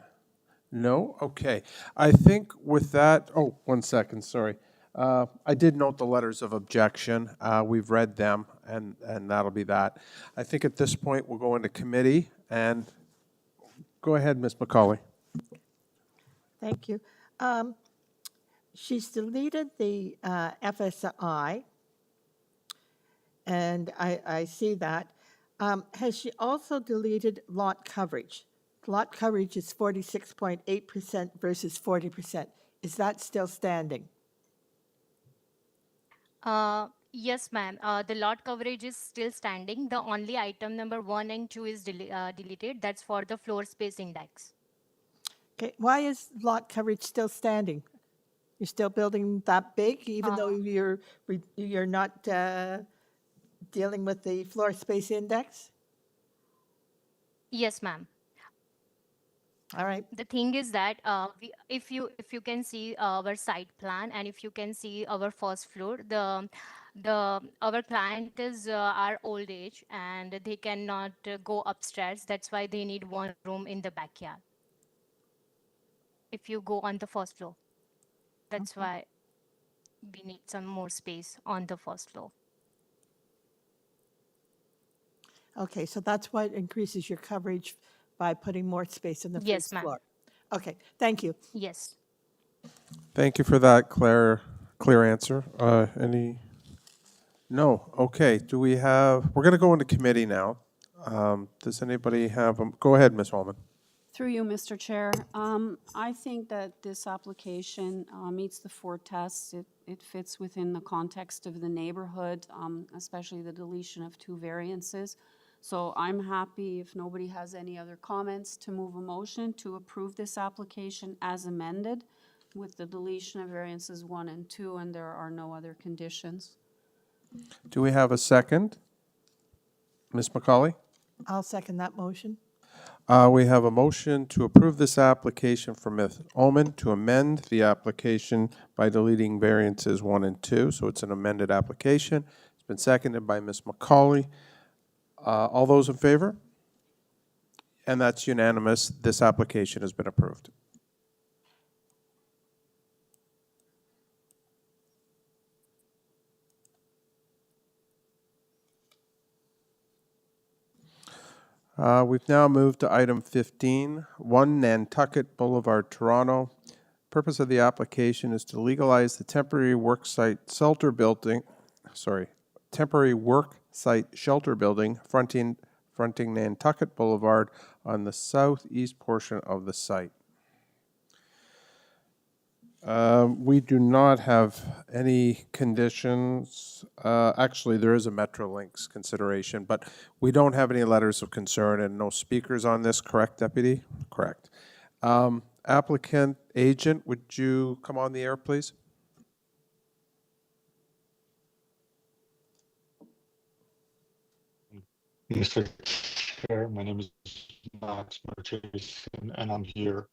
No? Okay. I think with that, oh, 1 second, sorry. I did note the letters of objection. We've read them, and that'll be that. I think at this point, we'll go into committee, and go ahead, Ms. McCauley. Thank you. She's deleted the FSI, and I see that. Has she also deleted lot coverage? Lot coverage is 46.8% versus 40%. Is that still standing? Yes, ma'am. The lot coverage is still standing. The only item number 1 and 2 is deleted. That's for the floor space index. Okay, why is lot coverage still standing? You're still building that big, even though you're not dealing with the floor space index? Yes, ma'am. All right. The thing is that if you can see our site plan and if you can see our first floor, our client is our old age and they cannot go upstairs. That's why they need 1 room in the backyard. If you go on the first floor, that's why we need some more space on the first floor. Okay, so that's why it increases your coverage by putting more space on the Yes, first ma'am. floor. Okay, thank you. Yes. Thank you for that clear answer. Any No, okay, do we have, we're going to go into committee now. Does anybody have, go ahead, Ms. Holman. Through you, Mr. Chair, I think that this application meets the 4 tests. It fits within the context of the neighborhood, especially the deletion of 2 variances. So I'm happy, if nobody has any other comments, to move a motion to approve this application as amended with the deletion of variances 1 and 2, and there are no other conditions. Do we have a second? Ms. McCauley? I'll second that motion. We have a motion to approve this application from Ms. Ullman to amend the application by deleting variances 1 and 2, so it's an amended application. It's been seconded by Ms. McCauley. All those in favor? And that's unanimous. This application has been approved. We've now moved to item 15, 1 Nantucket Boulevard, Toronto. Purpose of the application is to legalize the temporary work site shelter building, temporary work site shelter building fronting Nantucket Boulevard on the southeast portion of the site. We do not have any conditions. Actually, there is a Metrolinx consideration, but we don't have any letters of concern and no speakers on this, correct, Deputy? Correct. Applicant agent, would you come on the air, please? Mr. Chair, my name is Max Marchese, and I'm here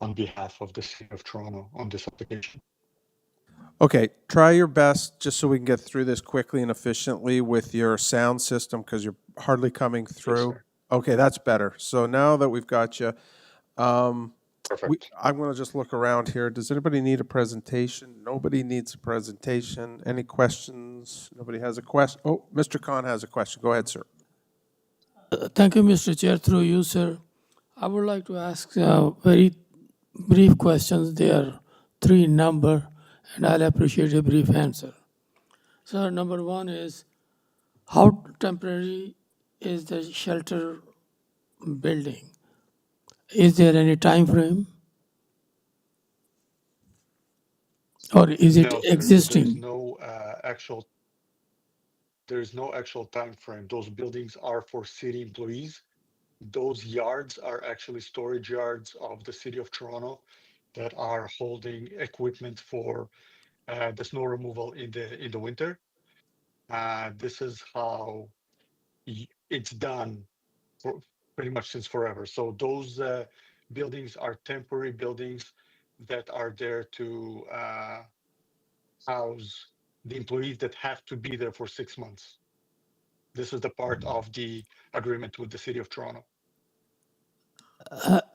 on behalf of the City of Toronto on this application. Okay, try your best just so we can get through this quickly and efficiently with your sound system because you're hardly coming through. Yes, okay, that's better. So now that we've got you, Perfect. I'm going to just look around here. Does anybody need a presentation? Nobody needs a presentation. Any questions? Nobody has a question? Oh, Mr. Khan has a question. Go ahead, sir. Thank you, Mr. Chair. Through you, sir. I would like to ask very brief questions. They are 3 in number, and I'll appreciate a brief answer. So number 1 is, how temporary is the shelter building? Is there any time frame? Or is it No, sir, existing? there's no actual time frame. Those buildings are for city employees. Those yards are actually storage yards of the City of Toronto that are holding equipment for the snow removal in the winter. This is how it's done for pretty much since forever. So those buildings are temporary buildings that are there to house the employees that have to be there for 6 months. This is the part of the agreement with the City of Toronto.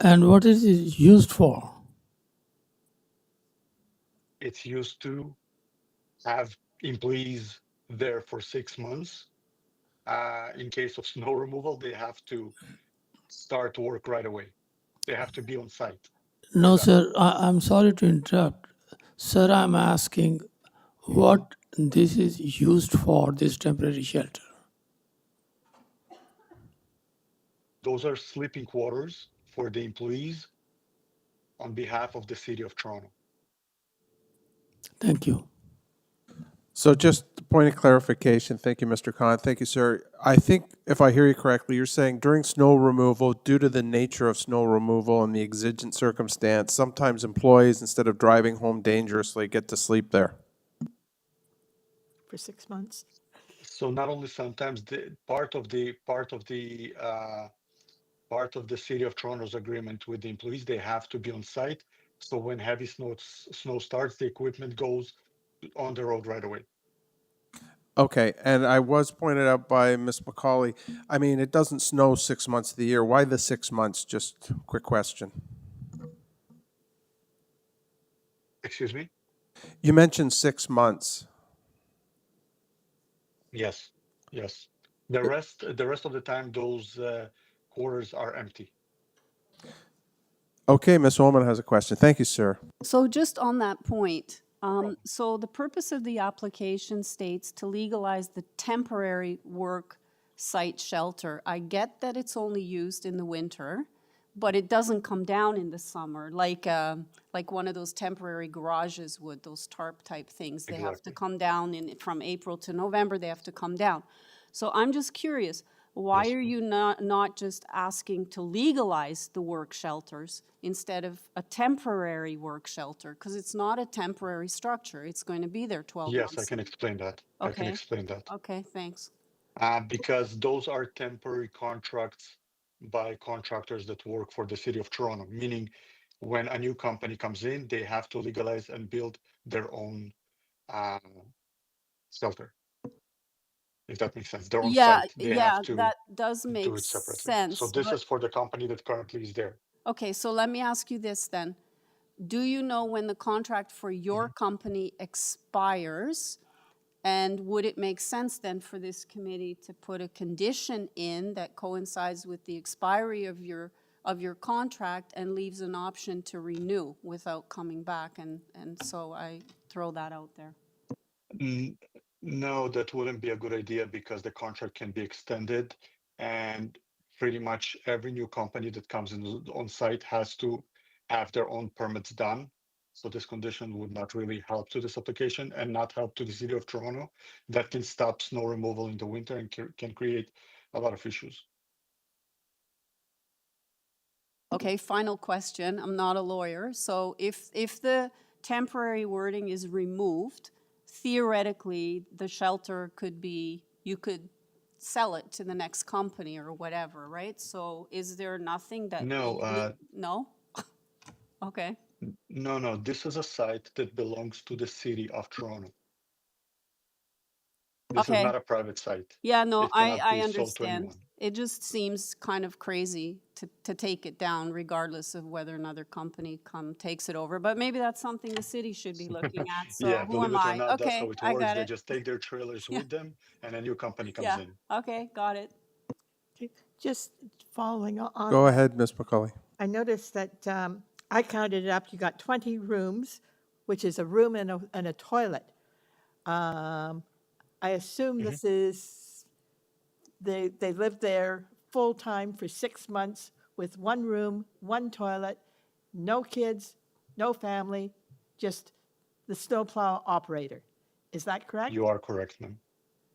And what is it used for? It's used to have employees there for 6 months. In case of snow removal, they have to start work right away. They have to be on site. No, sir, I'm sorry to interrupt. Sir, I'm asking what this is used for, this temporary shelter. Those are sleeping quarters for the employees on behalf of the City of Toronto. Thank you. So just a point of clarification. Thank you, Mr. Khan. Thank you, sir. I think if I hear you correctly, you're saying during snow removal, due to the nature of snow removal and the exigent circumstance, sometimes employees, instead of driving home dangerously, get to sleep there. For 6 months. So not only sometimes part of the City of Toronto's agreement with the employees, they have to be on site. So when heavy snow starts, the equipment goes on the road right away. Okay, and I was pointed out by Ms. McCauley, I mean, it doesn't snow 6 months of the year. Why the 6 months? Just quick question. Excuse me? You mentioned 6 months. Yes, yes. The rest of the time, those quarters are empty. Okay, Ms. Ullman has a question. Thank you, sir. So just on that point, So the purpose of the application states to legalize the temporary work site shelter. I get that it's only used in the winter, but it doesn't come down in the summer like one of those temporary garages would, those tarp type things. They have to Exactly. come down from April to November, they have to come down. So I'm just curious, why Yes. are you not just asking to legalize the work shelters instead of a temporary work shelter? Because it's not a temporary structure. It's going to be there 12 Yes, I months. can explain that. I can Okay, explain that. okay, thanks. Because those are temporary contracts by contractors that work for the city of Toronto, meaning when a new company comes in, they have to legalize and build their own shelter. If that makes sense, their own Yeah, site, they have yeah, to that does do make it separately. So sense, this but, is for the company that currently is there. okay, so let me ask you this then. Do you know when the contract for your company expires? And would it make sense then for this committee to put a condition in that coincides with the expiry of your contract and leaves an option to renew without coming back? And so I throw that out there. No, that wouldn't be a good idea because the contract can be extended and pretty much every new company that comes in on site has to have their own permits done. So this condition would not really help to this application and not help to the city of Toronto. That can stop snow removal in the winter and can create a lot of issues. Okay, final question. I'm not a lawyer. So if the temporary wording is removed, theoretically, the shelter could be, you could sell it to the next company or whatever, right? So is there nothing that? No, No? Okay. no, this is a site that belongs to the city of Toronto. This is Okay. not a private site. Yeah, no, It cannot I be sold to understand. anyone. It just seems kind of crazy to take it down regardless of whether another company takes it over. But maybe that's something the city should be looking at. So Yeah, who believe am it or I? not, that's Okay, how it I works. got They it. just take their trailers Yeah. with them and a new company comes Yeah, in. okay, got it. Okay, just following on. Go that, ahead, Ms. McCauley. I noticed that I counted it up. You got 20 rooms, which is a room and a toilet. I assume this is, they lived there full-time for 6 months with one room, one toilet, no kids, no family, just the snowplow operator. Is that correct? You are correct, ma'am.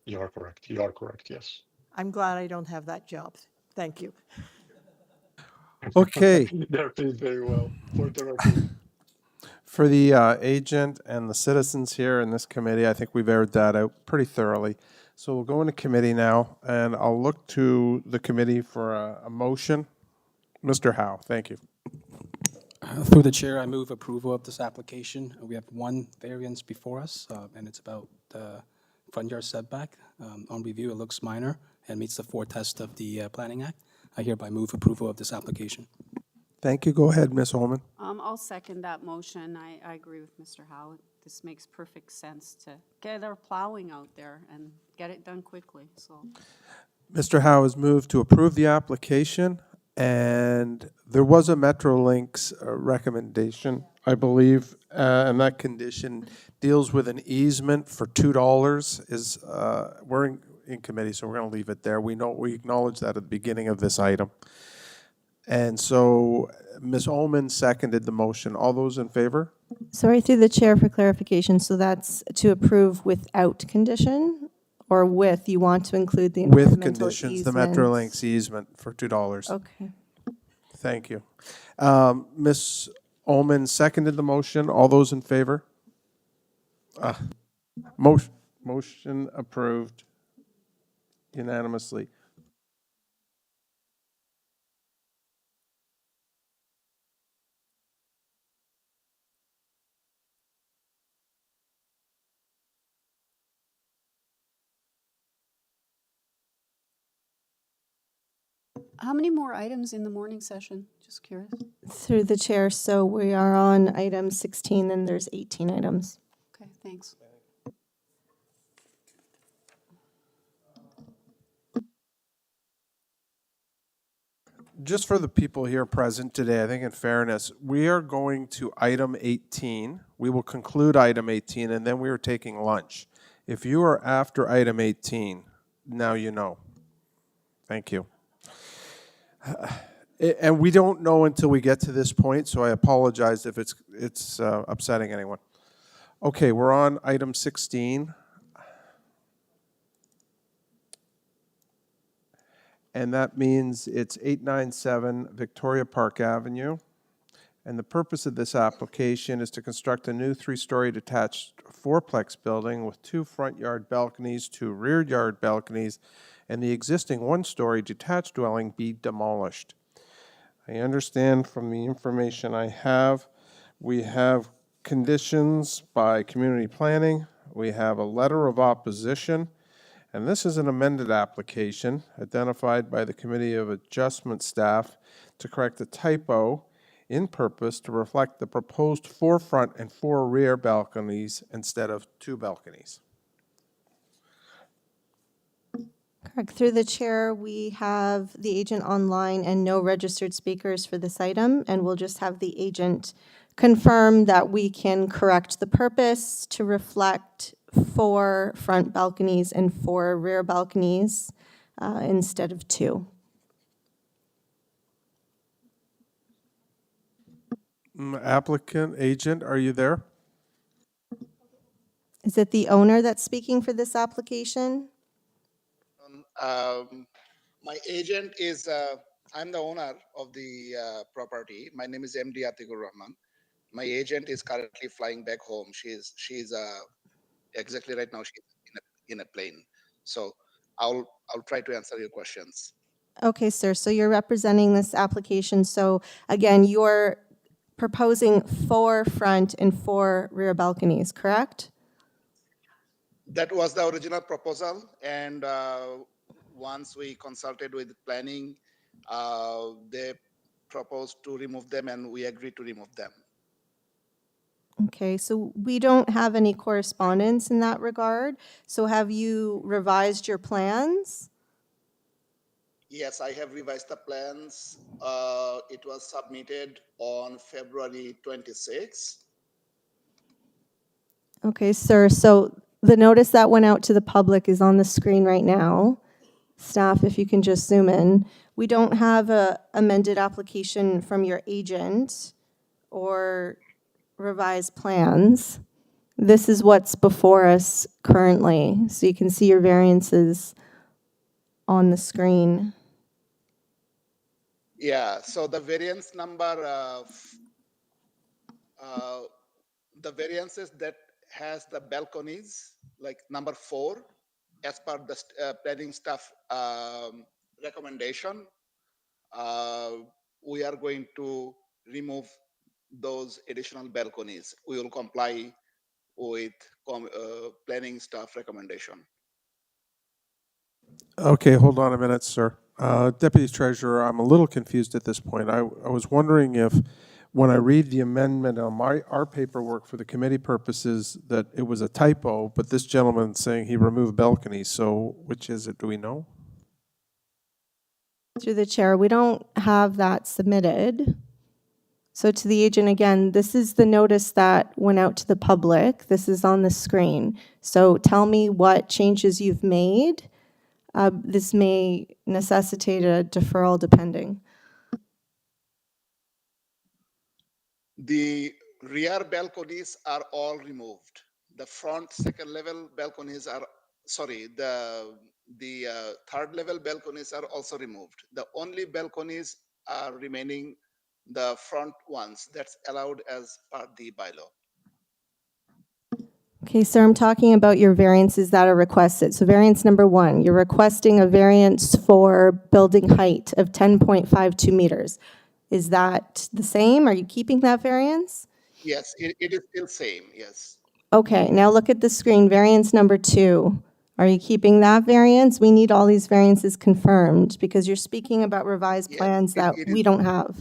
You are correct. You are correct, yes. I'm glad I don't have that job. Thank you. Okay, They're paid very well, for the record. for the agent and the citizens here in this committee, I think we've aired that out pretty thoroughly. So we'll go into committee now, and I'll look to the committee for a motion. Mr. Howe, thank you. Through the chair, I move approval of this application. We have one variance before us, and it's about the front yard setback. On review, it looks minor and meets the 4 tests of the Planning Act. I hereby move approval of this application. Thank you. Go ahead, Ms. Holman. I'll second that motion. I agree with Mr. Howell. This makes perfect sense to get our plowing out there and get it done quickly, so. Mr. Howe has moved to approve the application, and there was a Metrolinx recommendation, I believe, and that condition deals with an easement for $2. We're in committee, so we're going to leave it there. We acknowledge that at the beginning of this item. And so Ms. Ullman seconded the motion. All those in favor? Sorry, through the chair for clarification, so that's to approve without condition, or with, you want to include the With environmental conditions, the easements? Metrolinx easement for $2. Okay. Thank you. Ms. Ullman seconded the motion. All those in favor? Motion approved unanimously. How many more items in the morning session? Just curious. Through the chair, so we are on item 16, and there's 18 items. Okay, thanks. Just for the people here present today, I think in fairness, we are going to item 18. We will conclude item 18, and then we are taking lunch. If you are after item 18, now you know. Thank you. And we don't know until we get to this point, so I apologize if it's upsetting anyone. Okay, we're on item 16. And that means it's 897 Victoria Park Avenue. And the purpose of this application is to construct a new 3-story detached fourplex building with 2 front yard balconies, 2 rear yard balconies, and the existing 1-story detached dwelling be demolished. I understand from the information I have, we have conditions by community planning, we have a letter of opposition, and this is an amended application identified by the Committee of Adjustment staff to correct a typo in purpose to reflect the proposed 4 front and 4 rear balconies instead of 2 balconies. Correct. Through the chair, we have the agent online and no registered speakers for this item, and we'll just have the agent confirm that we can correct the purpose to reflect 4 front balconies and 4 rear balconies instead of 2. Applicant, agent, are you there? Is it the owner that's speaking for this application? My agent is, I'm the owner of the property. My name is MD Atikur Rahman. My agent is currently flying back home. She's exactly right now she's in a plane. So I'll try to answer your questions. Okay, sir, so you're representing this application. So again, you're proposing 4 front and 4 rear balconies, correct? That was the original proposal, and once we consulted with planning, they proposed to remove them, and we agreed to remove them. Okay, so we don't have any correspondence in that regard. So have you revised your plans? Yes, I have revised the plans. It was submitted on February 26th. Okay, sir, so the notice that went out to the public is on the screen right now. Staff, if you can just zoom in. We don't have a amended application from your agent or revised plans. This is what's before us currently. So you can see your variances on the screen. Yeah, so the variance number, the variances that has the balconies, like number 4, as per the planning staff recommendation, we are going to remove those additional balconies. We will comply with planning staff recommendation. Okay, hold on a minute, sir. Deputy Treasurer, I'm a little confused at this point. I was wondering if, when I read the amendment on our paperwork for the committee purposes, that it was a typo, but this gentleman's saying he removed balconies. So which is it? Do we know? Through the chair, we don't have that submitted. So to the agent, again, this is the notice that went out to the public. This is on the screen. So tell me what changes you've made. This may necessitate a deferral depending. The rear balconies are all removed. The front second level balconies are, sorry, the third level balconies are also removed. The only balconies are remaining the front ones that's allowed as per the bylaw. Okay, sir, I'm talking about your variances that are requested. So variance number 1, you're requesting a variance for building height of 10.52 meters. Is that the same? Are you keeping that variance? Yes, it is still same, yes. Okay, now look at the screen, variance number 2. Are you keeping that variance? We need all these variances confirmed because you're speaking about revised plans that we don't have.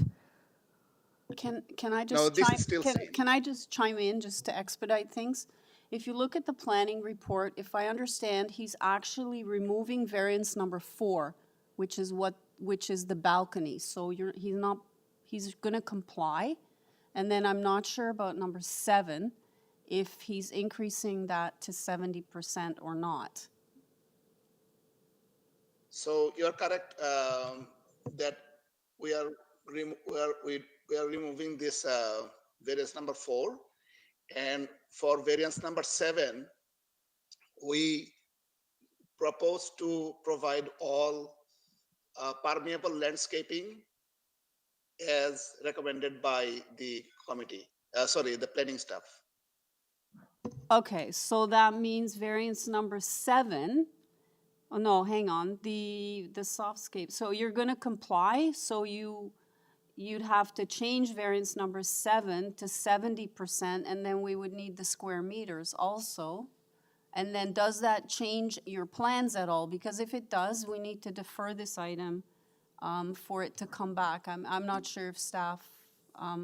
Can I just No, this is still same. can I just chime in just to expedite things? If you look at the planning report, if I understand, he's actually removing variance number 4, which is what which is the balcony. So he's gonna comply. And then I'm not sure about number 7, if he's increasing that to 70% or not. So you're correct that we are removing this variance number 4, and for variance number 7, we propose to provide all permeable landscaping as recommended by the committee. The planning staff. Okay, so that means variance number 7. Oh, no, hang on, the softscape. So you're gonna comply, so you'd have to change variance number 7 to 70%, and then we would need the square meters also. And then does that change your plans at all? Because if it does, we need to defer this item for it to come back. I'm not sure if staff.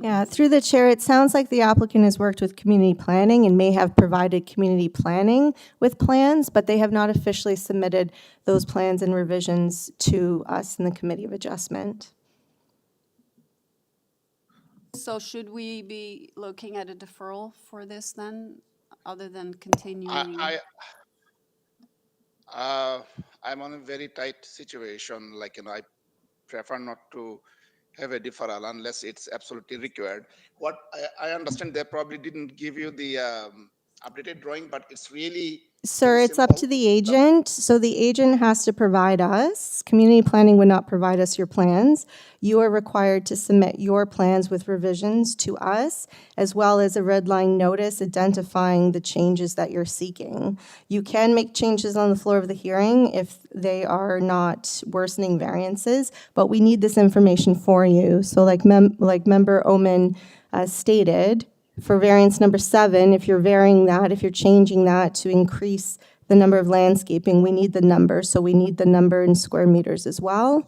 Yeah, through the chair, it sounds like the applicant has worked with community planning and may have provided community planning with plans, but they have not officially submitted those plans and revisions to us in the Committee of Adjustment. So should we be looking at a deferral for this then, other than continuing? I'm on a very tight situation. I prefer not to have a deferral unless it's absolutely required. What I understand, they probably didn't give you the updated drawing, but it's really Sir, it's up to the agent. So the agent has to provide us. Community planning would not provide us your plans. You are required to submit your plans with revisions to us, as well as a red line notice identifying the changes that you're seeking. You can make changes on the floor of the hearing if they are not worsening variances, but we need this information for you. So like Member Oman stated, for variance number 7, if you're varying that, if you're changing that to increase the number of landscaping, we need the number. So we need the number in square meters as well.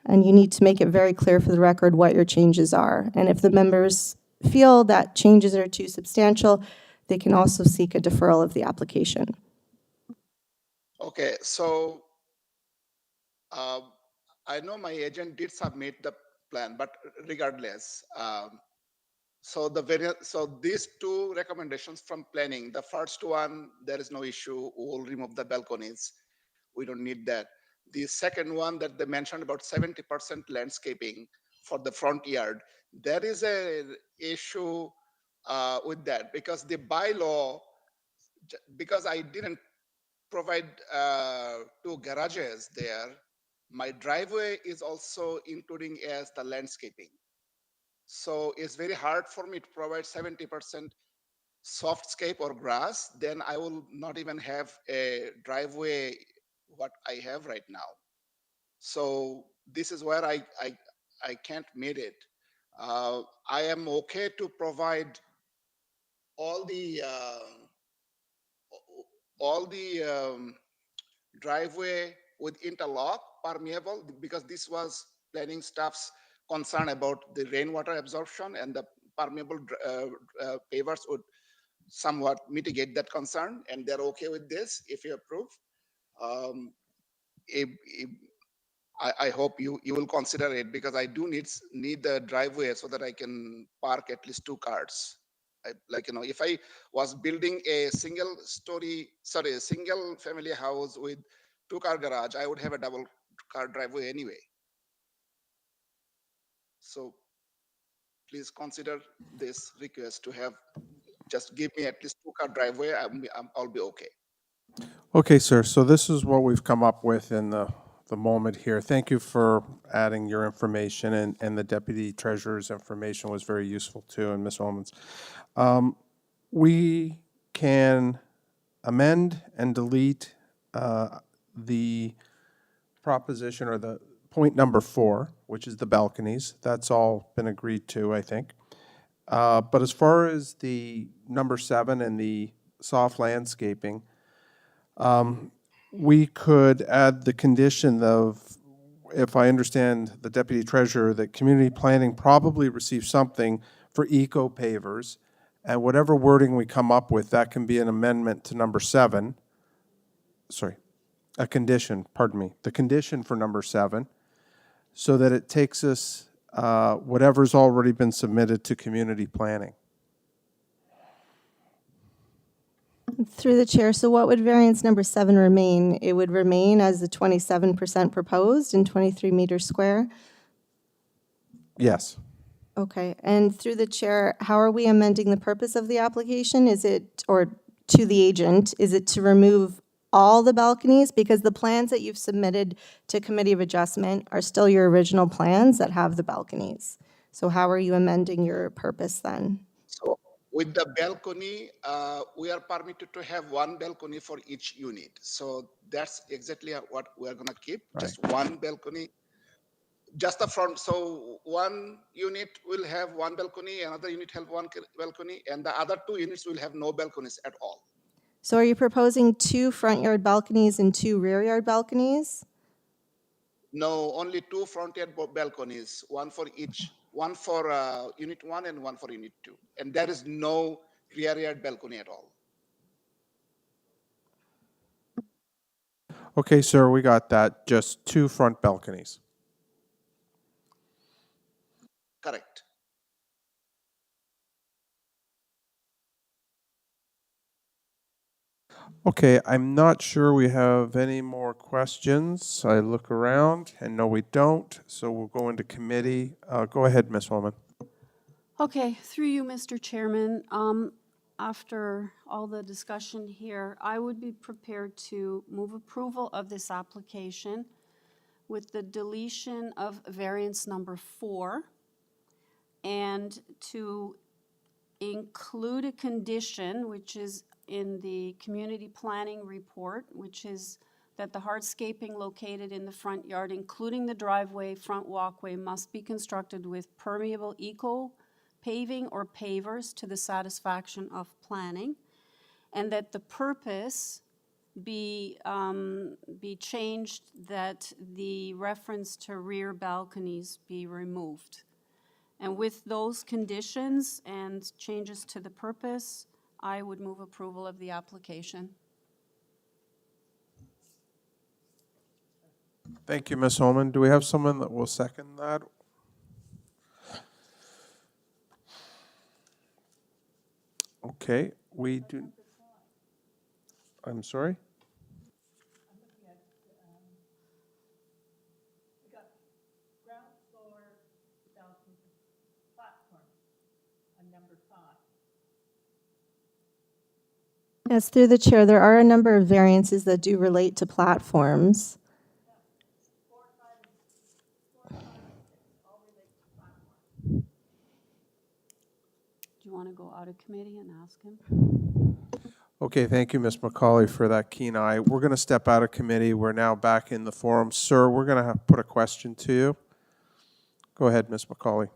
And you need to make it very clear for the record what your changes are. And if the members feel that changes are too substantial, they can also seek a deferral of the application. Okay, so I know my agent did submit the plan, but regardless, so these 2 recommendations from planning, the first one, there is no issue. We'll remove the balconies. We don't need that. The second one that they mentioned about 70% landscaping for the front yard, there is a issue with that because the bylaw, because I didn't provide 2 garages there, my driveway is also including as the landscaping. So it's very hard for me to provide 70% softscape or grass, then I will not even have a driveway what I have right now. So this is where I can't meet it. I am okay to provide all the driveway with interlock permeable, because this was planning staff's concern about the rainwater absorption, and the permeable pavers would somewhat mitigate that concern, and they're okay with this if you approve. I hope you will consider it, because I do need the driveway so that I can park at least 2 cars. If I was building a single family house with 2-car garage, I would have a double car driveway anyway. So please consider this request to have, just give me at least 2-car driveway. I'll be okay. Okay, sir, so this is what we've come up with in the moment here. Thank you for adding your information, and the Deputy Treasurer's information was very useful too, and Ms. Oman's. We can amend and delete the proposition, or the point number 4, which is the balconies. That's all been agreed to, I think. But as far as the number 7 and the soft landscaping, we could add the condition of, if I understand the Deputy Treasurer, that community planning probably receives something for eco pavers, and whatever wording we come up with, that can be an amendment to number 7. Sorry, a condition, pardon me. The condition for number 7 so that it takes us whatever's already been submitted to community planning. Through the chair, so what would variance number 7 remain? It would remain as the 27% proposed and 23 meters square? Yes. Okay, and through the chair, how are we amending the purpose of the application? Is it, or to the agent, is it to remove all the balconies? Because the plans that you've submitted to Committee of Adjustment are still your original plans that have the balconies. So how are you amending your purpose then? So with the balcony, we are permitted to have one balcony for each unit. So that's exactly what we're gonna keep, just one balcony, just the front. So one unit will have one balcony, another unit have one balcony, and the other 2 units will have no balconies at all. So are you proposing 2 front yard balconies and 2 rear yard balconies? No, only 2 front yard balconies, one for each, one for unit 1 and one for unit 2. And there is no rear yard balcony at all. Okay, sir, we got that. Just 2 front balconies. Correct. Okay, I'm not sure we have any more questions. I look around and no, we don't. So we'll go into committee. Go ahead, Ms. Holman. Okay, through you, Mr. Chairman, after all the discussion here, I would be prepared to move approval of this application with the deletion of variance number 4 and to include a condition, which is in the community planning report, which is that the hardscaping located in the front yard, including the driveway, front walkway, must be constructed with permeable eco paving or pavers to the satisfaction of planning, and that the purpose be changed, that the reference to rear balconies be removed. And with those conditions and changes to the purpose, I would move approval of the application. Thank you, Ms. Holman. Do we have someone that will second that? Okay, we do. I'm sorry? Yes, through the chair, there are a number of variances that do relate to platforms. Do you want to go out of committee and ask him? Okay, thank you, Ms. McCauley, for that keen eye. We're going to step out of committee. We're now back in the forum. Sir, we're going to put a question to you. Go ahead, Ms. McCauley.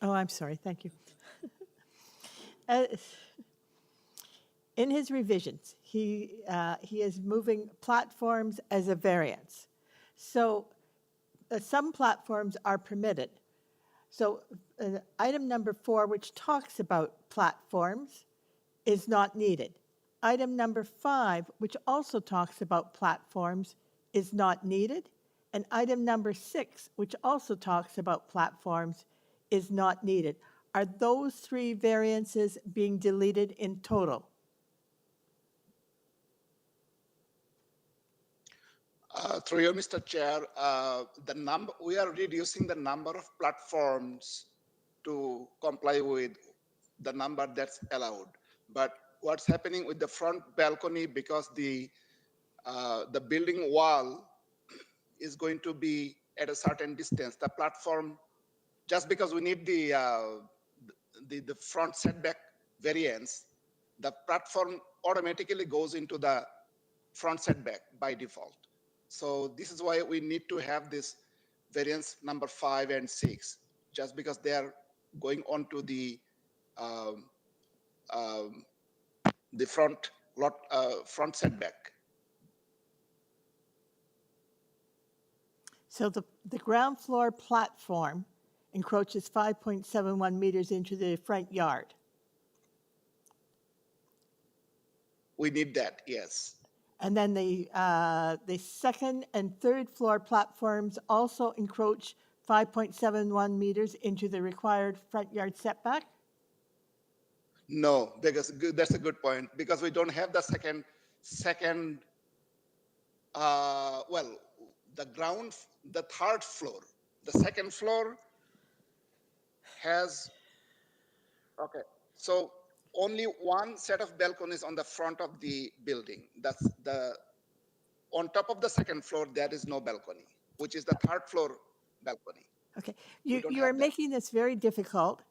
Oh, I'm sorry, thank you. In his revisions, he is moving platforms as a variance. So some platforms are permitted. So item number 4, which talks about platforms, is not needed. Item number 5, which also talks about platforms, is not needed. And item number 6, which also talks about platforms, is not needed. Are those 3 variances being deleted in total? Through you, Mr. Chair, we are reducing the number of platforms to comply with the number that's allowed. But what's happening with the front balcony, because the building wall is going to be at a certain distance, the platform, just because we need the front setback variance, the platform automatically goes into the front setback by default. So this is why we need to have this variance number 5 and 6, just because they are going on to the front setback. So the ground floor platform encroaches 5.71 meters into the front yard. We need that, yes. And then the second and third floor platforms also encroach 5.71 meters into the required front yard setback? No, because that's a good point, because we don't have the second, well, the third floor. The second floor has, okay, so only one set of balconies on the front of the building. That's on top of the second floor, there is no balcony, which is the third floor balcony. Okay, We don't you are have that. making this very difficult.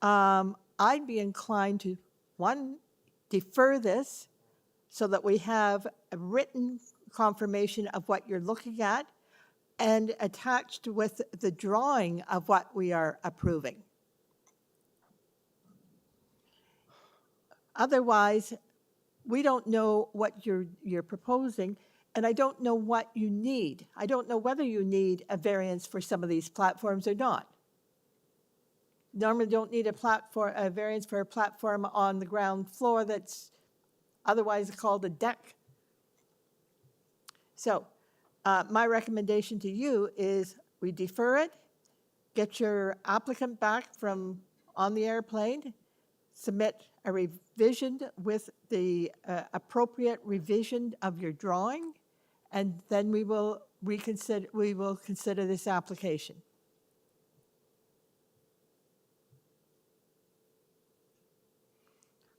I'd be inclined to, one, defer this so that we have a written confirmation of what you're looking at and attached with the drawing of what we are approving. Otherwise, we don't know what you're proposing, and I don't know what you need. I don't know whether you need a variance for some of these platforms or not. Normally don't need a variance for a platform on the ground floor that's otherwise called a deck. So my recommendation to you is we defer it, get your applicant back from on the airplane, submit a revision with the appropriate revision of your drawing, and then we will consider this application.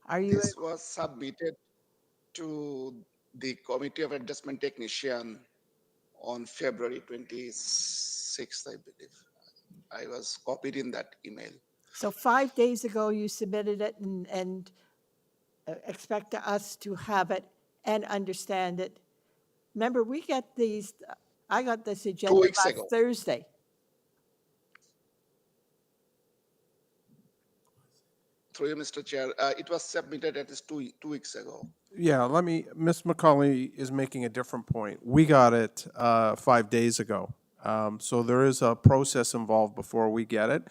This was submitted to the Committee of Adjustment Technician on February 26th, I believe. I was copied in that email. So 5 days ago, you submitted it and expect us to have it and understand it. Remember, we get these, I got this agenda 2 weeks last ago. Thursday. Through you, Mr. Chair, it was submitted at least two weeks ago. Yeah, Ms. McCauley is making a different point. We got it 5 days ago. So there is a process involved before we get it.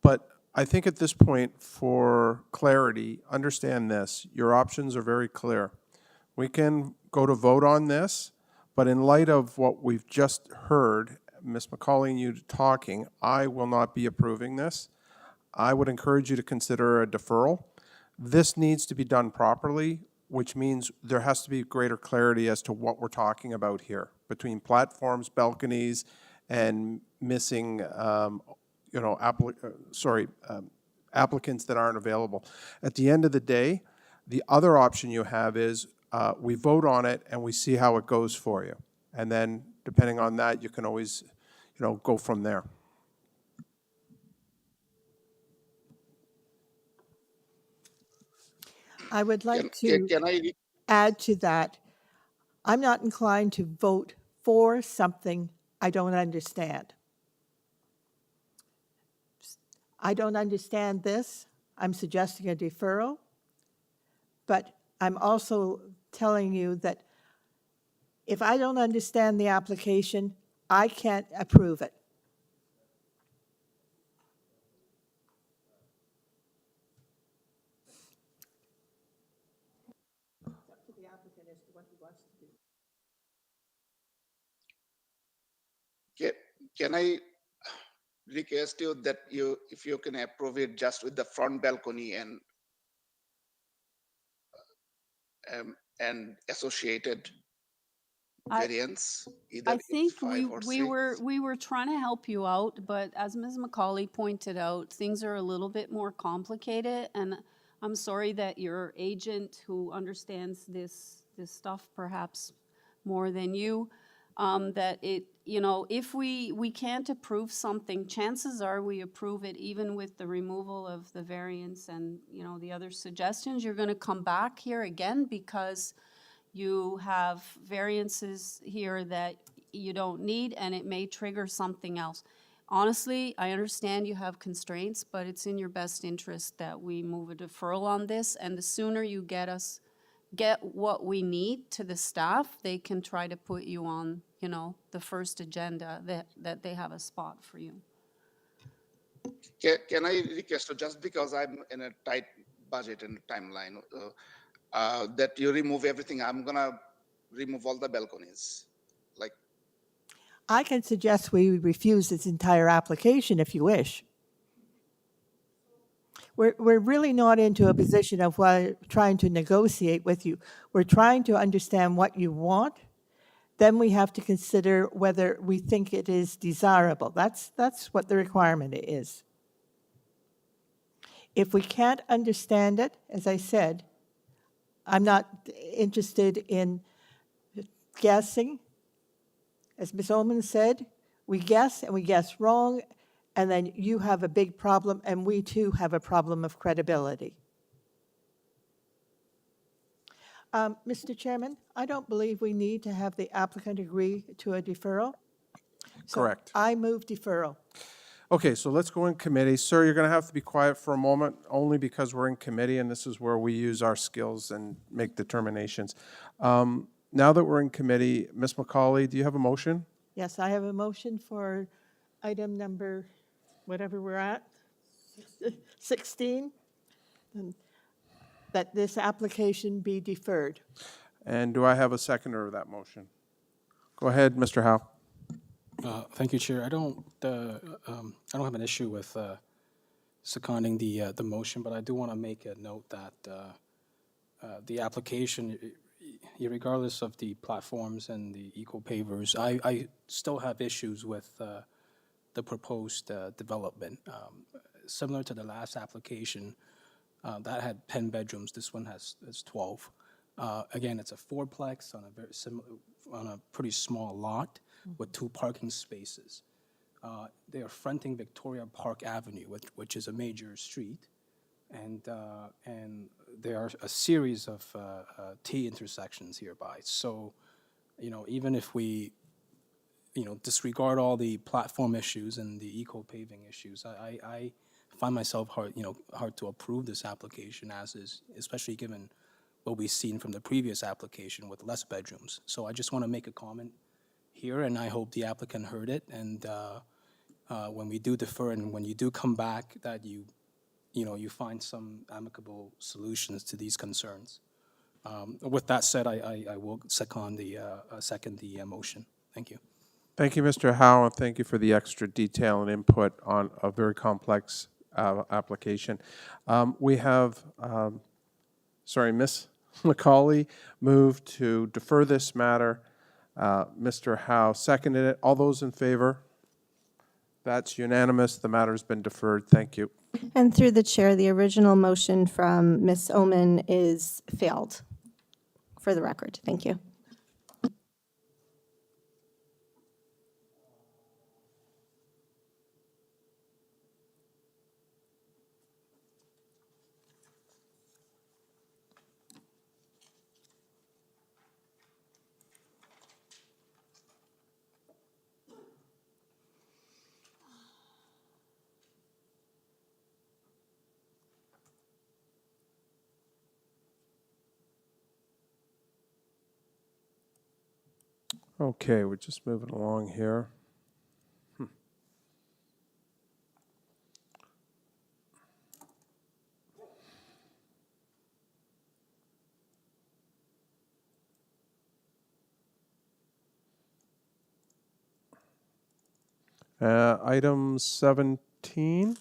But I think at this point, for clarity, understand this. Your options are very clear. We can go to vote on this, but in light of what we've just heard, Ms. McCauley and you talking, I will not be approving this. I would encourage you to consider a deferral. This needs to be done properly, which means there has to be greater clarity as to what we're talking about here between platforms, balconies, and missing, applicants that aren't available. At the end of the day, the other option you have is we vote on it and we see how it goes for you. And then depending on that, you can always, go from there. I would like to add to that. I'm not inclined to vote for something I don't understand. I don't understand this. I'm suggesting a deferral. But I'm also telling you that if I don't understand the application, I can't approve it. Can I request you that if you can approve it just with the front balcony and associated variants, either I think 5 or 6? we were trying to help you out, but as Ms. McCauley pointed out, things are a little bit more complicated, and I'm sorry that your agent, who understands this stuff perhaps more than you, that if we can't approve something, chances are we approve it even with the removal of the variance and the other suggestions. You're going to come back here again because you have variances here that you don't need, and it may trigger something else. Honestly, I understand you have constraints, but it's in your best interest that we move a deferral on this, and the sooner you get us get what we need to the staff, they can try to put you on, you know, the first agenda, that they have a spot for you. Can I request, just because I'm in a tight budget and timeline, that you remove everything? I'm gonna remove all the balconies. Like, I can suggest we refuse this entire application if you wish. We're really not into a position of trying to negotiate with you. We're trying to understand what you want. Then we have to consider whether we think it is desirable. That's what the requirement is. If we can't understand it, as I said, I'm not interested in guessing. As Ms. Ullman said, we guess and we guess wrong, and then you have a big problem, and we too have a problem of credibility. Mr. Chairman, I don't believe we need to have the applicant agree to a deferral. So Correct. I move deferral. Okay, so let's go in committee. Sir, you're going to have to be quiet for a moment, only because we're in committee, and this is where we use our skills and make determinations. Now that we're in committee, Ms. McCauley, do you have a motion? Yes, I have a motion for item number, whatever we're at, 16, that this application be deferred. And do I have a seconder of that motion? Go ahead, Mr. Howe. Thank you, Chair. I don't have an issue with seconding the motion, but I do want to make a note that the application, regardless of the platforms and the eco pavers, I still have issues with the proposed development. Similar to the last application, that had 10 bedrooms. This one has 12. Again, it's a fourplex on a very similar, on a pretty small lot with 2 parking spaces. They are fronting Victoria Park Avenue, which is a major street, and there are a series of T intersections hereby. So, you know, even if we, you know, disregard all the platform issues and the eco paving issues, I find myself hard to approve this application as is, especially given what we've seen from the previous application with less bedrooms. So I just want to make a comment here, and I hope the applicant heard it. And when we do defer and when you do come back, that you find some amicable solutions to these concerns. With that said, I will second the motion. Thank you. Thank you, Mr. Howe, and thank you for the extra detail and input on a very complex application. We have, Ms. McCauley moved to defer this matter. Mr. Howe seconded it. All those in favor? That's unanimous. The matter's been deferred. Thank you. And through the chair, the original motion from Ms. Oman is failed, for the record. Thank you. Okay, we're just moving along here. Item 17.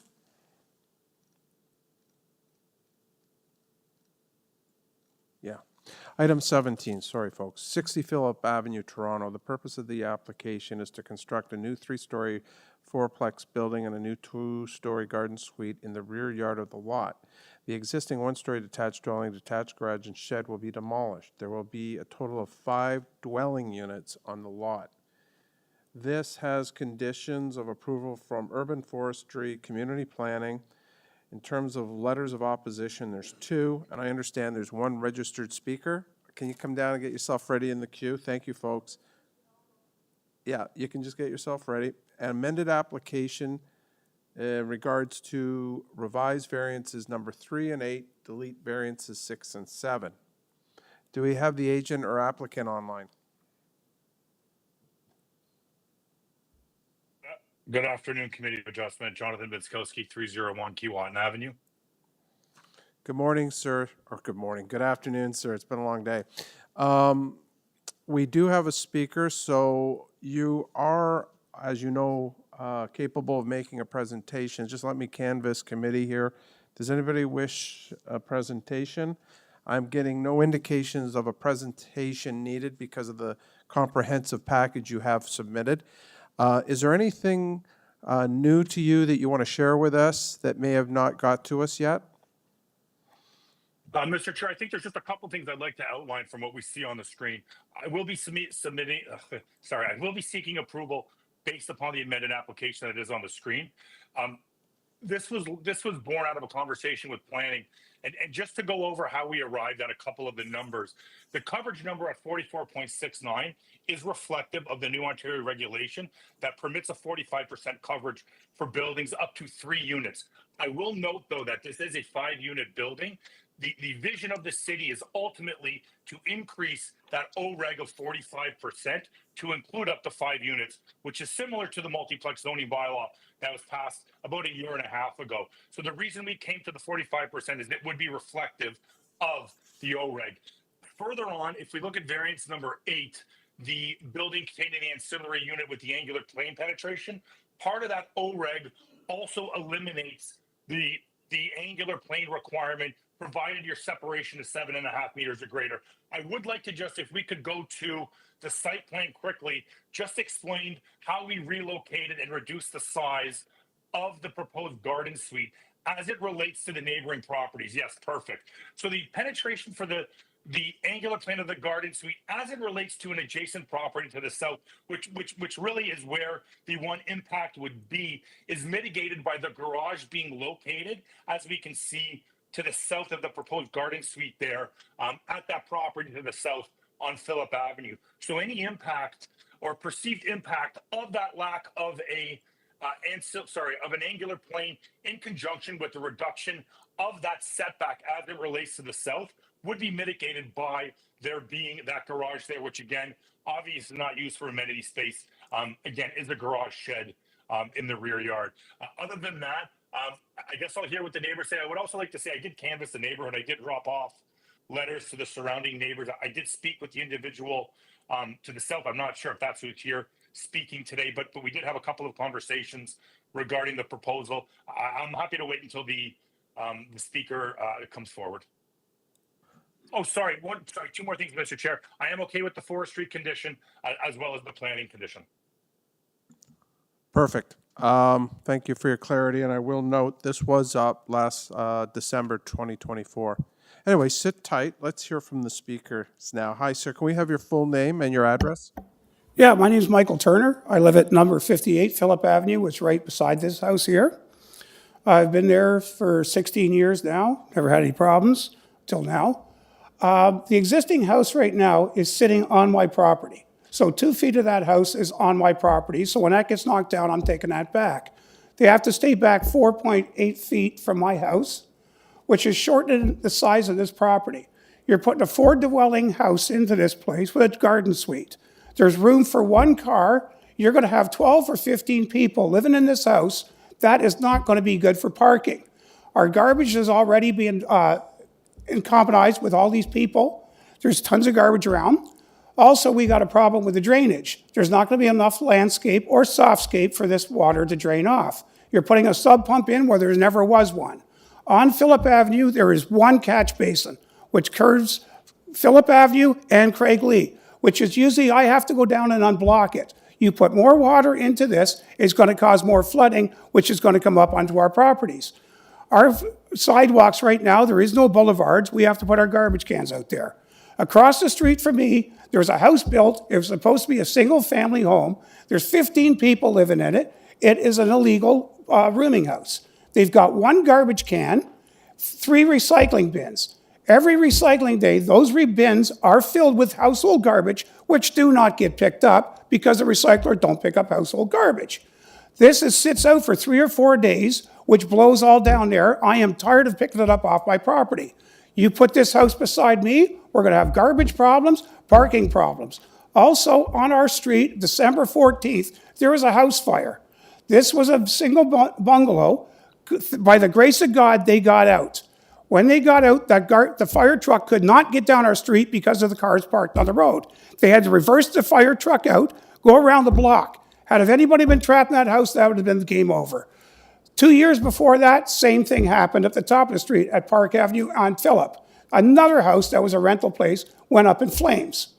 Yeah. Item 17, sorry folks, 60 Phillip Avenue, Toronto. The purpose of the application is to construct a new 3-story fourplex building and a new 2-story garden suite in the rear yard of the lot. The existing 1-story detached dwelling, detached garage, and shed will be demolished. There will be a total of 5 dwelling units on the lot. This has conditions of approval from urban forestry, community planning. In terms of letters of opposition, there's 2, and I understand there's 1 registered speaker. Can you come down and get yourself ready in the queue? Thank you, folks. Yeah, you can just get yourself ready. An amended application in regards to revised variances number 3 and 8, delete variances 6 and 7. Do we have the agent or applicant online? Good afternoon, Committee of Adjustment. Jonathan Bitskowski, 301 Keewatin Avenue. Good morning, sir, or good morning, good afternoon, sir. It's been a long day. We do have a speaker, so you are, as you know, capable of making a presentation. Just let me canvass committee here. Does anybody wish a presentation? I'm getting no indications of a presentation needed because of the comprehensive package you have submitted. Is there anything new to you that you want to share with us that may have not got to us yet? Mr. Chair, I think there's just a couple things I'd like to outline from what we see on the screen. I will be I will be seeking approval based upon the amended application that is on the screen. This was born out of a conversation with planning, and just to go over how we arrived at a couple of the numbers. The coverage number at 44.69 is reflective of the new Ontario regulation that permits a 45% coverage for buildings up to 3 units. I will note, though, that this is a 5-unit building. The vision of the city is ultimately to increase that OREG of 45% to include up to 5 units, which is similar to the multiplex zoning bylaw that was passed about 1.5 years ago. So the reason we came to the 45% is it would be reflective of the OREG. Further on, if we look at variance number 8, the building containing the ancillary unit with the angular plane penetration, part of that OREG also eliminates the angular plane requirement, provided your separation is 7.5 meters or greater. I would like to just, if we could go to the site plan quickly, just explain how we relocated and reduced the size of the proposed garden suite as it relates to the neighboring properties. Yes, perfect. So the penetration for the angular plane of the garden suite as it relates to an adjacent property to the south, which really is where the one impact would be, is mitigated by the garage being located, as we can see, to the south of the proposed garden suite there, at that property to the south on PHILLIP Avenue. So any impact or perceived impact of that lack of an angular plane in conjunction with the reduction of that setback as it relates to the south would be mitigated by there being that garage there, which again, obviously not used for amenity space, again, is a garage shed in the rear yard. Other than that, I guess I'll hear what the neighbors say. I would also like to say I did canvass the neighborhood. I did drop off letters to the surrounding neighbors. I did speak with the individual to the south. I'm not sure if that's who's here speaking today, but we did have a couple of conversations regarding the proposal. I'm happy to wait until the speaker comes forward. Oh, sorry. 2 more things, Mr. Chair. I am okay with the forestry condition as well as the planning condition. Perfect. Thank you for your clarity, and I will note this was up last December 2024. Anyway, sit tight. Let's hear from the speakers now. Hi, sir. Can we have your full name and your address? Yeah, my name is Michael Turner. I live at number 58 PHILLIP Avenue, which is right beside this house here. I've been there for 16 years now. Never had any problems till now. The existing house right now is sitting on my property. So 2 feet of that house is on my property. So when that gets knocked down, I'm taking that back. They have to stay back 4.8 feet from my house, which is shortening the size of this property. You're putting a 4-dwelling house into this place with a garden suite. There's room for 1 car. You're going to have 12 or 15 people living in this house. That is not going to be good for parking. Our garbage is already being incompetized with all these people. There's tons of garbage around. Also, we got a problem with the drainage. There's not going to be enough landscape or softscape for this water to drain off. You're putting a sub pump in where there never was one. On PHILLIP Avenue, there is 1 catch basin, which curves PHILLIP Avenue and CRAIGLEE, which is usually I have to go down and unblock it. You put more water into this, it's going to cause more flooding, which is going to come up onto our properties. Our sidewalks right now, there is no boulevards. We have to put our garbage cans out there. Across the street from me, there's a house built. It was supposed to be a single-family home. There's 15 people living in it. It is an illegal rooming house. They've got 1 garbage can, 3 recycling bins. Every recycling day, those bins are filled with household garbage, which do not get picked up because the recycler don't pick up household garbage. This sits out for 3 or 4 days, which blows all down there. I am tired of picking it up off my property. You put this house beside me, we're going to have garbage problems, parking problems. Also, on our street, December 14th, there was a house fire. This was a single bungalow. By the grace of God, they got out. When they got out, the fire truck could not get down our street because of the cars parked on the road. They had to reverse the fire truck out, go around the block. Had if anybody been trapped in that house, that would have been the game over. 2 years before that, same thing happened at the top of the street at Park Avenue on PHILLIP. Another house that was a rental place went up in flames.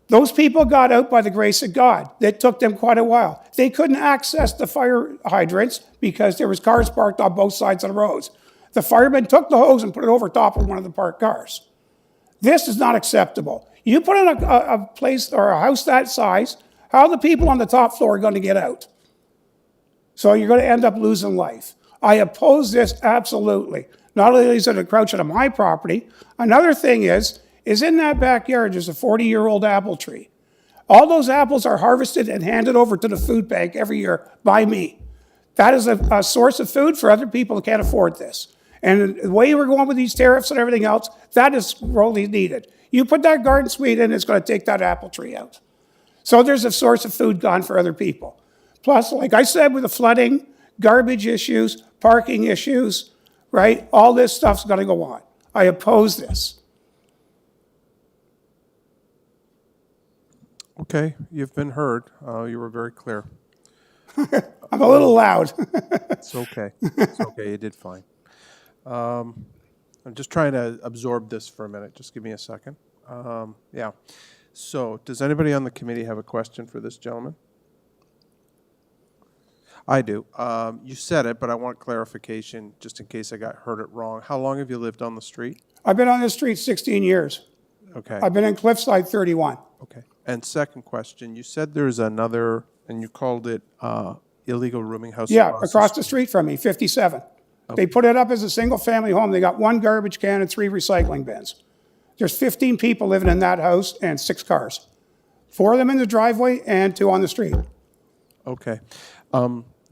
Those people got out by the grace of God. It took them quite a while. They couldn't access the fire hydrants because there was cars parked on both sides of the roads. The firemen took the hose and put it over top of one of the parked cars. This is not acceptable. You put in a place or a house that size, how are the people on the top floor going to get out? So you're going to end up losing life. I oppose this absolutely. Not only is it encroaching on my property, another thing is in that backyard there's a 40-year-old apple tree. All those apples are harvested and handed over to the food bank every year by me. That is a source of food for other people who can't afford this. And the way we're going with these tariffs and everything else, that is really needed. You put that garden suite in, it's going to take that apple tree out. So there's a source of food gone for other people. Plus, like I said, with the flooding, garbage issues, parking issues, right? All this stuff's got to go on. I oppose this. Okay, you've been heard. You were very clear. I'm a little loud. It's okay. It's okay. You did fine. I'm just trying to absorb this for a minute. Just give me a second. Yeah. So, does anybody on the committee have a question for this gentleman? I do. You said it, but I want clarification just in case I heard it wrong. How long have you lived on the street? I've been on this street 16 years. Okay. I've been in Cliffside 31. Okay. And second question, you said there's another, and you called it illegal rooming house. Yeah, across the street from me, 57. Okay. They put it up as a single-family home. They got 1 garbage can and 3 recycling bins. There's 15 people living in that house and 6 cars. 4 of them in the driveway and 2 on the street. Okay.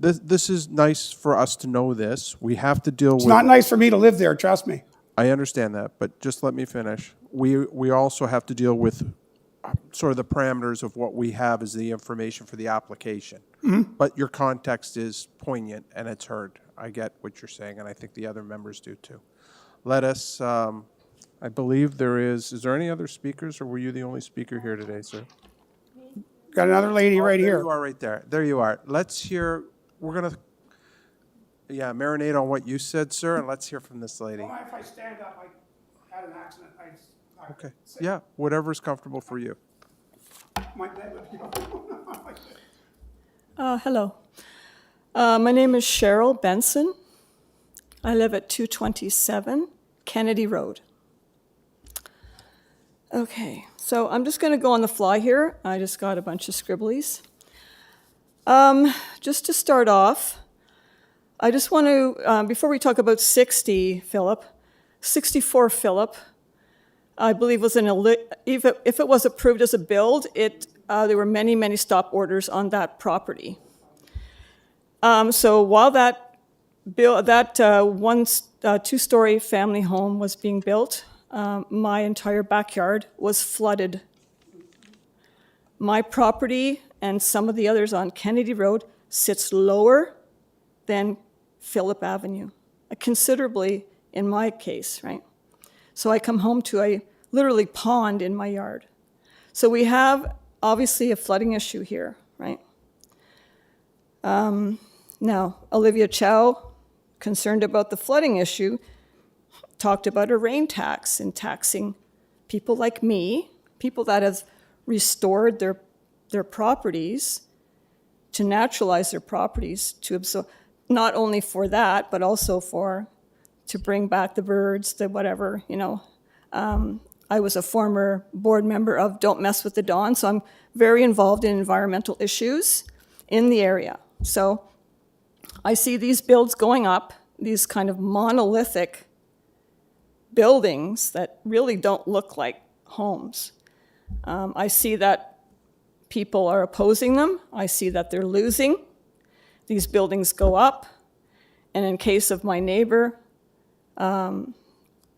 This is nice for us to know this. We have to deal with... It's not nice for me to live there, trust me. I understand that, but just let me finish. We also have to deal with sort of the parameters of what we have as the information for the application. Mm-hmm. But your context is poignant and it's heard. I get what you're saying, and I think the other members do too. Let us, I believe there is there any other speakers, or were you the only speaker here today, sir? Got another lady right there here. You are right there. There you are. Let's hear, we're going to, marinate on what you said, sir, and let's hear from this lady. Well, if I stand up, I had an accident. Okay. Yeah, whatever's comfortable for you. My bed would be Hello. My name is Cheryl Benson. I live at 227 Kennedy Road. Okay, so I'm just going to go on the fly here. I just got a bunch of scribblies. Just to start off, I just want to, before we talk about 60 Phillip, 64 Phillip, I believe was if it was approved as a build, there were many, many stop orders on that property. So while that 2-story family home was being built, my entire backyard was flooded. My property and some of the others on Kennedy Road sits lower than Phillip Avenue, considerably in my case, right? So I come home to a literally pond in my yard. So we have obviously a flooding issue here, right? Now, Olivia Chow, concerned about the flooding issue, talked about a rain tax and taxing people like me, people that have restored their properties, to naturalize their properties, to absorb, not only for that, but also to bring back the birds, the whatever, you know. I was a former board member of Don't Mess with the Dawn, so I'm very involved in environmental issues in the area. So I see these builds going up, these kind of monolithic buildings that really don't look like homes. I see that people are opposing them. I see that they're losing. These buildings go up. And in case of my neighbor,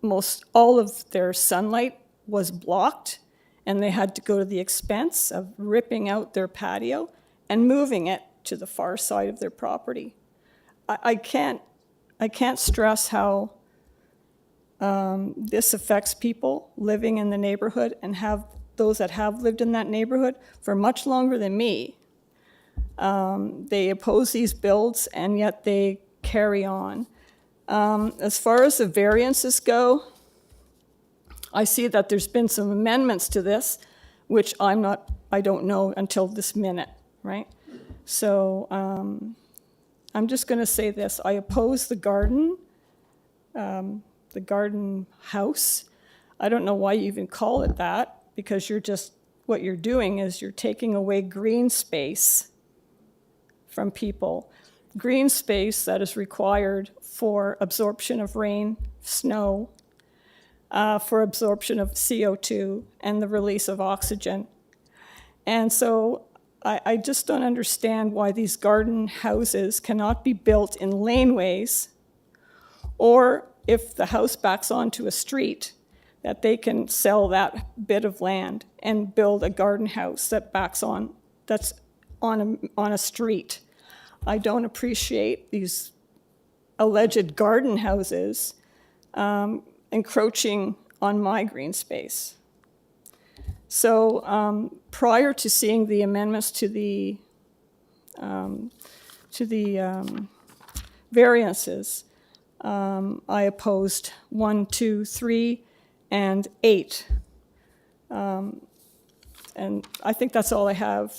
most all of their sunlight was blocked, and they had to go to the expense of ripping out their patio and moving it to the far side of their property. I can't stress how this affects people living in the neighborhood and have those that have lived in that neighborhood for much longer than me. They oppose these builds, and yet they carry on. As far as the variances go, I see that there's been some amendments to this, which I don't know until this minute, right? So I'm just going to say this. I oppose the garden house. I don't know why you even call it that, because what you're doing is you're taking away green space from people. Green space that is required for absorption of rain, snow, for absorption of CO2 and the release of oxygen. And so I just don't understand why these garden houses cannot be built in laneways, or if the house backs onto a street, that they can sell that bit of land and build a garden house that backs on, that's on a street. I don't appreciate these alleged garden houses encroaching on my green space. So prior to seeing the amendments to the variances, I opposed 1, 2, 3, and 8. And I think that's all I have.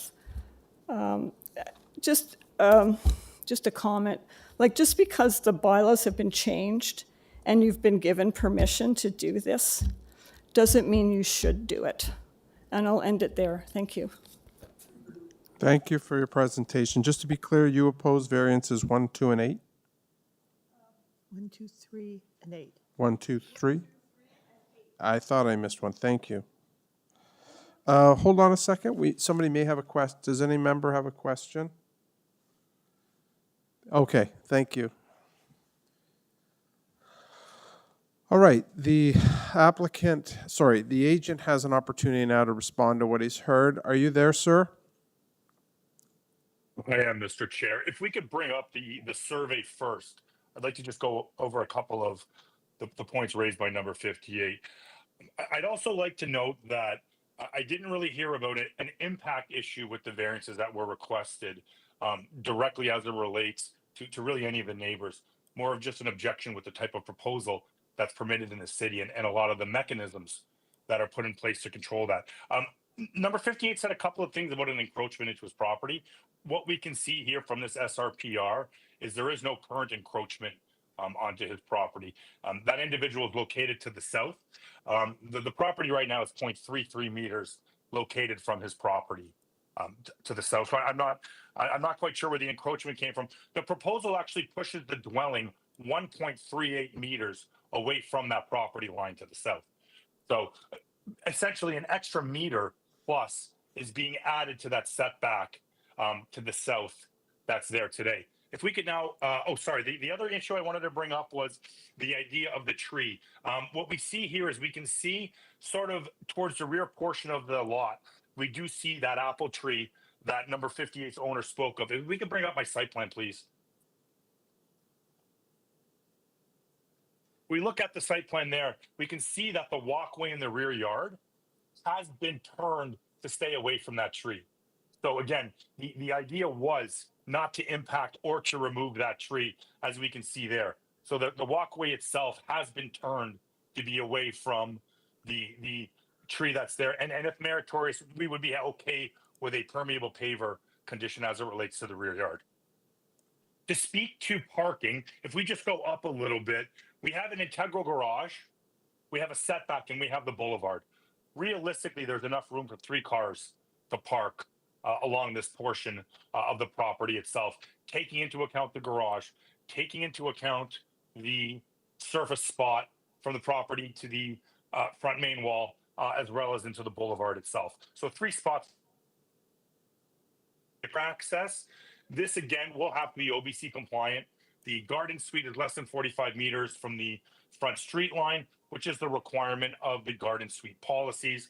Just a comment, like, just because the bylaws have been changed and you've been given permission to do this, doesn't mean you should do it. And I'll end it there. Thank you. Thank you for your presentation. Just to be clear, you oppose variances 1, 2, and 8? 1, 2, 3, and 8. 1, 2, 3? I thought I missed one. Thank you. Hold on a second. Somebody may have a question. Does any member have a question? Okay, thank you. All right, the agent has an opportunity now to respond to what he's heard. Are you there, sir? I am, Mr. Chair. If we could bring up the survey first, I'd like to just go over a couple of the points raised by number 58. I'd also like to note that I didn't really hear about an impact issue with the variances that were requested directly as it relates to really any of the neighbors. More of just an objection with the type of proposal that's permitted in the city and a lot of the mechanisms that are put in place to control that. Number 58 said a couple of things about an encroachment into his property. What we can see here from this SRPR is there is no current encroachment onto his property. That individual is located to the south. The property right now is 0.33 meters located from his property to the south. So I'm not quite sure where the encroachment came from. The proposal actually pushes the dwelling 1.38 meters away from that property line to the south. So essentially an extra meter plus is being added to that setback to the south that's there today. If we could now, the other issue I wanted to bring up was the idea of the tree. What we see here is we can see sort of towards the rear portion of the lot, we do see that apple tree that number 58's owner spoke of. If we could bring up my site plan, please. We look at the site plan there, we can see that the walkway in the rear yard has been turned to stay away from that tree. So again, the idea was not to impact or to remove that tree, as we can see there. So the walkway itself has been turned to be away from the tree that's there. And if meritorious, we would be okay with a permeable paver condition as it relates to the rear yard. To speak to parking, if we just go up a little bit, we have an integral garage, we have a setback, and we have the boulevard. Realistically, there's enough room for 3 cars to park along this portion of the property itself, taking into account the garage, taking into account the surface spot from the property to the front main wall, as well as into the boulevard itself. So 3 spots for access. This again will have to be OBC compliant. The garden suite is less than 45 meters from the front street line. which is the requirement of the garden suite policies.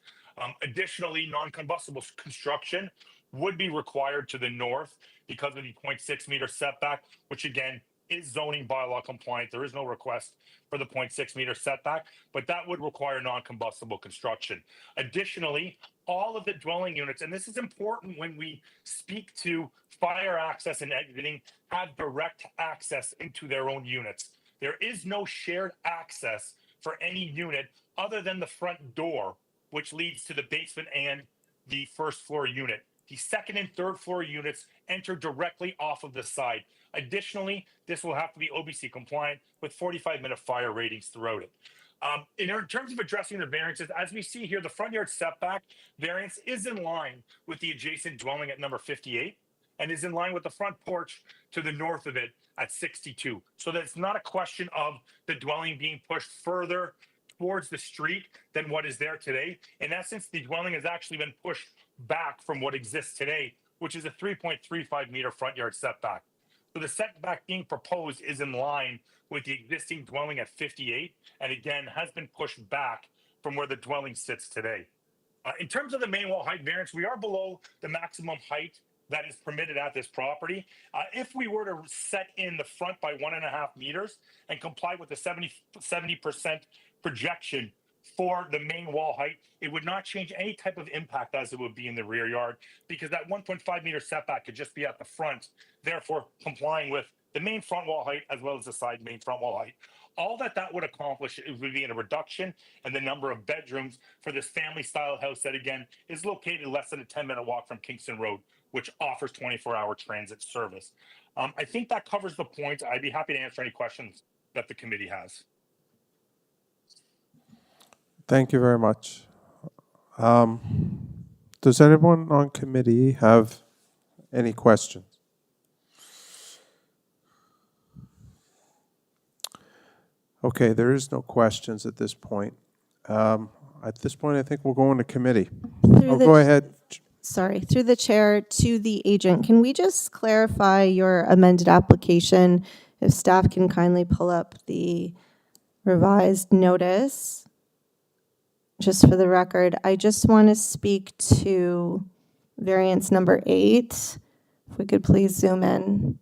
Additionally, non-combustible construction would be required to the north because of the 0.6 meter setback, which again is zoning bylaw compliant. There is no request for the 0.6 meter setback, but that would require non-combustible construction. Additionally, all of the dwelling units, and this is important when we speak to fire access and exiting, have direct access into their own units. There is no shared access for any unit other than the front door, which leads to the basement and the first floor unit. The second and third floor units enter directly off of the side. Additionally, this will have to be OBC compliant with 45-minute fire ratings throughout it. In terms of addressing the variances, as we see here, the front yard setback variance is in line with the adjacent dwelling at number 58 and is in line with the front porch to the north of it at 62. So that it's not a question of the dwelling being pushed further towards the street than what is there today. In essence, the dwelling has actually been pushed back from what exists today, which is a 3.35 meter front yard setback. So the setback being proposed is in line with the existing dwelling at 58, and again, has been pushed back from where the dwelling sits today. In terms of the main wall height variance, we are below the maximum height that is permitted at this property. If we were to set in the front by 1.5 meters and comply with the 70% projection for the main wall height, it would not change any type of impact as it would be in the rear yard, because that 1.5 meter setback could just be at the front, therefore complying with the main front wall height as well as the side main front wall height. All that would accomplish would be in a reduction in the number of bedrooms for this family style house that again is located less than a 10-minute walk from Kingston Road, which offers 24-hour transit service. I think that covers the point. I'd be happy to answer any questions that the committee has. Thank you very much. Does anyone on committee have any questions? Okay, there is no questions at this point. At this point, I think we'll go into committee. Go ahead. Sorry, through the chair to the agent, can we just clarify your amended application? If staff can kindly pull up the revised notice. Just for the record, I just want to speak to variance number 8. If we could please zoom in.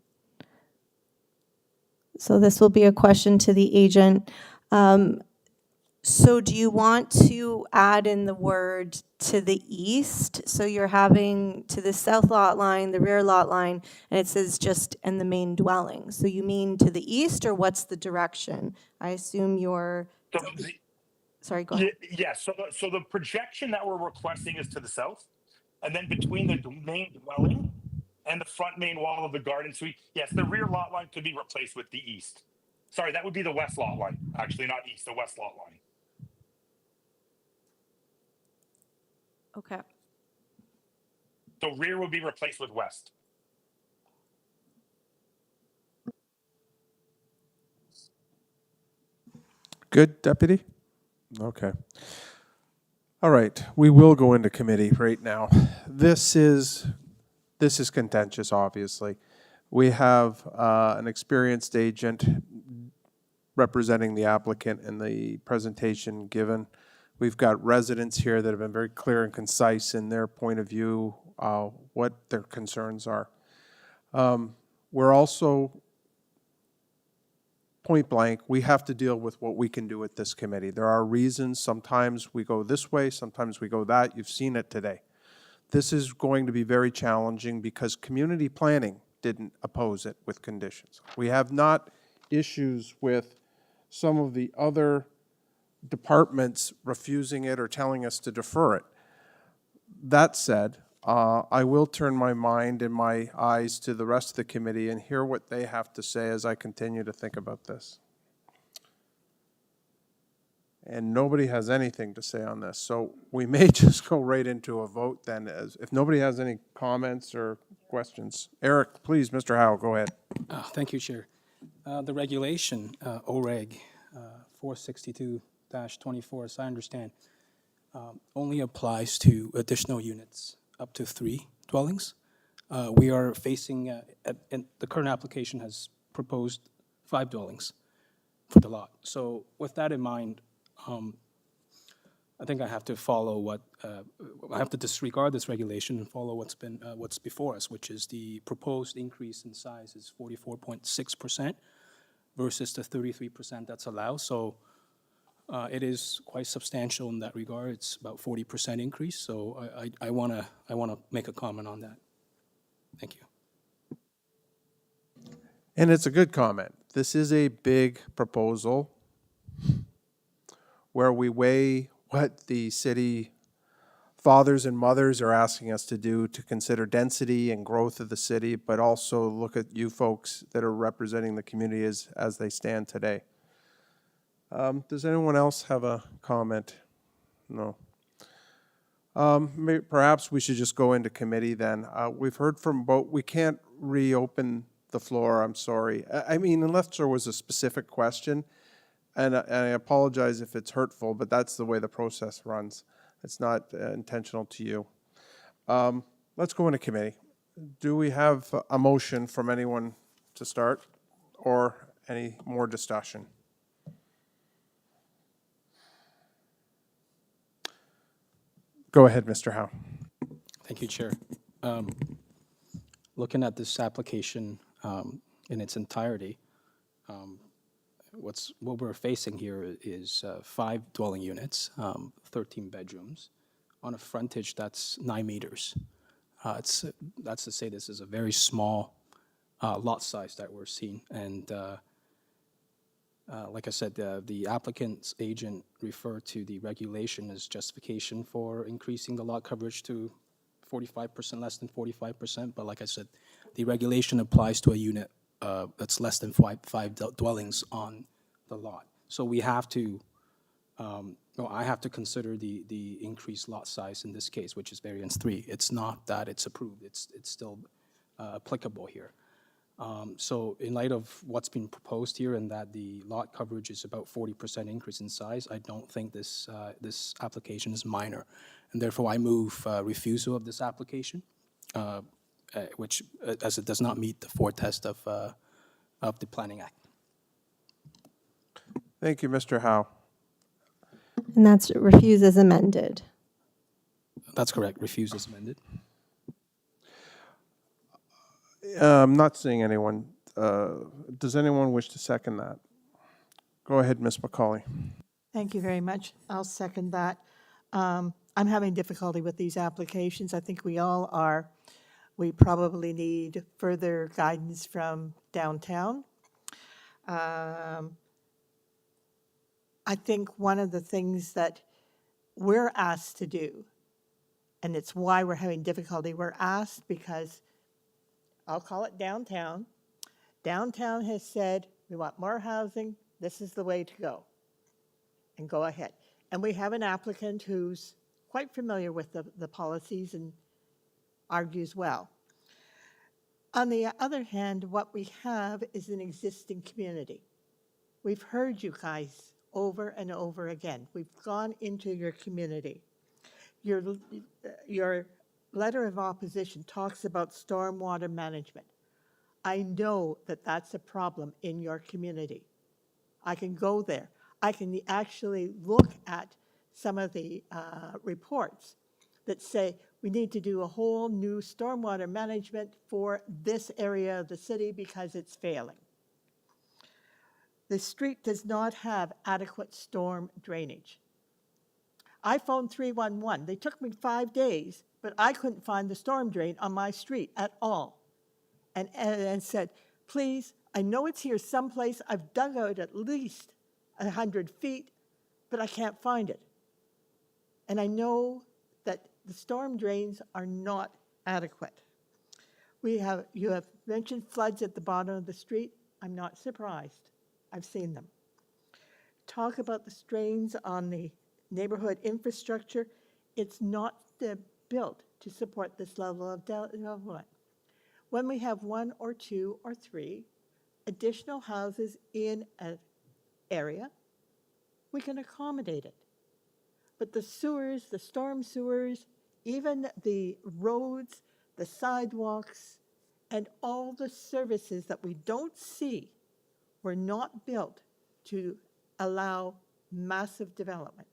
So this will be a question to the agent. So do you want to add in the word to the east? So you're having to the south lot line, the rear lot line, and it says just in the main dwelling. So you mean to the east, or what's the direction? I assume you're... Sorry, go ahead. Yes, so the projection that we're requesting is to the south, and then between the main dwelling and the front main wall of the garden suite, yes, the rear lot line could be replaced with the east. Sorry, that would be the west lot line. Actually, not east, the west lot line. Okay. So rear would be replaced with west. Good, Deputy? Okay. All right, we will go into committee right now. This is contentious, obviously. We have an experienced agent representing the applicant in the presentation given. We've got residents here that have been very clear and concise in their point of view, what their concerns are. We're also, point blank, we have to deal with what we can do at this committee. There are reasons. Sometimes we go this way, sometimes we go that. You've seen it today. This is going to be very challenging because community planning didn't oppose it with conditions. We have not issues with some of the other departments refusing it or telling us to defer it. That said, I will turn my mind and my eyes to the rest of the committee and hear what they have to say as I continue to think about this. And nobody has anything to say on this, so we may just go right into a vote then, as if nobody has any comments or questions. Eric, please, Mr. Howe, go ahead. Thank you, Chair. The regulation, OREG 462-24, as I understand, only applies to additional units up to 3 dwellings. We are facing, and the current application has proposed 5 dwellings for the lot. So with that in mind, I think I have to follow what, I have to disregard this regulation and follow what's before us, which is the proposed increase in size is 44.6% versus the 33% that's allowed. So it is quite substantial in that regard. It's about 40% increase. So I wanna make a comment on that. Thank you. And it's a good comment. This is a big proposal where we weigh what the city fathers and mothers are asking us to do to consider density and growth of the city, but also look at you folks that are representing the community as they stand today. Does anyone else have a comment? No. Perhaps we should just go into committee then. We've heard from both. We can't reopen the floor, I'm sorry. I mean, unless there was a specific question, and I apologize if it's hurtful, but that's the way the process runs. It's not intentional to you. Let's go into committee. Do we have a motion from anyone to start or any more discussion? Go ahead, Mr. Howe. Thank you, Chair. Looking at this application in its entirety, what we're facing here is 5 dwelling units, 13 bedrooms, on a frontage that's 9 meters. That's to say this is a very small lot size that we're seeing. And like I said, the applicant's agent referred to the regulation as justification for increasing the lot coverage to 45%, less than 45%. But like I said, the regulation applies to a unit that's less than five dwellings on the lot. So we have to, I have to consider the increased lot size in this case, which is variance 3. It's not that it's approved. It's still applicable here. So in light of what's been proposed here and that the lot coverage is about 40% increase in size, I don't think this application is minor. And therefore, I move refusal of this application, which, as it does not meet the 4 test of the Planning Act. Thank you, Mr. Howe. And that's refuse as amended. That's correct. Refuse as amended. I'm not seeing anyone. Does anyone wish to second that? Go ahead, Ms. McCauley. Thank you very much. I'll second that. I'm having difficulty with these applications. I think we all are. We probably need further guidance from downtown. I think one of the things that we're asked to do, and it's why we're having difficulty, we're asked because, I'll call it downtown. Downtown has said, we want more housing, this is the way to go, and go ahead. And we have an applicant who's quite familiar with the policies and argues well. On the other hand, what we have is an existing community. We've heard you guys over and over again. We've gone into your community. Your letter of opposition talks about stormwater management. I know that that's a problem in your community. I can go there. I can actually look at some of the reports that say we need to do a whole new stormwater management for this area of the city because it's failing. The street does not have adequate storm drainage. I phoned 311. They took me 5 days, but I couldn't find the storm drain on my street at all. And said, please, I know it's here someplace. I've dug out at least 100 feet, but I can't find it. And I know that the storm drains are not adequate. You have mentioned floods at the bottom of the street. I'm not surprised. I've seen them. Talk about the strains on the neighborhood infrastructure. It's not built to support this level of development. When we have 1 or 2 or 3 additional houses in an area, we can accommodate it. But the sewers, the storm sewers, even the roads, the sidewalks, and all the services that we don't see were not built to allow massive development.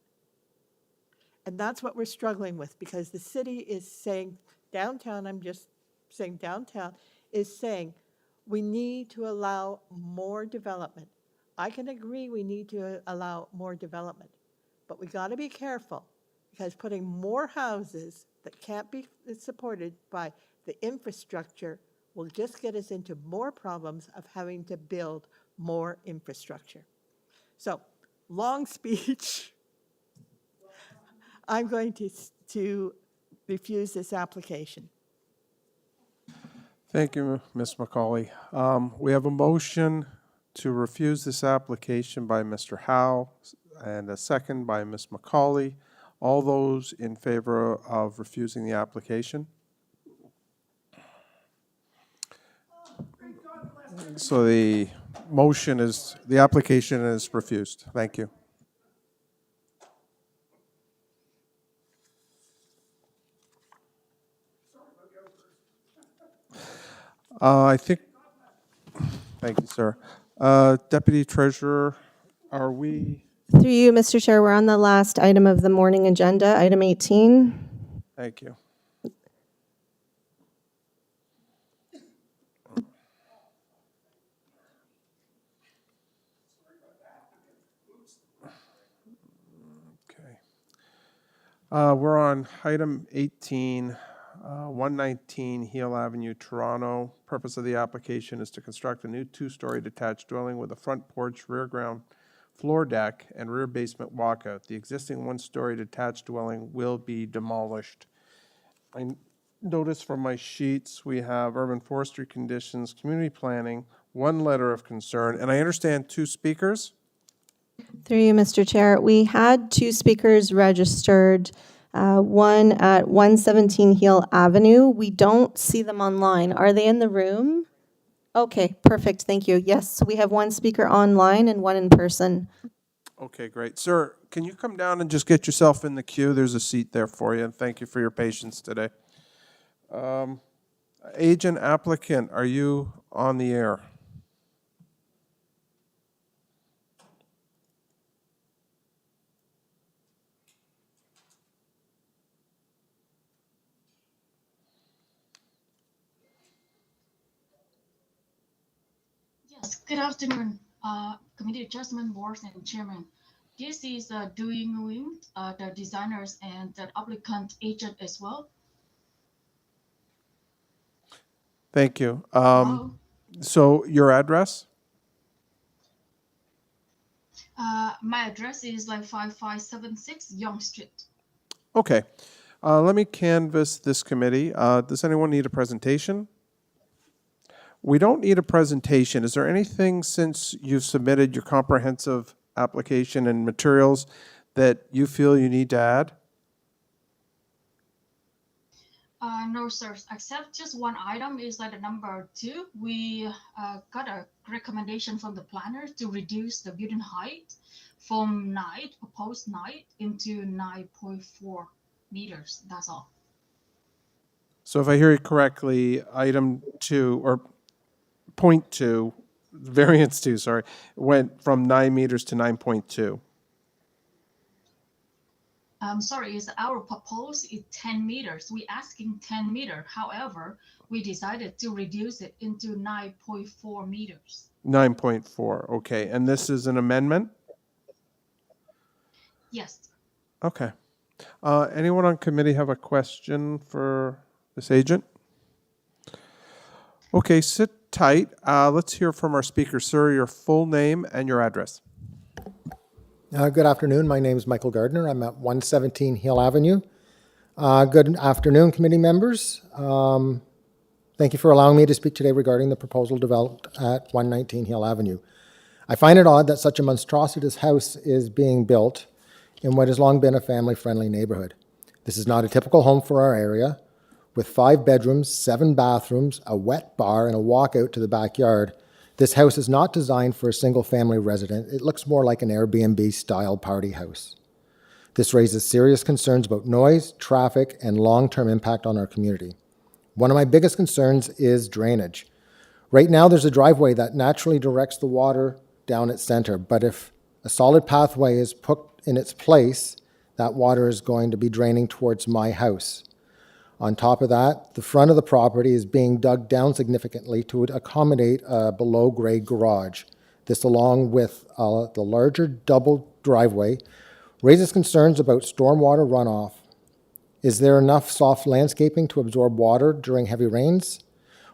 And that's what we're struggling with, because the city is saying, downtown, I'm just saying downtown, is saying we need to allow more development. I can agree we need to allow more development, but we got to be careful, because putting more houses that can't be supported by the infrastructure will just get us into more problems of having to build more infrastructure. So, long speech. I'm going to refuse this application. Thank you, Ms. McCauley. We have a motion to refuse this application by Mr. Howe and a second by Ms. McCauley. All those in favor of refusing the application? So the application is refused. Thank you. Thank you, sir. Deputy Treasurer, are we? Through you, Mr. Chair, we're on the last item of the morning agenda, item 18. Thank you. Okay. We're on item 18, 119 Heal Avenue, Toronto. Purpose of the application is to construct a new two-story detached dwelling with a front porch, rear ground floor deck, and rear basement walkout. The existing one-story detached dwelling will be demolished. I notice from my sheets, we have urban forestry conditions, community planning, one letter of concern, and I understand 2 speakers. Through you, Mr. Chair, we had 2 speakers registered, one at 117 Heal Avenue. We don't see them online. Are they in the room? Okay, perfect, thank you. Yes, we have 1 speaker online and 1 in person. Okay, great. Sir, can you come down and just get yourself in the queue? There's a seat there for you, and thank you for your patience today. Agent applicant, are you on the air? Yes, good afternoon, Committee Adjustment Board and Chairman. This is doing with the designers and the applicant agent as well. Thank you. So your address? My address is like 5576 Yonge Street. Okay. Let me canvass this committee. Does anyone need a presentation? We don't need a presentation. Is there anything, since you've submitted your comprehensive application and materials, that you feel you need to add? No, sir, except just one item is like number 2. We got a recommendation from the planner to reduce the building height from proposed 9 into 9.4 meters. That's all. So if I hear you correctly, item 2, or point 2, variance 2, sorry, went from 9 meters to 9.2. Sorry, is our proposal is 10 meters. We asking 10 meter. However, we decided to reduce it into 9.4 meters. 9.4, okay. And this is an amendment? Yes. Okay. Anyone on committee have a question for this agent? Okay, sit tight. Let's hear from our speaker. Sir, your full name and your address. Good afternoon. My name is Michael Gardner. I'm at 117 Hill Avenue. Good afternoon, committee members. Thank you for allowing me to speak today regarding the proposal developed at 119 Hill Avenue. I find it odd that such a monstrositous house is being built in what has long been a family-friendly neighborhood. This is not a typical home for our area. With 5 bedrooms, 7 bathrooms, a wet bar, and a walkout to the backyard, this house is not designed for a single-family resident. It looks more like an Airbnb-style party house. This raises serious concerns about noise, traffic, and long-term impact on our community. One of my biggest concerns is drainage. Right now, there's a driveway that naturally directs the water down its center, but if A solid pathway is put in its place. That water is going to be draining towards my house. On top of that, the front of the property is being dug down significantly to accommodate a below-grade garage. This, along with the larger double driveway, raises concerns about stormwater runoff. Is there enough soft landscaping to absorb water during heavy rains?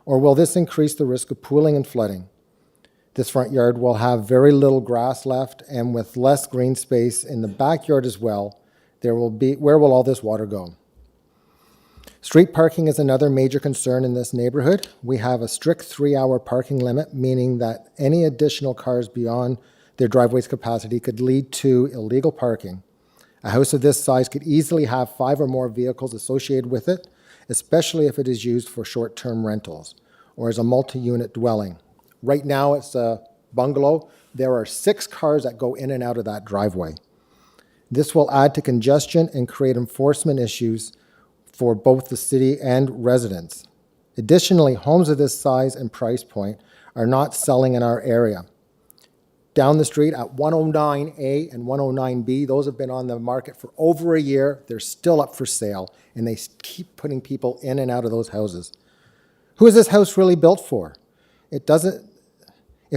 Or will this increase the risk of pooling and flooding? This front yard will have very little grass left, and with less green space in the backyard as well, where will all this water go? Street parking is another major concern in this neighborhood. We have a strict 3-hour parking limit, meaning that any additional cars beyond their driveway's capacity could lead to illegal parking. A house of this size could easily have 5 or more vehicles associated with it, especially if it is used for short-term rentals or as a multi-unit dwelling. Right now, it's a bungalow. There are 6 cars that go in and out of that driveway. This will add to congestion and create enforcement issues for both the city and residents. Additionally, homes of this size and price point are not selling in our area. Down the street at 109A and 109B, those have been on the market for over a year. They're still up for sale, and they keep putting people in and out of those houses. Who is this house really built for? If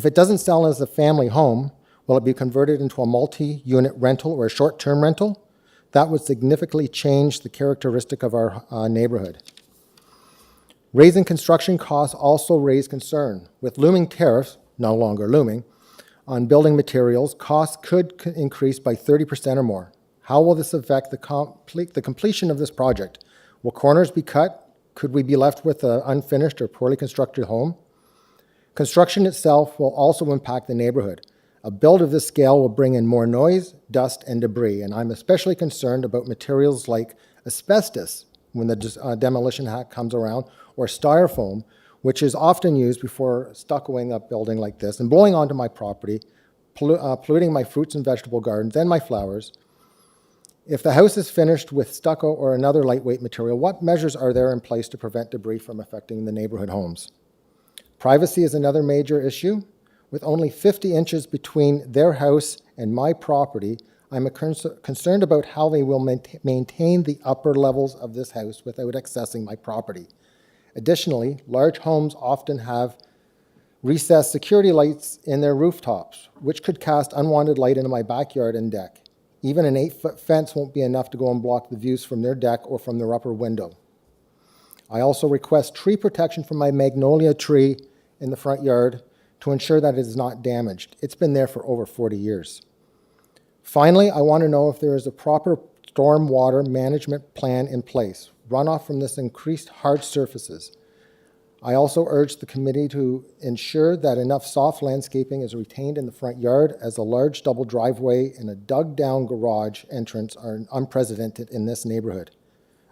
it doesn't sell as a family home, will it be converted into a multi-unit rental or a short-term rental? That would significantly change the characteristic of our neighborhood. Raising construction costs also raise concern. With looming tariffs, no longer looming, on building materials, costs could increase by 30% or more. How will this affect the completion of this project? Will corners be cut? Could we be left with an unfinished or poorly constructed home? Construction itself will also impact the neighborhood. A build of this scale will bring in more noise, dust, and debris, and I'm especially concerned about materials like asbestos when the demolition act comes around, or styrofoam, which is often used before stuccoing a building like this and blowing onto my property, polluting my fruits and vegetable gardens and my flowers. If the house is finished with stucco or another lightweight material, what measures are there in place to prevent debris from affecting the neighborhood homes? Privacy is another major issue. With only 50 inches between their house and my property, I'm concerned about how they will maintain the upper levels of this house without accessing my property. Additionally, large homes often have recessed security lights in their rooftops, which could cast unwanted light into my backyard and deck. Even an 8-foot fence won't be enough to go and block the views from their deck or from their upper window. I also request tree protection from my magnolia tree in the front yard to ensure that it is not damaged. It's been there for over 40 years. Finally, I want to know if there is a proper stormwater management plan in place, runoff from this increased hard surfaces. I also urge the committee to ensure that enough soft landscaping is retained in the front yard, as a large double driveway and a dug-down garage entrance are unprecedented in this neighborhood.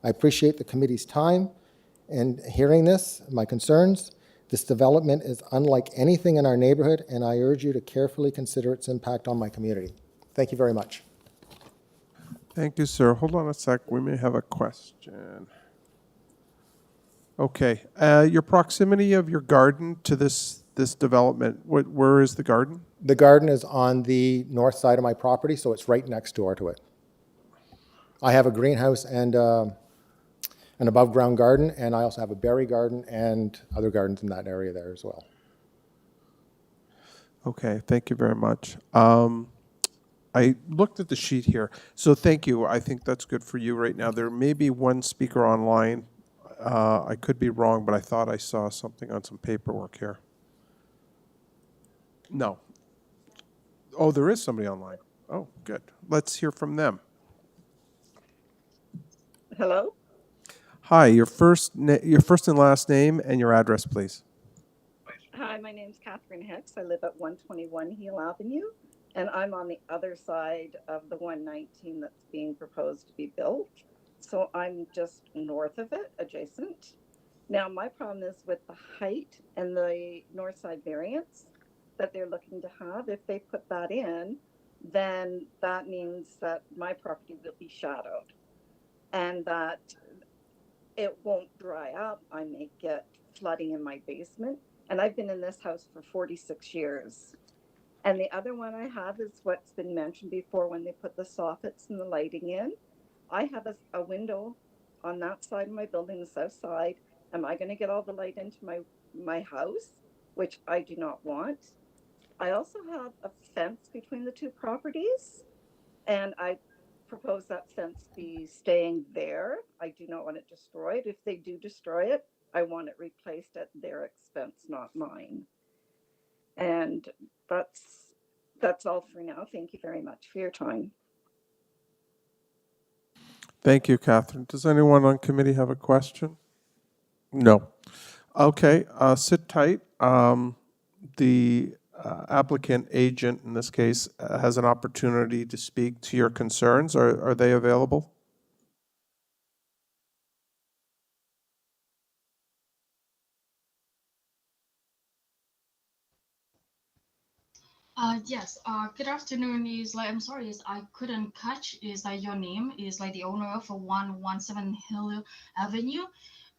I appreciate the committee's time and hearing my concerns. This development is unlike anything in our neighborhood, and I urge you to carefully consider its impact on my community. Thank you very much. Thank you, sir. Hold on a sec. We may have a question. Okay. Your proximity of your garden to this development, where is the garden? The garden is on the north side of my property, so it's right next door to it. I have a greenhouse and an above-ground garden, and I also have a berry garden and other gardens in that area there as well. Okay, thank you very much. I looked at the sheet here, so thank you. I think that's good for you right now. There may be one speaker online. I could be wrong, but I thought I saw something on some paperwork here. No. Oh, there is somebody online. Oh, good. Let's hear from them. Hello? Hi, your first and last name and your address, please. Hi, my name's Catherine Hicks. I live at 121 Heal Avenue, and I'm on the other side of the 119 that's being proposed to be built. So I'm just north of it, adjacent. Now, my problem is with the height and the north side variance that they're looking to have. If they put that in, then that means that my property will be shadowed and that it won't dry up. I may get flooding in my basement. And I've been in this house for 46 years. And the other one I have is what's been mentioned before when they put the soffits and the lighting in. I have a window on that side of my building, the south side. Am I going to get all the light into my house, which I do not want? I also have a fence between the two properties, and I propose that fence be staying there. I do not want it destroyed. If they do destroy it, I want it replaced at their expense, not mine. And that's all for now. Thank you very much for your time. Thank you, Catherine. Does anyone on committee have a question? No. Okay, sit tight. The applicant agent, in this case, has an opportunity to speak to your concerns. Are they available? Yes, good afternoon. Is like, I'm sorry, is I couldn't catch, is like your name is like the owner of 117 Hill Avenue.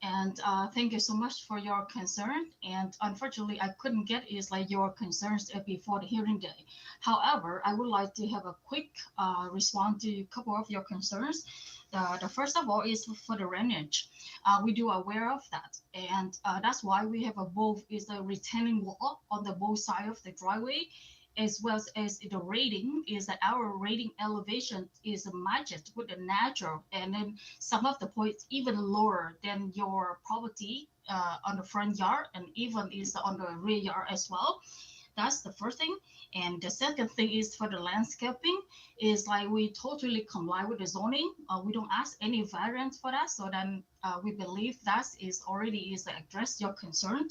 And thank you so much for your concern. And unfortunately, I couldn't get is like your concerns before the hearing day. However, I would like to have a quick response to a couple of your concerns. The first of all is for the drainage. We do aware of that, and that's why we have a both is the retaining wall on the both side of the driveway, as well as the rating is that our rating elevation is matched with the natural, and then some of the points even lower than your property on the front yard, and even is on the rear yard as well. That's the first thing. And the second thing is for the landscaping is like we totally comply with the zoning. We don't ask any variance for that. So then we believe that is already is address your concern.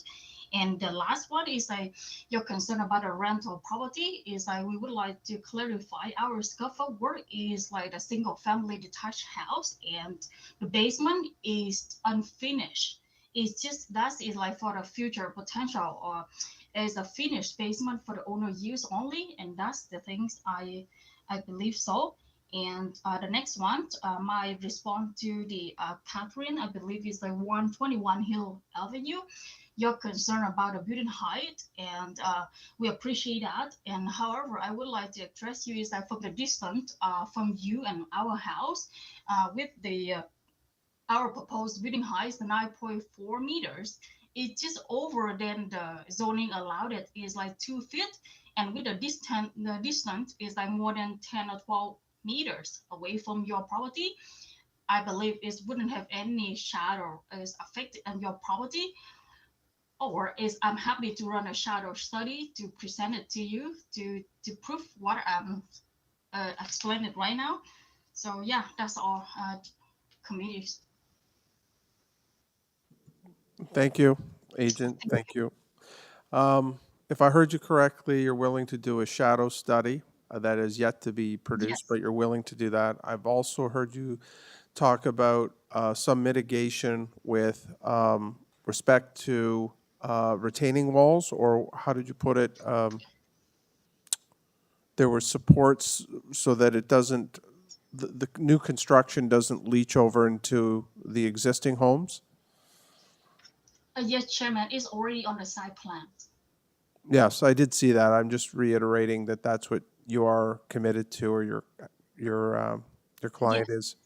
And the last one is like your concern about a rental property is like we would like to clarify our scope of work is like a single family detached house, and the basement is unfinished. It's just that is like for the future potential or as a finished basement for the owner use only, and that's the things I believe so. And the next one, my response to the Catherine, I believe is the 121 Hill Avenue. Your concern about the building height, and we appreciate that. And however, I would like to address you is that from the distance from you and our house, with the our proposed building height is 9.4 meters. It's just over than the zoning allowed it is like 2 feet, and with the distance is like more than 10 or 12 meters away from your property. I believe it wouldn't have any shadow is affected on your property, or is I'm happy to run a shadow study to present it to you to prove what I'm explaining right now. So yeah, that's all. Committees. Thank you, agent. Thank you. If I heard you correctly, you're willing to do a shadow study that is yet to be produced, but you're willing to do that. I've also heard you talk about some mitigation with respect to retaining walls, or how did you put it? There were supports so that it doesn't, the new construction doesn't leach over into the existing homes? Yes, Chairman, it's already on the site plan. Yes, I did see that. I'm just reiterating that that's what you are committed to, or your client is.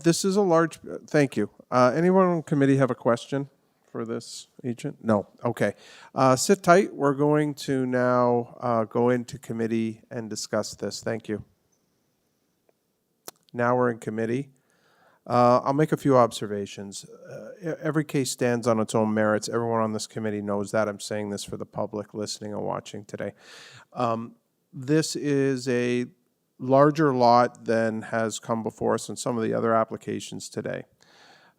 This is a large, thank you. Anyone on committee have a question for this agent? No, okay. Sit tight. We're going to now go into committee and discuss this. Thank you. Now we're in committee. I'll make a few observations. Every case stands on its own merits. Everyone on this committee knows that. I'm saying this for the public listening and watching today. This is a larger lot than has come before us in some of the other applications today.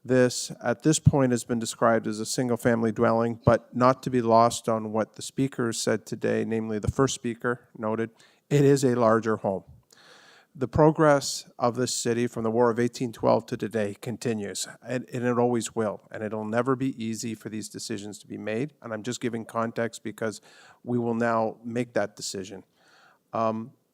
This, at this point, has been described as a single-family dwelling, but not to be lost on what the speakers said today, namely the first speaker noted, it is a larger home. The progress of this city from the War of 1812 to today continues, and it always will, and it'll never be easy for these decisions to be made, and I'm just giving context because we will now make that decision.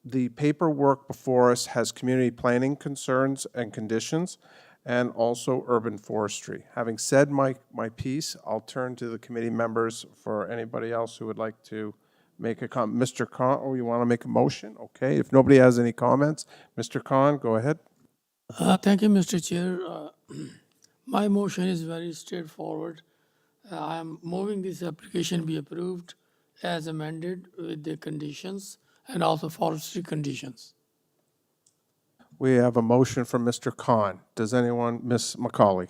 The paperwork before us has community planning concerns and conditions, and also urban forestry. Having said my piece, I'll turn to the committee members for anybody else who would like to make a Mr. Khan, oh, you want to make a motion? Okay, if nobody has any comments, Mr. Khan, go ahead. Thank you, Mr. Chair. My motion is very straightforward. I am moving this application be approved as amended with the conditions and also forestry conditions. We have a motion from Mr. Khan. Does anyone, Ms. McCauley?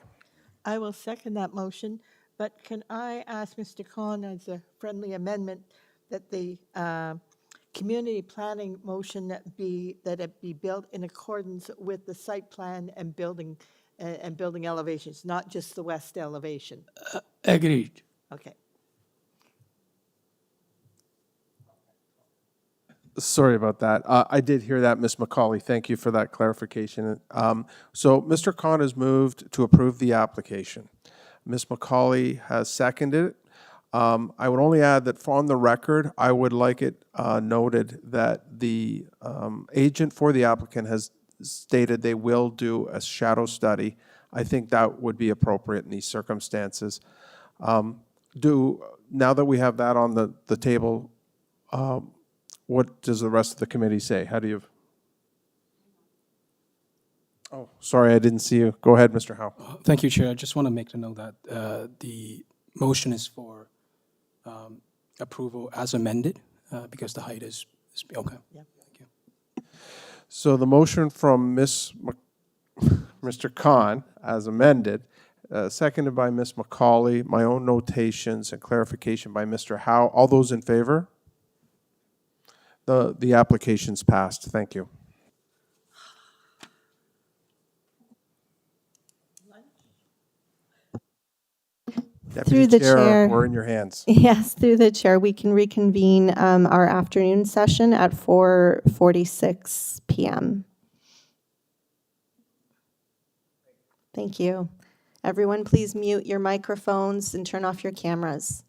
I will second that motion, but can I ask Mr. Khan as a friendly amendment that the community planning motion that it be built in accordance with the site plan and building elevations, not just the west elevation? Agreed. Okay. Sorry about that. I did hear that, Ms. McCauley. Thank you for that clarification. So Mr. Khan has moved to approve the application. Ms. McCauley has seconded it. I would only add that on the record, I would like it noted that the agent for the applicant has stated they will do a shadow study. I think that would be appropriate in these circumstances. Now that we have that on the table, what does the rest of the committee say? How do you? Oh, sorry, I didn't see you. Go ahead, Mr. Howe. Thank you, Chair. I just want to make the note that the motion is for approval as amended because the height is okay. Yeah. Thank you. So the motion from Mr. Khan as amended, seconded by Ms. McCauley, my own notations and clarification by Mr. Howe. All those in favor? The application's passed. Thank you. Through the chair. We're in your hands. Yes, through the chair, we can reconvene our afternoon session at 4:46 p.m. Thank you. Everyone, please mute your microphones and turn off your cameras.